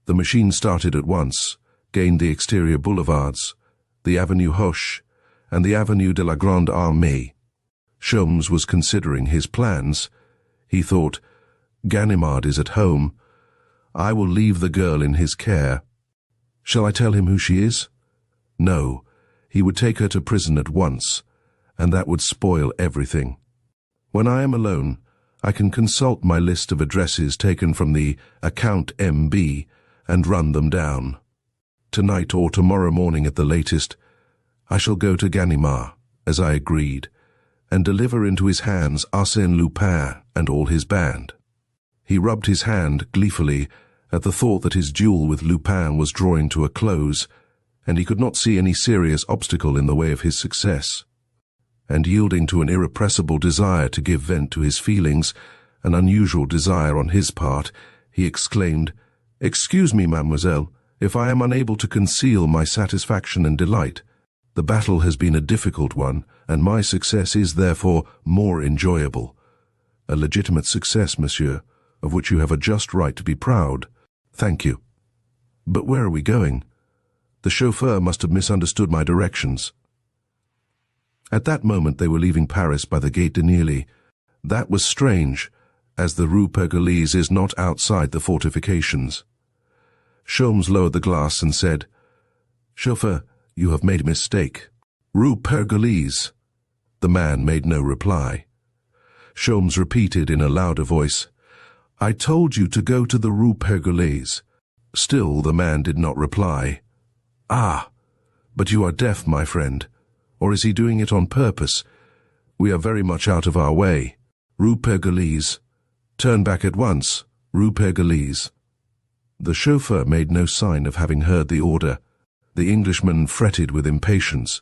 The machine started at once, gained the exterior boulevards, the Avenue Hoche, and the Avenue de la Grande Armée. Sholmes was considering his plans. He thought, Ganimard is at home. I will leave the girl in his care. Shall I tell him who she is? No, he would take her to prison at once, and that would spoil everything. When I am alone, I can consult my list of addresses taken from the Account MB and run them down. Tonight or tomorrow morning at the latest, I shall go to Ganimard, as I agreed, and deliver into his hands Arsène Lupin and all his band. He rubbed his hand gleefully at the thought that his duel with Lupin was drawing to a close, and he could not see any serious obstacle in the way of his success. And yielding to an irrepressible desire to give vent to his feelings, an unusual desire on his part, he exclaimed, Excuse me, mademoiselle, if I am unable to conceal my satisfaction and delight. The battle has been a difficult one, and my success is therefore more enjoyable. A legitimate success, monsieur, of which you have a just right to be proud. Thank you. But where are we going? The chauffeur must have misunderstood my directions. At that moment they were leaving Paris by the Gate de Neuilly. That was strange, as the Rue Pergolese is not outside the fortifications. Sholmes lowered the glass and said, Chauffeur, you have made a mistake. Rue Pergolese. The man made no reply. Sholmes repeated in a louder voice, I told you to go to the Rue Pergolese. Still the man did not reply. Ah, but you are deaf, my friend. Or is he doing it on purpose? We are very much out of our way. Rue Pergolese. Turn back at once. Rue Pergolese. The chauffeur made no sign of having heard the order. The Englishman fretted with impatience.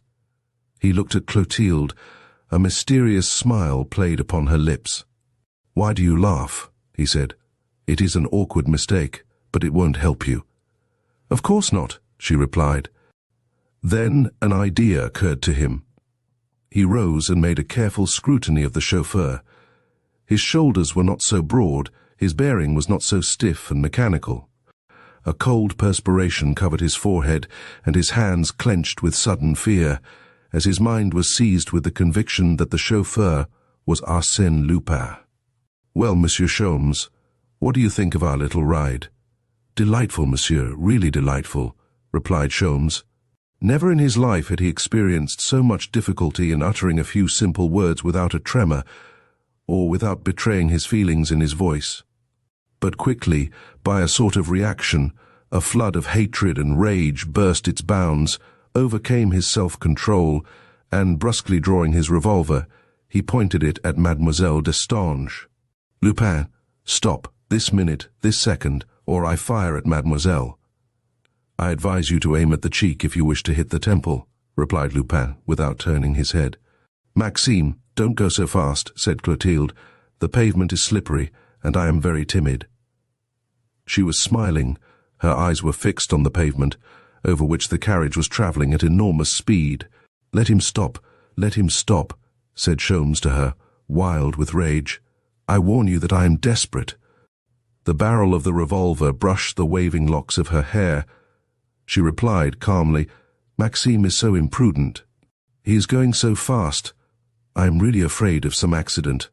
He looked at Clotilde. A mysterious smile played upon her lips. Why do you laugh? He said. It is an awkward mistake, but it won't help you. Of course not, she replied. Then an idea occurred to him. He rose and made a careful scrutiny of the chauffeur. His shoulders were not so broad, his bearing was not so stiff and mechanical. A cold perspiration covered his forehead, and his hands clenched with sudden fear, as his mind was seized with the conviction that the chauffeur was Arsène Lupin. Well, Monsieur Sholmes, what do you think of our little ride? Delightful, monsieur, really delightful, replied Sholmes. Never in his life had he experienced so much difficulty in uttering a few simple words without a tremor, or without betraying his feelings in his voice. But quickly, by a sort of reaction, a flood of hatred and rage burst its bounds, overcame his self-control, and brusquely drawing his revolver, he pointed it at Mademoiselle Destange. "Lupin, stop, this minute, this second, or I fire at Mademoiselle." "I advise you to aim at the cheek if you wish to hit the temple," replied Lupin, without turning his head. "Maxime, don't go so fast," said Clotilde. "The pavement is slippery, and I am very timid." She was smiling. Her eyes were fixed on the pavement, over which the carriage was travelling at enormous speed. "Let him stop, said Sholmes to her, wild with rage. "I warn you that I am desperate." The barrel of the revolver brushed the waving locks of her hair. She replied calmly, "Maxime is so imprudent. He is going so fast. I am really afraid of some accident."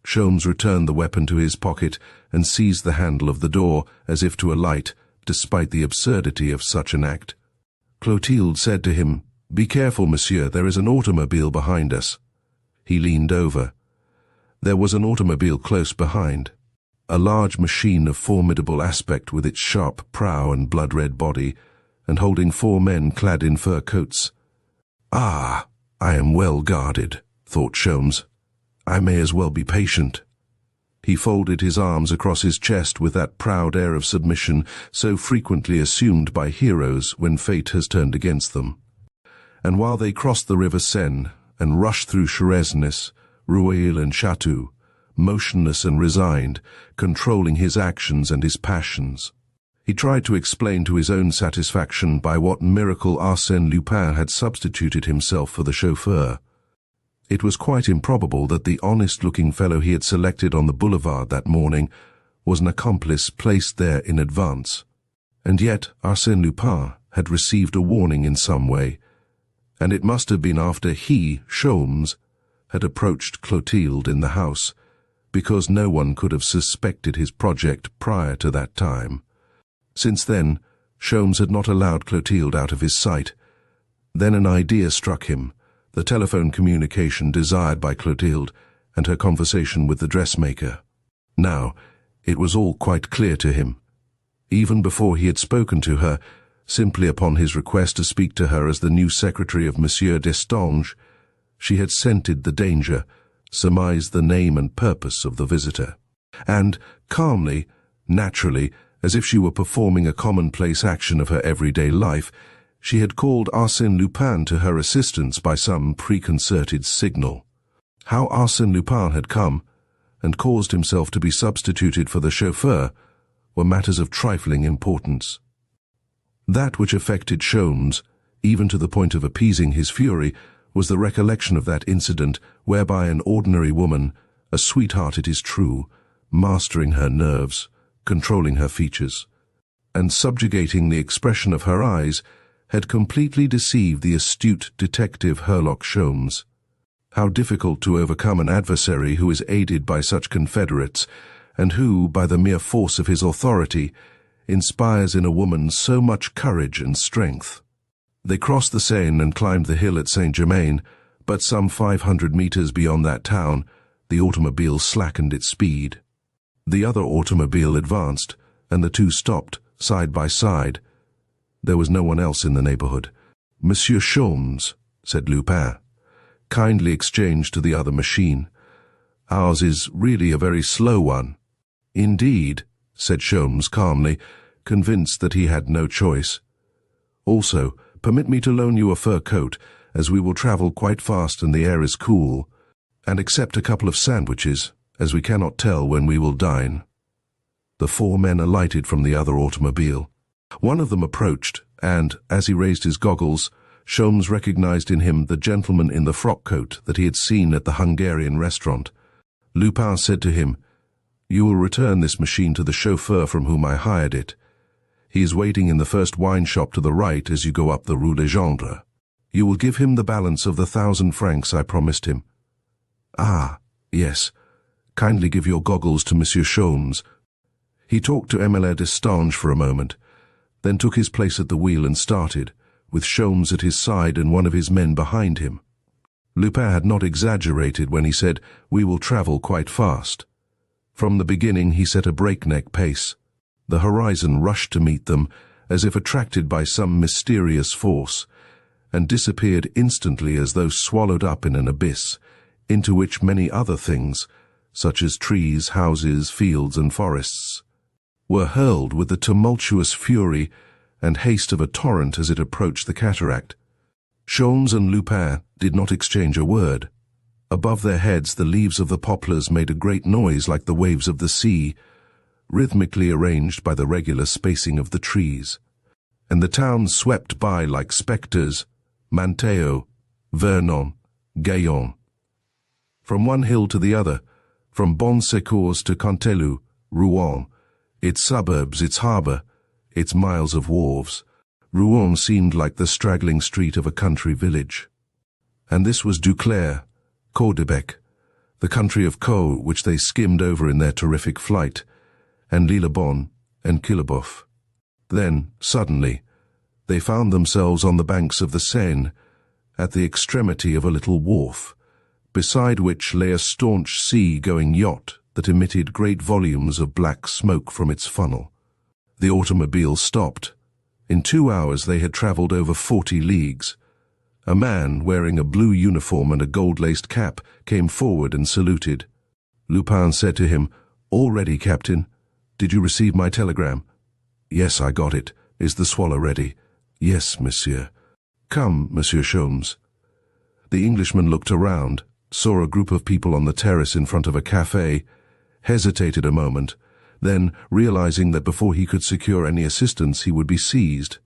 Sholmes returned the weapon to his pocket and seized the handle of the door as if to alight, despite the absurdity of such an act. Clotilde said to him, "Be careful, monsieur, there is an automobile behind us." He leaned over. There was an automobile close behind, a large machine of formidable aspect with its sharp prow and blood-red body, and holding 4 men clad in fur coats. "Ah, I am well guarded," thought Sholmes. "I may as well be patient." He folded his arms across his chest with that proud air of submission so frequently assumed by heroes when fate has turned against them. And while they crossed the river Seine and rushed through Cheresnes, Rueil and Chatou, motionless and resigned, controlling his actions and his passions, he tried to explain to his own satisfaction by what miracle Arsène Lupin had substituted himself for the chauffeur. It was quite improbable that the honest-looking fellow he had selected on the boulevard that morning was an accomplice placed there in advance. And yet Arsène Lupin had received a warning in some way, and it must have been after he, Sholmes, had approached Clotilde in the house, because no one could have suspected his project prior to that time. Since then, Sholmes had not allowed Clotilde out of his sight. Then an idea struck him, the telephone communication desired by Clotilde, and her conversation with the dressmaker. Now, it was all quite clear to him. Even before he had spoken to her, simply upon his request to speak to her as the new secretary of Monsieur Destange, she had scented the danger, surmised the name and purpose of the visitor, and, calmly, naturally, as if she were performing a commonplace action of her everyday life, she had called Arsène Lupin to her assistance by some preconcerted signal. How Arsène Lupin had come, and caused himself to be substituted for the chauffeur, were matters of trifling importance. That which affected Sholmes, even to the point of appeasing his fury, was the recollection of that incident whereby an ordinary woman, a sweetheart it is true, mastering her nerves, controlling her features, and subjugating the expression of her eyes, had completely deceived the astute detective Herlock Sholmes. How difficult to overcome an adversary who is aided by such confederates, and who, by the mere force of his authority, inspires in a woman so much courage and strength. They crossed the Seine and climbed the hill at Saint-Germain, but some 500 meters beyond that town, the automobile slackened its speed. The other automobile advanced, and the two stopped, side by side. There was no one else in the neighborhood. "Monsieur Sholmes," said Lupin, "kindly exchange to the other machine. Ours is really a very slow one." "Indeed," said Sholmes calmly, convinced that he had no choice. "Also, permit me to loan you a fur coat, as we will travel quite fast and the air is cool, and accept a couple of sandwiches, as we cannot tell when we will dine." The 4 men alighted from the other automobile. One of them approached, and, as he raised his goggles, Sholmes recognized in him the gentleman in the frock coat that he had seen at the Hungarian restaurant. Lupin said to him, "You will return this machine to the chauffeur from whom I hired it. He is waiting in the first wine shop to the right as you go up the Rue Legendre. You will give him the balance of the 1,000 francs I promised him." "Ah, yes. Kindly give your goggles to Monsieur Sholmes." He talked to Emile Destange for a moment, then took his place at the wheel and started, with Sholmes at his side and one of his men behind him. Lupin had not exaggerated when he said, "We will travel quite fast." From the beginning he set a breakneck pace. The horizon rushed to meet them, as if attracted by some mysterious force, and disappeared instantly as though swallowed up in an abyss, into which many other things, such as trees, houses, fields, and forests, were hurled with the tumultuous fury and haste of a torrent as it approached the cataract. Sholmes and Lupin did not exchange a word. Above their heads the leaves of the poplars made a great noise like the waves of the sea, rhythmically arranged by the regular spacing of the trees. And the towns swept by like spectres, Manteo, Vernon, Gaillon. From one hill to the other, from Bon Secours to Canteleu, Rouen, its suburbs, its harbour, its miles of wharves, Rouen seemed like the straggling street of a country village. And this was Duclair, Caudebec, the country of Caux, which they skimmed over in their terrific flight, and Lillebonne and Quilleboeuf. Then, suddenly, they found themselves on the banks of the Seine, at the extremity of a little wharf, beside which lay a staunch sea-going yacht that emitted great volumes of black smoke from its funnel. The automobile stopped. In 2 hours they had travelled over 40 leagues. A man wearing a blue uniform and a gold-laced cap came forward and saluted. Lupin said to him, "All ready, Captain. Did you receive my telegram?" "Yes, I got it. Is the Swallow ready?" "Yes, monsieur." "Come, Monsieur Sholmes." The Englishman looked around, saw a group of people on the terrace in front of a café, hesitated a moment, then, realizing that before he could secure any assistance he would be seized,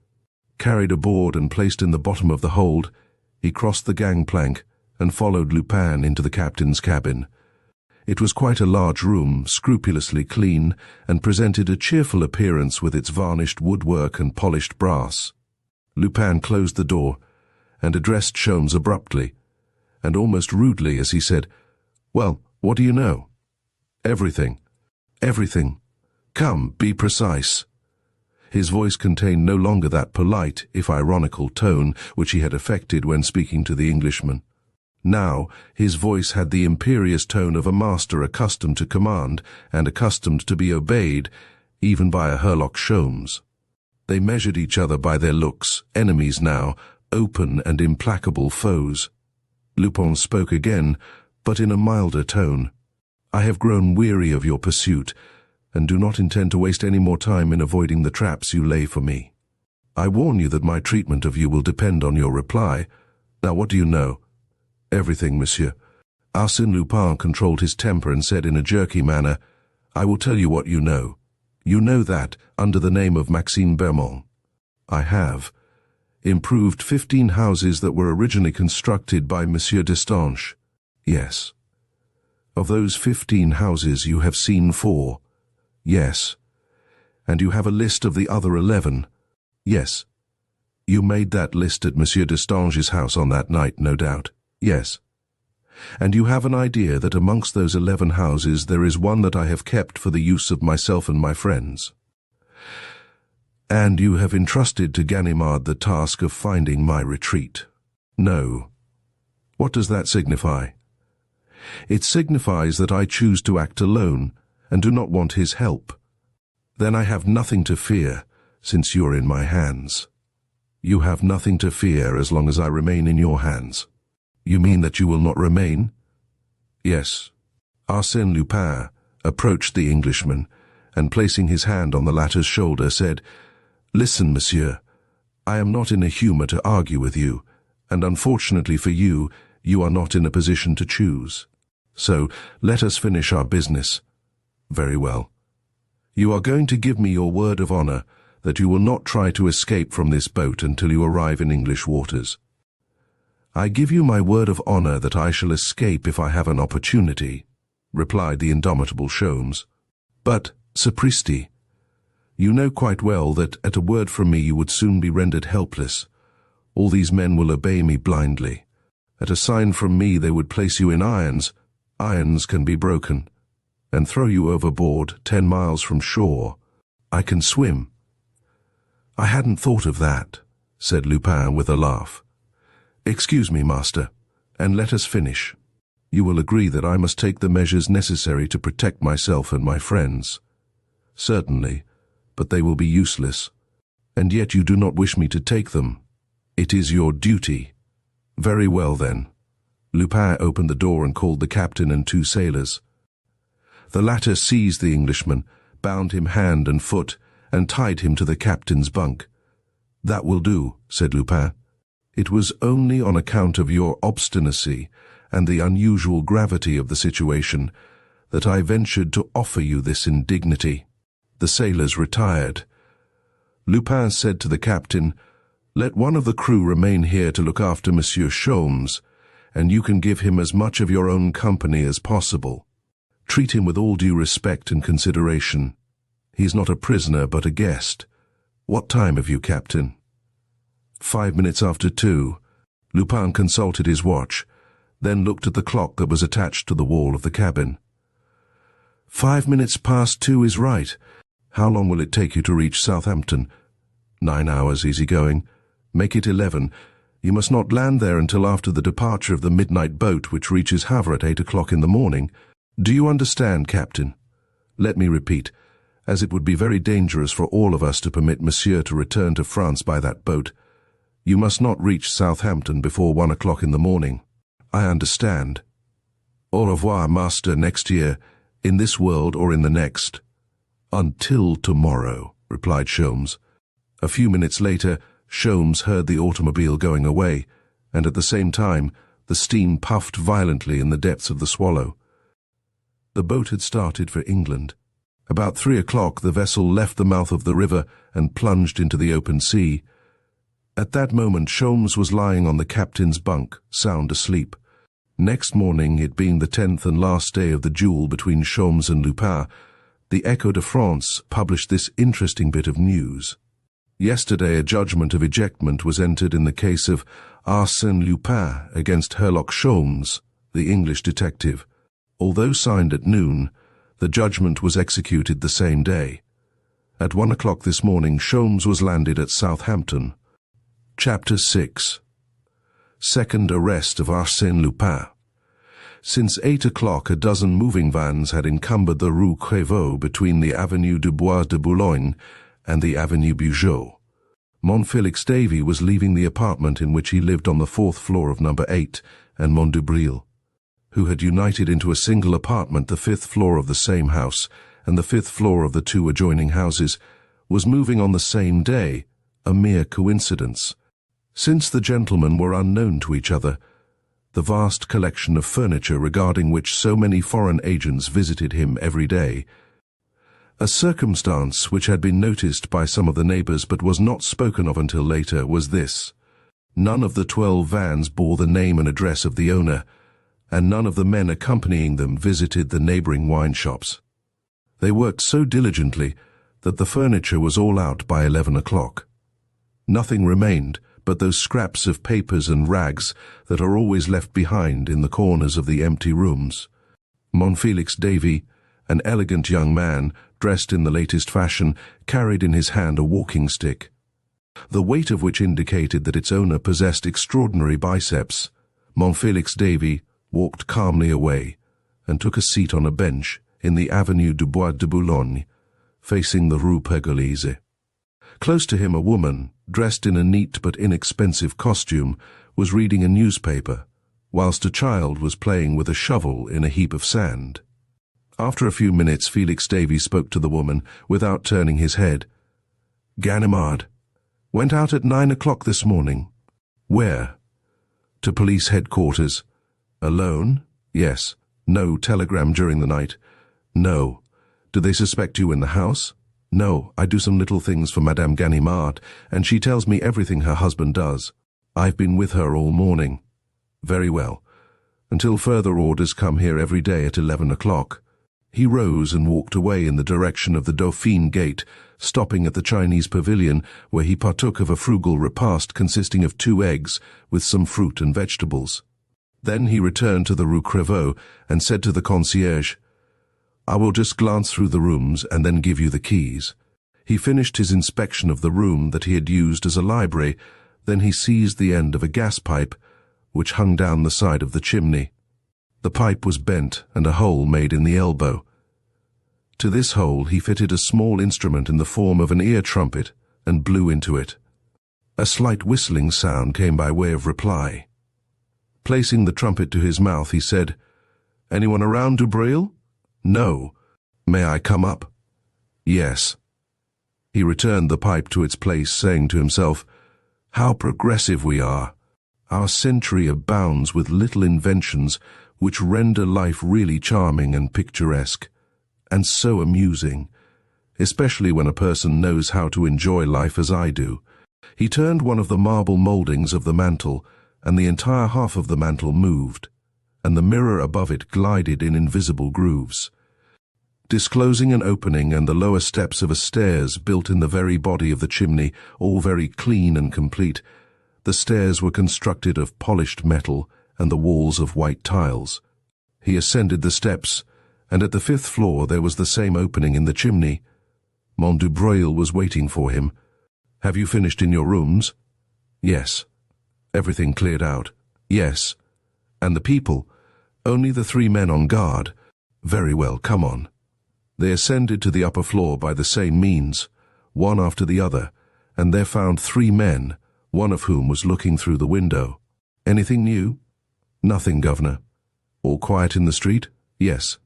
carried aboard and placed in the bottom of the hold, he crossed the gangplank and followed Lupin into the captain's cabin. It was quite a large room, scrupulously clean, and presented a cheerful appearance with its varnished woodwork and polished brass. Lupin closed the door and addressed Sholmes abruptly, and almost rudely as he said, "Well, what do you know?" "Everything. Everything. Come, be precise." His voice contained no longer that polite, if ironical, tone which he had affected when speaking to the Englishman. Now his voice had the imperious tone of a master accustomed to command and accustomed to be obeyed, even by a Herlock Sholmes. They measured each other by their looks, enemies now, open and implacable foes. Lupin spoke again, but in a milder tone. "I have grown weary of your pursuit, and do not intend to waste any more time in avoiding the traps you lay for me. I warn you that my treatment of you will depend on your reply. Now what do you know?" "Everything, monsieur." Arsène Lupin controlled his temper and said in a jerky manner, "I will tell you what you know. You know that, under the name of Maxime Bermond, I have improved 15 houses that were originally constructed by Monsieur Destange." "Yes." "Of those 15 houses you have seen 4. "Yes." "And you have a list of the other 11. "Yes." "You made that list at Monsieur Destange's house on that night, no doubt." "Yes." "And you have an idea that amongst those 11 houses there is one that I have kept for the use of myself and my friends. And you have entrusted to Ganimard the task of finding my retreat." "No." "What does that signify?" "It signifies that I choose to act alone, and do not want his help. Then I have nothing to fear, since you are in my hands." "You have nothing to fear as long as I remain in your hands." "You mean that you will not remain?" "Yes." Arsène Lupin approached the Englishman, and placing his hand on the latter's shoulder, said, "Listen, monsieur, I am not in a humour to argue with you, and unfortunately for you, you are not in a position to choose. So let us finish our business." "Very well. You are going to give me your word of honour that you will not try to escape from this boat until you arrive in English waters." "I give you my word of honour that I shall escape if I have an opportunity," replied the indomitable Sholmes. "But, sapristi, you know quite well that at a word from me you would soon be rendered helpless. All these men will obey me blindly. At a sign from me they would place you in irons. Irons can be broken, and throw you overboard 10 miles from shore. I can swim." "I hadn't thought of that," said Lupin with a laugh. "Excuse me, master, and let us finish. You will agree that I must take the measures necessary to protect myself and my friends. Certainly, but they will be useless. And yet you do not wish me to take them. It is your duty. Very well, then. Lupin opened the door and called the captain and 2 sailors. The latter seized the Englishman, bound him hand and foot, and tied him to the captain's bunk. That will do, said Lupin. It was only on account of your obstinacy and the unusual gravity of the situation that I ventured to offer you this indignity. The sailors retired. Lupin said to the captain, "Let one of the crew remain here to look after Monsieur Sholmes, and you can give him as much of your own company as possible. Treat him with all due respect and consideration. He's not a prisoner but a guest. What time have you, Captain?" 5 minutes after 2. Lupin consulted his watch, then looked at the clock that was attached to the wall of the cabin. 5 minutes past 2 is right. How long will it take you to reach Southampton? 9 hours, easy-going. Make it 11. You must not land there until after the departure of the midnight boat which reaches Havre at 8 o'clock in the morning. Do you understand, Captain? Let me repeat, as it would be very dangerous for all of us to permit Monsieur to return to France by that boat. You must not reach Southampton before 1 o'clock in the morning. I understand. Au revoir, master, next year, in this world or in the next. Until tomorrow, replied Sholmes. A few minutes later, Sholmes heard the automobile going away, and at the same time, the steam puffed violently in the depths of the Swallow. The boat had started for England. About 3 o'clock, the vessel left the mouth of the river and plunged into the open sea. At that moment, Sholmes was lying on the captain's bunk, sound asleep. Next morning, it being the 10th and last day of the duel between Sholmes and Lupin, the Echo de France published this interesting bit of news. Yesterday, a judgment of ejectment was entered in the case of Arsène Lupin against Herlock Sholmes, the English detective. Although signed at noon, the judgment was executed the same day. At 1 o'clock this morning, Sholmes was landed at Southampton. Chapter 6. Second arrest of Arsène Lupin. Since 8 o'clock, a dozen moving vans had encumbered the Rue Crevaux between the Avenue du Bois de Boulogne and the Avenue Bugeaud. Montfelix Davy was leaving the apartment in which he lived on the 4th floor of number 8 and Montdubril, who had united into a single apartment the 5th floor of the same house and the 5th floor of the 2 adjoining houses, was moving on the same day, a mere coincidence. Since the gentlemen were unknown to each other, the vast collection of furniture regarding which so many foreign agents visited him every day, a circumstance which had been noticed by some of the neighbors but was not spoken of until later, was this: none of the 12 vans bore the name and address of the owner, and none of the men accompanying them visited the neighboring wine shops. They worked so diligently that the furniture was all out by 11 o'clock. Nothing remained but those scraps of papers and rags that are always left behind in the corners of the empty rooms. Montfelix Davy, an elegant young man, dressed in the latest fashion, carried in his hand a walking stick, the weight of which indicated that its owner possessed extraordinary biceps. Montfelix Davy walked calmly away and took a seat on a bench in the Avenue du Bois de Boulogne, facing the Rue Pergolese. Close to him, a woman, dressed in a neat but inexpensive costume, was reading a newspaper, whilst a child was playing with a shovel in a heap of sand. After a few minutes, Felix Davy spoke to the woman without turning his head. "Ganimard. Went out at 9 o'clock this morning." "Where?" "To police headquarters." "Alone?" "Yes." "No telegram during the night?" "No." "Do they suspect you in the house?" "No, I do some little things for Madame Ganimard, and she tells me everything her husband does. I've been with her all morning." "Very well. Until further orders, come here every day at 11 o'clock. He rose and walked away in the direction of the Dauphine Gate, stopping at the Chinese pavilion, where he partook of a frugal repast consisting of 2 eggs with some fruit and vegetables. Then he returned to the Rue Crevaux and said to the concierge, "I will just glance through the rooms and then give you the keys." He finished his inspection of the room that he had used as a library, then he seized the end of a gas pipe, which hung down the side of the chimney. The pipe was bent and a hole made in the elbow. To this hole he fitted a small instrument in the form of an ear trumpet and blew into it. A slight whistling sound came by way of reply. Placing the trumpet to his mouth, he said, "Anyone around, Dubreuil?" "No." "May I come up?" "Yes." He returned the pipe to its place, saying to himself, "How progressive we are! Our century abounds with little inventions which render life really charming and picturesque, and so amusing, especially when a person knows how to enjoy life as I do." He turned one of the marble mouldings of the mantel, and the entire half of the mantel moved, and the mirror above it glided in invisible grooves, disclosing an opening and the lower steps of a stairs built in the very body of the chimney, all very clean and complete. The stairs were constructed of polished metal and the walls of white tiles. He ascended the steps, and at the 5th floor there was the same opening in the chimney. Mont Dubreuil was waiting for him. "Have you finished in your rooms?" "Yes." "Everything cleared out?" "Yes." "And the people?" "Only the 3 men on guard." "Very well, come on." They ascended to the upper floor by the same means, one after the other, and there found 3 men, one of whom was looking through the window. "Anything new?" "Nothing, Governor." "All quiet in the street?" "Yes."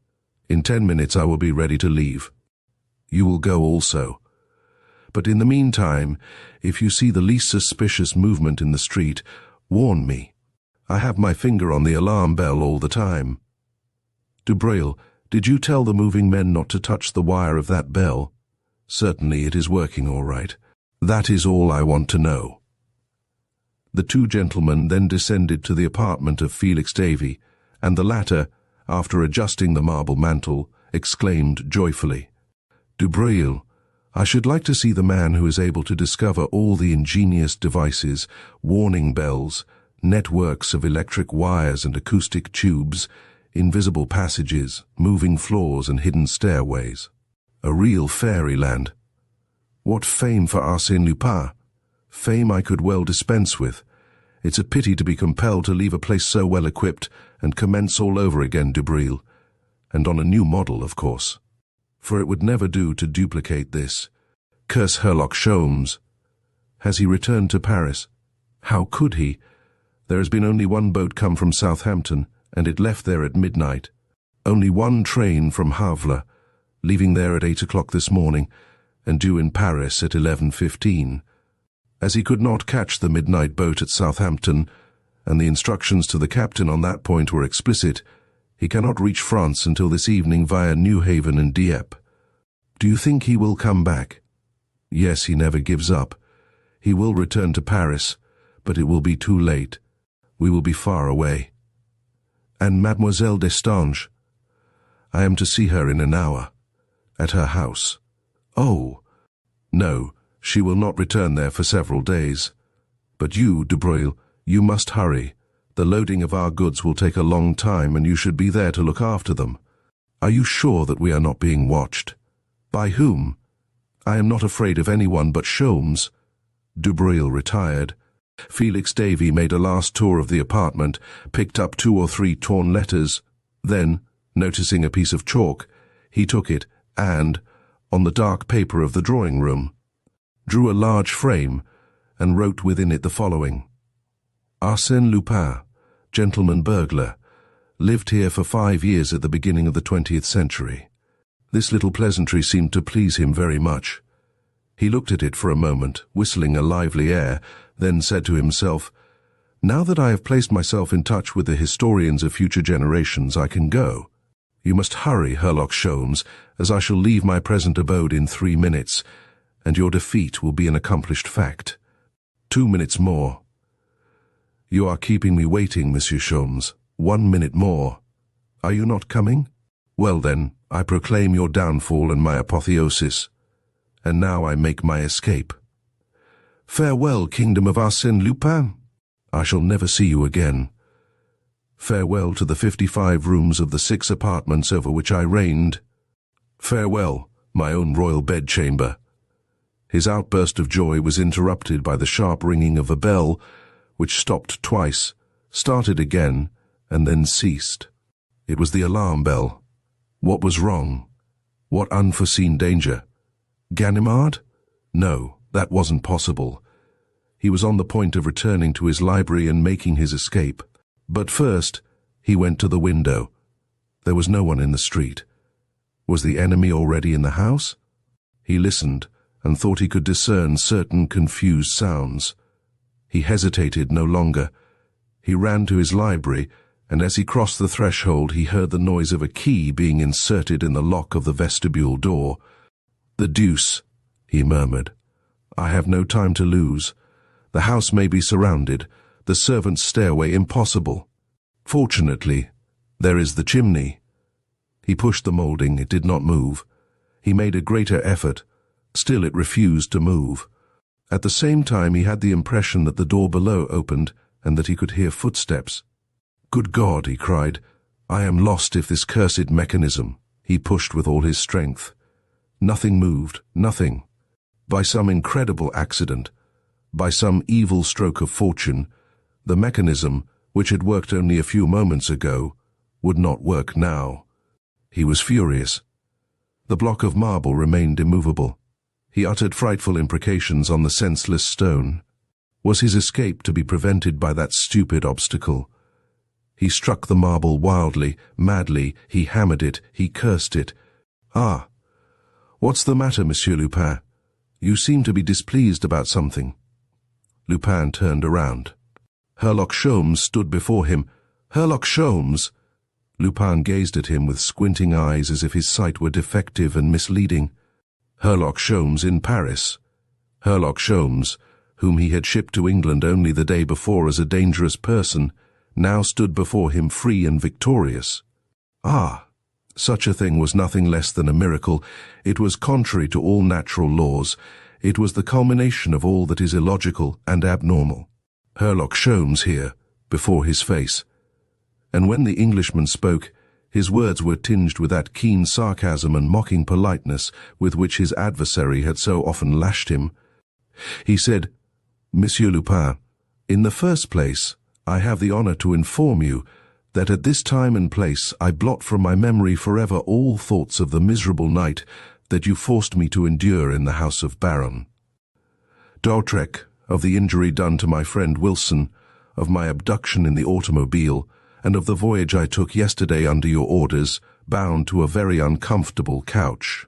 "In 10 minutes I will be ready to leave." "You will go also. But in the meantime, if you see the least suspicious movement in the street, warn me. I have my finger on the alarm bell all the time." "Dubreuil, did you tell the moving men not to touch the wire of that bell?" "Certainly, it is working all right." "That is all I want to know." The 2 gentlemen then descended to the apartment of Felix Davey, and the latter, after adjusting the marble mantle, exclaimed joyfully, "Dubreuil, I should like to see the man who is able to discover all the ingenious devices, warning bells, networks of electric wires and acoustic tubes, invisible passages, moving floors and hidden stairways. A real fairyland. What fame for Arsène Lupin! Fame I could well dispense with. It's a pity to be compelled to leave a place so well equipped and commence all over again, Dubreuil. And on a new model, of course. For it would never do to duplicate this. Curse Herlock Sholmes. Has he returned to Paris? How could he? There has been only one boat come from Southampton, and it left there at midnight. Only one train from Havre, leaving there at 8 o'clock this morning, and due in Paris at 11:15. As he could not catch the midnight boat at Southampton, and the instructions to the captain on that point were explicit, he cannot reach France until this evening via Newhaven and Dieppe. Do you think he will come back? Yes, he never gives up. He will return to Paris, but it will be too late. We will be far away. And Mademoiselle Destange? I am to see her in an hour, at her house. Oh! No, she will not return there for several days. But you, Dubreuil, you must hurry. The loading of our goods will take a long time, and you should be there to look after them. Are you sure that we are not being watched? By whom? I am not afraid of anyone but Sholmes. Dubreuil retired. Felix Davey made a last tour of the apartment, picked up 2 or 3 torn letters. Then, noticing a piece of chalk, he took it and, on the dark paper of the drawing-room, drew a large frame and wrote within it the following. Arsène Lupin, gentleman burglar, lived here for 5 years at the beginning of the 20th century. This little pleasantry seemed to please him very much. He looked at it for a moment, whistling a lively air, then said to himself, "Now that I have placed myself in touch with the historians of future generations, I can go. You must hurry, Herlock Sholmes, as I shall leave my present abode in 3 minutes, and your defeat will be an accomplished fact. 2 minutes more. You are keeping me waiting, Monsieur Sholmes. 1 minute more. Are you not coming? Well then, I proclaim your downfall and my apotheosis. And now I make my escape. Farewell, kingdom of Arsène Lupin. I shall never see you again. Farewell to the 55 rooms of the 6 apartments over which I reigned. Farewell, my own royal bedchamber." His outburst of joy was interrupted by the sharp ringing of a bell, which stopped twice, started again, and then ceased. It was the alarm bell. What was wrong? What unforeseen danger? Ganimard? No, that wasn't possible. He was on the point of returning to his library and making his escape. But first, he went to the window. There was no one in the street. Was the enemy already in the house? He listened and thought he could discern certain confused sounds. He hesitated no longer. He ran to his library, and as he crossed the threshold he heard the noise of a key being inserted in the lock of the vestibule door. "The deuce," he murmured. "I have no time to lose. The house may be surrounded, the servants' stairway impossible. Fortunately, there is the chimney." He pushed the moulding. It did not move. He made a greater effort. Still it refused to move. At the same time he had the impression that the door below opened and that he could hear footsteps. "Good God," he cried, "I am lost if this cursed mechanism." He pushed with all his strength. Nothing moved, nothing. By some incredible accident, by some evil stroke of fortune, the mechanism, which had worked only a few moments ago, would not work now. He was furious. The block of marble remained immovable. He uttered frightful imprecations on the senseless stone. Was his escape to be prevented by that stupid obstacle? He struck the marble wildly, madly. He hammered it. He cursed it. "Ah, what's the matter, Monsieur Lupin? You seem to be displeased about something." Lupin turned around. Herlock Sholmes stood before him. "Herlock Sholmes!" Lupin gazed at him with squinting eyes as if his sight were defective and misleading. Herlock Sholmes in Paris. Herlock Sholmes, whom he had shipped to England only the day before as a dangerous person, now stood before him free and victorious. Ah, such a thing was nothing less than a miracle. It was contrary to all natural laws. It was the culmination of all that is illogical and abnormal. Herlock Sholmes here, before his face. And when the Englishman spoke, his words were tinged with that keen sarcasm and mocking politeness with which his adversary had so often lashed him. He said, "Monsieur Lupin, in the first place, I have the honor to inform you that at this time and place I blot from my memory forever all thoughts of the miserable night that you forced me to endure in the house of Baron D'Autrec, of the injury done to my friend Wilson, of my abduction in the automobile, and of the voyage I took yesterday under your orders, bound to a very uncomfortable couch.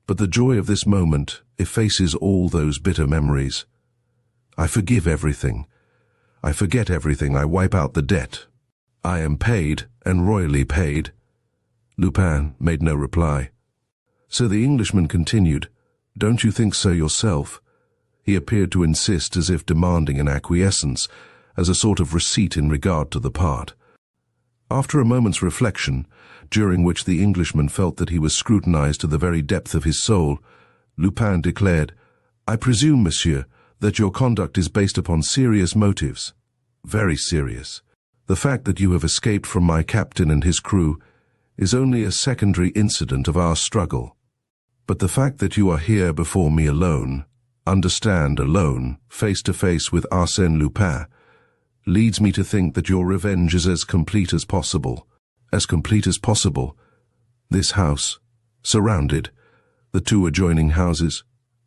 But the joy of this moment effaces all those bitter memories. I forgive everything. I forget everything. I wipe out the debt. I am paid, and royally paid." Lupin made no reply. So the Englishman continued, "Don't you think so yourself?" He appeared to insist, as if demanding an acquiescence, as a sort of receipt in regard to the part. After a moment's reflection, during which the Englishman felt that he was scrutinized to the very depth of his soul, Lupin declared, "I presume, monsieur, that your conduct is based upon serious motives." "Very serious. The fact that you have escaped from my captain and his crew is only a secondary incident of our struggle. But the fact that you are here before me alone, understand alone, face to face with Arsène Lupin, leads me to think that your revenge is as complete as possible. As complete as possible. This house, surrounded. The two adjoining houses,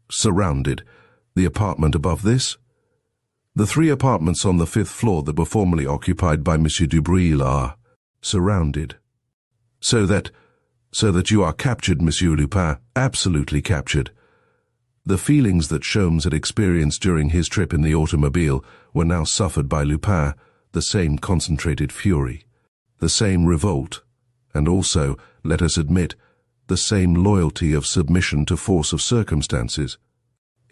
surrounded. The apartment above this. The 3 apartments on the 5th floor that were formerly occupied by Monsieur Dubreuil are surrounded. So that you are captured, Monsieur Lupin, absolutely captured." The feelings that Sholmes had experienced during his trip in the automobile were now suffered by Lupin, the same concentrated fury, the same revolt, and also, let us admit, the same loyalty of submission to force of circumstances,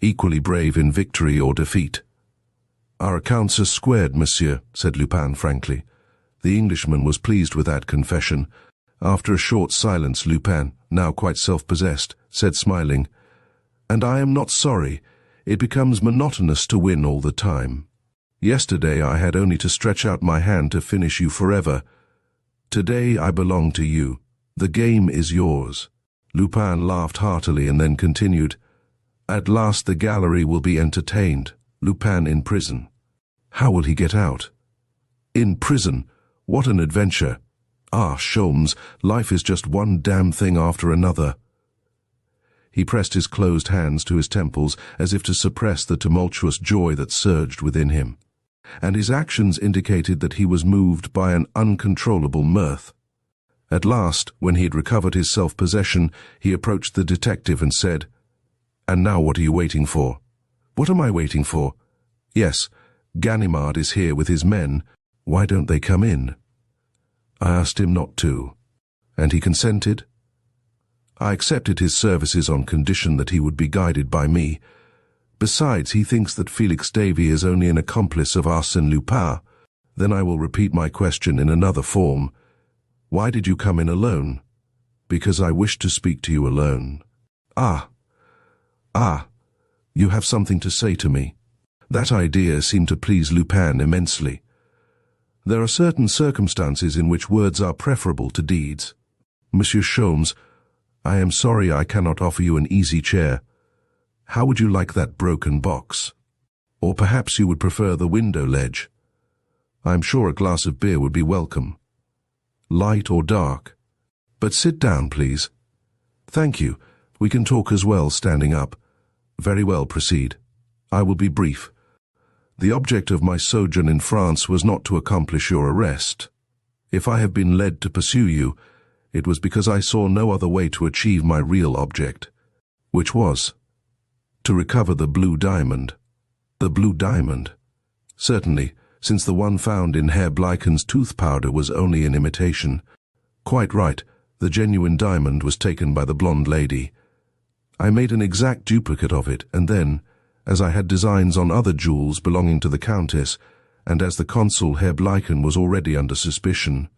equally brave in victory or defeat. "Our accounts are squared, monsieur," said Lupin frankly. The Englishman was pleased with that confession. After a short silence, Lupin, now quite self-possessed, said smiling, "And I am not sorry. It becomes monotonous to win all the time. Yesterday I had only to stretch out my hand to finish you forever. Today I belong to you. The game is yours." Lupin laughed heartily and then continued, "At last the gallery will be entertained. Lupin in prison. How will he get out? In prison? What an adventure! Ah, Sholmes, life is just one damn thing after another. He pressed his closed hands to his temples as if to suppress the tumultuous joy that surged within him, and his actions indicated that he was moved by an uncontrollable mirth. At last, when he had recovered his self-possession, he approached the detective and said, "And now what are you waiting for?" "What am I waiting for?" "Yes, Ganimard is here with his men. Why don't they come in?" "I asked him not to." "And he consented?" "I accepted his services on condition that he would be guided by me. Besides, he thinks that Felix Davy is only an accomplice of Arsène Lupin." "Then I will repeat my question in another form. Why did you come in alone?" "Because I wished to speak to you alone." Ah, you have something to say to me." That idea seemed to please Lupin immensely. There are certain circumstances in which words are preferable to deeds. "Monsieur Sholmes, I am sorry I cannot offer you an easy chair. How would you like that broken box? Or perhaps you would prefer the window ledge? I am sure a glass of beer would be welcome. Light or dark? But sit down, please." "Thank you. We can talk as well standing up." "Very well, proceed. I will be brief. The object of my sojourn in France was not to accomplish your arrest. If I have been led to pursue you, it was because I saw no other way to achieve my real object, which was to recover the blue diamond." "The blue diamond?" "Certainly, since the one found in Herr Bleichen's tooth powder was only an imitation." "Quite right. The genuine diamond was taken by the blonde lady. I made an exact duplicate of it, and then, as I had designs on other jewels belonging to the Countess, and as the consul Herr Bleichen was already under suspicion,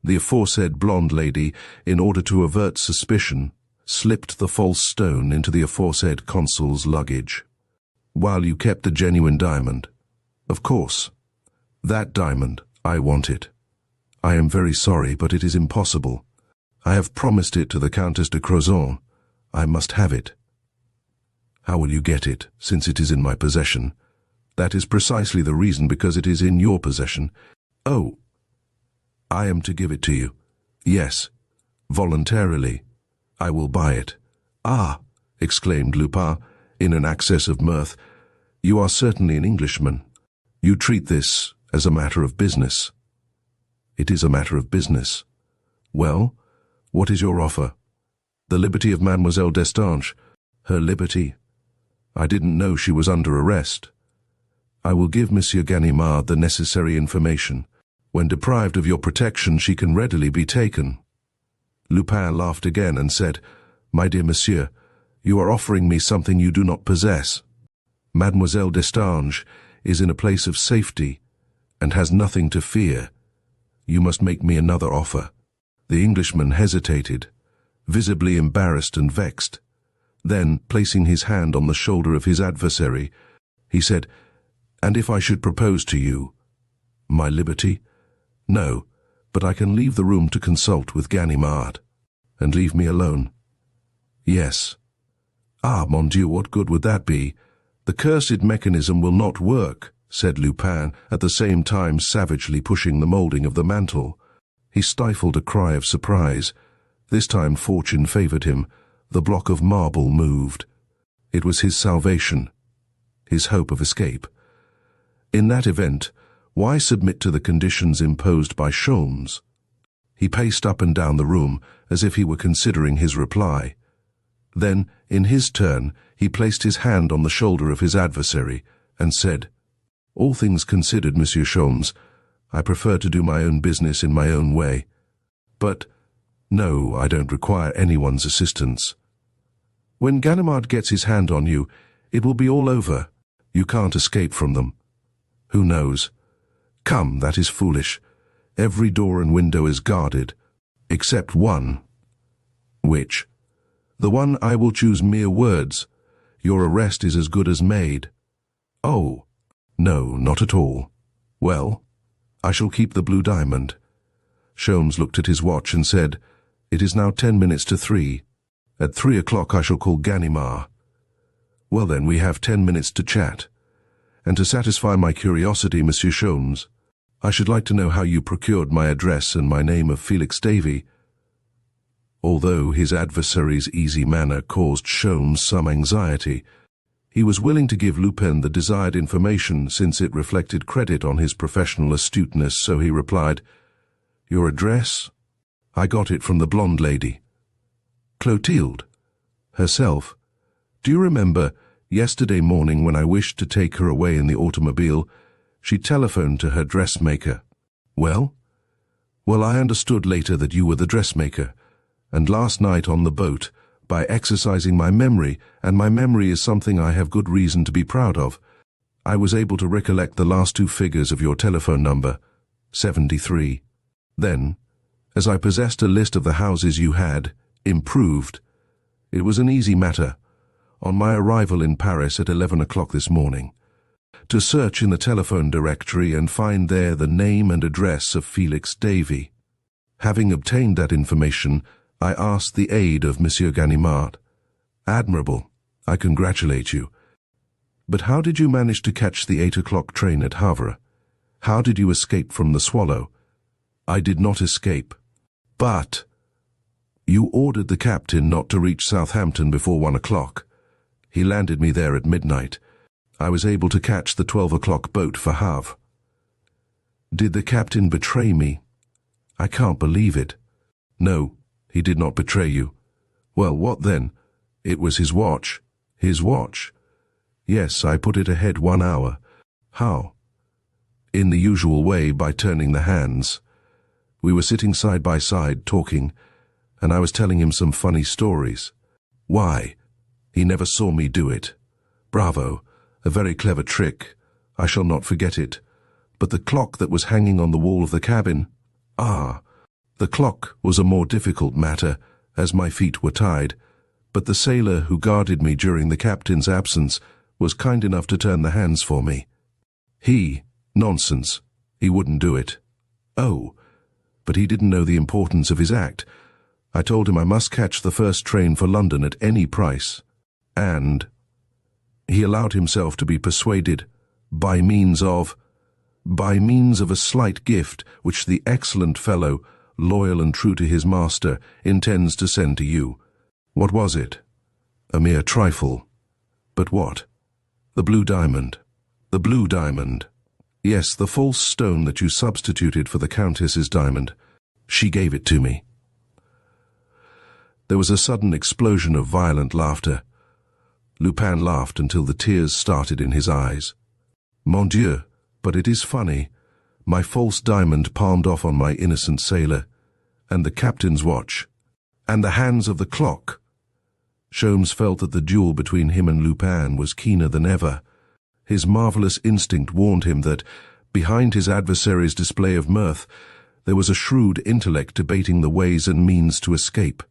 the aforesaid blonde lady, in order to avert suspicion, slipped the false stone into the aforesaid consul's luggage, while you kept the genuine diamond." "Of course. That diamond, I want it." "I am very sorry, but it is impossible. I have promised it to the Countess de Crozon. I must have it." "How will you get it, since it is in my possession?" "That is precisely the reason, because it is in your possession." "Oh, I am to give it to you?" "Yes, voluntarily. I will buy it." "Ah," exclaimed Lupin, in an access of mirth, "you are certainly an Englishman. You treat this as a matter of business." "It is a matter of business." "Well, what is your offer?" "The liberty of Mademoiselle Destange." "Her liberty? I didn't know she was under arrest." "I will give Monsieur Ganimard the necessary information. When deprived of your protection, she can readily be taken." Lupin laughed again and said, "My dear monsieur, you are offering me something you do not possess. Mademoiselle Destange is in a place of safety and has nothing to fear. You must make me another offer." The Englishman hesitated, visibly embarrassed and vexed. Then, placing his hand on the shoulder of his adversary, he said, "And if I should propose to you my liberty?" "No, but I can leave the room to consult with Ganimard." "And leave me alone?" "Yes." "Ah, mon Dieu, what good would that be? The cursed mechanism will not work," said Lupin, at the same time savagely pushing the moulding of the mantle. He stifled a cry of surprise. This time fortune favored him. The block of marble moved. It was his salvation, his hope of escape. In that event, why submit to the conditions imposed by Sholmes? He paced up and down the room as if he were considering his reply. Then, in his turn, he placed his hand on the shoulder of his adversary and said, "All things considered, Monsieur Sholmes, I prefer to do my own business in my own way. But no, I don't require anyone's assistance. When Ganimard gets his hand on you, it will be all over. You can't escape from them. Who knows? Come, that is foolish. Every door and window is guarded, except one." "Which?" "The one I will choose mere words. Your arrest is as good as made." "Oh, no, not at all." "Well, I shall keep the blue diamond." Sholmes looked at his watch and said, "It is now 10 minutes to 3. At 3 o'clock I shall call Ganimard." "Well then, we have 10 minutes to chat. And to satisfy my curiosity, Monsieur Sholmes, I should like to know how you procured my address and my name of Felix Davy." Although his adversary's easy manner caused Sholmes some anxiety, he was willing to give Lupin the desired information since it reflected credit on his professional astuteness, so he replied, "Your address? I got it from the blonde lady." "Clotilde? Herself? Do you remember, yesterday morning when I wished to take her away in the automobile, she telephoned to her dressmaker." "Well?" "Well, I understood later that you were the dressmaker, and last night on the boat, by exercising my memory, and my memory is something I have good reason to be proud of, I was able to recollect the last two figures of your telephone number, 73. Then, as I possessed a list of the houses you had improved, it was an easy matter, on my arrival in Paris at 11 o'clock this morning, to search in the telephone directory and find there the name and address of Felix Davy. Having obtained that information, I asked the aid of Monsieur Ganimard. Admirable. I congratulate you. But how did you manage to catch the 8 o'clock train at Havre? How did you escape from the Swallow?" "I did not escape." "But you ordered the captain not to reach Southampton before 1 o'clock. He landed me there at midnight. I was able to catch the 12 o'clock boat for Havre." "Did the captain betray me?" "I can't believe it." "No, he did not betray you." "Well, what then?" "It was his watch." "His watch?" "Yes, I put it ahead 1 hour." "How?" "In the usual way, by turning the hands. We were sitting side by side, talking, and I was telling him some funny stories." "Why? He never saw me do it." "Bravo, a very clever trick. I shall not forget it. But the clock that was hanging on the wall of the cabin?" "Ah, the clock was a more difficult matter, as my feet were tied, but the sailor who guarded me during the captain's absence was kind enough to turn the hands for me." "He? Nonsense. He wouldn't do it." "Oh, but he didn't know the importance of his act. I told him I must catch the first train for London at any price. And he allowed himself to be persuaded by means of a slight gift which the excellent fellow, loyal and true to his master, intends to send to you." "What was it?" "A mere trifle." "But what?" "The blue diamond." "The blue diamond?" "Yes, the false stone that you substituted for the Countess's diamond. She gave it to me." There was a sudden explosion of violent laughter. Lupin laughed until the tears started in his eyes. "Mon Dieu, but it is funny. My false diamond palmed off on my innocent sailor, and the captain's watch, and the hands of the clock." Sholmes felt that the duel between him and Lupin was keener than ever. His marvelous instinct warned him that, behind his adversary's display of mirth, there was a shrewd intellect debating the ways and means to escape.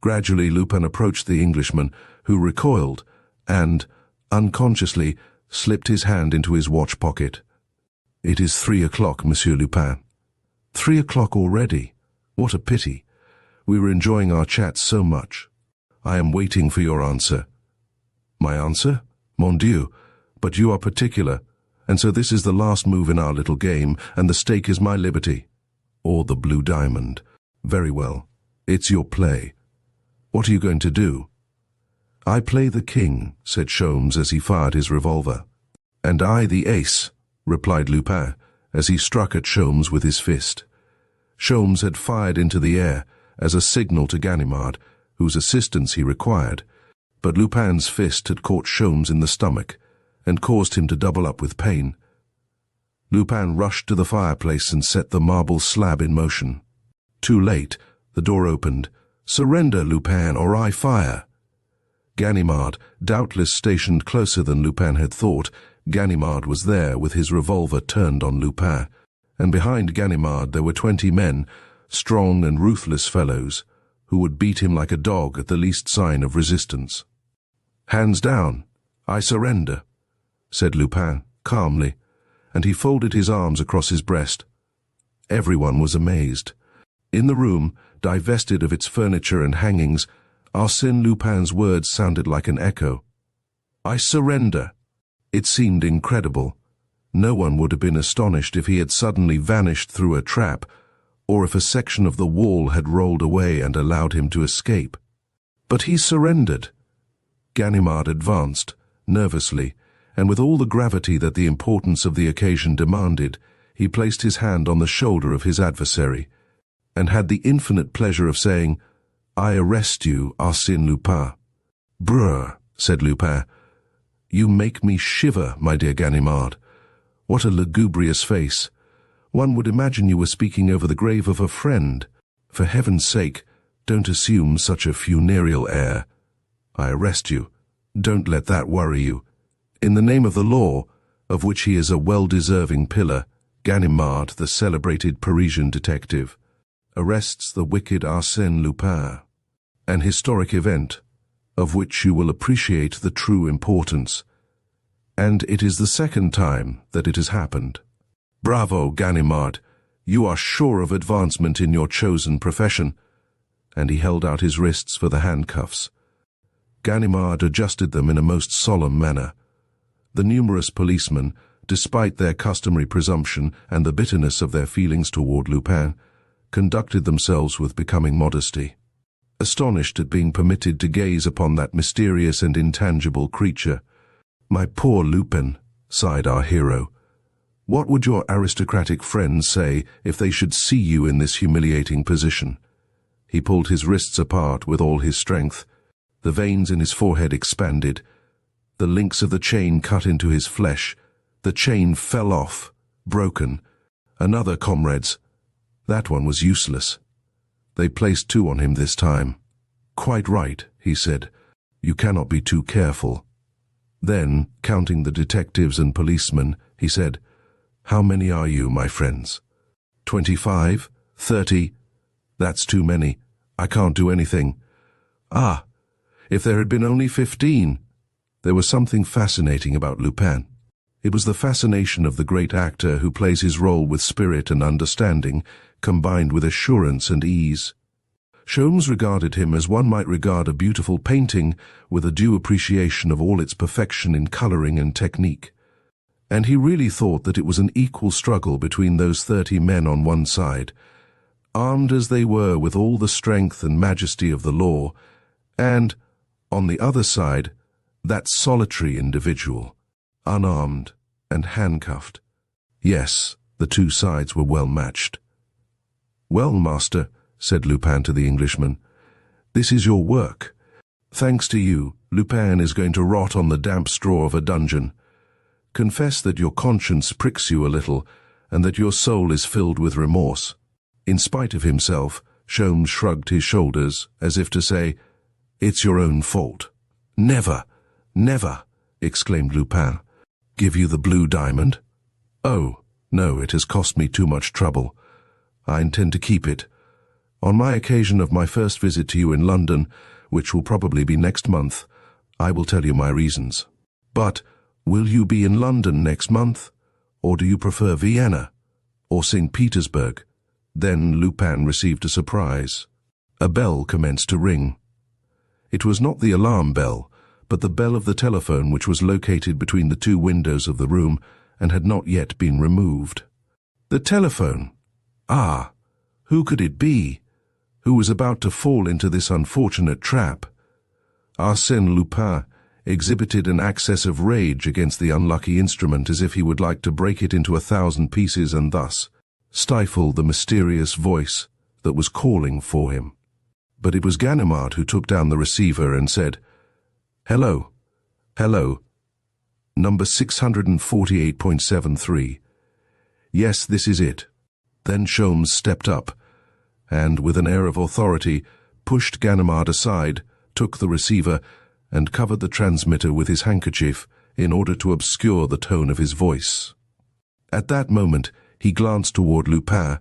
Gradually Lupin approached the Englishman, who recoiled, and, unconsciously, slipped his hand into his watch pocket. "It is 3 o'clock, Monsieur Lupin." 3 o'clock already? What a pity. We were enjoying our chat so much. I am waiting for your answer." "My answer? Mon Dieu, but you are particular, and so this is the last move in our little game, and the stake is my liberty. Or the blue diamond. Very well. It's your play. What are you going to do?" "I play the king," said Sholmes as he fired his revolver. "And I the ace," replied Lupin, as he struck at Sholmes with his fist. Sholmes had fired into the air as a signal to Ganimard, whose assistance he required, but Lupin's fist had caught Sholmes in the stomach and caused him to double up with pain. Lupin rushed to the fireplace and set the marble slab in motion. Too late, the door opened. "Surrender, Lupin, or I fire." Ganimard, doubtless stationed closer than Lupin had thought, Ganimard was there with his revolver turned on Lupin, and behind Ganimard there were 20 men, strong and ruthless fellows, who would beat him like a dog at the least sign of resistance. "Hands down, I surrender," said Lupin, calmly, and he folded his arms across his breast. Everyone was amazed. In the room, divested of its furniture and hangings, Arsène Lupin's words sounded like an echo. "I surrender." It seemed incredible. No one would have been astonished if he had suddenly vanished through a trap, or if a section of the wall had rolled away and allowed him to escape. But he surrendered. Ganimard advanced, nervously, and with all the gravity that the importance of the occasion demanded, he placed his hand on the shoulder of his adversary, and had the infinite pleasure of saying, "I arrest you, Arsène Lupin." "Brr," said Lupin. "You make me shiver, my dear Ganimard. What a lugubrious face. One would imagine you were speaking over the grave of a friend. For heaven's sake, don't assume such a funereal air. I arrest you. Don't let that worry you. In the name of the law, of which he is a well-deserving pillar, Ganimard, the celebrated Parisian detective, arrests the wicked Arsène Lupin, an historic event, of which you will appreciate the true importance. And it is the second time that it has happened. Bravo, Ganimard. You are sure of advancement in your chosen profession." And he held out his wrists for the handcuffs. Ganimard adjusted them in a most solemn manner. The numerous policemen, despite their customary presumption and the bitterness of their feelings toward Lupin, conducted themselves with becoming modesty. Astonished at being permitted to gaze upon that mysterious and intangible creature. "My poor Lupin," sighed our hero. "What would your aristocratic friends say if they should see you in this humiliating position?" He pulled his wrists apart with all his strength. The veins in his forehead expanded. The links of the chain cut into his flesh. The chain fell off, broken. Another, comrades. That one was useless. They placed two on him this time. "Quite right," he said. "You cannot be too careful." Then, counting the detectives and policemen, he said, "How many are you, my friends? 25? 30? That's too many. I can't do anything." "Ah, if there had been only 15. There was something fascinating about Lupin. It was the fascination of the great actor who plays his role with spirit and understanding, combined with assurance and ease. Sholmes regarded him as one might regard a beautiful painting, with a due appreciation of all its perfection in coloring and technique. And he really thought that it was an equal struggle between those 30 men on one side, armed as they were with all the strength and majesty of the law, and, on the other side, that solitary individual, unarmed and handcuffed. Yes, the two sides were well matched. "Well, master," said Lupin to the Englishman, "this is your work. Thanks to you, Lupin is going to rot on the damp straw of a dungeon. Confess that your conscience pricks you a little, and that your soul is filled with remorse." In spite of himself, Sholmes shrugged his shoulders, as if to say, "It's your own fault." "Never, never," exclaimed Lupin. "Give you the blue diamond?" "Oh, no, it has cost me too much trouble. I intend to keep it. On my occasion of my first visit to you in London, which will probably be next month, I will tell you my reasons." "But will you be in London next month? Or do you prefer Vienna? Or St. Petersburg?" Then Lupin received a surprise. A bell commenced to ring. It was not the alarm bell, but the bell of the telephone which was located between the two windows of the room and had not yet been removed. The telephone! Ah, who could it be? Who was about to fall into this unfortunate trap? Arsène Lupin exhibited an access of rage against the unlucky instrument, as if he would like to break it into 1,000 pieces and thus stifle the mysterious voice that was calling for him. But it was Ganimard who took down the receiver and said, "Hello, hello, number 648.73. Yes, this is it." Then Sholmes stepped up, and, with an air of authority, pushed Ganimard aside, took the receiver, and covered the transmitter with his handkerchief in order to obscure the tone of his voice. At that moment, he glanced toward Lupin,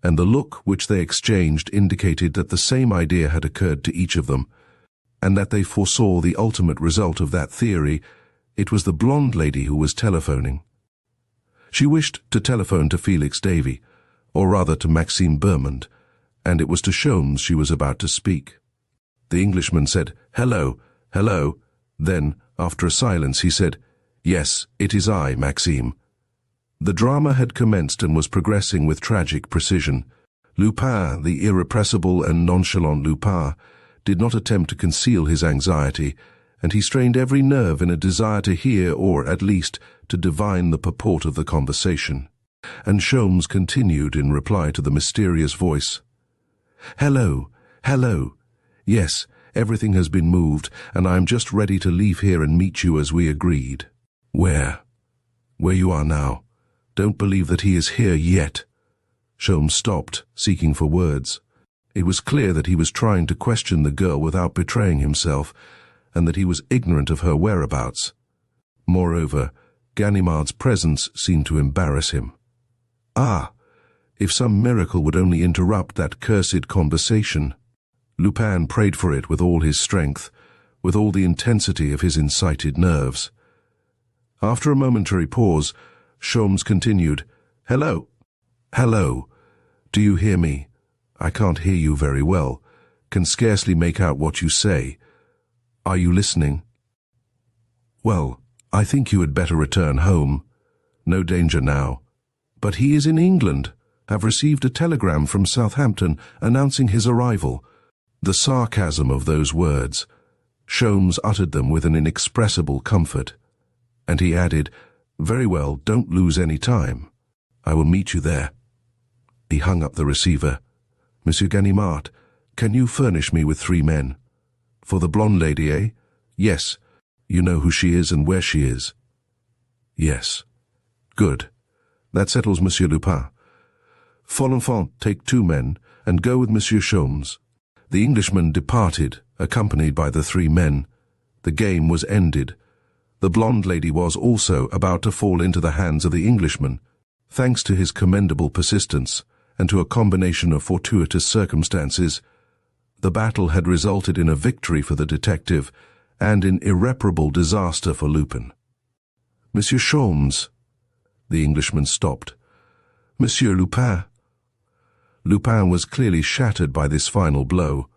and the look which they exchanged indicated that the same idea had occurred to each of them, and that they foresaw the ultimate result of that theory. It was the blonde lady who was telephoning. She wished to telephone to Felix Davey, or rather to Maxime Bermond, and it was to Sholmes she was about to speak. The Englishman said, "Hello, hello." Then, after a silence, he said, "Yes, it is I, Maxime." The drama had commenced and was progressing with tragic precision. Lupin, the irrepressible and nonchalant Lupin, did not attempt to conceal his anxiety, and he strained every nerve in a desire to hear or, at least, to divine the purport of the conversation. And Sholmes continued in reply to the mysterious voice. "Hello, hello. Yes, everything has been moved, and I am just ready to leave here and meet you as we agreed." "Where?" "Where you are now. Don't believe that he is here yet." Sholmes stopped, seeking for words. It was clear that he was trying to question the girl without betraying himself, and that he was ignorant of her whereabouts. Moreover, Ganimard's presence seemed to embarrass him. Ah, if some miracle would only interrupt that cursed conversation. Lupin prayed for it with all his strength, with all the intensity of his incited nerves. After a momentary pause, Sholmes continued, "Hello. Hello. Do you hear me? I can't hear you very well. Can scarcely make out what you say. Are you listening? Well, I think you had better return home. No danger now. But he is in England. Have received a telegram from Southampton announcing his arrival." The sarcasm of those words. Sholmes uttered them with an inexpressible comfort. And he added, "Very well, don't lose any time. I will meet you there." He hung up the receiver. "Monsieur Ganimard, can you furnish me with 3 men? For the blonde lady, eh? Yes. You know who she is and where she is?" "Yes." "Good. That settles Monsieur Lupin. Folenfant, take 2 men, and go with Monsieur Sholmes." The Englishman departed, accompanied by the 3 men. The game was ended. The blonde lady was also about to fall into the hands of the Englishman. Thanks to his commendable persistence, and to a combination of fortuitous circumstances, the battle had resulted in a victory for the detective, and in irreparable disaster for Lupin. "Monsieur Sholmes." The Englishman stopped. "Monsieur Lupin." Lupin was clearly shattered by this final blow.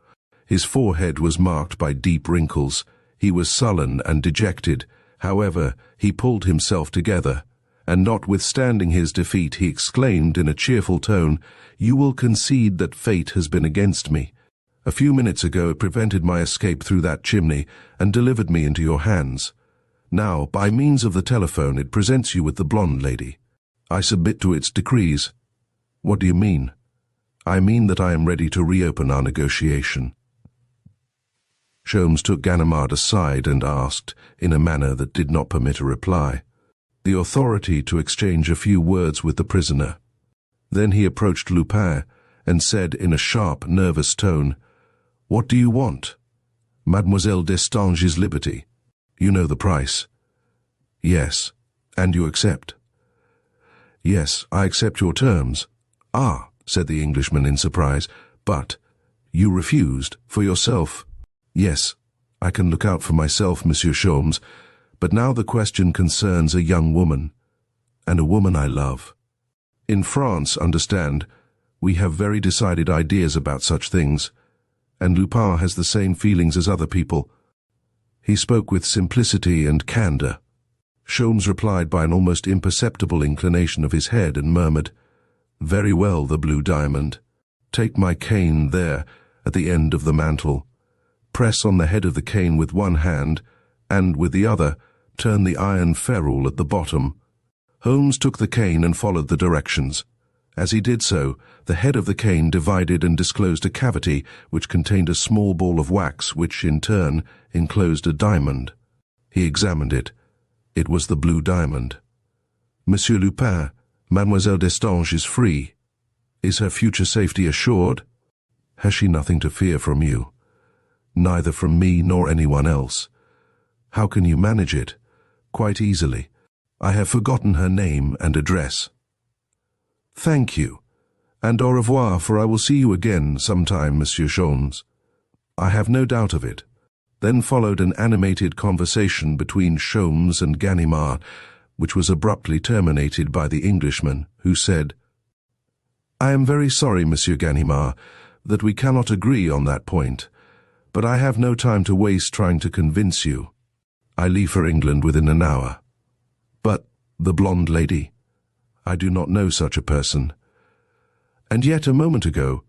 His forehead was marked by deep wrinkles. He was sullen and dejected. However, he pulled himself together, and notwithstanding his defeat, he exclaimed in a cheerful tone, "You will concede that fate has been against me. A few minutes ago it prevented my escape through that chimney and delivered me into your hands. Now, by means of the telephone, it presents you with the blonde lady. I submit to its decrees." "What do you mean?" "I mean that I am ready to reopen our negotiation." Sholmes took Ganimard aside and asked, in a manner that did not permit a reply, the authority to exchange a few words with the prisoner. Then he approached Lupin and said in a sharp, nervous tone, "What do you want?" "Mademoiselle Destange's liberty. You know the price." "Yes. And you accept?" "Yes, I accept your terms." "Ah," said the Englishman in surprise, "but you refused for yourself." "Yes, I can look out for myself, Monsieur Sholmes, but now the question concerns a young woman, and a woman I love. In France, understand, we have very decided ideas about such things, and Lupin has the same feelings as other people." He spoke with simplicity and candor. Sholmes replied by an almost imperceptible inclination of his head and murmured, "Very well, the blue diamond. Take my cane there, at the end of the mantle. Press on the head of the cane with one hand, and with the other, turn the iron ferrule at the bottom." Holmes took the cane and followed the directions. As he did so, the head of the cane divided and disclosed a cavity which contained a small ball of wax which, in turn, enclosed a diamond. He examined it. It was the blue diamond. "Monsieur Lupin, Mademoiselle Destange is free. Is her future safety assured? Has she nothing to fear from you?" "Neither from me nor anyone else." "How can you manage it?" "Quite easily. I have forgotten her name and address." "Thank you, and au revoir, for I will see you again sometime, Monsieur Sholmes." "I have no doubt of it." Then followed an animated conversation between Sholmes and Ganimard, which was abruptly terminated by the Englishman, who said, "I am very sorry, Monsieur Ganimard, that we cannot agree on that point, but I have no time to waste trying to convince you. I leave for England within an hour." "But the blonde lady?" I do not know such a person. And yet a moment ago,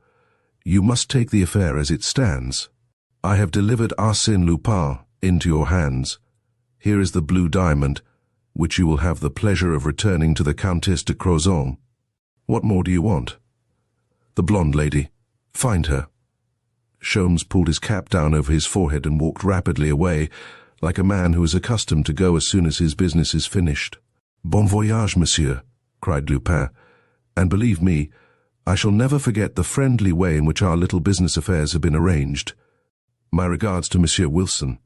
you must take the affair as it stands. I have delivered Arsène Lupin into your hands. Here is the blue diamond, which you will have the pleasure of returning to the Countess de Crozon. What more do you want? The blonde lady. Find her. Sholmes pulled his cap down over his forehead and walked rapidly away, like a man who is accustomed to go as soon as his business is finished. Bon voyage, monsieur, cried Lupin, and believe me, I shall never forget the friendly way in which our little business affairs have been arranged. My regards to Monsieur Wilson.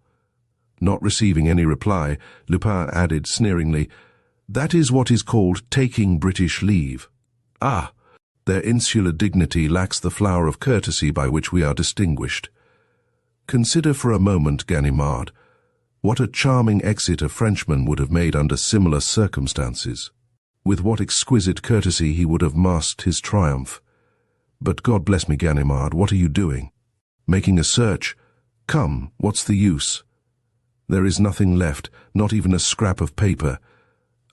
Not receiving any reply, Lupin added sneeringly, That is what is called taking British leave. Ah, their insular dignity lacks the flower of courtesy by which we are distinguished. Consider for a moment, Ganimard, what a charming exit a Frenchman would have made under similar circumstances. With what exquisite courtesy he would have masked his triumph. But God bless me, Ganimard, what are you doing? Making a search? Come, what's the use? There is nothing left, not even a scrap of paper.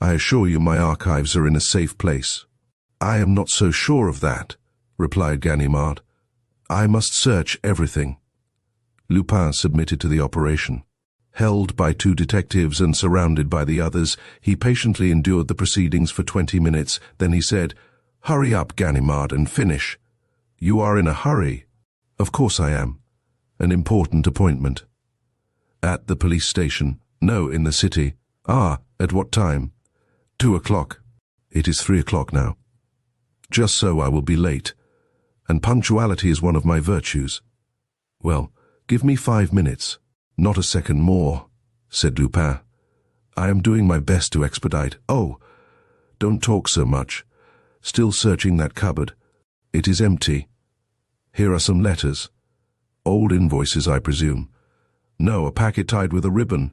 I assure you my archives are in a safe place. I am not so sure of that, replied Ganimard. I must search everything. Lupin submitted to the operation. Held by 2 detectives and surrounded by the others, he patiently endured the proceedings for 20 minutes. Then he said, Hurry up, Ganimard, and finish. You are in a hurry. Of course I am. An important appointment. At the police station? No, in the city. Ah, at what time? 2 o'clock. It is 3 o'clock now. Just so I will be late. And punctuality is one of my virtues. Well, give me 5 minutes. Not a second more, said Lupin. I am doing my best to expedite. Oh, don't talk so much. Still searching that cupboard. It is empty. Here are some letters. Old invoices, I presume. No, a packet tied with a ribbon.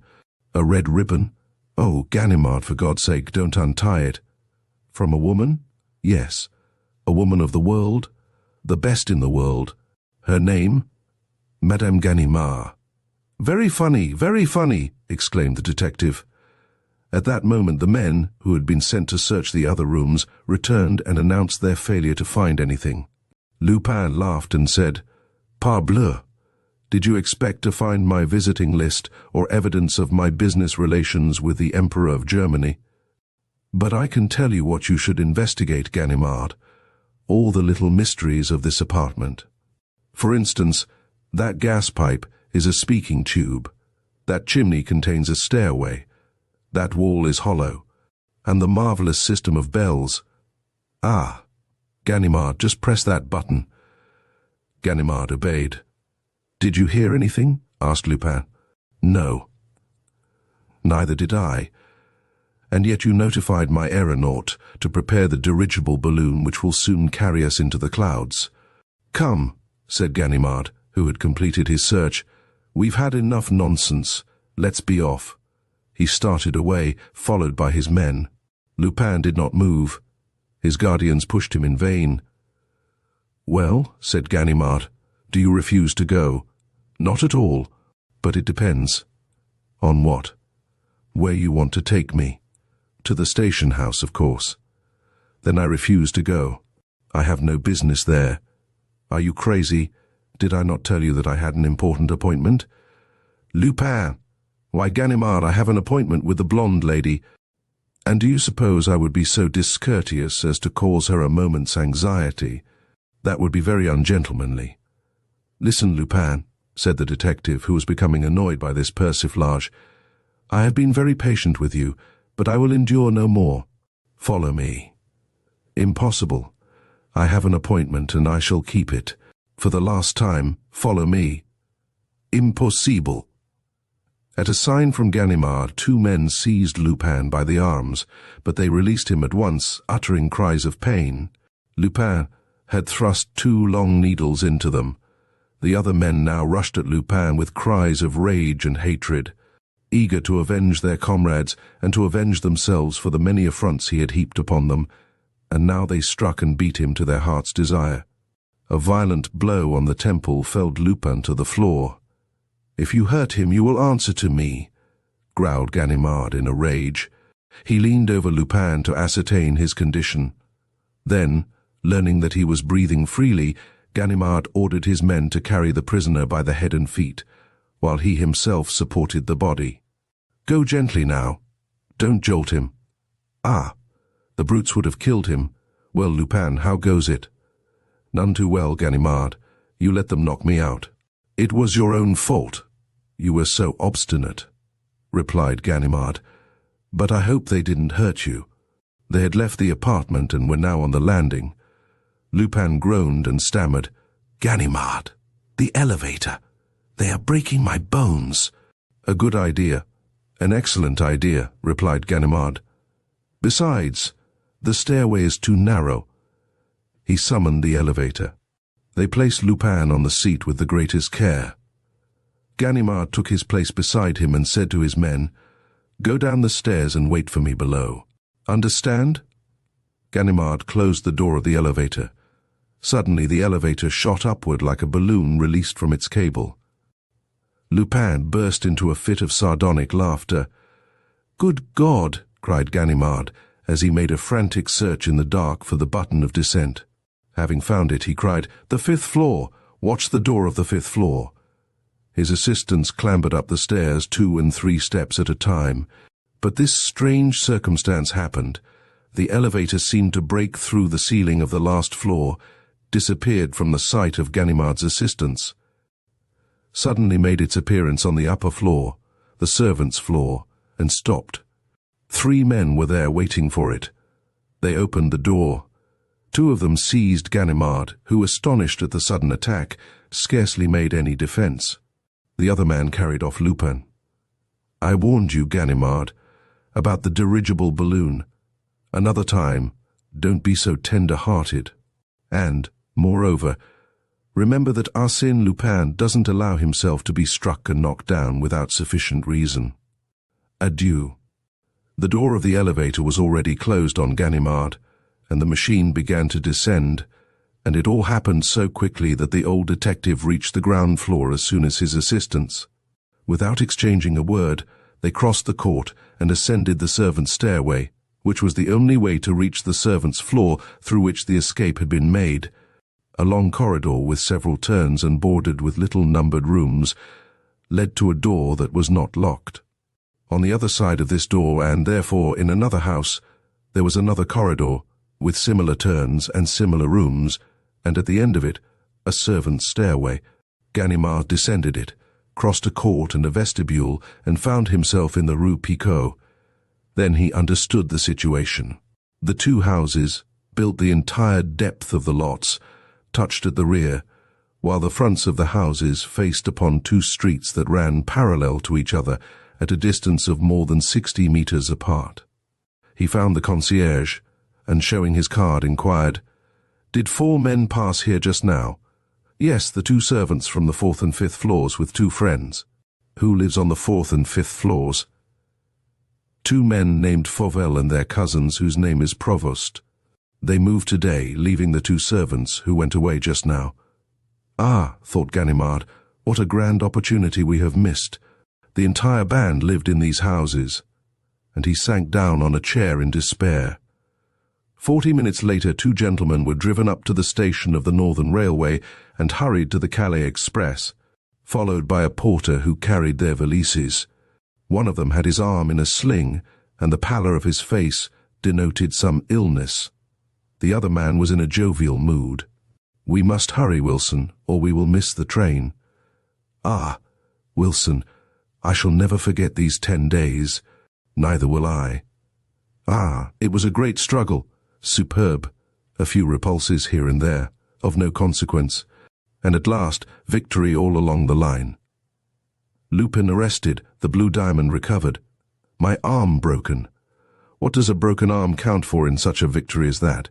A red ribbon? Oh, Ganimard, for God's sake, don't untie it. From a woman? Yes. A woman of the world? The best in the world. Her name? Madame Ganimard. Very funny, exclaimed the detective. At that moment the men, who had been sent to search the other rooms, returned and announced their failure to find anything. Lupin laughed and said, Parbleu! Did you expect to find my visiting list or evidence of my business relations with the Emperor of Germany? But I can tell you what you should investigate, Ganimard. All the little mysteries of this apartment. For instance, that gas pipe is a speaking tube. That chimney contains a stairway. That wall is hollow. And the marvelous system of bells. Ah, Ganimard, just press that button. Ganimard obeyed. Did you hear anything? Asked Lupin. No. Neither did I. And yet you notified my aeronaut to prepare the dirigible balloon which will soon carry us into the clouds. Come, said Ganimard, who had completed his search. We've had enough nonsense. Let's be off. He started away, followed by his men. Lupin did not move. His guardians pushed him in vain. Well, said Ganimard, do you refuse to go? Not at all, but it depends. On what? Where you want to take me. To the station house, of course. Then I refuse to go. I have no business there. Are you crazy? Did I not tell you that I had an important appointment? Lupin! Why, Ganimard, I have an appointment with the blonde lady. And do you suppose I would be so discourteous as to cause her a moment's anxiety? That would be very ungentlemanly. Listen, Lupin, said the detective, who was becoming annoyed by this persiflage. I have been very patient with you, but I will endure no more. Follow me. Impossible. I have an appointment, and I shall keep it. For the last time, follow me. Impossible. At a sign from Ganimard, 2 men seized Lupin by the arms, but they released him at once, uttering cries of pain. Lupin had thrust 2 long needles into them. The other men now rushed at Lupin with cries of rage and hatred, eager to avenge their comrades and to avenge themselves for the many affronts he had heaped upon them, and now they struck and beat him to their heart's desire. A violent blow on the temple felled Lupin to the floor. If you hurt him, you will answer to me, growled Ganimard in a rage. He leaned over Lupin to ascertain his condition. Then, learning that he was breathing freely, Ganimard ordered his men to carry the prisoner by the head and feet, while he himself supported the body. "Go gently now. Don't jolt him." "Ah, the brutes would have killed him. Well, Lupin, how goes it?" "None too well, Ganimard. You let them knock me out." "It was your own fault. You were so obstinate," replied Ganimard. "But I hope they didn't hurt you." They had left the apartment and were now on the landing. Lupin groaned and stammered, "Ganimard, the elevator. They are breaking my bones." "A good idea. An excellent idea," replied Ganimard. "Besides, the stairway is too narrow." He summoned the elevator. They placed Lupin on the seat with the greatest care. Ganimard took his place beside him and said to his men, "Go down the stairs and wait for me below. Understand?" Ganimard closed the door of the elevator. Suddenly the elevator shot upward like a balloon released from its cable. Lupin burst into a fit of sardonic laughter. "Good God!" cried Ganimard, as he made a frantic search in the dark for the button of descent. Having found it, he cried, "The 5th floor! Watch the door of the 5th floor!" His assistants clambered up the stairs 2 and 3 steps at a time. But this strange circumstance happened. The elevator seemed to break through the ceiling of the last floor, disappeared from the sight of Ganimard's assistants. Suddenly made its appearance on the upper floor, the servants' floor, and stopped. 3 men were there waiting for it. They opened the door. 2 of them seized Ganimard, who, astonished at the sudden attack, scarcely made any defense. The other man carried off Lupin. "I warned you, Ganimard, about the dirigible balloon. Another time, don't be so tender-hearted. And, moreover, remember that Arsène Lupin doesn't allow himself to be struck and knocked down without sufficient reason. Adieu." The door of the elevator was already closed on Ganimard, and the machine began to descend, and it all happened so quickly that the old detective reached the ground floor as soon as his assistants. Without exchanging a word, they crossed the court and ascended the servants' stairway, which was the only way to reach the servants' floor through which the escape had been made. A long corridor with several turns and bordered with little numbered rooms led to a door that was not locked. On the other side of this door, and therefore in another house, there was another corridor with similar turns and similar rooms, and at the end of it, a servants' stairway. Ganimard descended it, crossed a court and a vestibule, and found himself in the Rue Picot. Then he understood the situation. The 2 houses, built the entire depth of the lots, touched at the rear, while the fronts of the houses faced upon 2 streets that ran parallel to each other at a distance of more than 60 meters apart. He found the concierge, and showing his card, inquired, "Did 4 men pass here just now?" "Yes, the 2 servants from the 4th and 5th floors with 2 friends." "Who lives on the 4th and 5th floors?" "2 men named Fauvel and their cousins, whose name is Provost. They moved today, leaving the 2 servants who went away just now." "Ah," thought Ganimard, "what a grand opportunity we have missed. The entire band lived in these houses." And he sank down on a chair in despair. 40 minutes later, 2 gentlemen were driven up to the station of the Northern Railway and hurried to the Calais Express, followed by a porter who carried their valises. One of them had his arm in a sling, and the pallor of his face denoted some illness. The other man was in a jovial mood. "We must hurry, Wilson, or we will miss the train." "Ah, Wilson, I shall never forget these 10 days. Neither will I." "Ah, it was a great struggle. Superb. A few repulses here and there, of no consequence. And at last, victory all along the line. Lupin arrested, the blue diamond recovered. My arm broken. What does a broken arm count for in such a victory as that?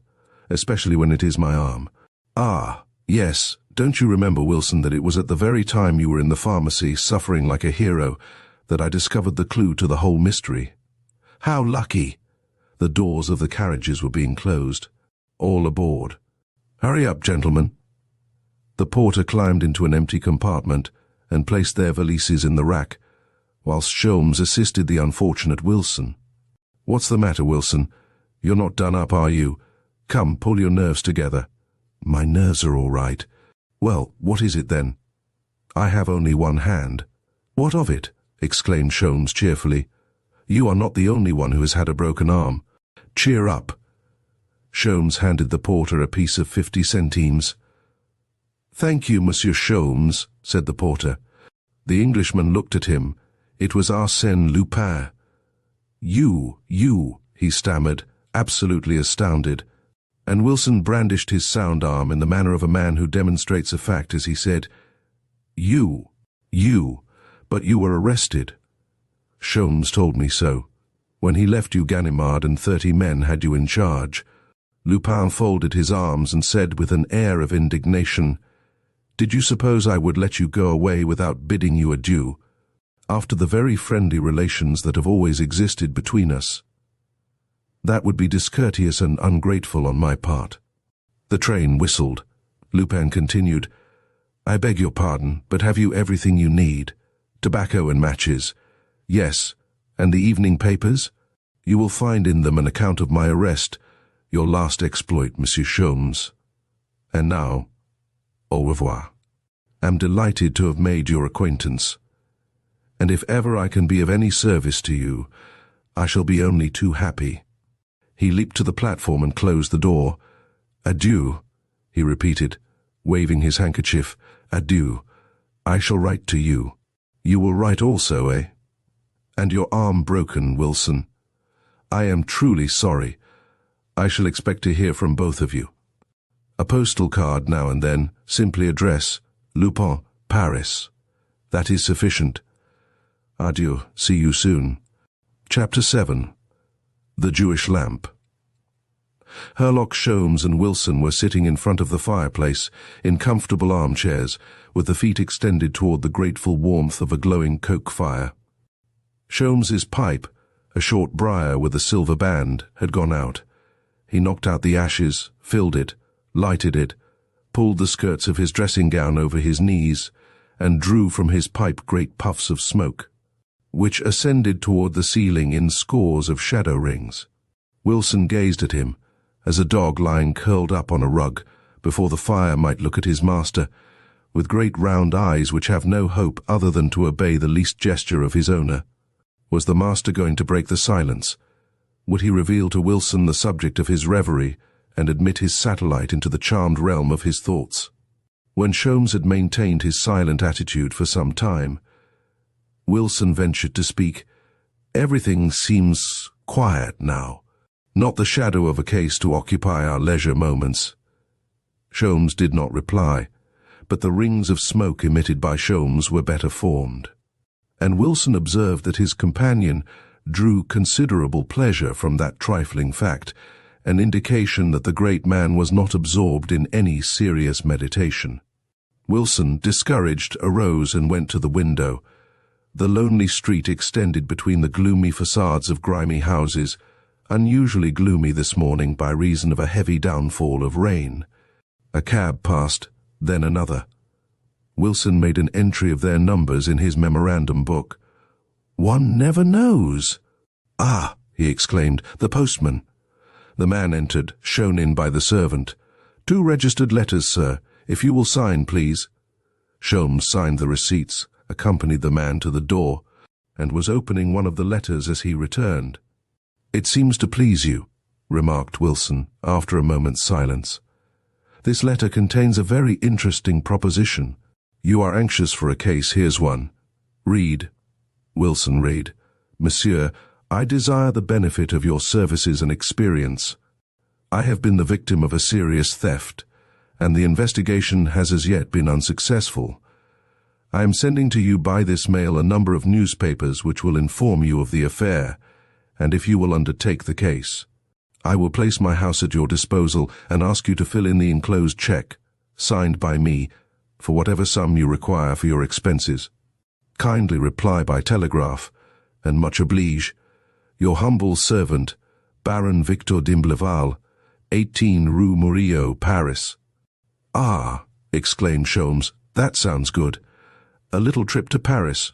Especially when it is my arm. Ah, yes, don't you remember, Wilson, that it was at the very time you were in the pharmacy, suffering like a hero, that I discovered the clue to the whole mystery? How lucky! The doors of the carriages were being closed. All aboard. Hurry up, gentlemen. The porter climbed into an empty compartment and placed their valises in the rack, whilst Sholmes assisted the unfortunate Wilson. What's the matter, Wilson? You're not done up, are you? Come, pull your nerves together. My nerves are all right. Well, what is it then? I have only one hand. What of it? Exclaimed Sholmes cheerfully. You are not the only one who has had a broken arm. Cheer up. Sholmes handed the porter a piece of 50 centimes. Thank you, Monsieur Sholmes, said the porter. The Englishman looked at him. It was Arsène Lupin. You, he stammered, absolutely astounded. And Wilson brandished his sound arm in the manner of a man who demonstrates a fact as he said, You, but you were arrested. Sholmes told me so. When he left you, Ganimard and 30 men had you in charge. Lupin folded his arms and said with an air of indignation, Did you suppose I would let you go away without bidding you adieu, after the very friendly relations that have always existed between us? That would be discourteous and ungrateful on my part. The train whistled. Lupin continued, I beg your pardon, but have you everything you need? Tobacco and matches? Yes. And the evening papers? You will find in them an account of my arrest, your last exploit, Monsieur Sholmes. And now, au revoir. Am delighted to have made your acquaintance. And if ever I can be of any service to you, I shall be only too happy. He leaped to the platform and closed the door. Adieu, he repeated, waving his handkerchief. Adieu. I shall write to you. You will write also, eh? And your arm broken, Wilson. I am truly sorry. I shall expect to hear from both of you. A postal card now and then, simply address, Lupin, Paris. That is sufficient. Adieu, see you soon. Chapter 7. The Jewish Lamp. Herlock Sholmes and Wilson were sitting in front of the fireplace, in comfortable armchairs, with the feet extended toward the grateful warmth of a glowing coke fire. Sholmes's pipe, a short briar with a silver band, had gone out. He knocked out the ashes, filled it, lighted it, pulled the skirts of his dressing gown over his knees, and drew from his pipe great puffs of smoke, which ascended toward the ceiling in scores of shadow rings. Wilson gazed at him, as a dog lying curled up on a rug, before the fire might look at his master, with great round eyes which have no hope other than to obey the least gesture of his owner. Was the master going to break the silence? Would he reveal to Wilson the subject of his reverie and admit his satellite into the charmed realm of his thoughts? When Sholmes had maintained his silent attitude for some time, Wilson ventured to speak. Everything seems quiet now. Not the shadow of a case to occupy our leisure moments. Sholmes did not reply, but the rings of smoke emitted by Sholmes were better formed. And Wilson observed that his companion drew considerable pleasure from that trifling fact, an indication that the great man was not absorbed in any serious meditation. Wilson, discouraged, arose and went to the window. The lonely street extended between the gloomy facades of grimy houses, unusually gloomy this morning by reason of a heavy downfall of rain. A cab passed, then another. Wilson made an entry of their numbers in his memorandum book. One never knows. Ah, he exclaimed, the postman. The man entered, shown in by the servant. 2 registered letters, sir. If you will sign, please. Sholmes signed the receipts, accompanied the man to the door, and was opening one of the letters as he returned. It seems to please you, remarked Wilson, after a moment's silence. This letter contains a very interesting proposition. You are anxious for a case, here's one. Read. Wilson read. Monsieur, I desire the benefit of your services and experience. I have been the victim of a serious theft, and the investigation has as yet been unsuccessful. I am sending to you by this mail a number of newspapers which will inform you of the affair, and if you will undertake the case. I will place my house at your disposal and ask you to fill in the enclosed check, signed by me, for whatever sum you require for your expenses. Kindly reply by telegraph, and much oblige. Your humble servant, Baron Victor d'Imbleval, 18 Rue Murillo, Paris. Ah, exclaimed Sholmes, that sounds good. A little trip to Paris.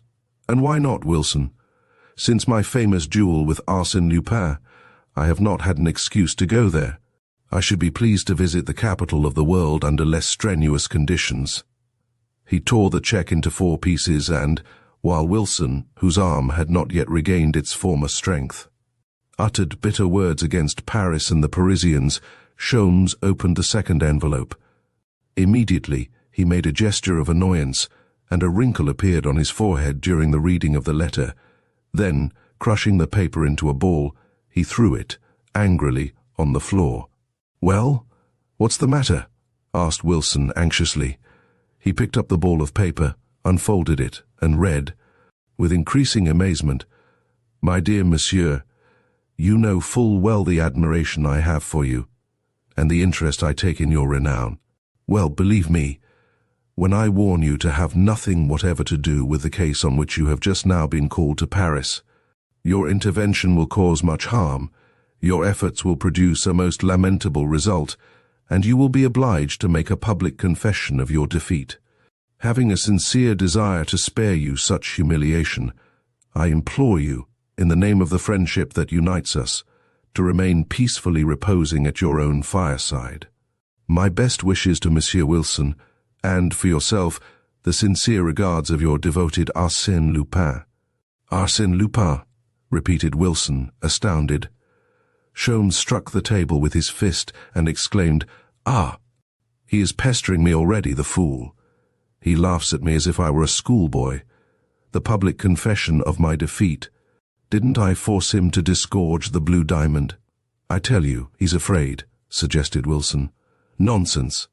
And why not, Wilson? Since my famous duel with Arsène Lupin, I have not had an excuse to go there. I should be pleased to visit the capital of the world under less strenuous conditions." He tore the check into 4 pieces and, while Wilson, whose arm had not yet regained its former strength, uttered bitter words against Paris and the Parisians, Sholmes opened the second envelope. Immediately, he made a gesture of annoyance, and a wrinkle appeared on his forehead during the reading of the letter. Then, crushing the paper into a ball, he threw it, angrily, on the floor. "Well, what's the matter?" asked Wilson anxiously. He picked up the ball of paper, unfolded it, and read, with increasing amazement, "My dear monsieur, you know full well the admiration I have for you, and the interest I take in your renown. Well, believe me, when I warn you to have nothing whatever to do with the case on which you have just now been called to Paris, your intervention will cause much harm, your efforts will produce a most lamentable result, and you will be obliged to make a public confession of your defeat. Having a sincere desire to spare you such humiliation, I implore you, in the name of the friendship that unites us, to remain peacefully reposing at your own fireside. My best wishes to Monsieur Wilson, and, for yourself, the sincere regards of your devoted Arsène Lupin." "Arsène Lupin," repeated Wilson, astounded. Sholmes struck the table with his fist and exclaimed, "Ah! He is pestering me already, the fool. He laughs at me as if I were a schoolboy. The public confession of my defeat. Didn't I force him to disgorge the blue diamond?" "I tell you, he's afraid," suggested Wilson. "Nonsense.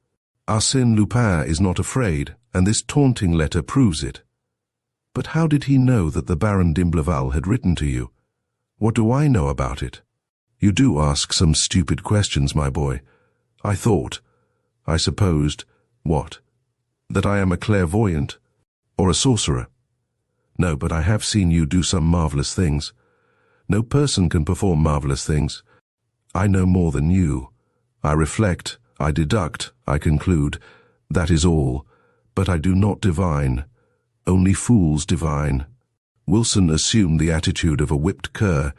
Arsène Lupin is not afraid, and this taunting letter proves it." "But how did he know that the Baron d'Imblevalle had written to you? What do I know about it?" "You do ask some stupid questions, my boy. I supposed, what? That I am a clairvoyant, or a sorcerer? No, but I have seen you do some marvelous things. No person can perform marvelous things. I know more than you. I reflect, I deduct, I conclude. That is all. But I do not divine. Only fools divine." Wilson assumed the attitude of a whipped cur,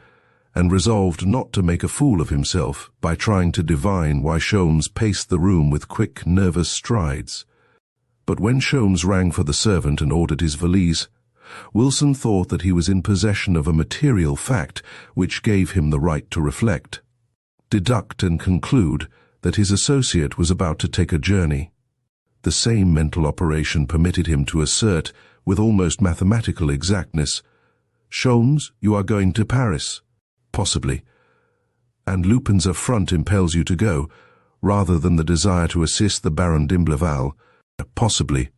and resolved not to make a fool of himself by trying to divine why Sholmes paced the room with quick, nervous strides. But when Sholmes rang for the servant and ordered his valise, Wilson thought that he was in possession of a material fact which gave him the right to reflect, deduct and conclude that his associate was about to take a journey. The same mental operation permitted him to assert, with almost mathematical exactness, "Sholmes, you are going to Paris." "Possibly." "And Lupin's affront impels you to go, rather than the desire to assist the Baron d'Imblevalle." "Possibly."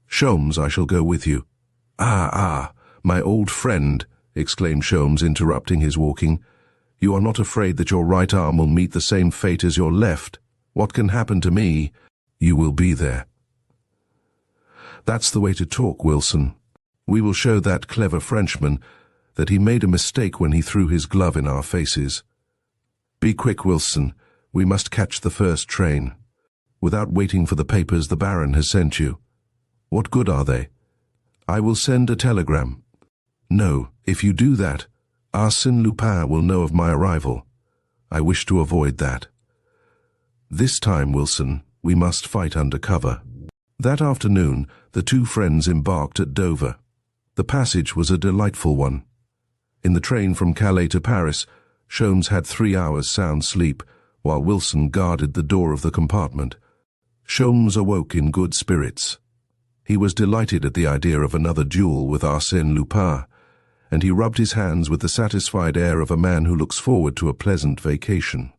"Sholmes, I shall go with you." Ah, my old friend," exclaimed Sholmes, interrupting his walking. "You are not afraid that your right arm will meet the same fate as your left? What can happen to me? You will be there." "That's the way to talk, Wilson. We will show that clever Frenchman that he made a mistake when he threw his glove in our faces. Be quick, Wilson. We must catch the first train. Without waiting for the papers the Baron has sent you. What good are they?" "I will send a telegram." "No, if you do that, Arsène Lupin will know of my arrival. I wish to avoid that. This time, Wilson, we must fight under cover." That afternoon, the two friends embarked at Dover. The passage was a delightful one. In the train from Calais to Paris, Sholmes had 3 hours sound sleep, while Wilson guarded the door of the compartment. Sholmes awoke in good spirits. He was delighted at the idea of another duel with Arsène Lupin, and he rubbed his hands with the satisfied air of a man who looks forward to a pleasant vacation.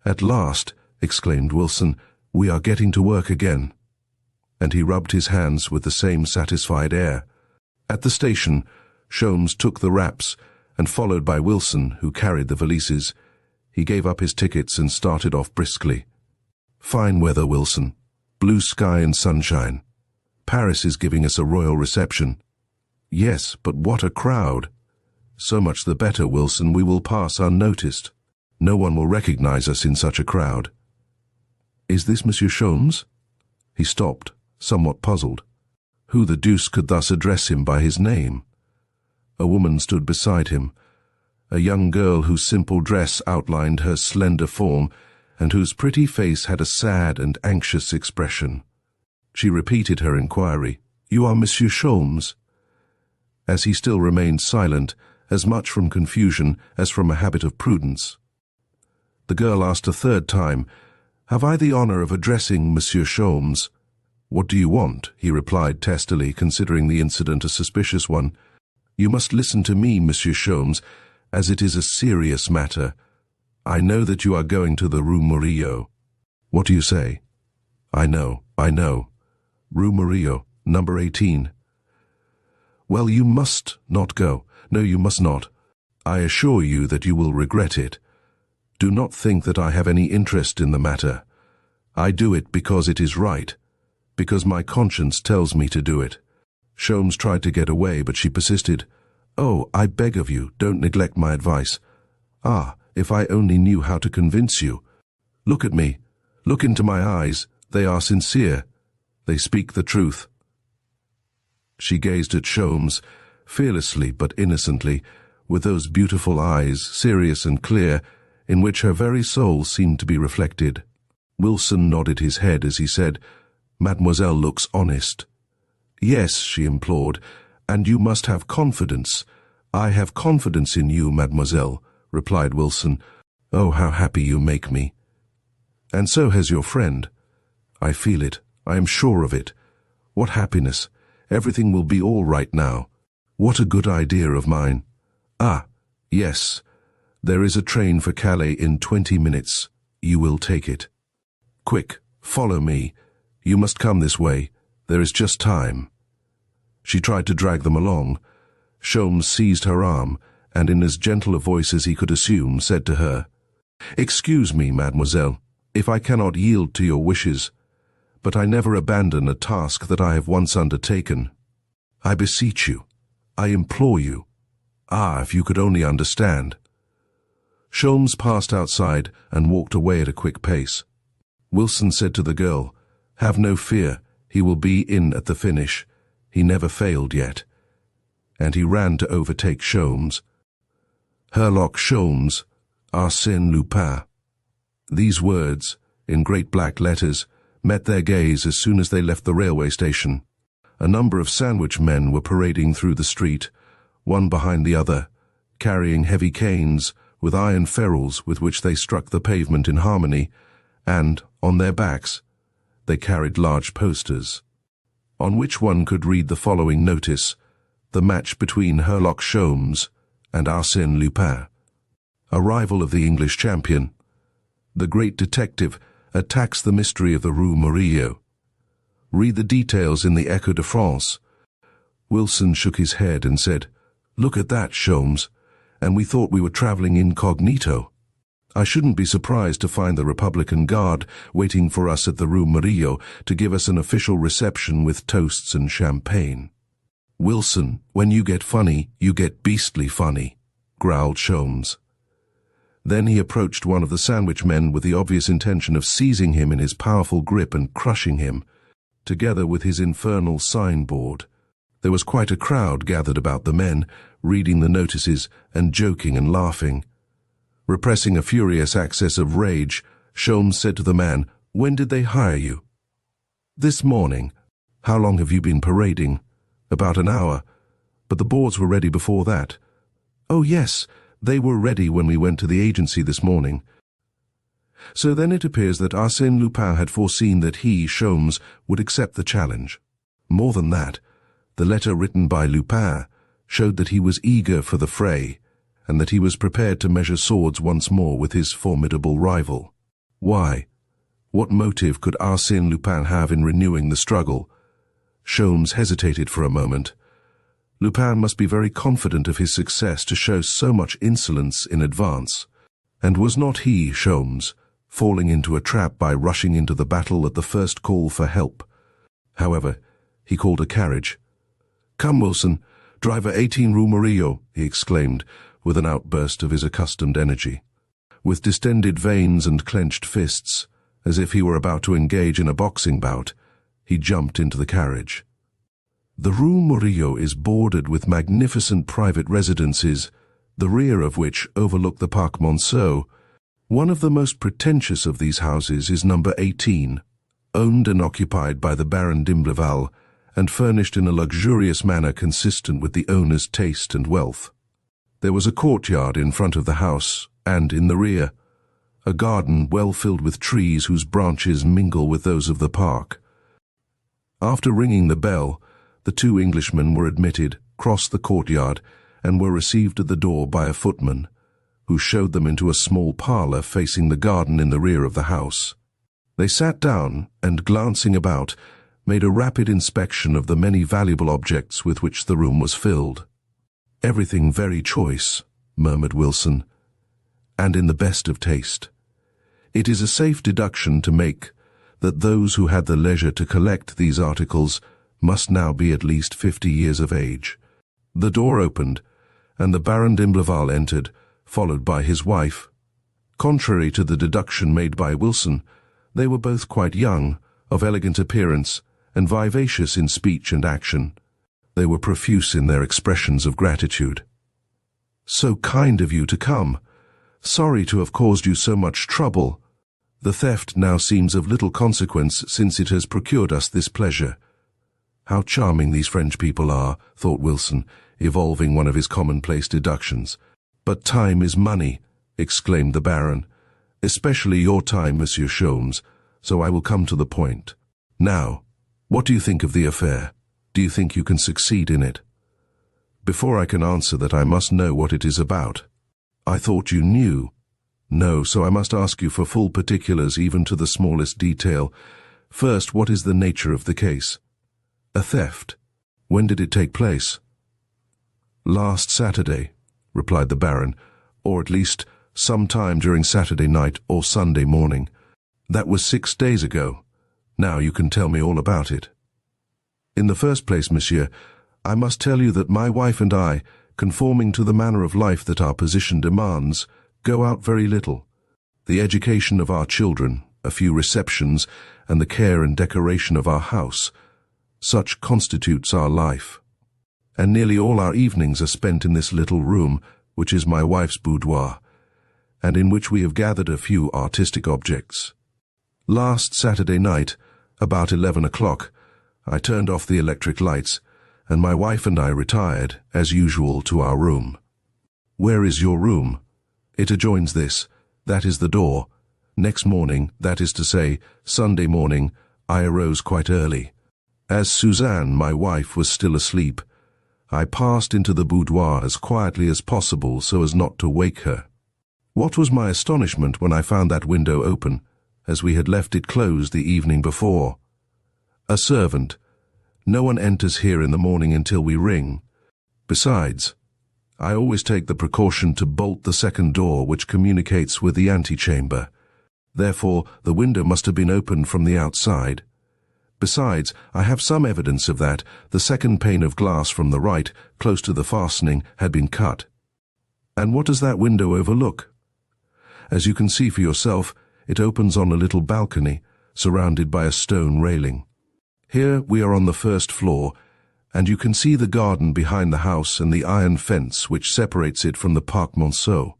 "At last," exclaimed Wilson, "we are getting to work again." And he rubbed his hands with the same satisfied air. At the station, Sholmes took the wraps, and followed by Wilson, who carried the valises, he gave up his tickets and started off briskly. "Fine weather, Wilson. Blue sky and sunshine. Paris is giving us a royal reception." "Yes, but what a crowd." "So much the better, Wilson. We will pass unnoticed. No one will recognize us in such a crowd." "Is this Monsieur Sholmes?" He stopped, somewhat puzzled. Who the deuce could thus address him by his name? A woman stood beside him, a young girl whose simple dress outlined her slender form and whose pretty face had a sad and anxious expression. She repeated her inquiry. "You are Monsieur Sholmes?" As he still remained silent, as much from confusion as from a habit of prudence. The girl asked a third time, "Have I the honor of addressing Monsieur Sholmes?" "What do you want?" he replied testily, considering the incident a suspicious one. "You must listen to me, Monsieur Sholmes, as it is a serious matter. I know that you are going to the Rue Murillo." "What do you say?" I know. Rue Murillo, number 18. "Well, you must not go. No, you must not. I assure you that you will regret it. Do not think that I have any interest in the matter. I do it because it is right, because my conscience tells me to do it." Sholmes tried to get away, but she persisted. "Oh, I beg of you, don't neglect my advice. Ah, if I only knew how to convince you. Look at me. Look into my eyes. They are sincere. They speak the truth." She gazed at Sholmes, fearlessly but innocently, with those beautiful eyes, serious and clear, in which her very soul seemed to be reflected. Wilson nodded his head as he said, "Mademoiselle looks honest." "Yes," she implored, "and you must have confidence." "I have confidence in you, mademoiselle," replied Wilson. "Oh, how happy you make me." "And so has your friend." "I feel it. I am sure of it. What happiness. Everything will be all right now. What a good idea of mine. Ah, yes. There is a train for Calais in 20 minutes. You will take it. Quick, follow me. You must come this way. There is just time." She tried to drag them along. Sholmes seized her arm, and in as gentle a voice as he could assume, said to her, "Excuse me, mademoiselle, if I cannot yield to your wishes, but I never abandon a task that I have once undertaken. I beseech you, I implore you. Ah, if you could only understand." Sholmes passed outside and walked away at a quick pace. Wilson said to the girl, "Have no fear, he will be in at the finish. He never failed yet." And he ran to overtake Sholmes. Herlock Sholmes, Arsène Lupin. These words, in great black letters, met their gaze as soon as they left the railway station. A number of sandwich men were parading through the street, one behind the other, carrying heavy canes with iron ferrules with which they struck the pavement in harmony, and, on their backs, they carried large posters, on which one could read the following notice: "The match between Herlock Sholmes and Arsène Lupin. A rival of the English champion. The great detective attacks the mystery of the Rue Murillo. Read the details in the Echo de France." Wilson shook his head and said, "Look at that, Sholmes, and we thought we were traveling incognito. I shouldn't be surprised to find the Republican Guard waiting for us at the Rue Murillo to give us an official reception with toasts and champagne." "Wilson, when you get funny, you get beastly funny," growled Sholmes. Then he approached one of the sandwich men with the obvious intention of seizing him in his powerful grip and crushing him, together with his infernal signboard. There was quite a crowd gathered about the men, reading the notices and joking and laughing. Repressing a furious access of rage, Sholmes said to the man, "When did they hire you?" "This morning." "How long have you been parading?" "About an hour. But the boards were ready before that." "Oh, yes, they were ready when we went to the agency this morning." So then it appears that Arsène Lupin had foreseen that he, Sholmes, would accept the challenge. More than that, the letter written by Lupin showed that he was eager for the fray, and that he was prepared to measure swords once more with his formidable rival. Why? What motive could Arsène Lupin have in renewing the struggle? Sholmes hesitated for a moment. Lupin must be very confident of his success to show so much insolence in advance. And was not he, Sholmes, falling into a trap by rushing into the battle at the first call for help? However, he called a carriage. "Come, Wilson, driver 18 Rue Murillo," he exclaimed, with an outburst of his accustomed energy. With distended veins and clenched fists, as if he were about to engage in a boxing bout, he jumped into the carriage. The Rue Murillo is bordered with magnificent private residences, the rear of which overlook the Parc Monceau. One of the most pretentious of these houses is number 18, owned and occupied by the Baron d'Imbleval, and furnished in a luxurious manner consistent with the owner's taste and wealth. There was a courtyard in front of the house, and in the rear, a garden well filled with trees whose branches mingle with those of the park. After ringing the bell, the two Englishmen were admitted, crossed the courtyard, and were received at the door by a footman, who showed them into a small parlour facing the garden in the rear of the house. They sat down and, glancing about, made a rapid inspection of the many valuable objects with which the room was filled. "Everything very choice," murmured Wilson, "and in the best of taste. It is a safe deduction to make that those who had the leisure to collect these articles must now be at least 50 years of age." The door opened, and the Baron d'Imbleval entered, followed by his wife. Contrary to the deduction made by Wilson, they were both quite young, of elegant appearance, and vivacious in speech and action. They were profuse in their expressions of gratitude. "So kind of you to come. Sorry to have caused you so much trouble. The theft now seems of little consequence since it has procured us this pleasure." "How charming these French people are," thought Wilson, evolving one of his commonplace deductions. "But time is money," exclaimed the Baron. "Especially your time, Monsieur Sholmes, so I will come to the point. Now, what do you think of the affair? Do you think you can succeed in it?" "Before I can answer that, I must know what it is about." "I thought you knew." "No, so I must ask you for full particulars, even to the smallest detail. First, what is the nature of the case?" "A theft. When did it take place?" "Last Saturday," replied the Baron, "or at least some time during Saturday night or Sunday morning. That was 6 days ago. Now you can tell me all about it." "In the first place, monsieur, I must tell you that my wife and I, conforming to the manner of life that our position demands, go out very little. The education of our children, a few receptions, and the care and decoration of our house, such constitutes our life. And nearly all our evenings are spent in this little room, which is my wife's boudoir, and in which we have gathered a few artistic objects. Last Saturday night, about 11 o'clock, I turned off the electric lights, and my wife and I retired, as usual, to our room." "Where is your room?" "It adjoins this. That is the door. Next morning, that is to say, Sunday morning, I arose quite early. As Suzanne, my wife, was still asleep, I passed into the boudoir as quietly as possible so as not to wake her. What was my astonishment when I found that window open, as we had left it closed the evening before. A servant. No one enters here in the morning until we ring. Besides, I always take the precaution to bolt the second door which communicates with the antechamber. Therefore, the window must have been opened from the outside. Besides, I have some evidence of that. The second pane of glass from the right, close to the fastening, had been cut. And what does that window overlook? As you can see for yourself, it opens on a little balcony, surrounded by a stone railing. Here we are on the first floor, and you can see the garden behind the house and the iron fence which separates it from the Parc Monceau.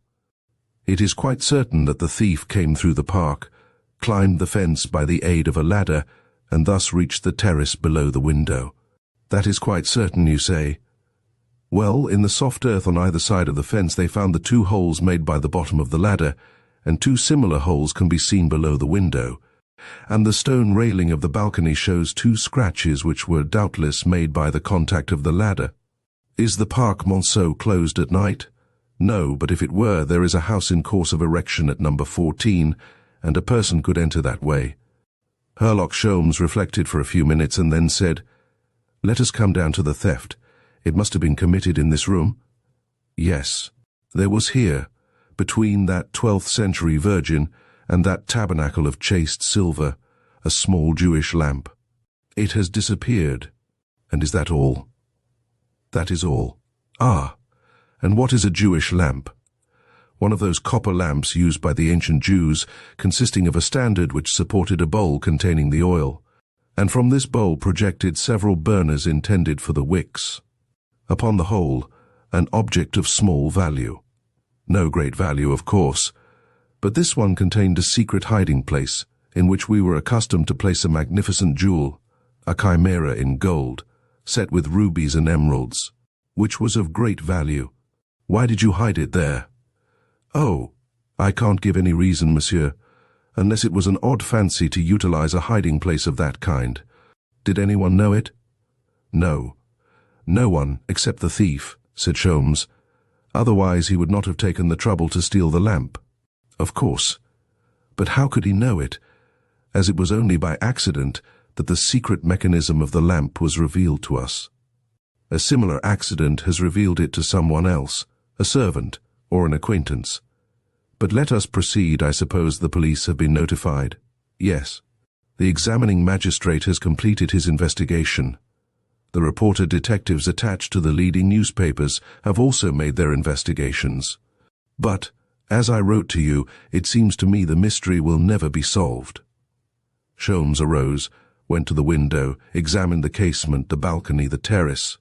It is quite certain that the thief came through the park, climbed the fence by the aid of a ladder, and thus reached the terrace below the window. That is quite certain, you say? Well, in the soft earth on either side of the fence they found the 2 holes made by the bottom of the ladder, and 2 similar holes can be seen below the window. And the stone railing of the balcony shows 2 scratches which were doubtless made by the contact of the ladder. Is the Parc Monceau closed at night? No, but if it were, there is a house in course of erection at number 14, and a person could enter that way. Herlock Sholmes reflected for a few minutes and then said, "Let us come down to the theft. It must have been committed in this room?" "Yes. There was here, between that 12th century Virgin and that tabernacle of chased silver, a small Jewish lamp. It has disappeared. And is that all?" "That is all." "Ah, and what is a Jewish lamp?" "One of those copper lamps used by the ancient Jews, consisting of a standard which supported a bowl containing the oil. and from this bowl projected several burners intended for the wicks. Upon the whole, an object of small value. No great value, of course, but this one contained a secret hiding place in which we were accustomed to place a magnificent jewel, a chimera in gold, set with rubies and emeralds, which was of great value. Why did you hide it there? Oh, I can't give any reason, monsieur, unless it was an odd fancy to utilize a hiding place of that kind. Did anyone know it? No. No one, except the thief, said Sholmes. Otherwise he would not have taken the trouble to steal the lamp. Of course. But how could he know it, as it was only by accident that the secret mechanism of the lamp was revealed to us? A similar accident has revealed it to someone else, a servant or an acquaintance. But let us proceed. I suppose the police have been notified. Yes. The examining magistrate has completed his investigation. The reporter detectives attached to the leading newspapers have also made their investigations. But, as I wrote to you, it seems to me the mystery will never be solved. Sholmes arose, went to the window, examined the casement, the balcony, the terrace,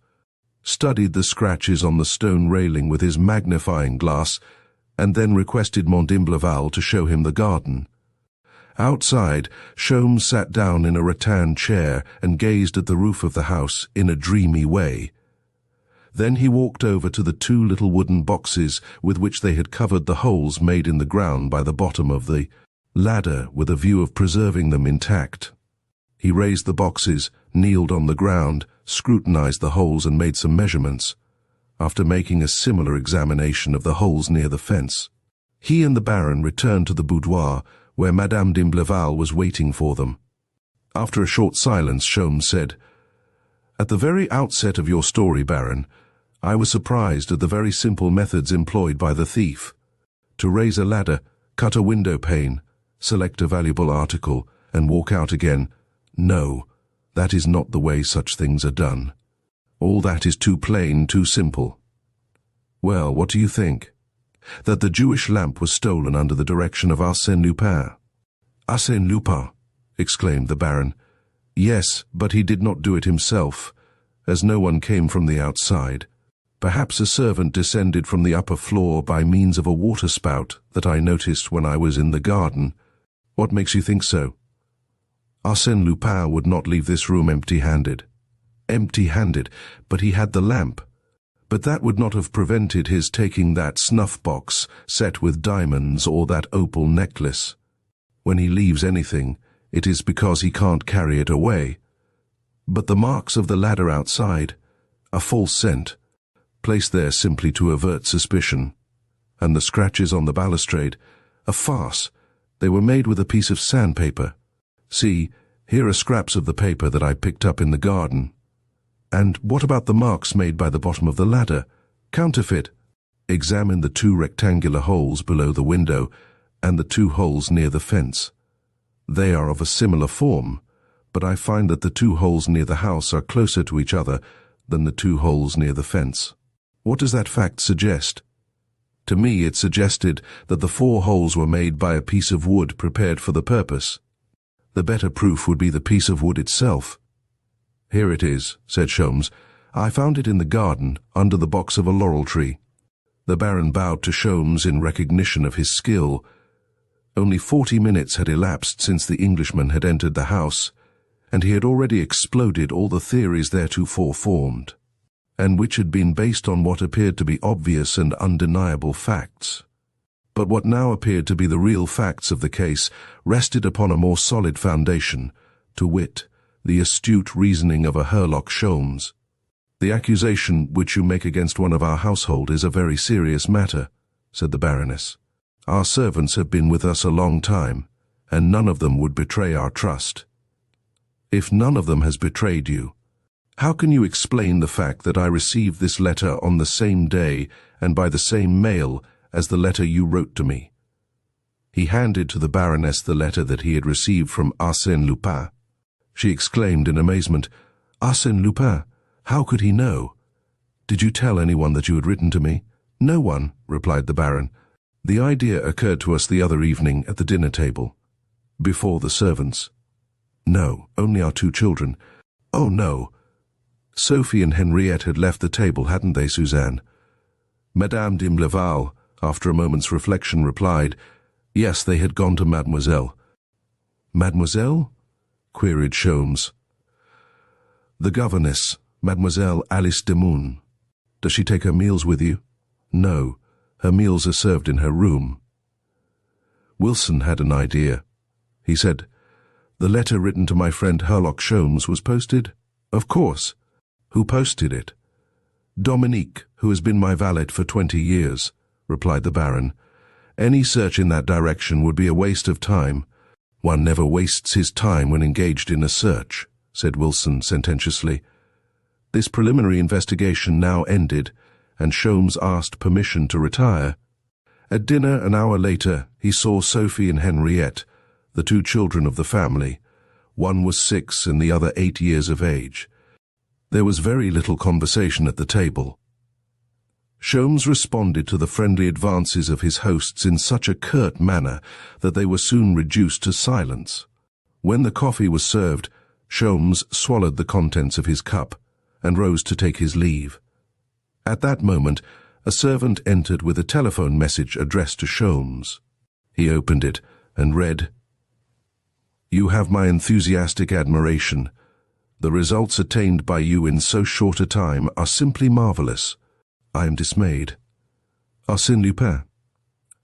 studied the scratches on the stone railing with his magnifying glass, and then requested D'imblevalle to show him the garden. Outside, Sholmes sat down in a rattan chair and gazed at the roof of the house in a dreamy way. Then he walked over to the two little wooden boxes with which they had covered the holes made in the ground by the bottom of the ladder with a view of preserving them intact. He raised the boxes, kneeled on the ground, scrutinized the holes and made some measurements, after making a similar examination of the holes near the fence. He and the Baron returned to the boudoir, where Madame D'imblevalle was waiting for them. After a short silence, Sholmes said, "At the very outset of your story, Baron, I was surprised at the very simple methods employed by the thief. To raise a ladder, cut a window pane, select a valuable article, and walk out again. No, that is not the way such things are done. All that is too plain, too simple. Well, what do you think? That the Jewish lamp was stolen under the direction of Arsène Lupin." "Arsène Lupin!" exclaimed the Baron. "Yes, but he did not do it himself, as no one came from the outside. Perhaps a servant descended from the upper floor by means of a water spout that I noticed when I was in the garden. What makes you think so?" "Arsène Lupin would not leave this room empty-handed." "Empty-handed, but he had the lamp. But that would not have prevented his taking that snuff-box set with diamonds or that opal necklace. When he leaves anything, it is because he can't carry it away. But the marks of the ladder outside, a false scent, placed there simply to avert suspicion. And the scratches on the balustrade, a farce. They were made with a piece of sandpaper. See, here are scraps of the paper that I picked up in the garden. And what about the marks made by the bottom of the ladder? Counterfeit. Examine the two rectangular holes below the window and the two holes near the fence. They are of a similar form, but I find that the two holes near the house are closer to each other than the two holes near the fence. What does that fact suggest? To me it suggested that the four holes were made by a piece of wood prepared for the purpose. The better proof would be the piece of wood itself." "Here it is," said Sholmes. "I found it in the garden, under the box of a laurel tree." The Baron bowed to Sholmes in recognition of his skill. Only 40 minutes had elapsed since the Englishman had entered the house, and he had already exploded all the theories theretofore formed, and which had been based on what appeared to be obvious and undeniable facts. But what now appeared to be the real facts of the case rested upon a more solid foundation, to wit, the astute reasoning of a Herlock Sholmes. "The accusation which you make against one of our household is a very serious matter," said the Baroness. "Our servants have been with us a long time, and none of them would betray our trust. If none of them has betrayed you, how can you explain the fact that I received this letter on the same day and by the same mail as the letter you wrote to me?" He handed to the Baroness the letter that he had received from Arsène Lupin. She exclaimed in amazement, "Arsène Lupin? How could he know? Did you tell anyone that you had written to me?" "No one," replied the Baron. "The idea occurred to us the other evening at the dinner table, before the servants." No, only our 2 children. Oh, no. Sophie and Henriette had left the table, hadn't they, Suzanne? Madame d'Imbleval, after a moment's reflection, replied, yes, they had gone to Mademoiselle. Mademoiselle? Queried Sholmes. The governess, Mademoiselle Alice Demoun. Does she take her meals with you? No, her meals are served in her room. Wilson had an idea. He said, the letter written to my friend Herlock Sholmes was posted? Of course. Who posted it? Dominique, who has been my valet for 20 years, replied the Baron. Any search in that direction would be a waste of time. One never wastes his time when engaged in a search, said Wilson sententiously. This preliminary investigation now ended, and Sholmes asked permission to retire. At dinner an hour later, he saw Sophie and Henriette, the 2 children of the family. One was 6 and the other 8 years of age. There was very little conversation at the table. Sholmes responded to the friendly advances of his hosts in such a curt manner that they were soon reduced to silence. When the coffee was served, Sholmes swallowed the contents of his cup and rose to take his leave. At that moment, a servant entered with a telephone message addressed to Sholmes. He opened it and read, You have my enthusiastic admiration. The results attained by you in so short a time are simply marvelous. I am dismayed. Arsène Lupin.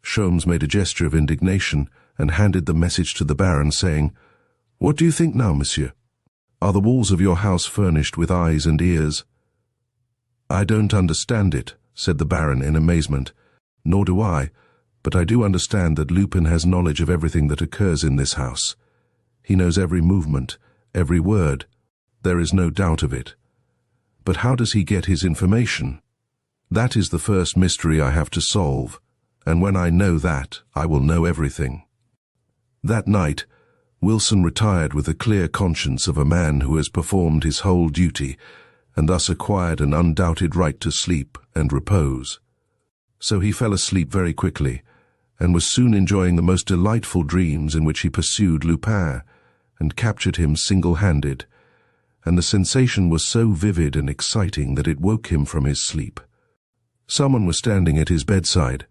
Sholmes made a gesture of indignation and handed the message to the Baron, saying, What do you think now, monsieur? Are the walls of your house furnished with eyes and ears? I don't understand it, said the Baron in amazement. Nor do I, but I do understand that Lupin has knowledge of everything that occurs in this house. He knows every movement, every word. There is no doubt of it. But how does he get his information? That is the first mystery I have to solve, and when I know that, I will know everything. That night, Wilson retired with a clear conscience of a man who has performed his whole duty, and thus acquired an undoubted right to sleep and repose. So he fell asleep very quickly, and was soon enjoying the most delightful dreams in which he pursued Lupin, and captured him single-handed, and the sensation was so vivid and exciting that it woke him from his sleep. Someone was standing at his bedside.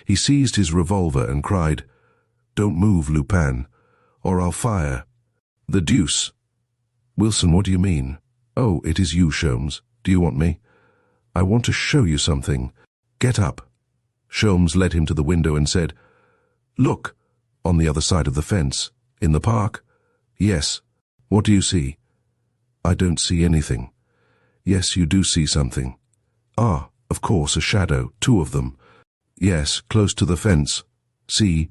He seized his revolver and cried, Don't move, Lupin, or I'll fire. The deuce! Wilson, what do you mean? Oh, it is you, Sholmes. Do you want me? I want to show you something. Get up. Sholmes led him to the window and said, Look, on the other side of the fence. In the park? Yes. What do you see? I don't see anything. Yes, you do see something. Ah, of course, a shadow, 2 of them. Yes, close to the fence. See,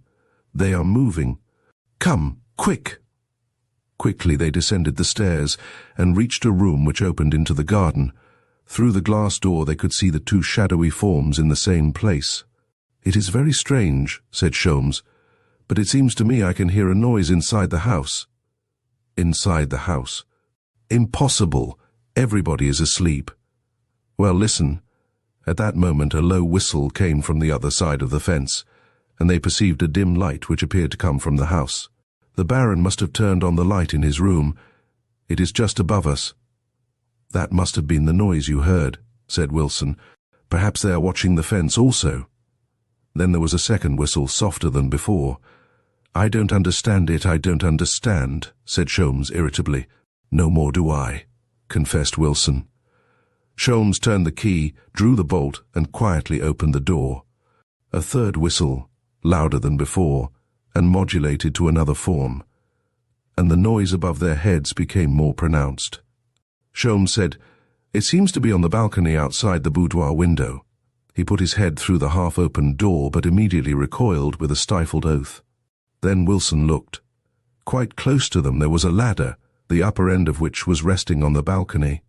they are moving. Come, quick! Quickly they descended the stairs and reached a room which opened into the garden. Through the glass door they could see the 2 shadowy forms in the same place. It is very strange, said Sholmes, but it seems to me I can hear a noise inside the house. Inside the house. Impossible. Everybody is asleep. Well, listen. At that moment a low whistle came from the other side of the fence, and they perceived a dim light which appeared to come from the house. The Baron must have turned on the light in his room. It is just above us. That must have been the noise you heard, said Wilson. Perhaps they are watching the fence also. Then there was a second whistle, softer than before. I don't understand it, I don't understand, said Sholmes irritably. No more do I, confessed Wilson. Sholmes turned the key, drew the bolt, and quietly opened the door. A third whistle, louder than before, and modulated to another form, and the noise above their heads became more pronounced. Sholmes said, It seems to be on the balcony outside the boudoir window. He put his head through the half-opened door, but immediately recoiled with a stifled oath. Then Wilson looked. Quite close to them there was a ladder, the upper end of which was resting on the balcony.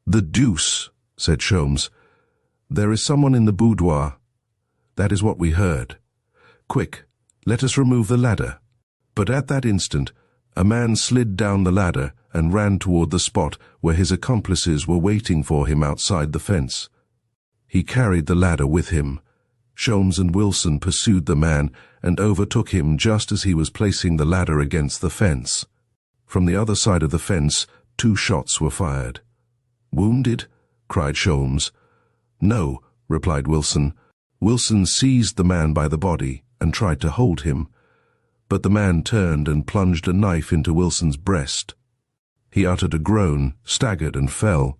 The deuce, said Sholmes. There is someone in the boudoir. That is what we heard. Quick, let us remove the ladder. But at that instant, a man slid down the ladder and ran toward the spot where his accomplices were waiting for him outside the fence. He carried the ladder with him. Sholmes and Wilson pursued the man and overtook him just as he was placing the ladder against the fence. From the other side of the fence, 2 shots were fired. "Wounded?" cried Sholmes. "No," replied Wilson. Wilson seized the man by the body and tried to hold him, but the man turned and plunged a knife into Wilson's breast. He uttered a groan, staggered, and fell.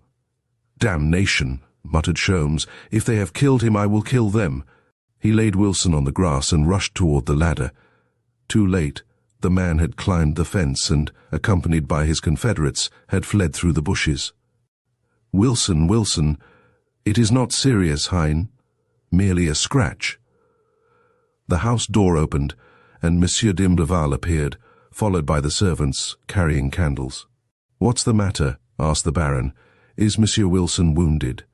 "Damnation," muttered Sholmes. "If they have killed him, I will kill them." He laid Wilson on the grass and rushed toward the ladder. Too late, the man had climbed the fence and, accompanied by his confederates, had fled through the bushes. "Wilson, Wilson, it is not serious, Hein. Merely a scratch." The house door opened, and Monsieur d'Imbleval appeared, followed by the servants, carrying candles. "What's the matter?" asked the Baron. "Is Monsieur Wilson wounded?"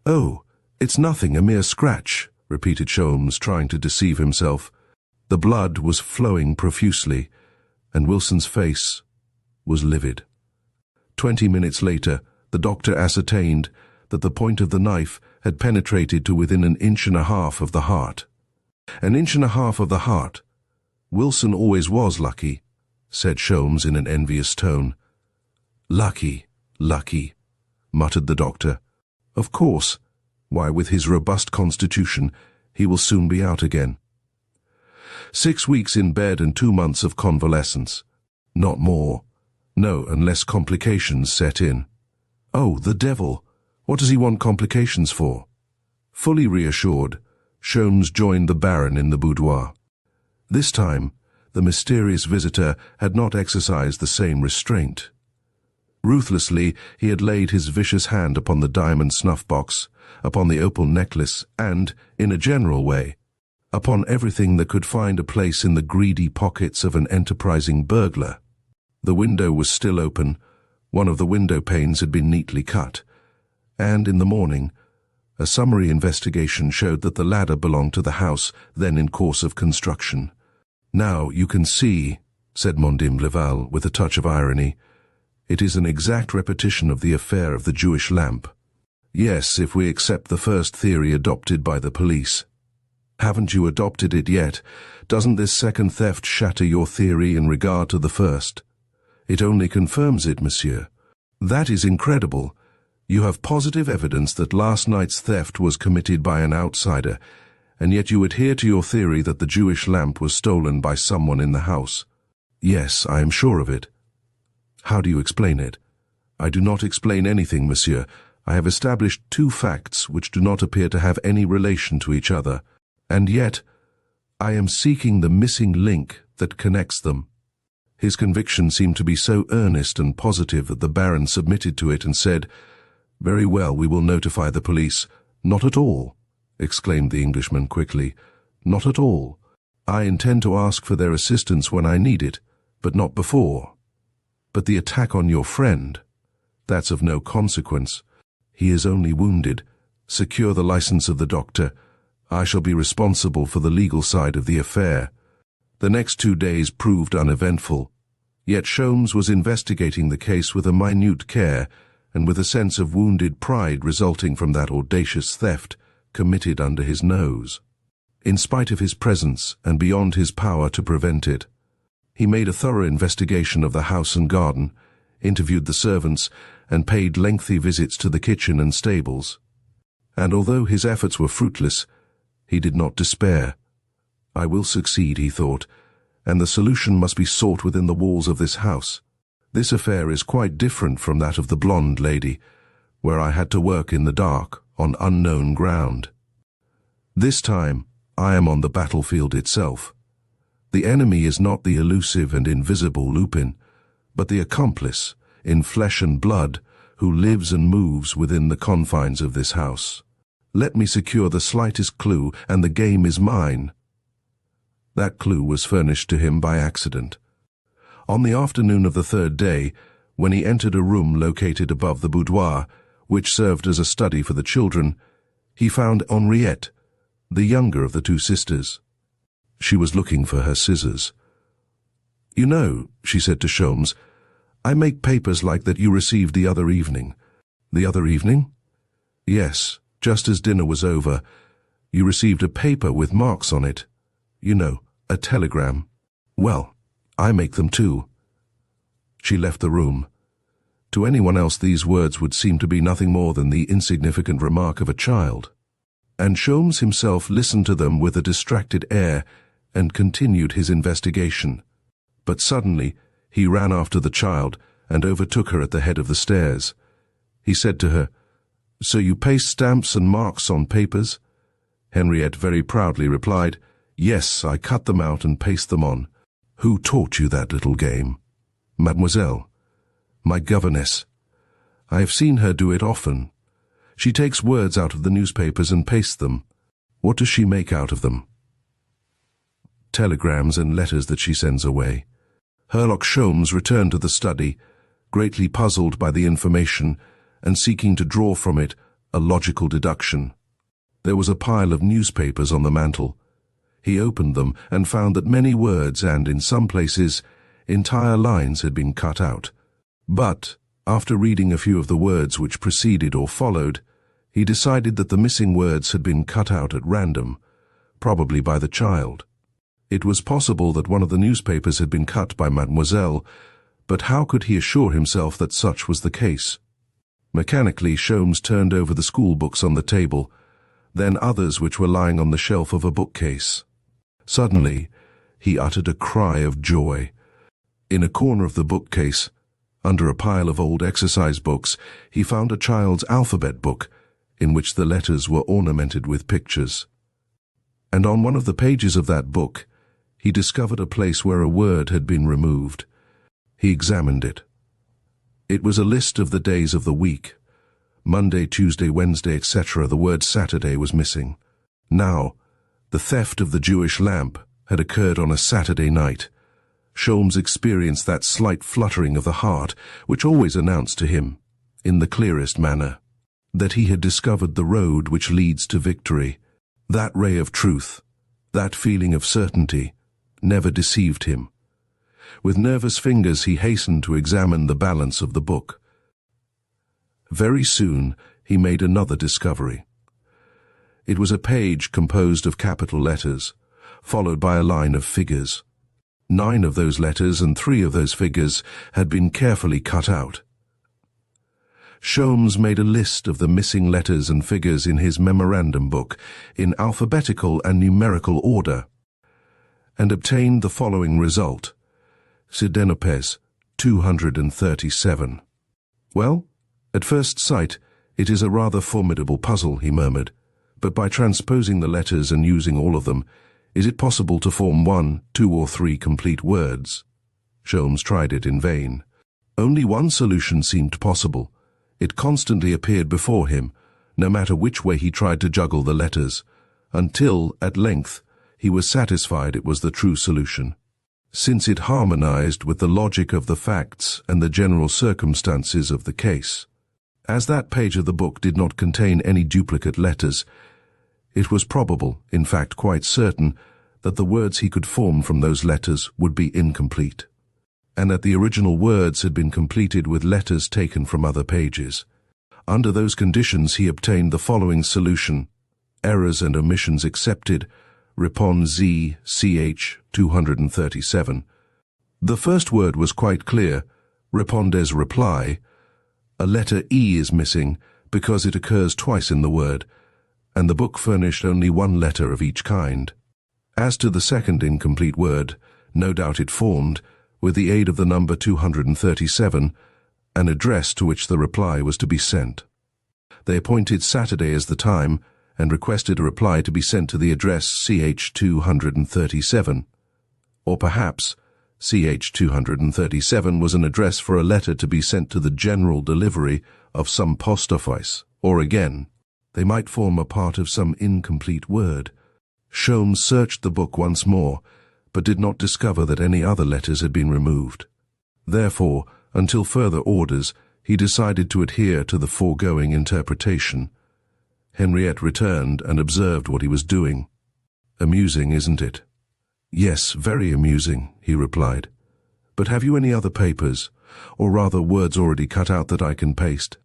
"Oh, it's nothing, a mere scratch," repeated Sholmes, trying to deceive himself. The blood was flowing profusely, and Wilson's face was livid. 20 minutes later, the doctor ascertained that the point of the knife had penetrated to within 1.5 inches of the heart. 1.5 inches of the heart. Wilson always was lucky, said Sholmes in an envious tone. "Lucky, lucky," muttered the doctor. "Of course. Why, with his robust constitution, he will soon be out again." 6 weeks in bed and 2 months of convalescence. Not more. No, unless complications set in. Oh, the devil! What does he want complications for? Fully reassured, Sholmes joined the Baron in the boudoir. This time, the mysterious visitor had not exercised the same restraint. Ruthlessly, he had laid his vicious hand upon the diamond snuff-box, upon the opal necklace, and, in a general way, upon everything that could find a place in the greedy pockets of an enterprising burglar. The window was still open, one of the window panes had been neatly cut, and in the morning, a summary investigation showed that the ladder belonged to the house then in course of construction. "Now you can see," said Mondimleval with a touch of irony, "it is an exact repetition of the affair of the Jewish lamp. Yes, if we accept the first theory adopted by the police. Haven't you adopted it yet? Doesn't this second theft shatter your theory in regard to the first?" "It only confirms it, monsieur." "That is incredible. You have positive evidence that last night's theft was committed by an outsider, and yet you adhere to your theory that the Jewish lamp was stolen by someone in the house." "Yes, I am sure of it." "How do you explain it?" "I do not explain anything, monsieur. I have established 2 facts which do not appear to have any relation to each other, and yet I am seeking the missing link that connects them." His conviction seemed to be so earnest and positive that the Baron submitted to it and said, "Very well, we will notify the police." "Not at all," exclaimed the Englishman quickly. "Not at all. I intend to ask for their assistance when I need it, but not before. But the attack on your friend, that's of no consequence. He is only wounded. Secure the license of the doctor. I shall be responsible for the legal side of the affair." The next 2 days proved uneventful, yet Sholmes was investigating the case with a minute care and with a sense of wounded pride resulting from that audacious theft committed under his nose. In spite of his presence and beyond his power to prevent it, he made a thorough investigation of the house and garden, interviewed the servants, and paid lengthy visits to the kitchen and stables. And although his efforts were fruitless, he did not despair. "I will succeed," he thought, "and the solution must be sought within the walls of this house. This affair is quite different from that of the blonde lady, where I had to work in the dark, on unknown ground. This time, I am on the battlefield itself. The enemy is not the elusive and invisible Lupin, but the accomplice, in flesh and blood, who lives and moves within the confines of this house. Let me secure the slightest clue, and the game is mine." That clue was furnished to him by accident. On the afternoon of the 3rd day, when he entered a room located above the boudoir, which served as a study for the children, he found Henriette, the younger of the 2 sisters. She was looking for her scissors. "You know," she said to Sholmes, "I make papers like that you received the other evening." "The other evening?" "Yes, just as dinner was over. You received a paper with marks on it. You know, a telegram. Well, I make them too." She left the room. To anyone else these words would seem to be nothing more than the insignificant remark of a child. And Sholmes himself listened to them with a distracted air and continued his investigation. But suddenly he ran after the child and overtook her at the head of the stairs. He said to her, "So you paste stamps and marks on papers?" Henriette very proudly replied, "Yes, I cut them out and paste them on." "Who taught you that little game?" "Mademoiselle, my governess. I have seen her do it often. She takes words out of the newspapers and pastes them. What does she make out of them?" "Telegrams and letters that she sends away." Herlock Sholmes returned to the study, greatly puzzled by the information and seeking to draw from it a logical deduction. There was a pile of newspapers on the mantel. He opened them and found that many words and, in some places, entire lines had been cut out. But, after reading a few of the words which preceded or followed, he decided that the missing words had been cut out at random, probably by the child. It was possible that one of the newspapers had been cut by Mademoiselle, but how could he assure himself that such was the case? Mechanically, Sholmes turned over the school books on the table, then others which were lying on the shelf of a bookcase. Suddenly, he uttered a cry of joy. In a corner of the bookcase, under a pile of old exercise books, he found a child's alphabet book, in which the letters were ornamented with pictures. And on one of the pages of that book, he discovered a place where a word had been removed. He examined it. It was a list of the days of the week. Monday, Tuesday, Wednesday, etc. The word Saturday was missing. Now, the theft of the Jewish lamp had occurred on a Saturday night. Sholmes experienced that slight fluttering of the heart which always announced to him, in the clearest manner, that he had discovered the road which leads to victory. That ray of truth, that feeling of certainty, never deceived him. With nervous fingers he hastened to examine the balance of the book. Very soon he made another discovery. It was a page composed of capital letters, followed by a line of figures. 9 of those letters and 3 of those figures had been carefully cut out. Sholmes made a list of the missing letters and figures in his memorandum book in alphabetical and numerical order, and obtained the following result: Sidenopes 237. "Well, at first sight, it is a rather formidable puzzle," he murmured, "but by transposing the letters and using all of them, is it possible to form 1, 2, or 3 complete words?" Sholmes tried it in vain. Only one solution seemed possible. It constantly appeared before him, no matter which way he tried to juggle the letters, until, at length, he was satisfied it was the true solution, since it harmonized with the logic of the facts and the general circumstances of the case. As that page of the book did not contain any duplicate letters, it was probable, in fact quite certain, that the words he could form from those letters would be incomplete, and that the original words had been completed with letters taken from other pages. Under those conditions he obtained the following solution: errors and omissions accepted, Ripon Z, CH 237. The first word was quite clear, Répondez reply. A letter E is missing because it occurs twice in the word, and the book furnished only 1 letter of each kind. As to the second incomplete word, no doubt it formed, with the aid of the number 237, an address to which the reply was to be sent. They appointed Saturday as the time, and requested a reply to be sent to the address CH 237. Or perhaps CH 237 was an address for a letter to be sent to the general delivery of some post office, or again, they might form a part of some incomplete word. Sholmes searched the book once more, but did not discover that any other letters had been removed. Therefore, until further orders, he decided to adhere to the foregoing interpretation. Henriette returned and observed what he was doing. "Amusing, isn't it?" "Yes, very amusing," he replied. "But have you any other papers, or rather words already cut out that I can paste?"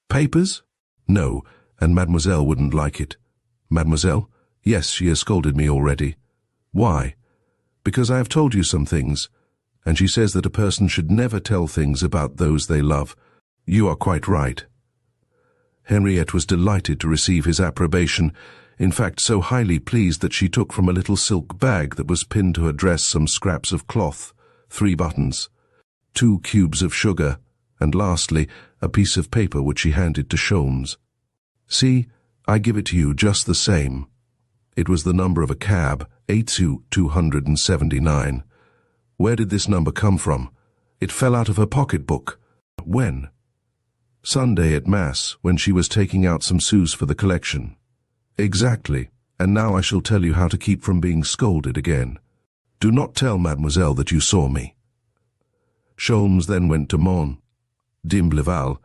"Papers? No, and Mademoiselle wouldn't like it." "Mademoiselle? Yes, she has scolded me already." "Why?" "Because I have told you some things. and she says that a person should never tell things about those they love. You are quite right." Henriette was delighted to receive his approbation, in fact so highly pleased that she took from a little silk bag that was pinned to her dress some scraps of cloth, 3 buttons, 2 cubes of sugar, and lastly, a piece of paper which she handed to Sholmes. "See, I give it to you just the same." It was the number of a cab, 8279. Where did this number come from? It fell out of her pocketbook. When? Sunday at Mass, when she was taking out some sous for the collection. Exactly, and now I shall tell you how to keep from being scolded again. Do not tell mademoiselle that you saw me. Sholmes then went to Dimbleval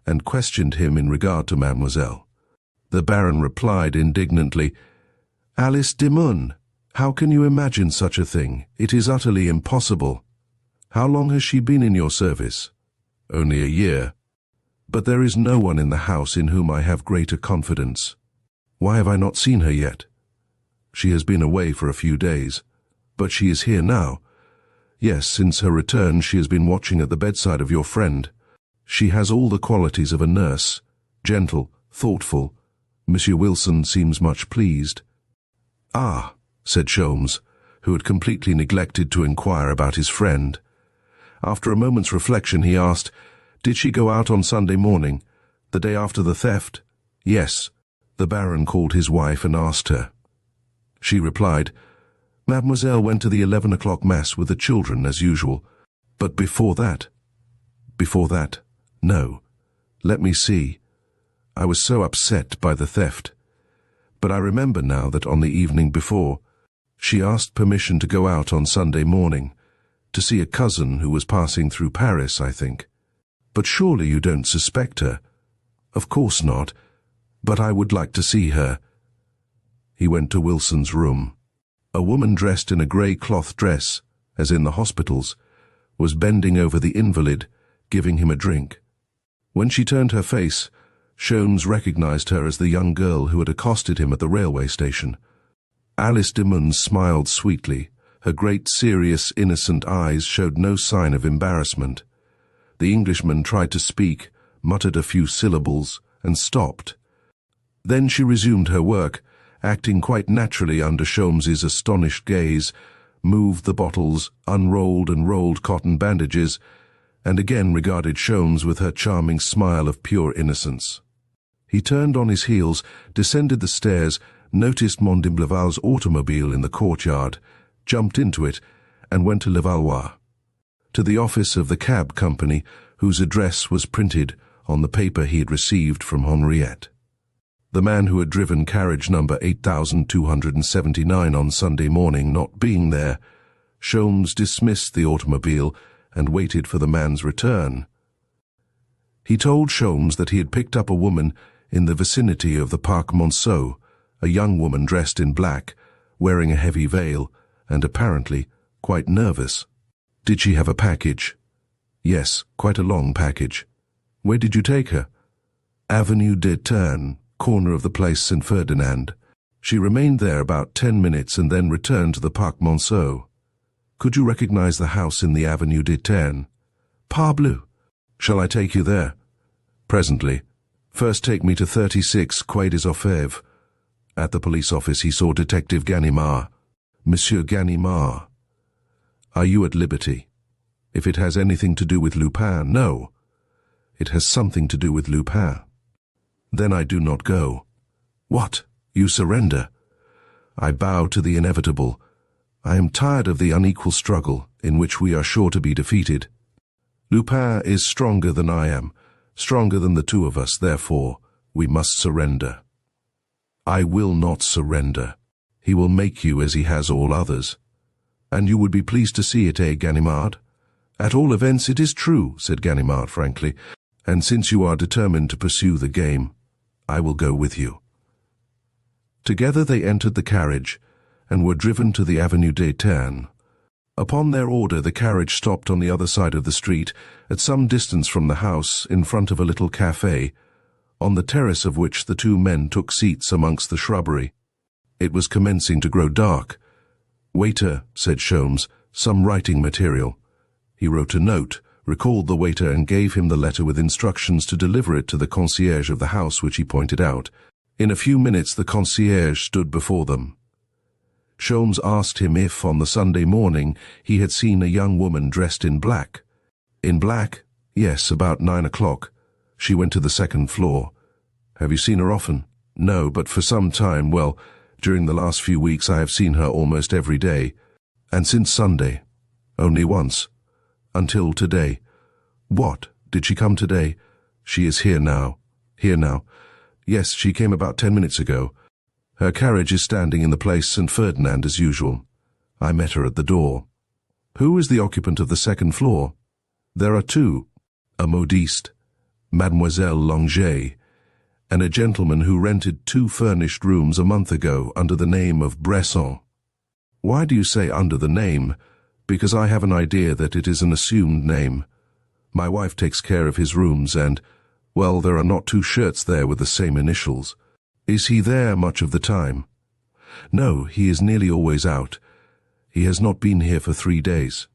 and questioned him in regard to mademoiselle. The Baron replied indignantly, "Alice de Mun, how can you imagine such a thing? It is utterly impossible. How long has she been in your service?" "Only a year. But there is no one in the house in whom I have greater confidence. Why have I not seen her yet?" "She has been away for a few days. But she is here now." "Yes, since her return she has been watching at the bedside of your friend. She has all the qualities of a nurse, gentle, thoughtful. Monsieur Wilson seems much pleased." "Ah," said Sholmes, who had completely neglected to inquire about his friend. After a moment's reflection he asked, "Did she go out on Sunday morning, the day after the theft?" "Yes." The Baron called his wife and asked her. She replied, "Mademoiselle went to the 11 o'clock Mass with the children as usual. But before that?" "Before that? No. Let me see. I was so upset by the theft. But I remember now that on the evening before, she asked permission to go out on Sunday morning, to see a cousin who was passing through Paris, I think. But surely you don't suspect her?" "Of course not, but I would like to see her." He went to Wilson's room. A woman dressed in a grey cloth dress, as in the hospitals, was bending over the invalid, giving him a drink. When she turned her face, Sholmes recognized her as the young girl who had accosted him at the railway station. Alice de Mun smiled sweetly. Her great, serious, innocent eyes showed no sign of embarrassment. The Englishman tried to speak, muttered a few syllables, and stopped. Then she resumed her work, acting quite naturally under Sholmes's astonished gaze, moved the bottles, unrolled and rolled cotton bandages, and again regarded Sholmes with her charming smile of pure innocence. He turned on his heels, descended the stairs, noticed Dimbleval's automobile in the courtyard, jumped into it, and went to Levallois, to the office of the cab company, whose address was printed on the paper he had received from Henriette. The man who had driven carriage number 8279 on Sunday morning not being there, Sholmes dismissed the automobile and waited for the man's return. He told Sholmes that he had picked up a woman in the vicinity of the Parc Monceau, a young woman dressed in black, wearing a heavy veil, and apparently quite nervous. "Did she have a package?" "Yes, quite a long package." "Where did you take her?" "Avenue des Ternes, corner of the Place Saint Ferdinand. She remained there about 10 minutes and then returned to the Parc Monceau." "Could you recognize the house in the Avenue des Ternes?" "Parbleu! Shall I take you there?" "Presently. First take me to 36 Quai des Orfèvres." At the police office he saw Detective Ganimard. "Monsieur Ganimard, are you at liberty? If it has anything to do with Lupin, no. It has something to do with Lupin. Then I do not go." "What? You surrender?" "I bow to the inevitable. I am tired of the unequal struggle in which we are sure to be defeated. Lupin is stronger than I am, stronger than the two of us, therefore we must surrender." "I will not surrender. He will make you as he has all others." "And you would be pleased to see it, eh, Ganimard?" "At all events it is true," said Ganimard frankly, "and since you are determined to pursue the game, I will go with you." Together they entered the carriage and were driven to the Avenue des Ternes. Upon their order the carriage stopped on the other side of the street, at some distance from the house, in front of a little café, on the terrace of which the two men took seats amongst the shrubbery. It was commencing to grow dark. "Waiter," said Sholmes, "some writing material." He wrote a note, recalled the waiter and gave him the letter with instructions to deliver it to the concierge of the house which he pointed out. In a few minutes the concierge stood before them. Sholmes asked him if, on the Sunday morning, he had seen a young woman dressed in black. In black? Yes, about 9 o'clock. She went to the second floor. Have you seen her often? No, but for some time, well, during the last few weeks I have seen her almost every day. And since Sunday? Only once. Until today. What? Did she come today? She is here now. Here now. Yes, she came about 10 minutes ago. Her carriage is standing in the place St. Ferdinand as usual. I met her at the door. Who is the occupant of the second floor? There are two. A modiste, Mademoiselle Longet, and a gentleman who rented 2 furnished rooms a month ago under the name of Bresson. Why do you say under the name? Because I have an idea that it is an assumed name. My wife takes care of his rooms and, well, there are not 2 shirts there with the same initials. Is he there much of the time? No, he is nearly always out. He has not been here for 3 days.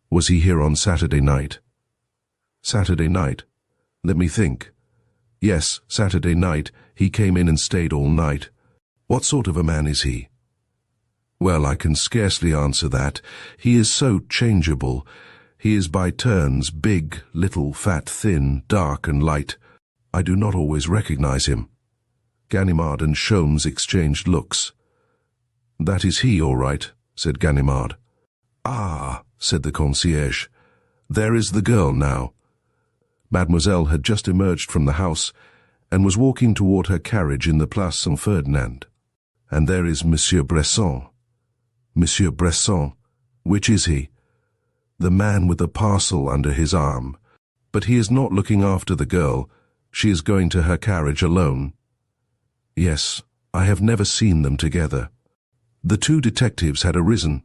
Was he here on Saturday night? Saturday night? Let me think. Yes, Saturday night. He came in and stayed all night. What sort of a man is he? Well, I can scarcely answer that. He is so changeable. He is by turns big, little, fat, thin, dark and light. I do not always recognize him. Ganimard and Sholmes exchanged looks. That is he, all right, said Ganimard. Ah, said the concierge. There is the girl now. Mademoiselle had just emerged from the house and was walking toward her carriage in the Place St. Ferdinand. And there is Monsieur Bresson. Monsieur Bresson. Which is he? The man with the parcel under his arm. But he is not looking after the girl. She is going to her carriage alone. Yes, I have never seen them together. The 2 detectives had arisen.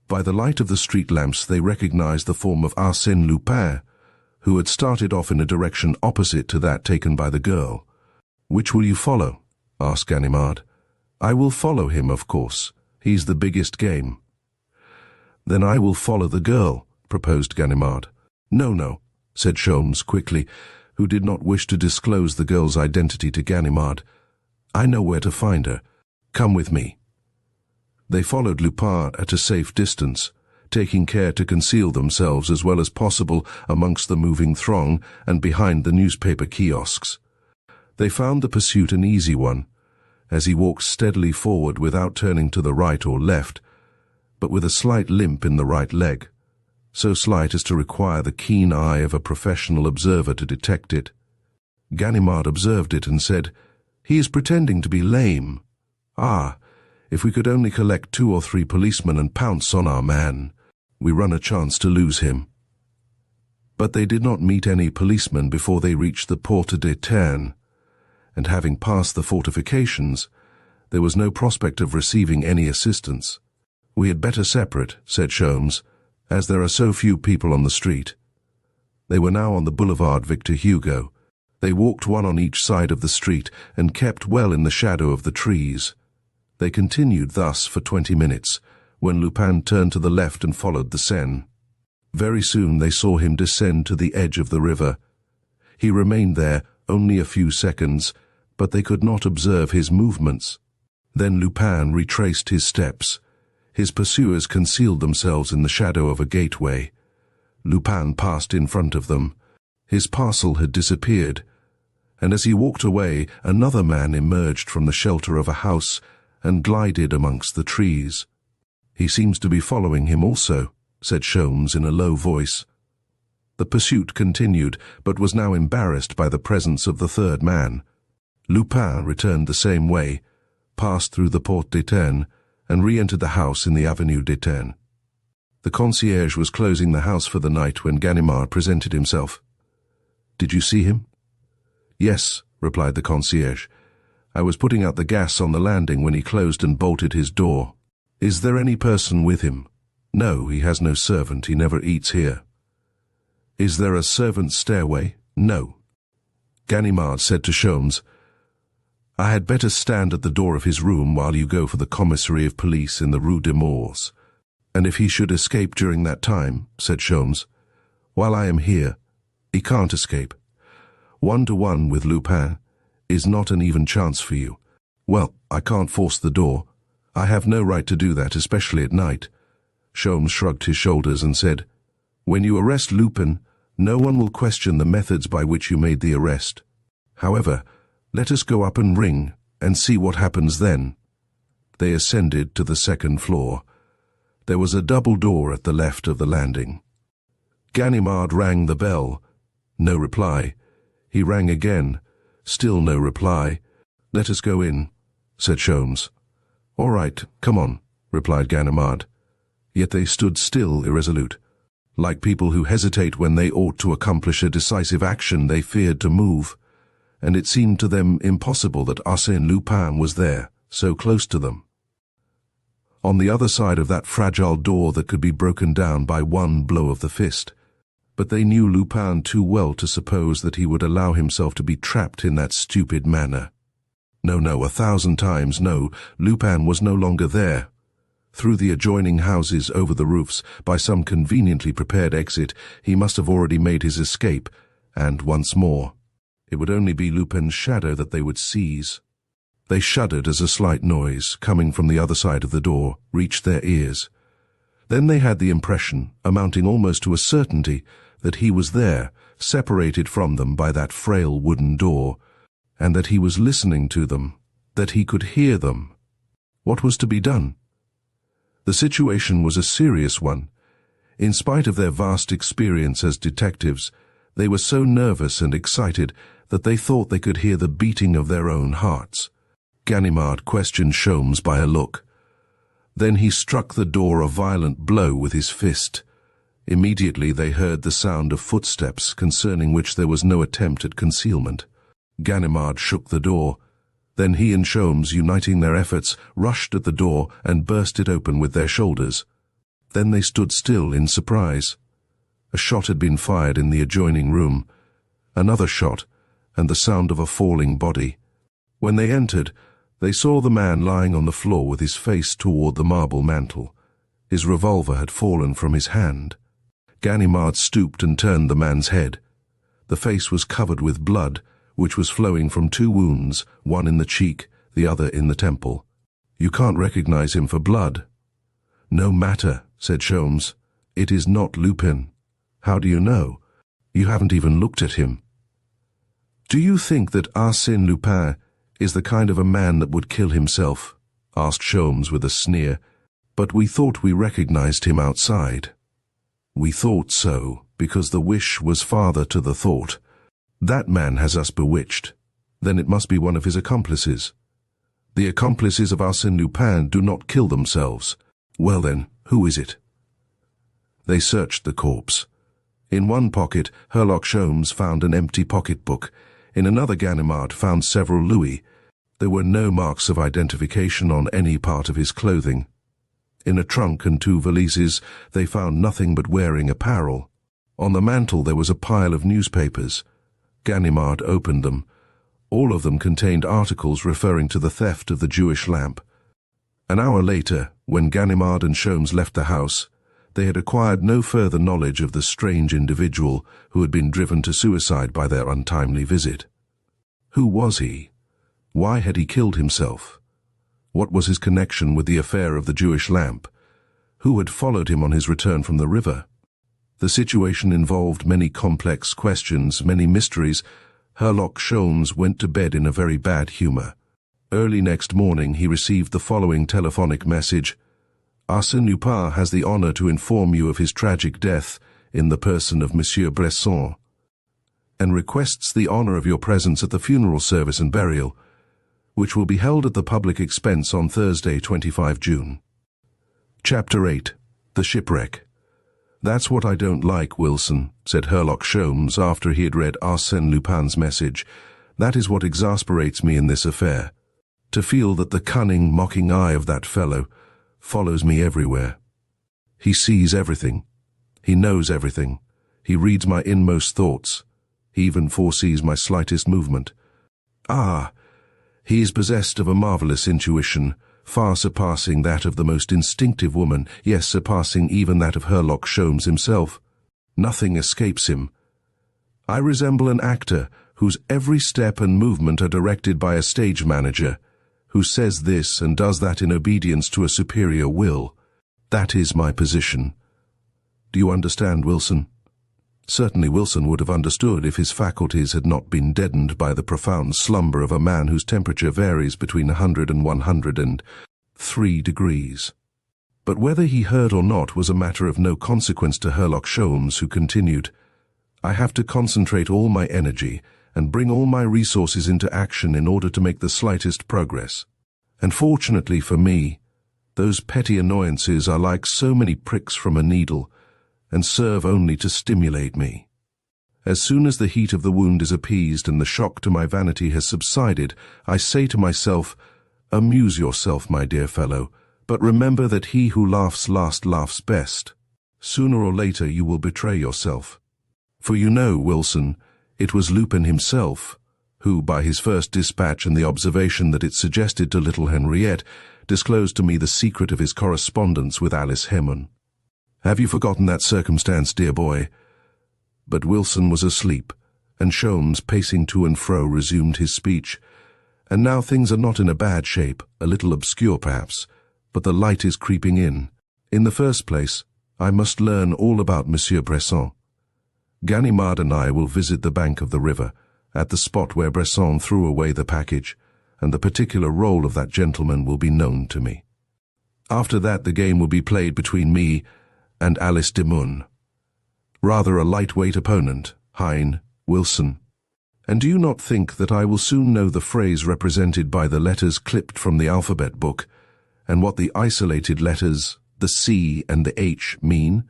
By the light of the street lamps they recognized the form of Arsène Lupin, who had started off in a direction opposite to that taken by the girl. Which will you follow? Asked Ganimard. I will follow him, of course. He's the biggest game. Then I will follow the girl, proposed Ganimard. No, said Sholmes quickly, who did not wish to disclose the girl's identity to Ganimard. I know where to find her. Come with me. They followed Lupin at a safe distance, taking care to conceal themselves as well as possible amongst the moving throng and behind the newspaper kiosks. They found the pursuit an easy one, as he walked steadily forward without turning to the right or left, but with a slight limp in the right leg, so slight as to require the keen eye of a professional observer to detect it. Ganimard observed it and said, He is pretending to be lame. Ah, if we could only collect 2 or 3 policemen and pounce on our man, we run a chance to lose him. But they did not meet any policemen before they reached the Porte d'Eterne, and having passed the fortifications, there was no prospect of receiving any assistance. We had better separate, said Sholmes, as there are so few people on the street. They were now on the boulevard Victor Hugo. They walked one on each side of the street and kept well in the shadow of the trees. They continued thus for 20 minutes, when Lupin turned to the left and followed the Seine. Very soon they saw him descend to the edge of the river. He remained there only a few seconds, but they could not observe his movements. Then Lupin retraced his steps. His pursuers concealed themselves in the shadow of a gateway. Lupin passed in front of them. His parcel had disappeared, and as he walked away, another man emerged from the shelter of a house and glided amongst the trees. He seems to be following him also, said Sholmes in a low voice. The pursuit continued, but was now embarrassed by the presence of the third man. Lupin returned the same way, passed through the Porte d'Eterne, and re-entered the house in the Avenue d'Eterne. The concierge was closing the house for the night when Ganimard presented himself. Did you see him? Yes, replied the concierge. I was putting out the gas on the landing when he closed and bolted his door. Is there any person with him? No, he has no servant. He never eats here. Is there a servant's stairway? No. Ganimard said to Sholmes, I had better stand at the door of his room while you go for the commissary of police in the Rue des Morts. "And if he should escape during that time," said Sholmes, "while I am here, he can't escape. 1-to-1 with Lupin is not an even chance for you." "Well, I can't force the door. I have no right to do that, especially at night." Sholmes shrugged his shoulders and said, "When you arrest Lupin, no one will question the methods by which you made the arrest. However, let us go up and ring and see what happens then." They ascended to the second floor. There was a double door at the left of the landing. Ganimard rang the bell. No reply. He rang again. Still no reply. "Let us go in," said Sholmes. "All right, come on," replied Ganimard. Yet they stood still, irresolute. Like people who hesitate when they ought to accomplish a decisive action, they feared to move, and it seemed to them impossible that Arsène Lupin was there, so close to them, on the other side of that fragile door that could be broken down by one blow of the fist. But they knew Lupin too well to suppose that he would allow himself to be trapped in that stupid manner. No, 1,000 times no, Lupin was no longer there. Through the adjoining houses, over the roofs, by some conveniently prepared exit, he must have already made his escape, and once more, it would only be Lupin's shadow that they would seize. They shuddered as a slight noise, coming from the other side of the door, reached their ears. Then they had the impression, amounting almost to a certainty, that he was there, separated from them by that frail wooden door, and that he was listening to them, that he could hear them. What was to be done? The situation was a serious one. In spite of their vast experience as detectives, they were so nervous and excited that they thought they could hear the beating of their own hearts. Ganimard questioned Sholmes by a look. Then he struck the door a violent blow with his fist. Immediately they heard the sound of footsteps, concerning which there was no attempt at concealment. Ganimard shook the door. Then he and Sholmes, uniting their efforts, rushed at the door and burst it open with their shoulders. Then they stood still in surprise. A shot had been fired in the adjoining room. Another shot, and the sound of a falling body. When they entered, they saw the man lying on the floor with his face toward the marble mantel. His revolver had fallen from his hand. Ganimard stooped and turned the man's head. The face was covered with blood, which was flowing from 2 wounds, one in the cheek, the other in the temple. "You can't recognize him for blood." "No matter," said Sholmes. "It is not Lupin." "How do you know? You haven't even looked at him." "Do you think that Arsène Lupin is the kind of a man that would kill himself?" asked Sholmes with a sneer. "But we thought we recognized him outside." "We thought so, because the wish was father to the thought. That man has us bewitched. Then it must be one of his accomplices." "The accomplices of Arsène Lupin do not kill themselves." "Well then, who is it?" They searched the corpse. In one pocket, Herlock Sholmes found an empty pocketbook. In another, Ganimard found several louis. There were no marks of identification on any part of his clothing. In a trunk and 2 valises, they found nothing but wearing apparel. On the mantel there was a pile of newspapers. Ganimard opened them. All of them contained articles referring to the theft of the Jewish lamp. An hour later, when Ganimard and Sholmes left the house, they had acquired no further knowledge of the strange individual who had been driven to suicide by their untimely visit. Who was he? Why had he killed himself? What was his connection with the affair of the Jewish lamp? Who had followed him on his return from the river? The situation involved many complex questions, many mysteries. Herlock Sholmes went to bed in a very bad humor. Early next morning he received the following telephonic message: "Arsène Lupin has the honor to inform you of his tragic death in the person of Monsieur Bresson, and requests the honor of your presence at the funeral service and burial, which will be held at the public expense on Thursday, 25 June. Chapter 8. The Shipwreck. "That's what I don't like, Wilson," said Herlock Sholmes after he had read Arsène Lupin's message. "That is what exasperates me in this affair. To feel that the cunning, mocking eye of that fellow follows me everywhere. He sees everything. He knows everything. He reads my inmost thoughts. He even foresees my slightest movement. Ah, he is possessed of a marvelous intuition, far surpassing that of the most instinctive woman, yes, surpassing even that of Herlock Sholmes himself. Nothing escapes him. I resemble an actor whose every step and movement are directed by a stage manager, who says this and does that in obedience to a superior will. That is my position. Do you understand, Wilson? Certainly Wilson would have understood if his faculties had not been deadened by the profound slumber of a man whose temperature varies between 100 and 103 degrees. But whether he heard or not was a matter of no consequence to Herlock Sholmes, who continued, I have to concentrate all my energy and bring all my resources into action in order to make the slightest progress. And fortunately for me, those petty annoyances are like so many pricks from a needle, and serve only to stimulate me. As soon as the heat of the wound is appeased and the shock to my vanity has subsided, I say to myself, amuse yourself, my dear fellow, but remember that he who laughs last laughs best. Sooner or later you will betray yourself. For you know, Wilson, it was Lupin himself who, by his first dispatch and the observation that it suggested to little Henriette, disclosed to me the secret of his correspondence with Alice Hemon. Have you forgotten that circumstance, dear boy? But Wilson was asleep, and Sholmes, pacing to and fro, resumed his speech. And now things are not in a bad shape, a little obscure perhaps, but the light is creeping in. In the first place, I must learn all about Monsieur Bresson. Ganimard and I will visit the bank of the river, at the spot where Bresson threw away the package, and the particular role of that gentleman will be known to me. After that the game will be played between me and Alice Demun. Rather a lightweight opponent, Hein, Wilson. And do you not think that I will soon know the phrase represented by the letters clipped from the alphabet book, and what the isolated letters, the C and the H, mean?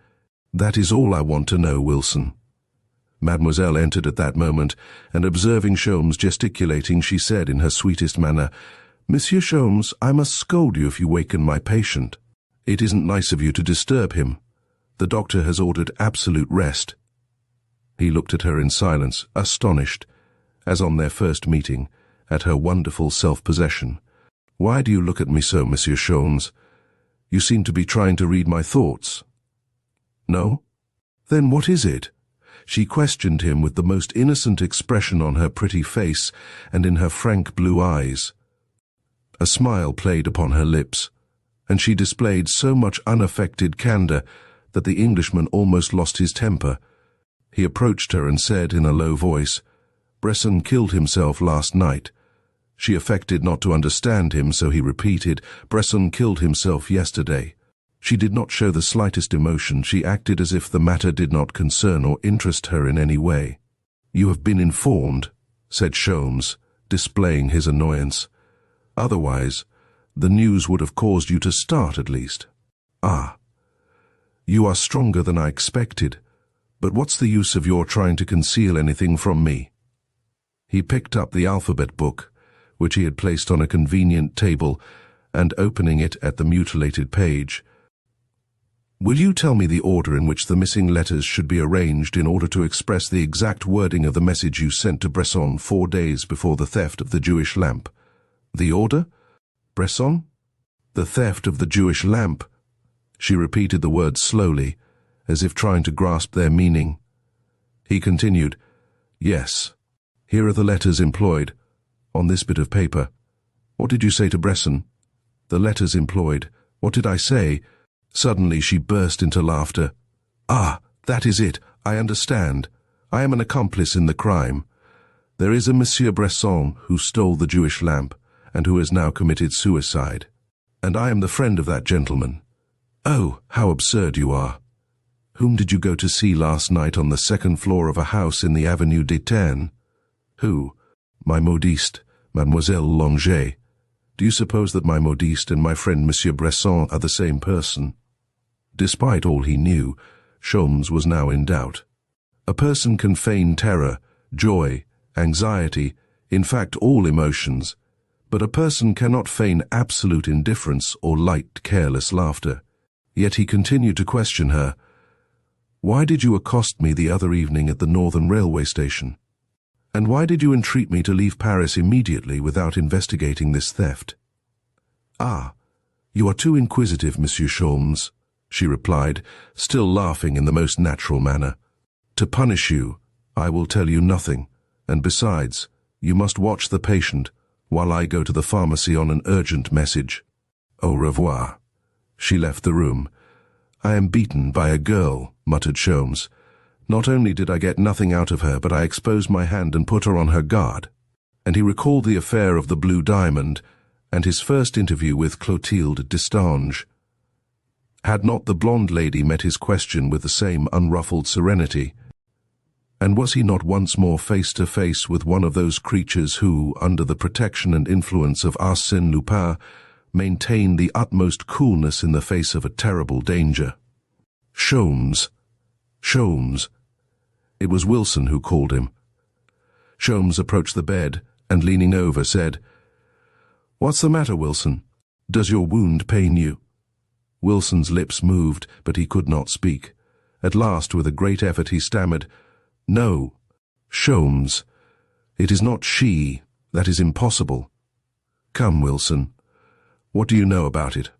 That is all I want to know, Wilson. Mademoiselle entered at that moment, and observing Sholmes gesticulating, she said in her sweetest manner, Monsieur Sholmes, I must scold you if you waken my patient. It isn't nice of you to disturb him. The doctor has ordered absolute rest. He looked at her in silence, astonished, as on their first meeting, at her wonderful self-possession. Why do you look at me so, Monsieur Sholmes? You seem to be trying to read my thoughts. No? Then what is it? She questioned him with the most innocent expression on her pretty face and in her frank blue eyes. A smile played upon her lips, and she displayed so much unaffected candor that the Englishman almost lost his temper. He approached her and said in a low voice, Bresson killed himself last night. She affected not to understand him, so he repeated, Bresson killed himself yesterday. She did not show the slightest emotion. She acted as if the matter did not concern or interest her in any way. You have been informed, said Sholmes, displaying his annoyance. Otherwise, the news would have caused you to start at least. Ah. You are stronger than I expected, but what's the use of your trying to conceal anything from me? He picked up the alphabet book, which he had placed on a convenient table, and opening it at the mutilated page, Will you tell me the order in which the missing letters should be arranged in order to express the exact wording of the message you sent to Bresson 4 days before the theft of the Jewish lamp? The order? Bresson? The theft of the Jewish lamp. She repeated the words slowly, as if trying to grasp their meaning. He continued, Yes. Here are the letters employed, on this bit of paper. What did you say to Bresson? The letters employed. What did I say? Suddenly she burst into laughter. Ah, that is it. I understand. I am an accomplice in the crime. There is a Monsieur Bresson who stole the Jewish lamp, and who has now committed suicide. And I am the friend of that gentleman. Oh, how absurd you are. Whom did you go to see last night on the 2nd floor of a house in the Avenue des Ternes? Who? My modiste, Mademoiselle Longet. Do you suppose that my modiste and my friend Monsieur Bresson are the same person? Despite all he knew, Sholmes was now in doubt. A person can feign terror, joy, anxiety, in fact all emotions, but a person cannot feign absolute indifference or light, careless laughter. Yet he continued to question her. Why did you accost me the other evening at the Northern Railway station? And why did you entreat me to leave Paris immediately without investigating this theft? Ah, "You are too inquisitive, Monsieur Sholmes," she replied, still laughing in the most natural manner. "To punish you, I will tell you nothing, and besides, you must watch the patient while I go to the pharmacy on an urgent message. Au revoir." She left the room. "I am beaten by a girl," muttered Sholmes. "Not only did I get nothing out of her, but I exposed my hand and put her on her guard." And he recalled the affair of the blue diamond and his first interview with Clotilde Destange. Had not the blonde lady met his question with the same unruffled serenity? And was he not once more face to face with one of those creatures who, under the protection and influence of Arsène Lupin, maintained the utmost coolness in the face of a terrible danger? Sholmes. Sholmes. It was Wilson who called him. Sholmes approached the bed and, leaning over, said, "What's the matter, Wilson? Does your wound pain you?" Wilson's lips moved, but he could not speak. At last, with a great effort, he stammered, "No, Sholmes, it is not she. That is impossible." "Come, Wilson. What do you know about it?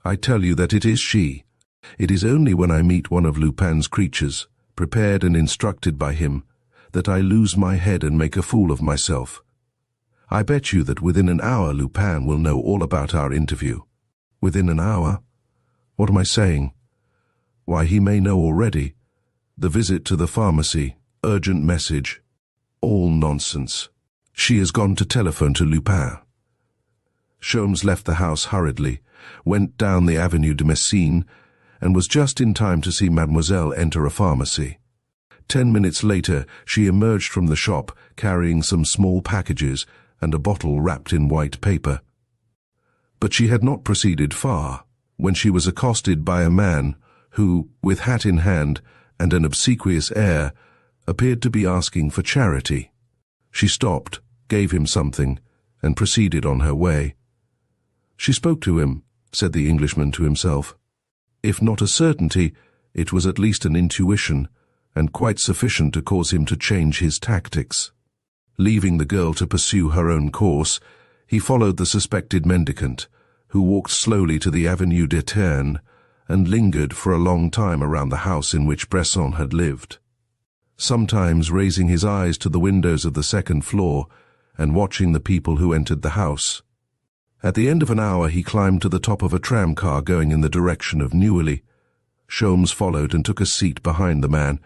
I tell you that it is she. It is only when I meet one of Lupin's creatures, prepared and instructed by him, that I lose my head and make a fool of myself. I bet you that within an hour Lupin will know all about our interview." "Within an hour? What am I saying?" "Why, he may know already. The visit to the pharmacy, urgent message. All nonsense. She has gone to telephone to Lupin." Sholmes left the house hurriedly, went down the Avenue de Messine, and was just in time to see Mademoiselle enter a pharmacy. 10 minutes later, she emerged from the shop carrying some small packages and a bottle wrapped in white paper. But she had not proceeded far when she was accosted by a man who, with hat in hand and an obsequious air, appeared to be asking for charity. She stopped, gave him something, and proceeded on her way. "She spoke to him," said the Englishman to himself. If not a certainty, it was at least an intuition, and quite sufficient to cause him to change his tactics. Leaving the girl to pursue her own course, he followed the suspected mendicant, who walked slowly to the Avenue d'Eterne and lingered for a long time around the house in which Bresson had lived, sometimes raising his eyes to the windows of the second floor and watching the people who entered the house. At the end of an hour he climbed to the top of a tram-car going in the direction of Neuilly. Sholmes followed and took a seat behind the man,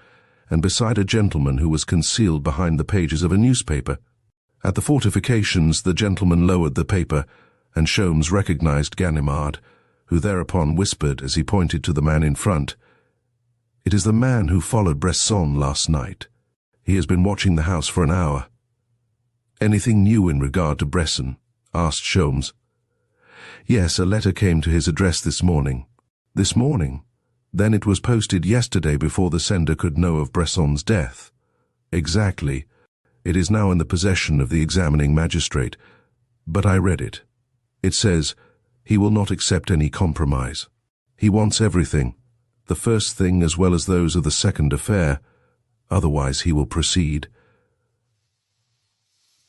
and beside a gentleman who was concealed behind the pages of a newspaper. At the fortifications the gentleman lowered the paper, and Sholmes recognized Ganimard, who thereupon whispered as he pointed to the man in front, "It is the man who followed Bresson last night. He has been watching the house for an hour." "Anything new in regard to Bresson?" asked Sholmes. "Yes, a letter came to his address this morning." "This morning? Then it was posted yesterday before the sender could know of Bresson's death." "Exactly. It is now in the possession of the examining magistrate, but I read it. It says, he will not accept any compromise. He wants everything, the first thing as well as those of the second affair, otherwise he will proceed."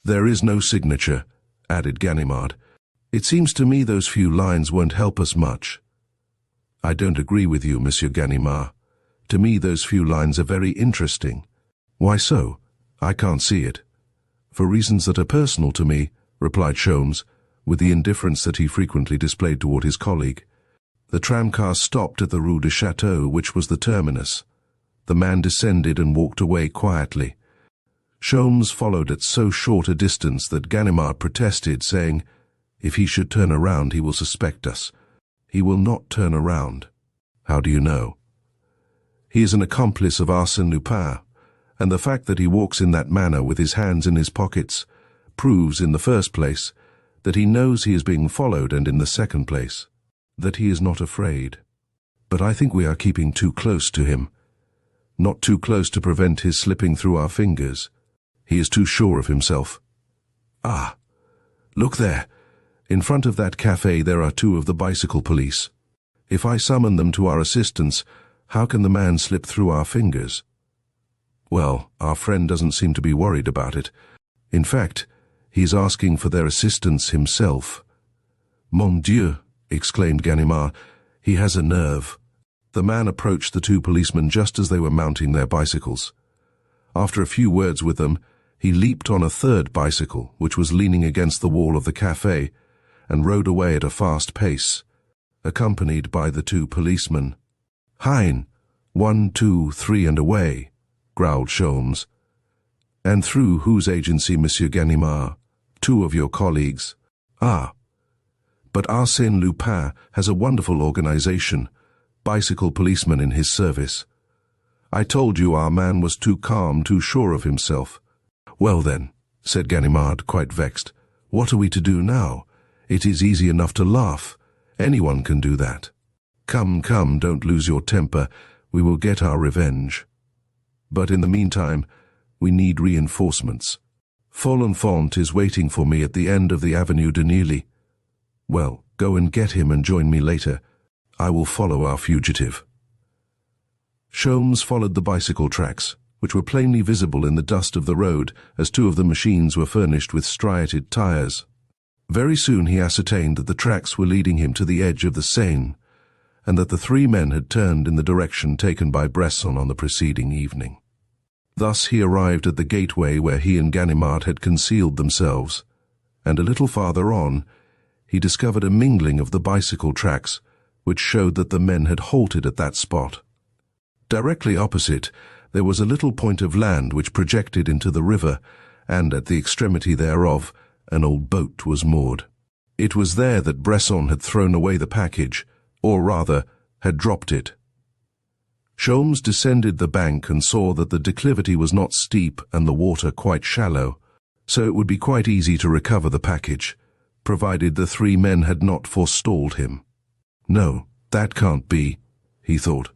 "There is no signature," added Ganimard. "It seems to me those few lines won't help us much." "I don't agree with you, Monsieur Ganimard. To me those few lines are very interesting." "Why so? I can't see it." "For reasons that are personal to me," replied Sholmes, with the indifference that he frequently displayed toward his colleague. The tramcar stopped at the Rue de Château, which was the terminus. The man descended and walked away quietly. Sholmes followed at so short a distance that Ganimard protested, saying, "If he should turn around, he will suspect us." "He will not turn around." "How do you know?" "He is an accomplice of Arsène Lupin, and the fact that he walks in that manner with his hands in his pockets proves, in the first place, that he knows he is being followed, and in the second place, that he is not afraid. But I think we are keeping too close to him. Not too close to prevent his slipping through our fingers. He is too sure of himself. Ah, look there. In front of that cafe there are 2 of the bicycle police. If I summon them to our assistance, how can the man slip through our fingers?" "Well, our friend doesn't seem to be worried about it. In fact, he's asking for their assistance himself." "Mon Dieu, exclaimed Ganimard. "He has a nerve." The man approached the two policemen just as they were mounting their bicycles. After a few words with them, he leaped on a third bicycle, which was leaning against the wall of the café, and rode away at a fast pace, accompanied by the two policemen. "Hein! 1, 2, 3 and away," growled Sholmes. "And through whose agency, Monsieur Ganimard?" "Two of your colleagues." "Ah. But Arsène Lupin has a wonderful organization, bicycle policemen in his service. I told you our man was too calm, too sure of himself." "Well then," said Ganimard, quite vexed, "what are we to do now? It is easy enough to laugh. Anyone can do that. Come, come, don't lose your temper. We will get our revenge. But in the meantime, we need reinforcements. Folenfant is waiting for me at the end of the Avenue de Neuilly. Well, go and get him and join me later. I will follow our fugitive." Sholmes followed the bicycle tracks, which were plainly visible in the dust of the road, as two of the machines were furnished with striated tires. Very soon he ascertained that the tracks were leading him to the edge of the Seine, and that the three men had turned in the direction taken by Bresson on the preceding evening. Thus he arrived at the gateway where he and Ganimard had concealed themselves, and a little farther on, he discovered a mingling of the bicycle tracks, which showed that the men had halted at that spot. Directly opposite, there was a little point of land which projected into the river, and at the extremity thereof, an old boat was moored. It was there that Bresson had thrown away the package, or rather, had dropped it. Sholmes descended the bank and saw that the declivity was not steep and the water quite shallow, so it would be quite easy to recover the package, provided the three men had not forestalled him. "No, that can't be," he thought.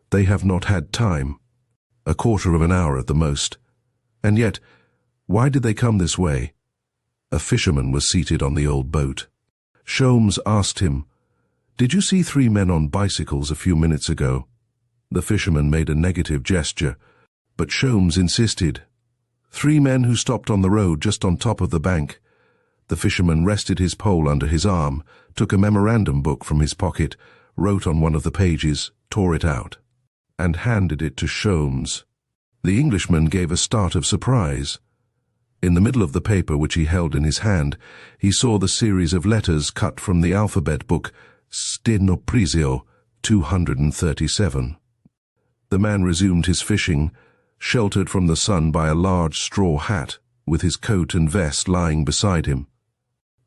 "They have not had time. A quarter of an hour at the most. And yet, why did they come this way?" A fisherman was seated on the old boat. Sholmes asked him, "Did you see three men on bicycles a few minutes ago?" The fisherman made a negative gesture, but Sholmes insisted. "Three men who stopped on the road just on top of the bank." The fisherman rested his pole under his arm, took a memorandum book from his pocket, wrote on one of the pages, tore it out, and handed it to Sholmes. The Englishman gave a start of surprise. In the middle of the paper which he held in his hand, he saw the series of letters cut from the alphabet book, Stenoprisio 237. The man resumed his fishing, sheltered from the sun by a large straw hat, with his coat and vest lying beside him.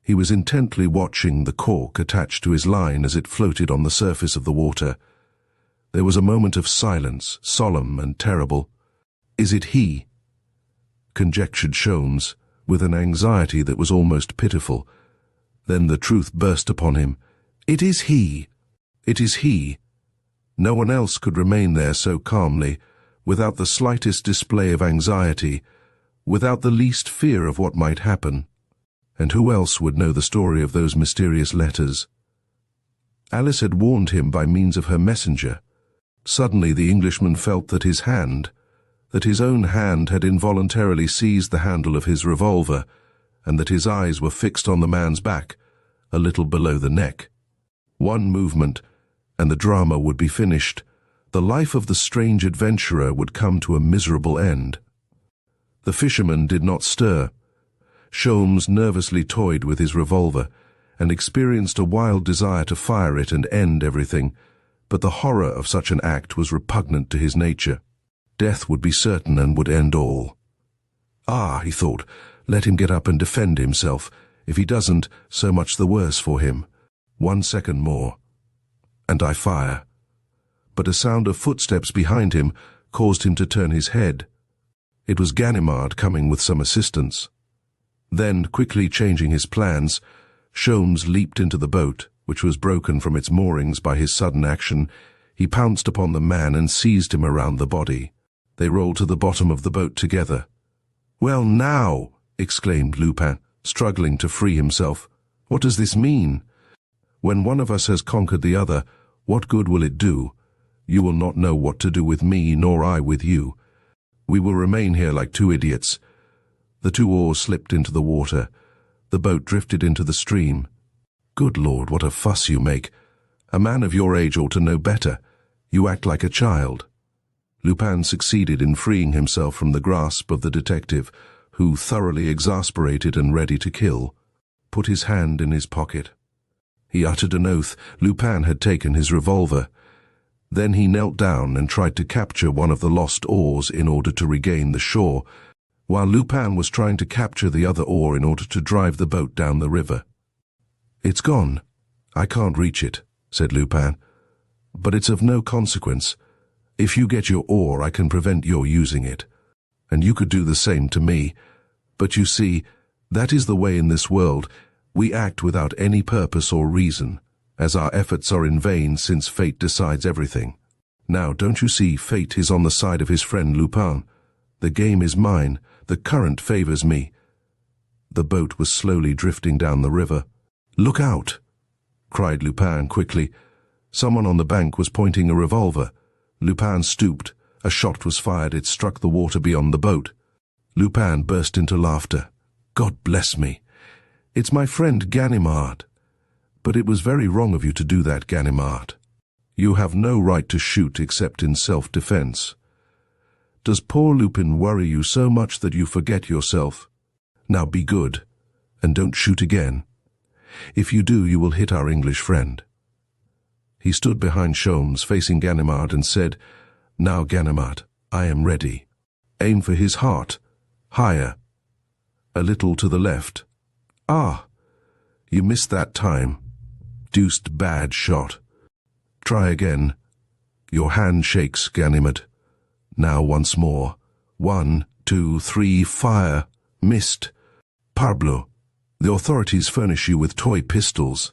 He was intently watching the cork attached to his line as it floated on the surface of the water. There was a moment of silence, solemn and terrible. "Is it he?" conjectured Sholmes, with an anxiety that was almost pitiful. Then the truth burst upon him. "It is he! It is he!" No one else could remain there so calmly, without the slightest display of anxiety, without the least fear of what might happen. And who else would know the story of those mysterious letters? Alice had warned him by means of her messenger. Suddenly the Englishman felt that his own hand had involuntarily seized the handle of his revolver, and that his eyes were fixed on the man's back, a little below the neck. One movement, and the drama would be finished. The life of the strange adventurer would come to a miserable end. The fisherman did not stir. Sholmes nervously toyed with his revolver, and experienced a wild desire to fire it and end everything, but the horror of such an act was repugnant to his nature. Death would be certain and would end all. "Ah," he thought, "let him get up and defend himself. If he doesn't, so much the worse for him. 1 second more. And I fire." But a sound of footsteps behind him caused him to turn his head. It was Ganimard coming with some assistance. Then, quickly changing his plans, Sholmes leaped into the boat, which was broken from its moorings by his sudden action. He pounced upon the man and seized him around the body. They rolled to the bottom of the boat together. "Well, now!" exclaimed Lupin, struggling to free himself. "What does this mean? When one of us has conquered the other, what good will it do? You will not know what to do with me, nor I with you. We will remain here like two idiots." The two oars slipped into the water. The boat drifted into the stream. Good Lord, what a fuss you make. A man of your age ought to know better. You act like a child." Lupin succeeded in freeing himself from the grasp of the detective, who, thoroughly exasperated and ready to kill, put his hand in his pocket. He uttered an oath. Lupin had taken his revolver. Then he knelt down and tried to capture one of the lost oars in order to regain the shore, while Lupin was trying to capture the other oar in order to drive the boat down the river. "It's gone. I can't reach it," said Lupin. "But it's of no consequence. If you get your oar, I can prevent your using it. And you could do the same to me. But you see, that is the way in this world. We act without any purpose or reason, as our efforts are in vain since fate decides everything. Now, don't you see, fate is on the side of his friend Lupin. The game is mine. The current favors me." The boat was slowly drifting down the river. "Look out!" cried Lupin quickly. Someone on the bank was pointing a revolver. Lupin stooped. A shot was fired. It struck the water beyond the boat. Lupin burst into laughter. "God bless me! It's my friend Ganimard. But it was very wrong of you to do that, Ganimard. You have no right to shoot except in self-defense. Does poor Lupin worry you so much that you forget yourself? Now be good, and don't shoot again. If you do, you will hit our English friend." He stood behind Sholmes, facing Ganimard, and said, "Now, Ganimard, I am ready. Aim for his heart. Higher. A little to the left. Ah! You missed that time. Deuced bad shot. Try again. Your hand shakes, Ganimard. Now once more. 1, 2, 3, fire. Missed. Parbleu. The authorities furnish you with toy pistols."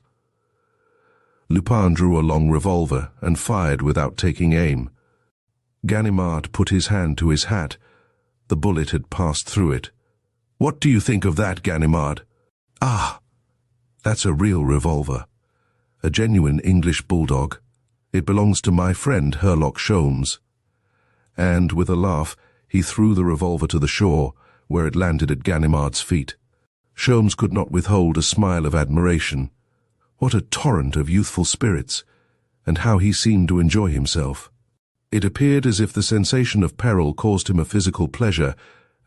Lupin drew a long revolver and fired without taking aim. Ganimard put his hand to his hat. The bullet had passed through it. "What do you think of that, Ganimard?" "Ah! That's a real revolver. A genuine English bulldog. It belongs to my friend Herlock Sholmes." And, with a laugh, he threw the revolver to the shore, where it landed at Ganimard's feet. Sholmes could not withhold a smile of admiration. What a torrent of youthful spirits, and how he seemed to enjoy himself. It appeared as if the sensation of peril caused him a physical pleasure,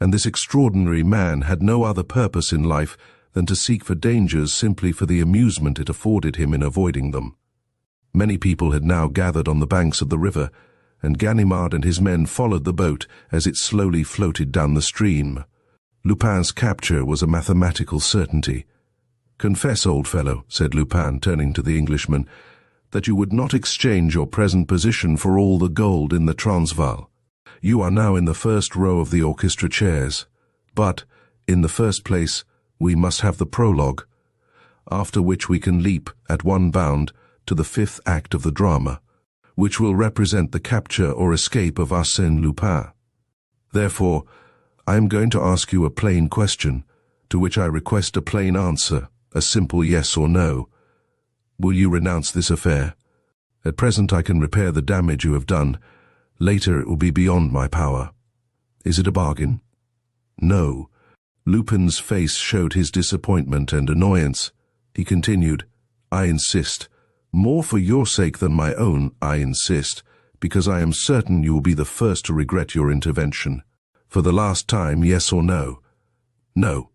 and this extraordinary man had no other purpose in life than to seek for dangers simply for the amusement it afforded him in avoiding them. Many people had now gathered on the banks of the river, and Ganimard and his men followed the boat as it slowly floated down the stream. Lupin's capture was a mathematical certainty. "Confess, old fellow," said Lupin, turning to the Englishman, "that you would not exchange your present position for all the gold in the Transvaal. You are now in the first row of the orchestra chairs. But, in the first place, we must have the prologue, after which we can leap, at one bound, to the 5th act of the drama, which will represent the capture or escape of Arsène Lupin. Therefore, I am going to ask you a plain question, to which I request a plain answer, a simple yes or no. Will you renounce this affair? At present I can repair the damage you have done. Later it will be beyond my power. Is it a bargain?" "No." Lupin's face showed his disappointment and annoyance. He continued, "I insist. More for your sake than my own, I insist, because I am certain you will be the first to regret your intervention. For the last time, yes or no?" "No."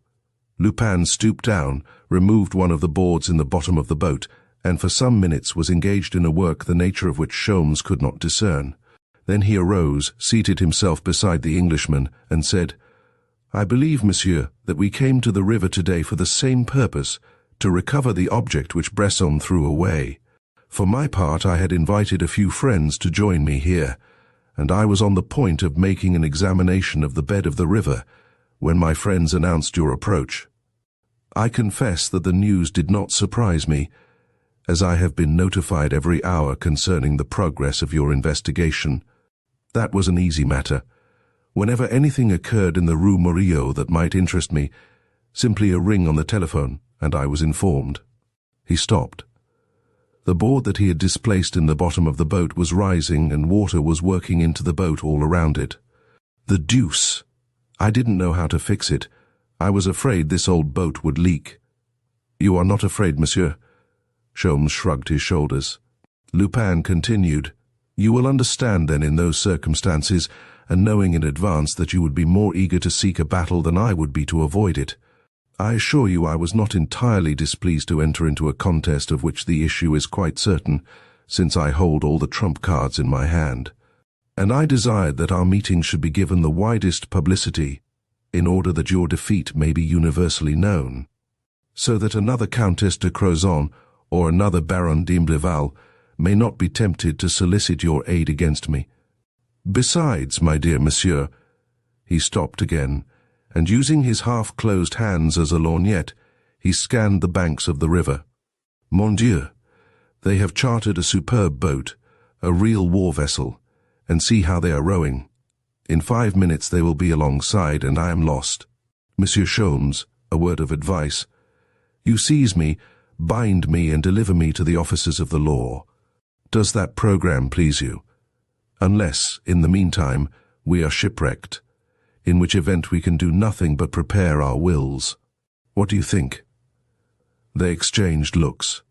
Lupin stooped down, removed one of the boards in the bottom of the boat, and for some minutes was engaged in a work the nature of which Sholmes could not discern. Then he arose, seated himself beside the Englishman, and said, "I believe, monsieur, that we came to the river today for the same purpose, to recover the object which Bresson threw away. For my part, I had invited a few friends to join me here, and I was on the point of making an examination of the bed of the river, when my friends announced your approach. I confess that the news did not surprise me, as I have been notified every hour concerning the progress of your investigation. That was an easy matter. Whenever anything occurred in the Rue Murillo that might interest me, simply a ring on the telephone, and I was informed." He stopped. The board that he had displaced in the bottom of the boat was rising, and water was working into the boat all around it. "The deuce! I didn't know how to fix it. I was afraid this old boat would leak." "You are not afraid, monsieur. Sholmes shrugged his shoulders. Lupin continued, "You will understand then in those circumstances, and knowing in advance that you would be more eager to seek a battle than I would be to avoid it. I assure you I was not entirely displeased to enter into a contest of which the issue is quite certain, since I hold all the trump cards in my hand. And I desired that our meeting should be given the widest publicity, in order that your defeat may be universally known, so that another Countess de Crozon or another Baron d'Imbleval may not be tempted to solicit your aid against me. Besides, my dear monsieur," he stopped again, and using his half-closed hands as a lorgnette, he scanned the banks of the river. "Mon Dieu, they have chartered a superb boat, a real war vessel, and see how they are rowing. In 5 minutes they will be alongside, and I am lost. Monsieur Sholmes, a word of advice. You seize me, bind me, and deliver me to the officers of the law. Does that program please you? Unless, in the meantime, we are shipwrecked, in which event we can do nothing but prepare our wills. What do you think?" They exchanged looks.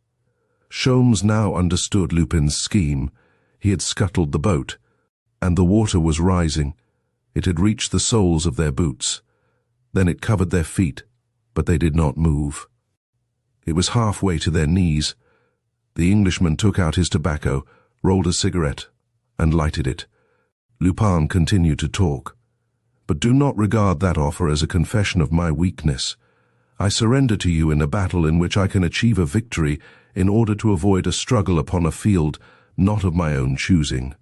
Sholmes now understood Lupin's scheme. He had scuttled the boat, and the water was rising. It had reached the soles of their boots. Then it covered their feet, but they did not move. It was halfway to their knees. The Englishman took out his tobacco, rolled a cigarette, and lighted it. Lupin continued to talk. "But do not regard that offer as a confession of my weakness. I surrender to you in a battle in which I can achieve a victory in order to avoid a struggle upon a field not of my own choosing.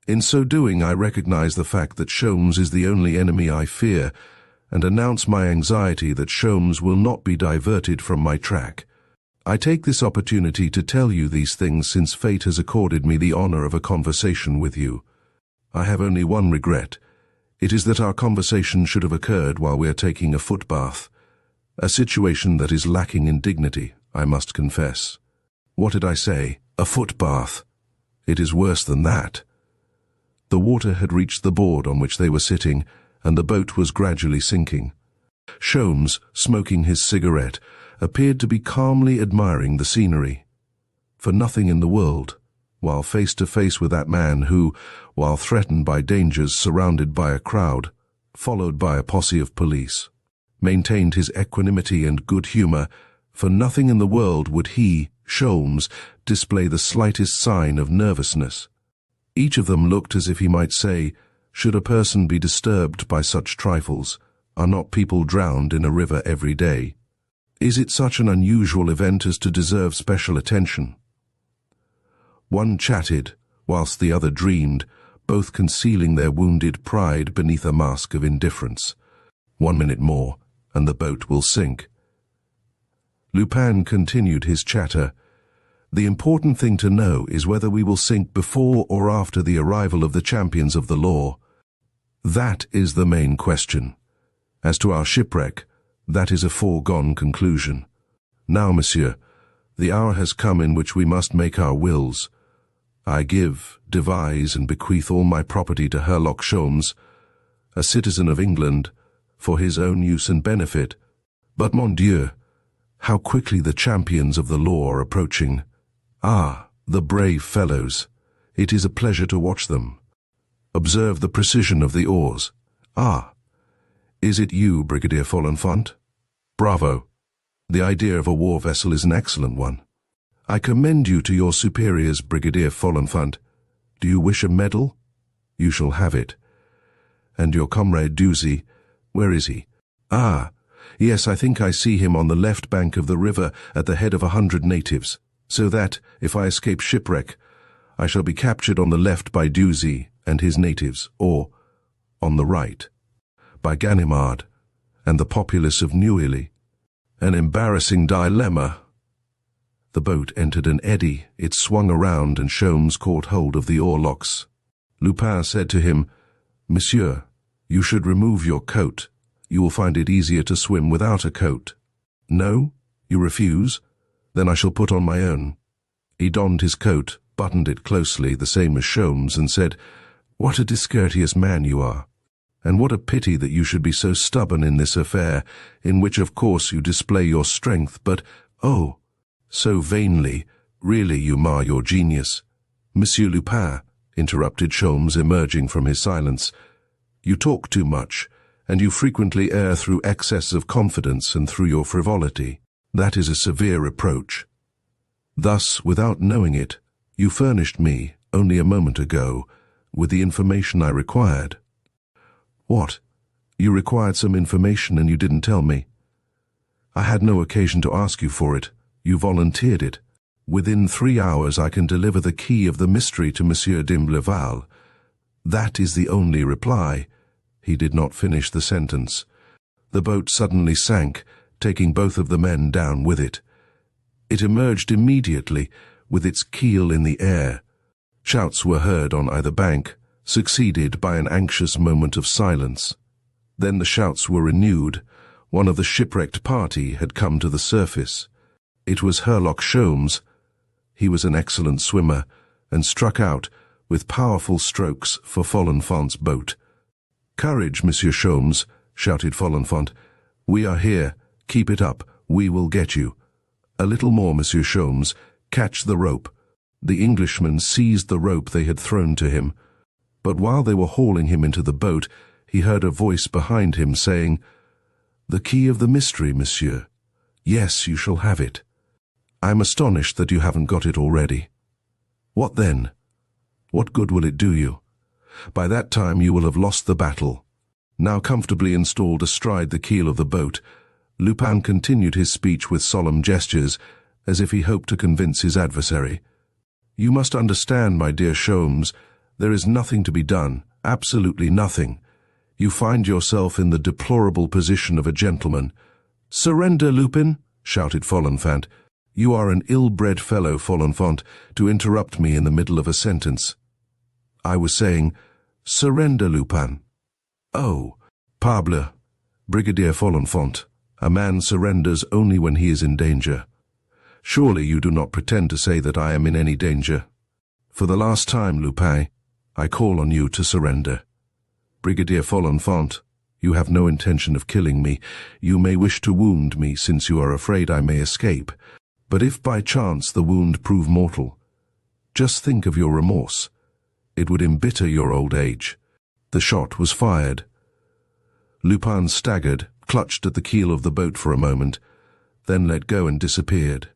In so doing, I recognize the fact that Sholmes is the only enemy I fear, and announce my anxiety that Sholmes will not be diverted from my track. I take this opportunity to tell you these things since fate has accorded me the honor of a conversation with you. I have only one regret. It is that our conversation should have occurred while we are taking a foot bath, a situation that is lacking in dignity, I must confess. What did I say? A foot bath. It is worse than that." The water had reached the board on which they were sitting, and the boat was gradually sinking. Sholmes, smoking his cigarette, appeared to be calmly admiring the scenery. For nothing in the world, while face to face with that man who, while threatened by dangers, surrounded by a crowd, followed by a posse of police, maintained his equanimity and good humor, for nothing in the world would he, Sholmes, display the slightest sign of nervousness. Each of them looked as if he might say, "Should a person be disturbed by such trifles? Are not people drowned in a river every day? Is it such an unusual event as to deserve special attention?" One chatted, whilst the other dreamed, both concealing their wounded pride beneath a mask of indifference. 1 minute more, and the boat will sink. Lupin continued his chatter. "The important thing to know is whether we will sink before or after the arrival of the champions of the law. That is the main question. As to our shipwreck, that is a foregone conclusion. Now, monsieur, the hour has come in which we must make our wills. I give, devise, and bequeath all my property to Herlock Sholmes, a citizen of England, for his own use and benefit. But, mon Dieu, how quickly the champions of the law are approaching. Ah, the brave fellows! It is a pleasure to watch them. Observe the precision of the oars. Ah, is it you, Brigadier Folenfant? Bravo! The idea of a war vessel is an excellent one. I commend you to your superiors, Brigadier Folenfant. Do you wish a medal? You shall have it. And your comrade Dusy, where is he? Ah, yes, I think I see him on the left bank of the river at the head of 100 natives, so that, if I escape shipwreck, I shall be captured on the left by Dusy and his natives, or, on the right, by Ganimard and the populace of Neuilly. An embarrassing dilemma. The boat entered an eddy, it swung around, and Sholmes caught hold of the oarlocks. Lupin said to him, "Monsieur, you should remove your coat. You will find it easier to swim without a coat." "No? You refuse? Then I shall put on my own." He donned his coat, buttoned it closely, the same as Sholmes, and said, "What a discourteous man you are, and what a pity that you should be so stubborn in this affair, in which of course you display your strength, but, oh, so vainly, Really, you mar your genius. Monsieur Lupin, interrupted Sholmes, emerging from his silence. You talk too much, and you frequently err through excess of confidence and through your frivolity. That is a severe reproach. Thus, without knowing it, you furnished me, only a moment ago, with the information I required. What? You required some information and you didn't tell me. I had no occasion to ask you for it. You volunteered it. Within 3 hours I can deliver the key of the mystery to Monsieur d'Imbleval. That is the only reply. He did not finish the sentence. The boat suddenly sank, taking both of the men down with it. It emerged immediately, with its keel in the air. Shouts were heard on either bank, succeeded by an anxious moment of silence. Then the shouts were renewed. One of the shipwrecked party had come to the surface. It was Herlock Sholmes. He was an excellent swimmer, and struck out, with powerful strokes, for Folenfant's boat. "Courage, Monsieur Sholmes," shouted Folenfant. "We are here. Keep it up. We will get you." "A little more, Monsieur Sholmes. Catch the rope." The Englishman seized the rope they had thrown to him. But while they were hauling him into the boat, he heard a voice behind him saying, "The key of the mystery, monsieur. Yes, you shall have it. I am astonished that you haven't got it already." "What then? What good will it do you? By that time you will have lost the battle." Now comfortably installed astride the keel of the boat, Lupin continued his speech with solemn gestures, as if he hoped to convince his adversary. "You must understand, my dear Sholmes, there is nothing to be done, absolutely nothing. You find yourself in the deplorable position of a gentleman." "Surrender, Lupin!" shouted Folenfant. "You are an ill-bred fellow, Folenfant, to interrupt me in the middle of a sentence." "I was saying, surrender, Lupin." "Oh, parbleu, Brigadier Folenfant, a man surrenders only when he is in danger. Surely you do not pretend to say that I am in any danger. For the last time, Lupin, I call on you to surrender. Brigadier Folenfant, you have no intention of killing me. You may wish to wound me, since you are afraid I may escape. But if by chance the wound prove mortal, just think of your remorse. It would embitter your old age." The shot was fired. Lupin staggered, clutched at the keel of the boat for a moment, then let go and disappeared.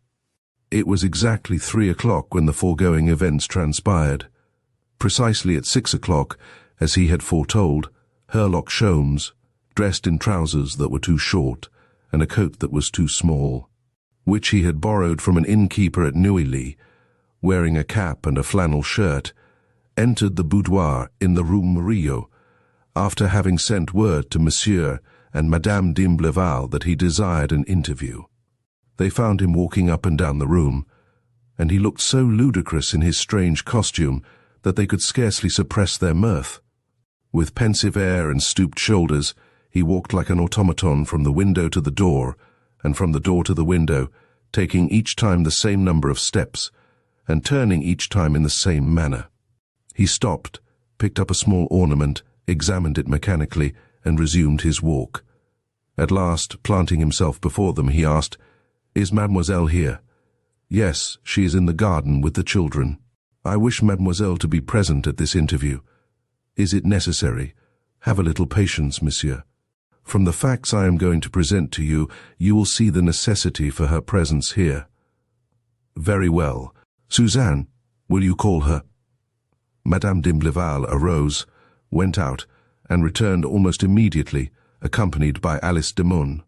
It was exactly 3 o'clock when the foregoing events transpired. Precisely at 6 o'clock, as he had foretold, Herlock Sholmes, dressed in trousers that were too short and a coat that was too small, which he had borrowed from an innkeeper at Neuilly, wearing a cap and a flannel shirt, entered the boudoir in the Rue Murillo, after having sent word to Monsieur and Madame d'Imbleval that he desired an interview. They found him walking up and down the room, and he looked so ludicrous in his strange costume that they could scarcely suppress their mirth. With pensive air and stooped shoulders, he walked like an automaton from the window to the door, and from the door to the window, taking each time the same number of steps, and turning each time in the same manner. He stopped, picked up a small ornament, examined it mechanically, and resumed his walk. At last, planting himself before them, he asked, "Is Mademoiselle here?" "Yes, she is in the garden with the children." "I wish Mademoiselle to be present at this interview." "Is it necessary?" "Have a little patience, monsieur. From the facts I am going to present to you, you will see the necessity for her presence here." "Very well. Suzanne, will you call her?" Madame d'Imbleval arose, went out, and returned almost immediately, accompanied by Alice de Mun.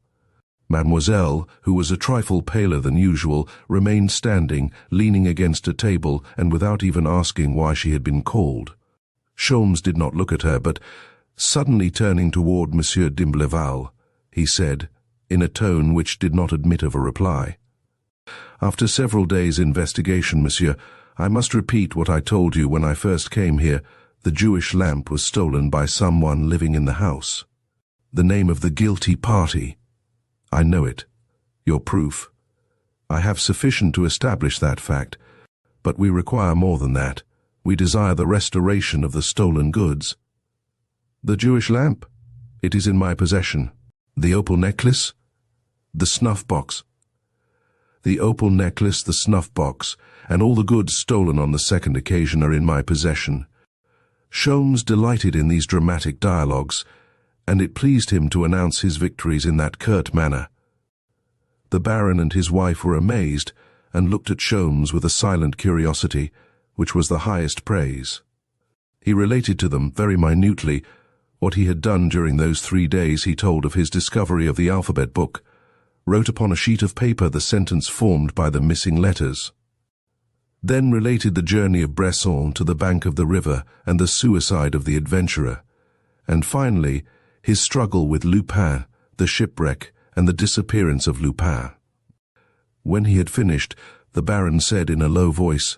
Mademoiselle, who was a trifle paler than usual, remained standing, leaning against a table, and without even asking why she had been called. Sholmes did not look at her, but, suddenly turning toward Monsieur d'Imbleval, he said, in a tone which did not admit of a reply, "After several days' investigation, monsieur, I must repeat what I told you when I first came here. The Jewish lamp was stolen by someone living in the house. The name of the guilty party. I know it. Your proof. I have sufficient to establish that fact, but we require more than that. We desire the restoration of the stolen goods." "The Jewish lamp? It is in my possession." "The opal necklace?" "The snuff box?" The opal necklace, the snuff box, and all the goods stolen on the second occasion are in my possession." Sholmes delighted in these dramatic dialogues, and it pleased him to announce his victories in that curt manner. The Baron and his wife were amazed, and looked at Sholmes with a silent curiosity, which was the highest praise. He related to them, very minutely, what he had done during those 3 days. He told of his discovery of the alphabet book, wrote upon a sheet of paper the sentence formed by the missing letters, then related the journey of Bresson to the bank of the river and the suicide of the adventurer, and finally his struggle with Lupin, the shipwreck, and the disappearance of Lupin. When he had finished, the Baron said in a low voice,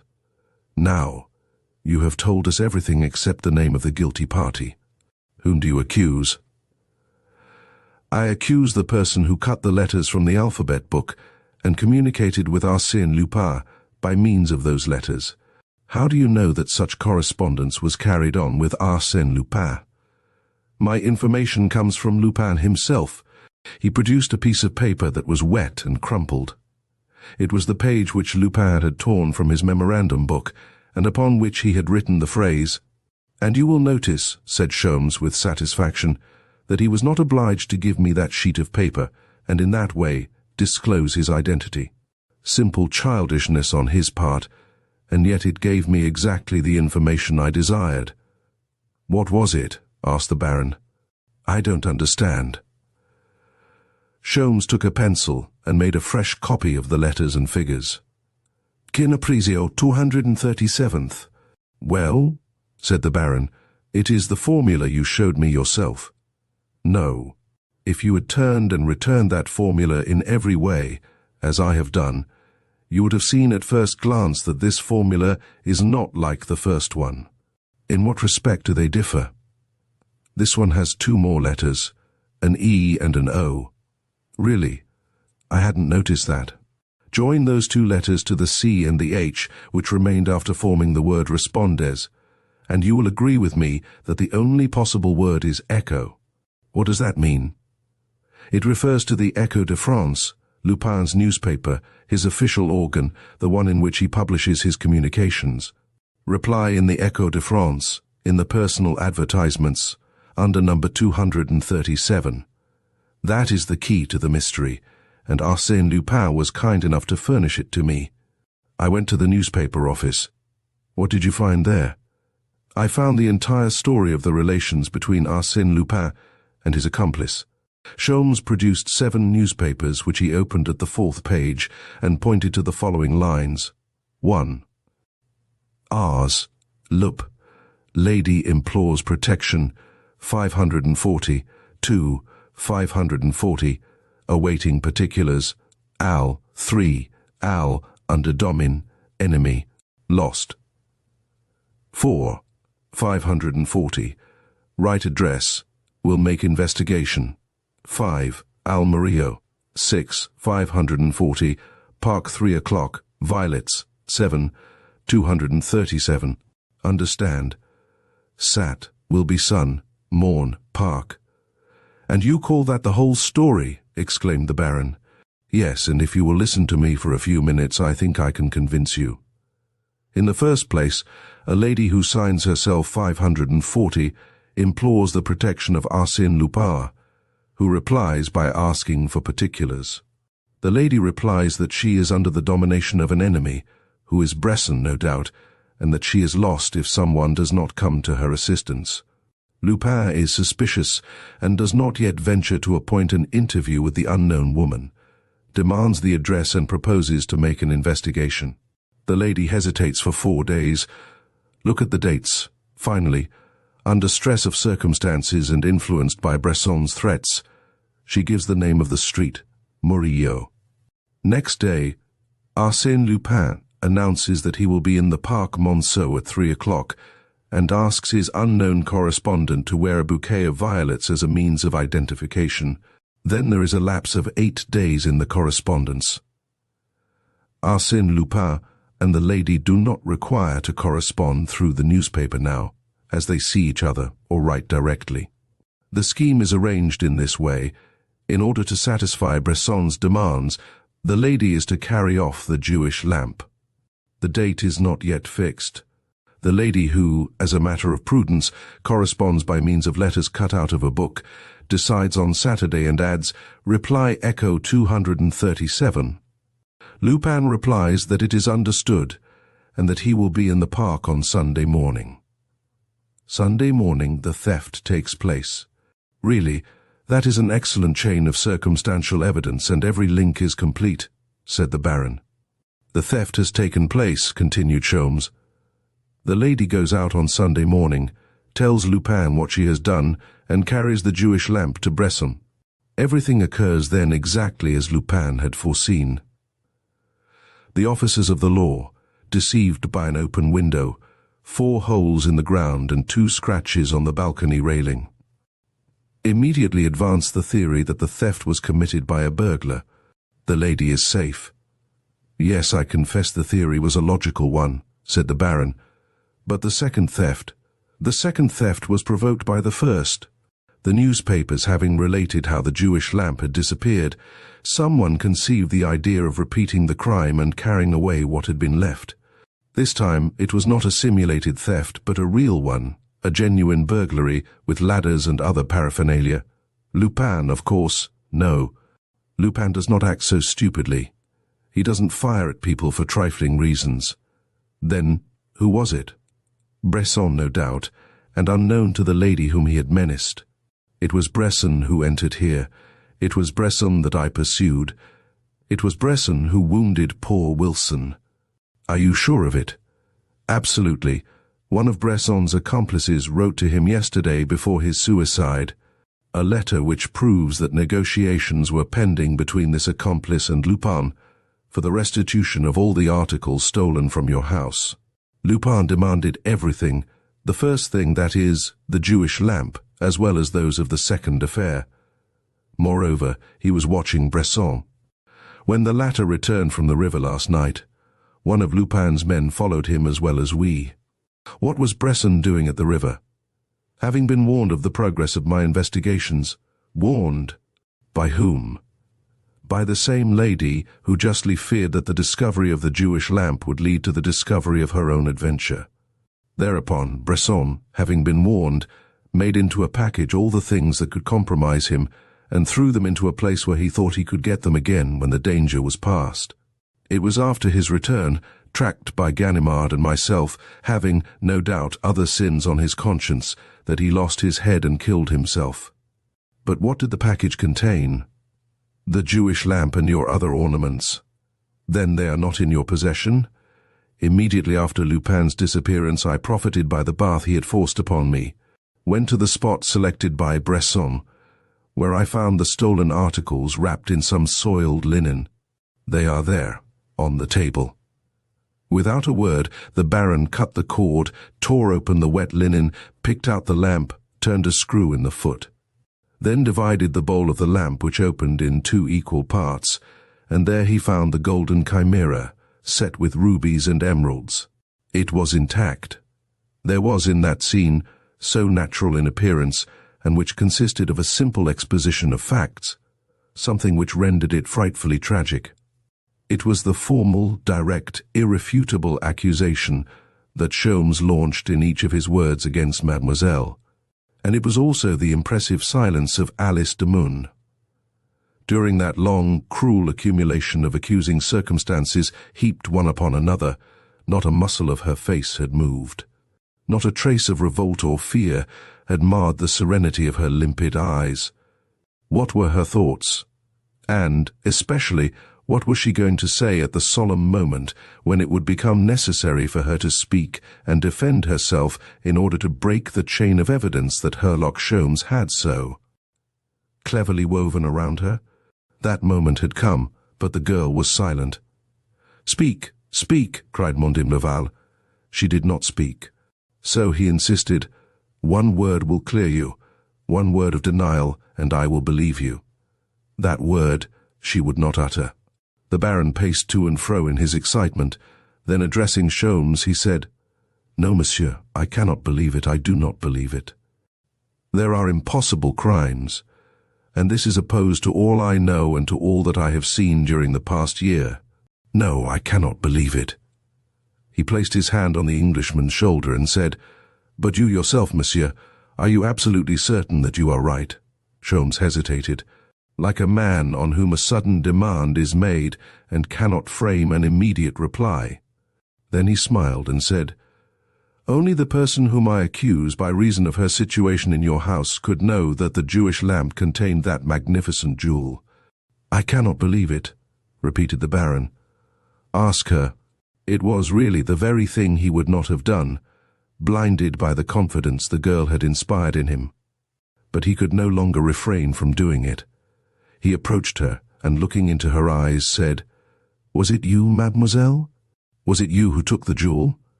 "Now, you have told us everything except the name of the guilty party. Whom do you accuse?" "I accuse the person who cut the letters from the alphabet book and communicated with Arsène Lupin by means of those letters." "How do you know that such correspondence was carried on with Arsène Lupin?" "My information comes from Lupin himself. He produced a piece of paper that was wet and crumpled. It was the page which Lupin had torn from his memorandum book, and upon which he had written the phrase, 'And you will notice,' said Sholmes with satisfaction, 'that he was not obliged to give me that sheet of paper, and in that way disclose his identity. Simple childishness on his part, and yet it gave me exactly the information I desired." "What was it?" asked the Baron. "I don't understand." Sholmes took a pencil and made a fresh copy of the letters and figures. "Kinaprisio 237th. "Well," said the Baron, "it is the formula you showed me yourself." "No. If you had turned and returned that formula in every way, as I have done, you would have seen at first glance that this formula is not like the first one." "In what respect do they differ?" "This one has 2 more letters, an E and an O." "Really? I hadn't noticed that." "Join those 2 letters to the C and the H, which remained after forming the word respondes, and you will agree with me that the only possible word is echo." "What does that mean?" "It refers to the Echo de France, Lupin's newspaper, his official organ, the one in which he publishes his communications. Reply in the Echo de France, in the personal advertisements, under number 237. That is the key to the mystery, and Arsène Lupin was kind enough to furnish it to me. I went to the newspaper office. What did you find there?" "I found the entire story of the relations between Arsène Lupin and his accomplice." Sholmes produced 7 newspapers, which he opened at the 4th page, and pointed to the following lines. 1. Ars. Lup. Lady implores protection. 540. 2. 540. Awaiting particulars. Al. 3. Al. Under domin. Enemy. Lost. 4. 540. Right address. Will make investigation. 5. Almerio. 6. 540. Park 3 o'clock. Violets. 7. 237. Understand. Sat. Will be sun. Morn. Park. "And you call that the whole story?" exclaimed the Baron. "Yes, and if you will listen to me for a few minutes, I think I can convince you. In the first place, a lady who signs herself 540 implores the protection of Arsène Lupin, who replies by asking for particulars. The lady replies that she is under the domination of an enemy, who is Bresson, no doubt, and that she is lost if someone does not come to her assistance. Lupin is suspicious and does not yet venture to appoint an interview with the unknown woman, demands the address and proposes to make an investigation. The lady hesitates for 4 days. Look at the dates. Finally, under stress of circumstances and influenced by Bresson's threats, she gives the name of the street, Murillo. Next day, Arsène Lupin announces that he will be in the Parc Monceau at 3 o'clock and asks his unknown correspondent to wear a bouquet of violets as a means of identification. Then there is a lapse of 8 days in the correspondence. Arsène Lupin and the lady do not require to correspond through the newspaper now, as they see each other or write directly. The scheme is arranged in this way in order to satisfy Bresson's demands, The lady is to carry off the Jewish lamp. The date is not yet fixed. The lady who, as a matter of prudence, corresponds by means of letters cut out of a book, decides on Saturday and adds, "Reply Echo 237. Lupin replies that it is understood, and that he will be in the park on Sunday morning." Sunday morning the theft takes place. "Really, that is an excellent chain of circumstantial evidence, and every link is complete," said the Baron. "The theft has taken place," continued Sholmes. "The lady goes out on Sunday morning, tells Lupin what she has done, and carries the Jewish lamp to Bresson. Everything occurs then exactly as Lupin had foreseen. The officers of the law, deceived by an open window, 4 holes in the ground and 2 scratches on the balcony railing, immediately advanced the theory that the theft was committed by a burglar. The lady is safe. "Yes, I confess the theory was a logical one," said the Baron. "But the second theft was provoked by the first. The newspapers having related how the Jewish lamp had disappeared, someone conceived the idea of repeating the crime and carrying away what had been left. This time it was not a simulated theft, but a real one, a genuine burglary with ladders and other paraphernalia. Lupin, of course, no. Lupin does not act so stupidly. He doesn't fire at people for trifling reasons. Then, who was it? Bresson, no doubt, and unknown to the lady whom he had menaced. It was Bresson who entered here. It was Bresson that I pursued. It was Bresson who wounded poor Wilson." "Are you sure of it?" "Absolutely. One of Bresson's accomplices wrote to him yesterday before his suicide, a letter which proves that negotiations were pending between this accomplice and Lupin for the restitution of all the articles stolen from your house. Lupin demanded everything, the first thing, that is, the Jewish lamp, as well as those of the second affair. Moreover, he was watching Bresson. When the latter returned from the river last night, one of Lupin's men followed him as well as we. What was Bresson doing at the river? Having been warned of the progress of my investigations. Warned? By whom? By the same lady who justly feared that the discovery of the Jewish lamp would lead to the discovery of her own adventure. Thereupon, Bresson, having been warned, made into a package all the things that could compromise him, and threw them into a place where he thought he could get them again when the danger was past. It was after his return, tracked by Ganimard and myself, having, no doubt, other sins on his conscience, that he lost his head and killed himself. But what did the package contain? The Jewish lamp and your other ornaments. Then they are not in your possession? Immediately after Lupin's disappearance, I profited by the bath he had forced upon me, went to the spot selected by Bresson, where I found the stolen articles wrapped in some soiled linen. They are there, on the table." Without a word, the Baron cut the cord, tore open the wet linen, picked out the lamp, turned a screw in the foot. Then divided the bowl of the lamp, which opened in 2 equal parts, and there he found the golden chimera, set with rubies and emeralds. It was intact. There was in that scene, so natural in appearance, and which consisted of a simple exposition of facts, something which rendered it frightfully tragic. It was the formal, direct, irrefutable accusation that Sholmes launched in each of his words against Mademoiselle, and it was also the impressive silence of Alice de Mun. During that long, cruel accumulation of accusing circumstances heaped one upon another, not a muscle of her face had moved. Not a trace of revolt or fear had marred the serenity of her limpid eyes. What were her thoughts? And, especially, what was she going to say at the solemn moment when it would become necessary for her to speak and defend herself in order to break the chain of evidence that Herlock Sholmes had so cleverly woven around her? That moment had come, but the girl was silent. "Speak, speak," cried Mondim Laval. She did not speak. So he insisted, "One word will clear you, one word of denial, and I will believe you." That word she would not utter. The Baron paced to and fro in his excitement. Then addressing Sholmes, he said, "No, monsieur, I cannot believe it, I do not believe it. There are impossible crimes. And this is opposed to all I know and to all that I have seen during the past year. No, I cannot believe it." He placed his hand on the Englishman's shoulder and said, "But you yourself, monsieur, are you absolutely certain that you are right?" Sholmes hesitated, like a man on whom a sudden demand is made and cannot frame an immediate reply. Then he smiled and said, "Only the person whom I accuse by reason of her situation in your house could know that the Jewish lamp contained that magnificent jewel." "I cannot believe it," repeated the Baron. "Ask her." It was really the very thing he would not have done, blinded by the confidence the girl had inspired in him. But he could no longer refrain from doing it. He approached her and, looking into her eyes, said, "Was it you, mademoiselle? Was it you who took the jewel?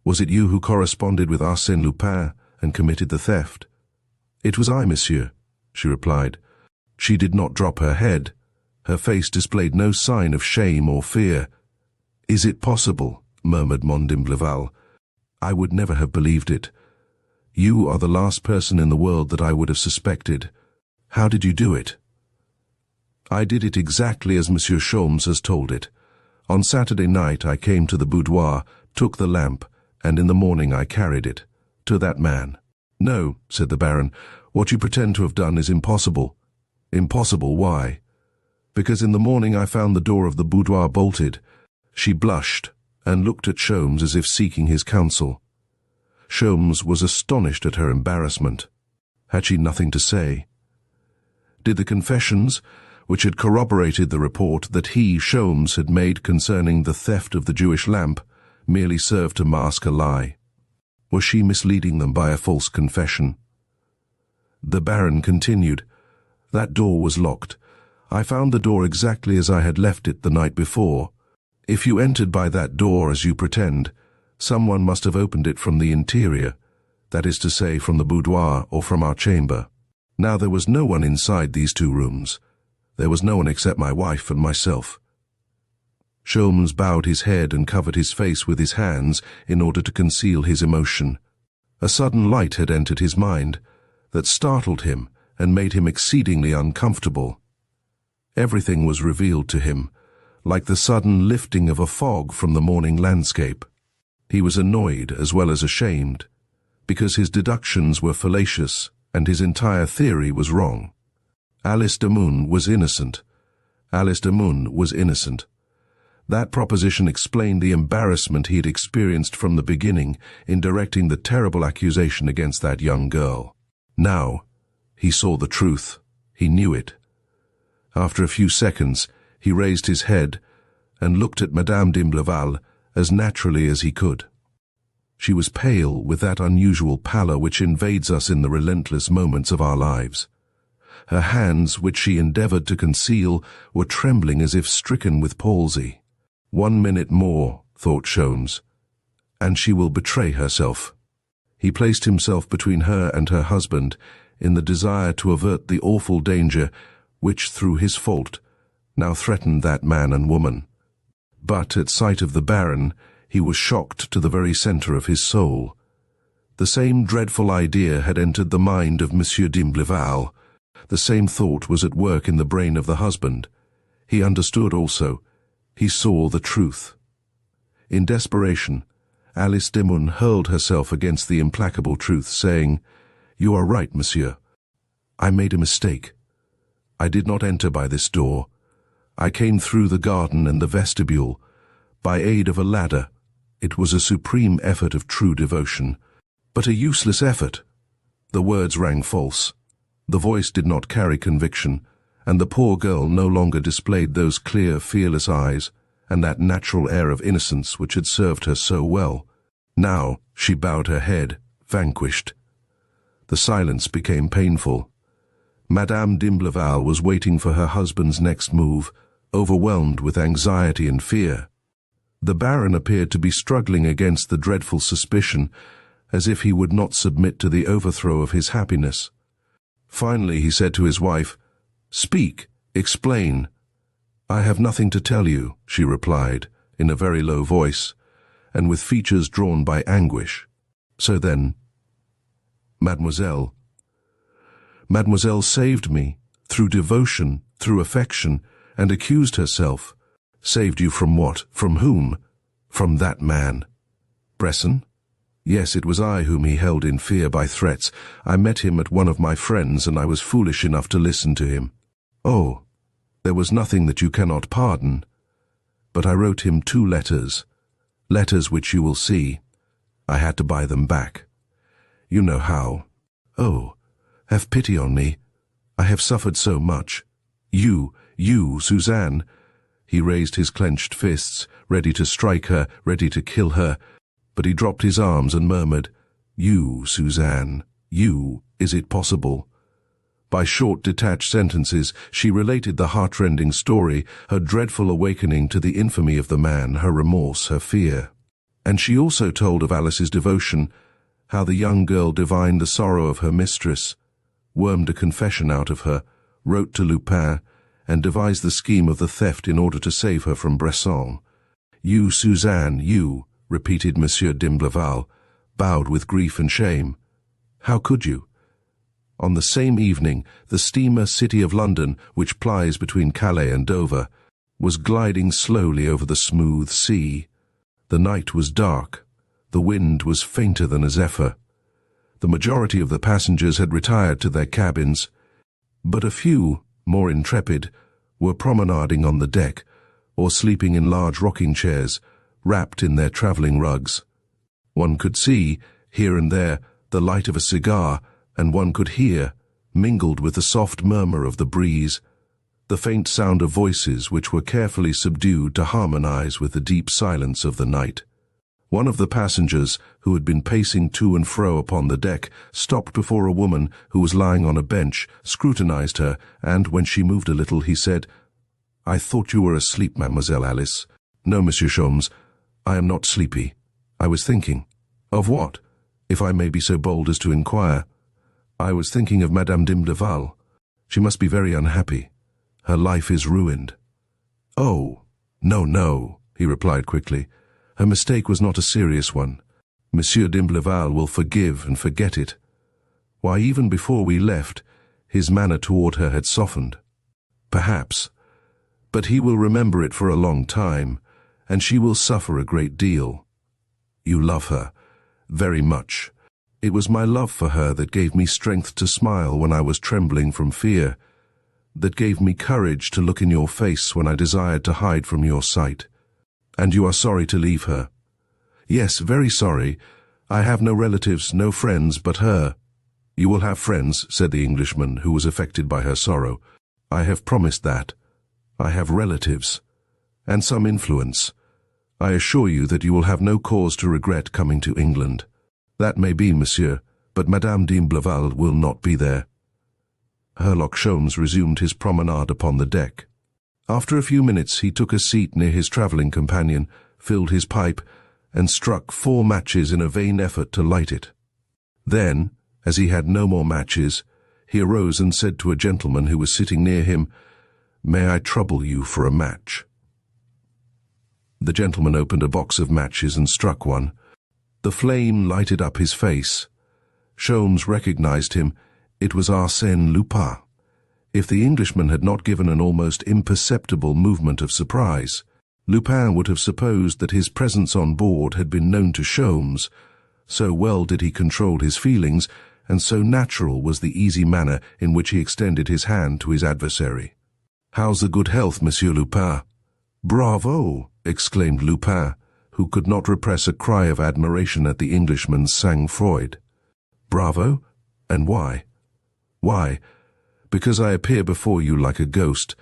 Was it you who corresponded with Arsène Lupin and committed the theft?" "It was I, monsieur," she replied. She did not drop her head. Her face displayed no sign of shame or fear. "Is it possible?" murmured D'imblevalle. "I would never have believed it. You are the last person in the world that I would have suspected. How did you do it?" "I did it exactly as Monsieur Sholmes has told it. On Saturday night I came to the boudoir, took the lamp, and in the morning I carried it to that man." "No," said the Baron, "what you pretend to have done is impossible." "Impossible, why?" "Because in the morning I found the door of the boudoir bolted." She blushed and looked at Sholmes as if seeking his counsel. Sholmes was astonished at her embarrassment. Had she nothing to say? Did the confessions, which had corroborated the report that he, Sholmes, had made concerning the theft of the Jewish lamp, merely serve to mask a lie? Was she misleading them by a false confession? The Baron continued, "That door was locked. I found the door exactly as I had left it the night before. If you entered by that door as you pretend, someone must have opened it from the interior, that is to say, from the boudoir or from our chamber. Now there was no one inside these two rooms. There was no one except my wife and myself." Sholmes bowed his head and covered his face with his hands in order to conceal his emotion. A sudden light had entered his mind that startled him and made him exceedingly uncomfortable. Everything was revealed to him, like the sudden lifting of a fog from the morning landscape. He was annoyed as well as ashamed, because his deductions were fallacious and his entire theory was wrong. Alice Demun was innocent. Alice Demun was innocent. That proposition explained the embarrassment he had experienced from the beginning in directing the terrible accusation against that young girl. Now, he saw the truth. He knew it. After a few seconds, he raised his head and looked at Madame d'Imblevalle as naturally as he could. She was pale with that unusual pallor which invades us in the relentless moments of our lives. Her hands, which she endeavored to conceal, were trembling as if stricken with palsy. 1 minute more, thought Sholmes, and she will betray herself. He placed himself between her and her husband in the desire to avert the awful danger which, through his fault, now threatened that man and woman. But at sight of the Baron, he was shocked to the very center of his soul. The same dreadful idea had entered the mind of Monsieur d'Imblevalle. The same thought was at work in the brain of the husband. He understood also. He saw the truth. In desperation, Alice Demun hurled herself against the implacable truth, saying, "You are right, monsieur. I made a mistake. I did not enter by this door. I came through the garden and the vestibule, by aid of a ladder. It was a supreme effort of true devotion, but a useless effort." The words rang false. The voice did not carry conviction, and the poor girl no longer displayed those clear, fearless eyes and that natural air of innocence which had served her so well. Now she bowed her head, vanquished. The silence became painful. Madame d'Imblevalle was waiting for her husband's next move, overwhelmed with anxiety and fear. The Baron appeared to be struggling against the dreadful suspicion, as if he would not submit to the overthrow of his happiness. Finally he said to his wife, "Speak, explain." "I have nothing to tell you," she replied, in a very low voice, and with features drawn by anguish. "So then, Mademoiselle saved me," through devotion, through affection, and accused herself. Saved you from what? From whom? From that man. Bresson? Yes, it was I whom he held in fear by threats. I met him at one of my friends, and I was foolish enough to listen to him. Oh, there was nothing that you cannot pardon. But I wrote him 2 letters. Letters which you will see. I had to buy them back. You know how. Oh, have pity on me. I have suffered so much. You, Suzanne. He raised his clenched fists, ready to strike her, ready to kill her, but he dropped his arms and murmured, You, Suzanne, you, is it possible? By short, detached sentences, she related the heartrending story, her dreadful awakening to the infamy of the man, her remorse, her fear. And she also told of Alice's devotion, how the young girl divined the sorrow of her mistress, wormed a confession out of her, wrote to Lupin, and devised the scheme of the theft in order to save her from Bresson. You, Suzanne, you, repeated Monsieur d'Imblevalle, bowed with grief and shame. How could you? On the same evening, the steamer City of London, which plies between Calais and Dover, was gliding slowly over the smooth sea. The night was dark. The wind was fainter than a zephyr. The majority of the passengers had retired to their cabins, but a few, more intrepid, were promenading on the deck, or sleeping in large rocking chairs, wrapped in their travelling rugs. One could see, here and there, the light of a cigar, and one could hear, mingled with the soft murmur of the breeze, the faint sound of voices which were carefully subdued to harmonize with the deep silence of the night. One of the passengers, who had been pacing to and fro upon the deck, stopped before a woman who was lying on a bench, scrutinized her, and, when she moved a little, he said, I thought you were asleep, Mademoiselle Alice. No, Monsieur Sholmes, I am not sleepy. I was thinking. Of what, if I may be so bold as to inquire? I was thinking of Madame d'Imblevalle. She must be very unhappy. Her life is ruined. Oh, no, he replied quickly. Her mistake was not a serious one. Monsieur d'Imblevalle will forgive and forget it. Why, even before we left, his manner toward her had softened. Perhaps. But he will remember it for a long time, and she will suffer a great deal. You love her, very much. It was my love for her that gave me strength to smile when I was trembling from fear, that gave me courage to look in your face when I desired to hide from your sight. And you are sorry to leave her? Yes, very sorry. I have no relatives, no friends but her. You will have friends, said the Englishman, who was affected by her sorrow. I have promised that. I have relatives, and some influence. I assure you that you will have no cause to regret coming to England. That may be, monsieur, but Madame d'Imblevalle will not be there. Herlock Sholmes resumed his promenade upon the deck. After a few minutes he took a seat near his travelling companion, filled his pipe, and struck 4 matches in a vain effort to light it. Then, as he had no more matches, he arose and said to a gentleman who was sitting near him, May I trouble you for a match? The gentleman opened a box of matches and struck one. The flame lighted up his face. Sholmes recognized him. It was Arsène Lupin. If the Englishman had not given an almost imperceptible movement of surprise, Lupin would have supposed that his presence on board had been known to Sholmes. So well did he control his feelings, and so natural was the easy manner in which he extended his hand to his adversary. How's the good health, Monsieur Lupin? Bravo! Exclaimed Lupin, who could not repress a cry of admiration at the Englishman's sang-froid. Bravo? And why? Why? Because I appear before you like a ghost,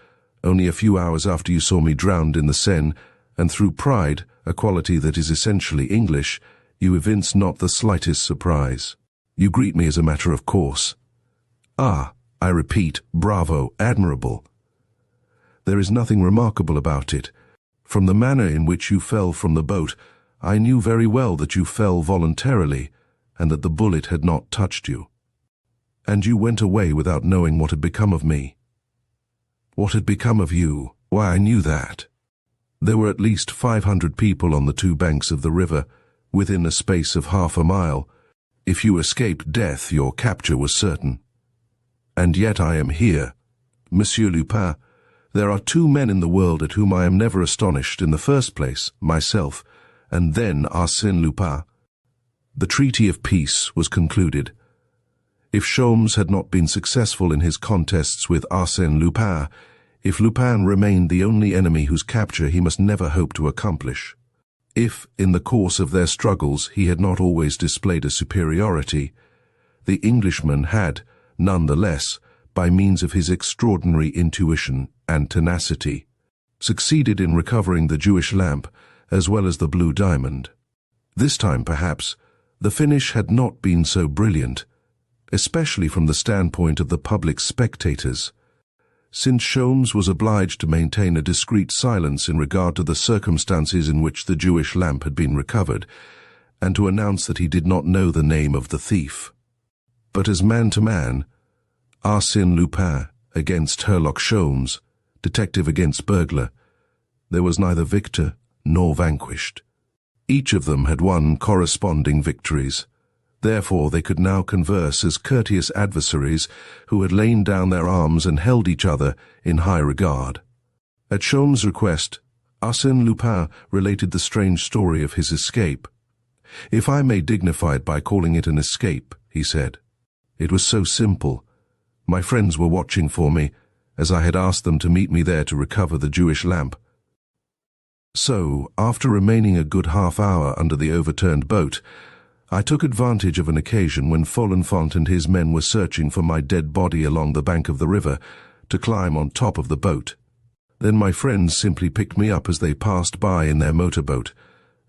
only a few hours after you saw me drowned in the Seine, and through pride, a quality that is essentially English, you evince not the slightest surprise. You greet me as a matter of course. Ah, I repeat, bravo, admirable. There is nothing remarkable about it. From the manner in which you fell from the boat, I knew very well that you fell voluntarily, and that the bullet had not touched you. And you went away without knowing what had become of me. What had become of you? Why, I knew that. There were at least 500 people on the 2 banks of the river, within a space of half a mile. If you escaped death, your capture was certain. And yet I am here. Monsieur Lupin, there are two men in the world at whom I am never astonished. In the first place, myself, and then Arsène Lupin. The treaty of peace was concluded. If Sholmes had not been successful in his contests with Arsène Lupin, if Lupin remained the only enemy whose capture he must never hope to accomplish, if, in the course of their struggles, he had not always displayed a superiority, the Englishman had, none the less, by means of his extraordinary intuition and tenacity, succeeded in recovering the Jewish lamp as well as the blue diamond. This time, perhaps, the finish had not been so brilliant, especially from the standpoint of the public spectators, since Sholmes was obliged to maintain a discreet silence in regard to the circumstances in which the Jewish lamp had been recovered, and to announce that he did not know the name of the thief. But as man to man, Arsène Lupin against Herlock Sholmes, detective against burglar, there was neither victor nor vanquished. Each of them had won corresponding victories. Therefore they could now converse as courteous adversaries who had lain down their arms and held each other in high regard. At Sholmes' request, Arsène Lupin related the strange story of his escape. "If I may dignify it by calling it an escape," he said. "It was so simple. My friends were watching for me, as I had asked them to meet me there to recover the Jewish lamp. So, after remaining a good half-hour under the overturned boat, I took advantage of an occasion when Folenfant and his men were searching for my dead body along the bank of the river to climb on top of the boat. Then my friends simply picked me up as they passed by in their motorboat,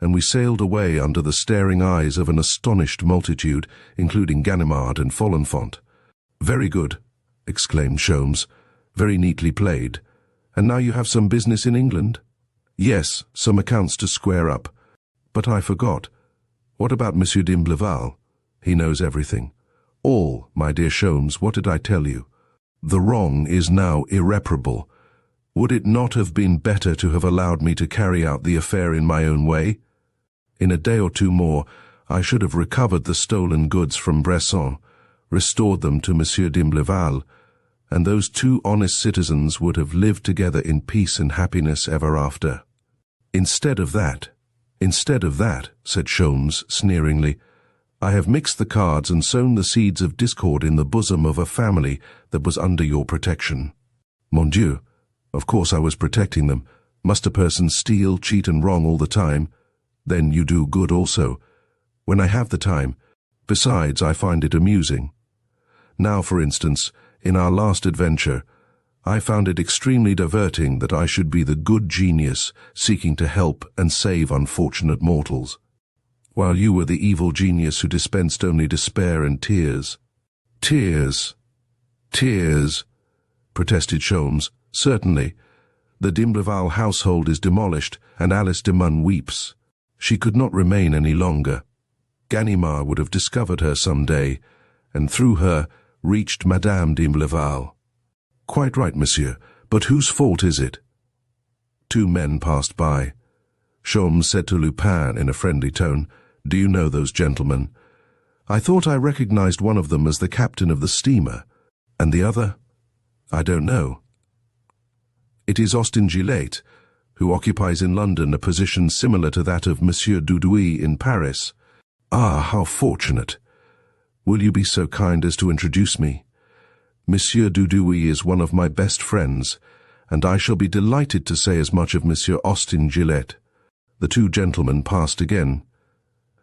and we sailed away under the staring eyes of an astonished multitude, including Ganimard and Folenfant." "Very good," exclaimed Sholmes. "Very neatly played. And now you have some business in England?" "Yes, some accounts to square up. But I forgot. What about Monsieur d'Imbleval? He knows everything." "All, my dear Sholmes. What did I tell you? The wrong is now irreparable. Would it not have been better to have allowed me to carry out the affair in my own way? In a day or two more, I should have recovered the stolen goods from Bresson, restored them to Monsieur d'Imbleval, and those two honest citizens would have lived together in peace and happiness ever after. Instead of that, said Sholmes sneeringly, I have mixed the cards and sown the seeds of discord in the bosom of a family that was under your protection." "Mon Dieu, of course I was protecting them. Must a person steal, cheat and wrong all the time? Then you do good also. When I have the time. Besides, I find it amusing. Now, for instance, in our last adventure, I found it extremely diverting that I should be the good genius seeking to help and save unfortunate mortals, while you were the evil genius who dispensed only despair and tears." "Tears, tears," protested Sholmes. "Certainly. The d'Imbleval household is demolished, and Alice de Mun weeps. She could not remain any longer. Ganimard would have discovered her some day, and through her reached Madame d'Imbleval." "Quite right, monsieur, but whose fault is it?" Two men passed by. Sholmes said to Lupin in a friendly tone, "Do you know those gentlemen? I thought I recognized one of them as the captain of the steamer, and the other? I don't know." "It is Austin Gillet, who occupies in London a position similar to that of Monsieur Dudouis in Paris." "Ah, how fortunate! Will you be so kind as to introduce me? Monsieur Dudouis is one of my best friends, and I shall be delighted to say as much of Monsieur Austin Gillet." The two gentlemen passed again.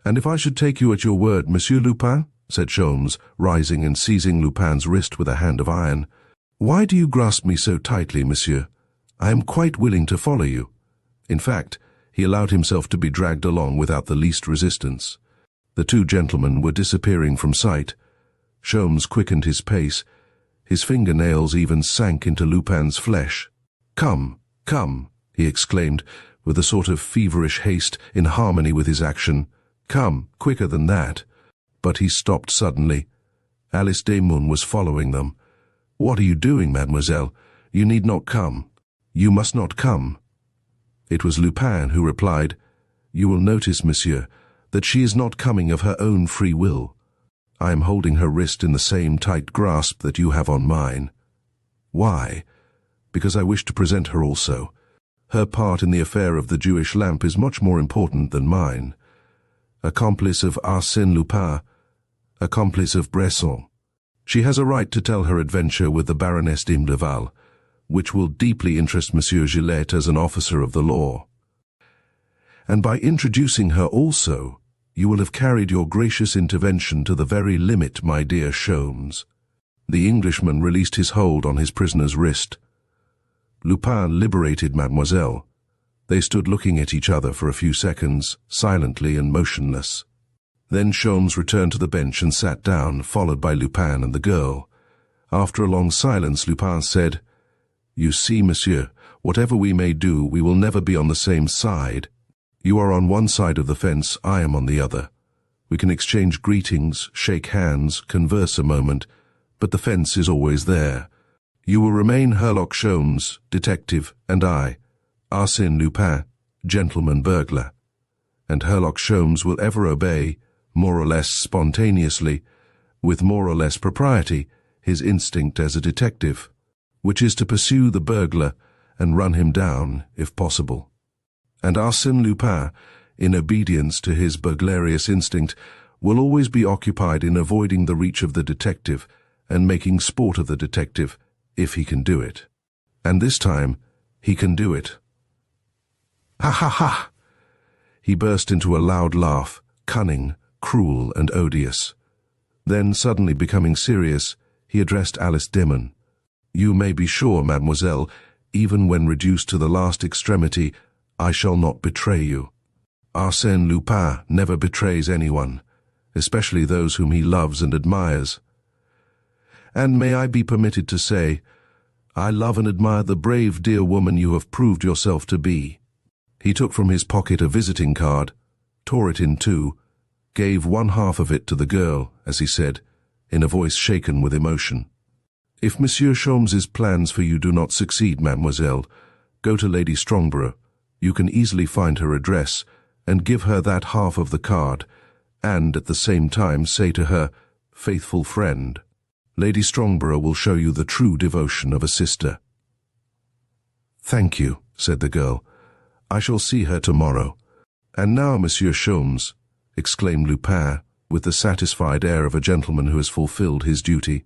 "And if I should take you at your word, Monsieur Lupin," said Sholmes, rising and seizing Lupin's wrist with a hand of iron, "why do you grasp me so tightly, monsieur? I am quite willing to follow you." In fact, he allowed himself to be dragged along without the least resistance. The two gentlemen were disappearing from sight. Sholmes quickened his pace. His fingernails even sank into Lupin's flesh. "Come, come," he exclaimed, with a sort of feverish haste in harmony with his action. "Come, quicker than that." But he stopped suddenly. Alice de Mun was following them. "What are you doing, mademoiselle? You need not come. You must not come." It was Lupin who replied, "You will notice, monsieur, that she is not coming of her own free will. I am holding her wrist in the same tight grasp that you have on mine." Why? Because I wish to present her also. Her part in the affair of the Jewish lamp is much more important than mine. Accomplice of Arsène Lupin, accomplice of Bresson. She has a right to tell her adventure with the Baroness d'Imleval, which will deeply interest Monsieur Gillette as an officer of the law. And by introducing her also, you will have carried your gracious intervention to the very limit, my dear Sholmes. The Englishman released his hold on his prisoner's wrist. Lupin liberated Mademoiselle. They stood looking at each other for a few seconds, silently and motionless. Then Sholmes returned to the bench and sat down, followed by Lupin and the girl. After a long silence, Lupin said, "You see, monsieur, whatever we may do, we will never be on the same side. You are on one side of the fence, I am on the other. We can exchange greetings, shake hands, converse a moment, but the fence is always there. You will remain Herlock Sholmes, detective, and I, Arsène Lupin, gentleman burglar. And Herlock Sholmes will ever obey, more or less spontaneously, with more or less propriety, his instinct as a detective, which is to pursue the burglar and run him down, if possible. And Arsène Lupin, in obedience to his burglarious instinct, will always be occupied in avoiding the reach of the detective and making sport of the detective, if he can do it. And this time, he can do it. Ha ha ha! He burst into a loud laugh, cunning, cruel, and odious. Then, suddenly becoming serious, he addressed Alice Dimon. You may be sure, mademoiselle, even when reduced to the last extremity, I shall not betray you. Arsène Lupin never betrays anyone, especially those whom he loves and admires. And may I be permitted to say, I love and admire the brave dear woman you have proved yourself to be. He took from his pocket a visiting card, tore it in two, gave one half of it to the girl, as he said, in a voice shaken with emotion. If Monsieur Sholmes's plans for you do not succeed, mademoiselle, go to Lady Strongborough. You can easily find her address, and give her that half of the card, and at the same time say to her, faithful friend. Lady Strongborough will show you the true devotion of a sister. Thank you, said the girl. I shall see her tomorrow. And now, Monsieur Sholmes, exclaimed Lupin, with the satisfied air of a gentleman who has fulfilled his duty,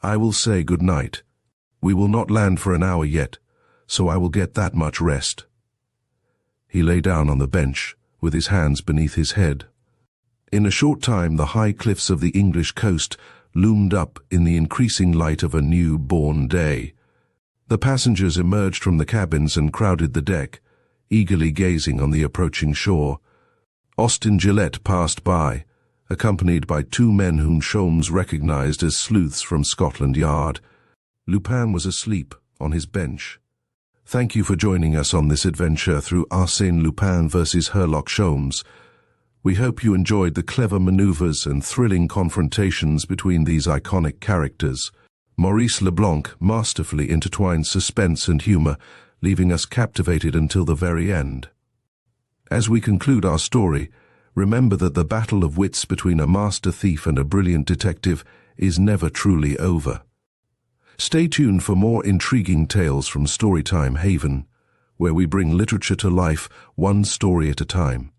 I will say good night. We will not land for an hour yet, so I will get that much rest. He lay down on the bench, with his hands beneath his head. In a short time the high cliffs of the English coast loomed up in the increasing light of a new-born day. The passengers emerged from the cabins and crowded the deck, eagerly gazing on the approaching shore. Austin Gillette passed by, accompanied by two men whom Sholmes recognized as sleuths from Scotland Yard. Lupin was asleep on his bench. Thank you for joining us on this adventure through Arsène Lupin versus Herlock Sholmes. We hope you enjoyed the clever maneuvers and thrilling confrontations between these iconic characters. Maurice Leblanc masterfully intertwined suspense and humor, leaving us captivated until the very end. As we conclude our story, remember that the battle of wits between a master thief and a brilliant detective is never truly over. Stay tuned for more intriguing tales from Storytime Haven, where we bring literature to life one story at a time.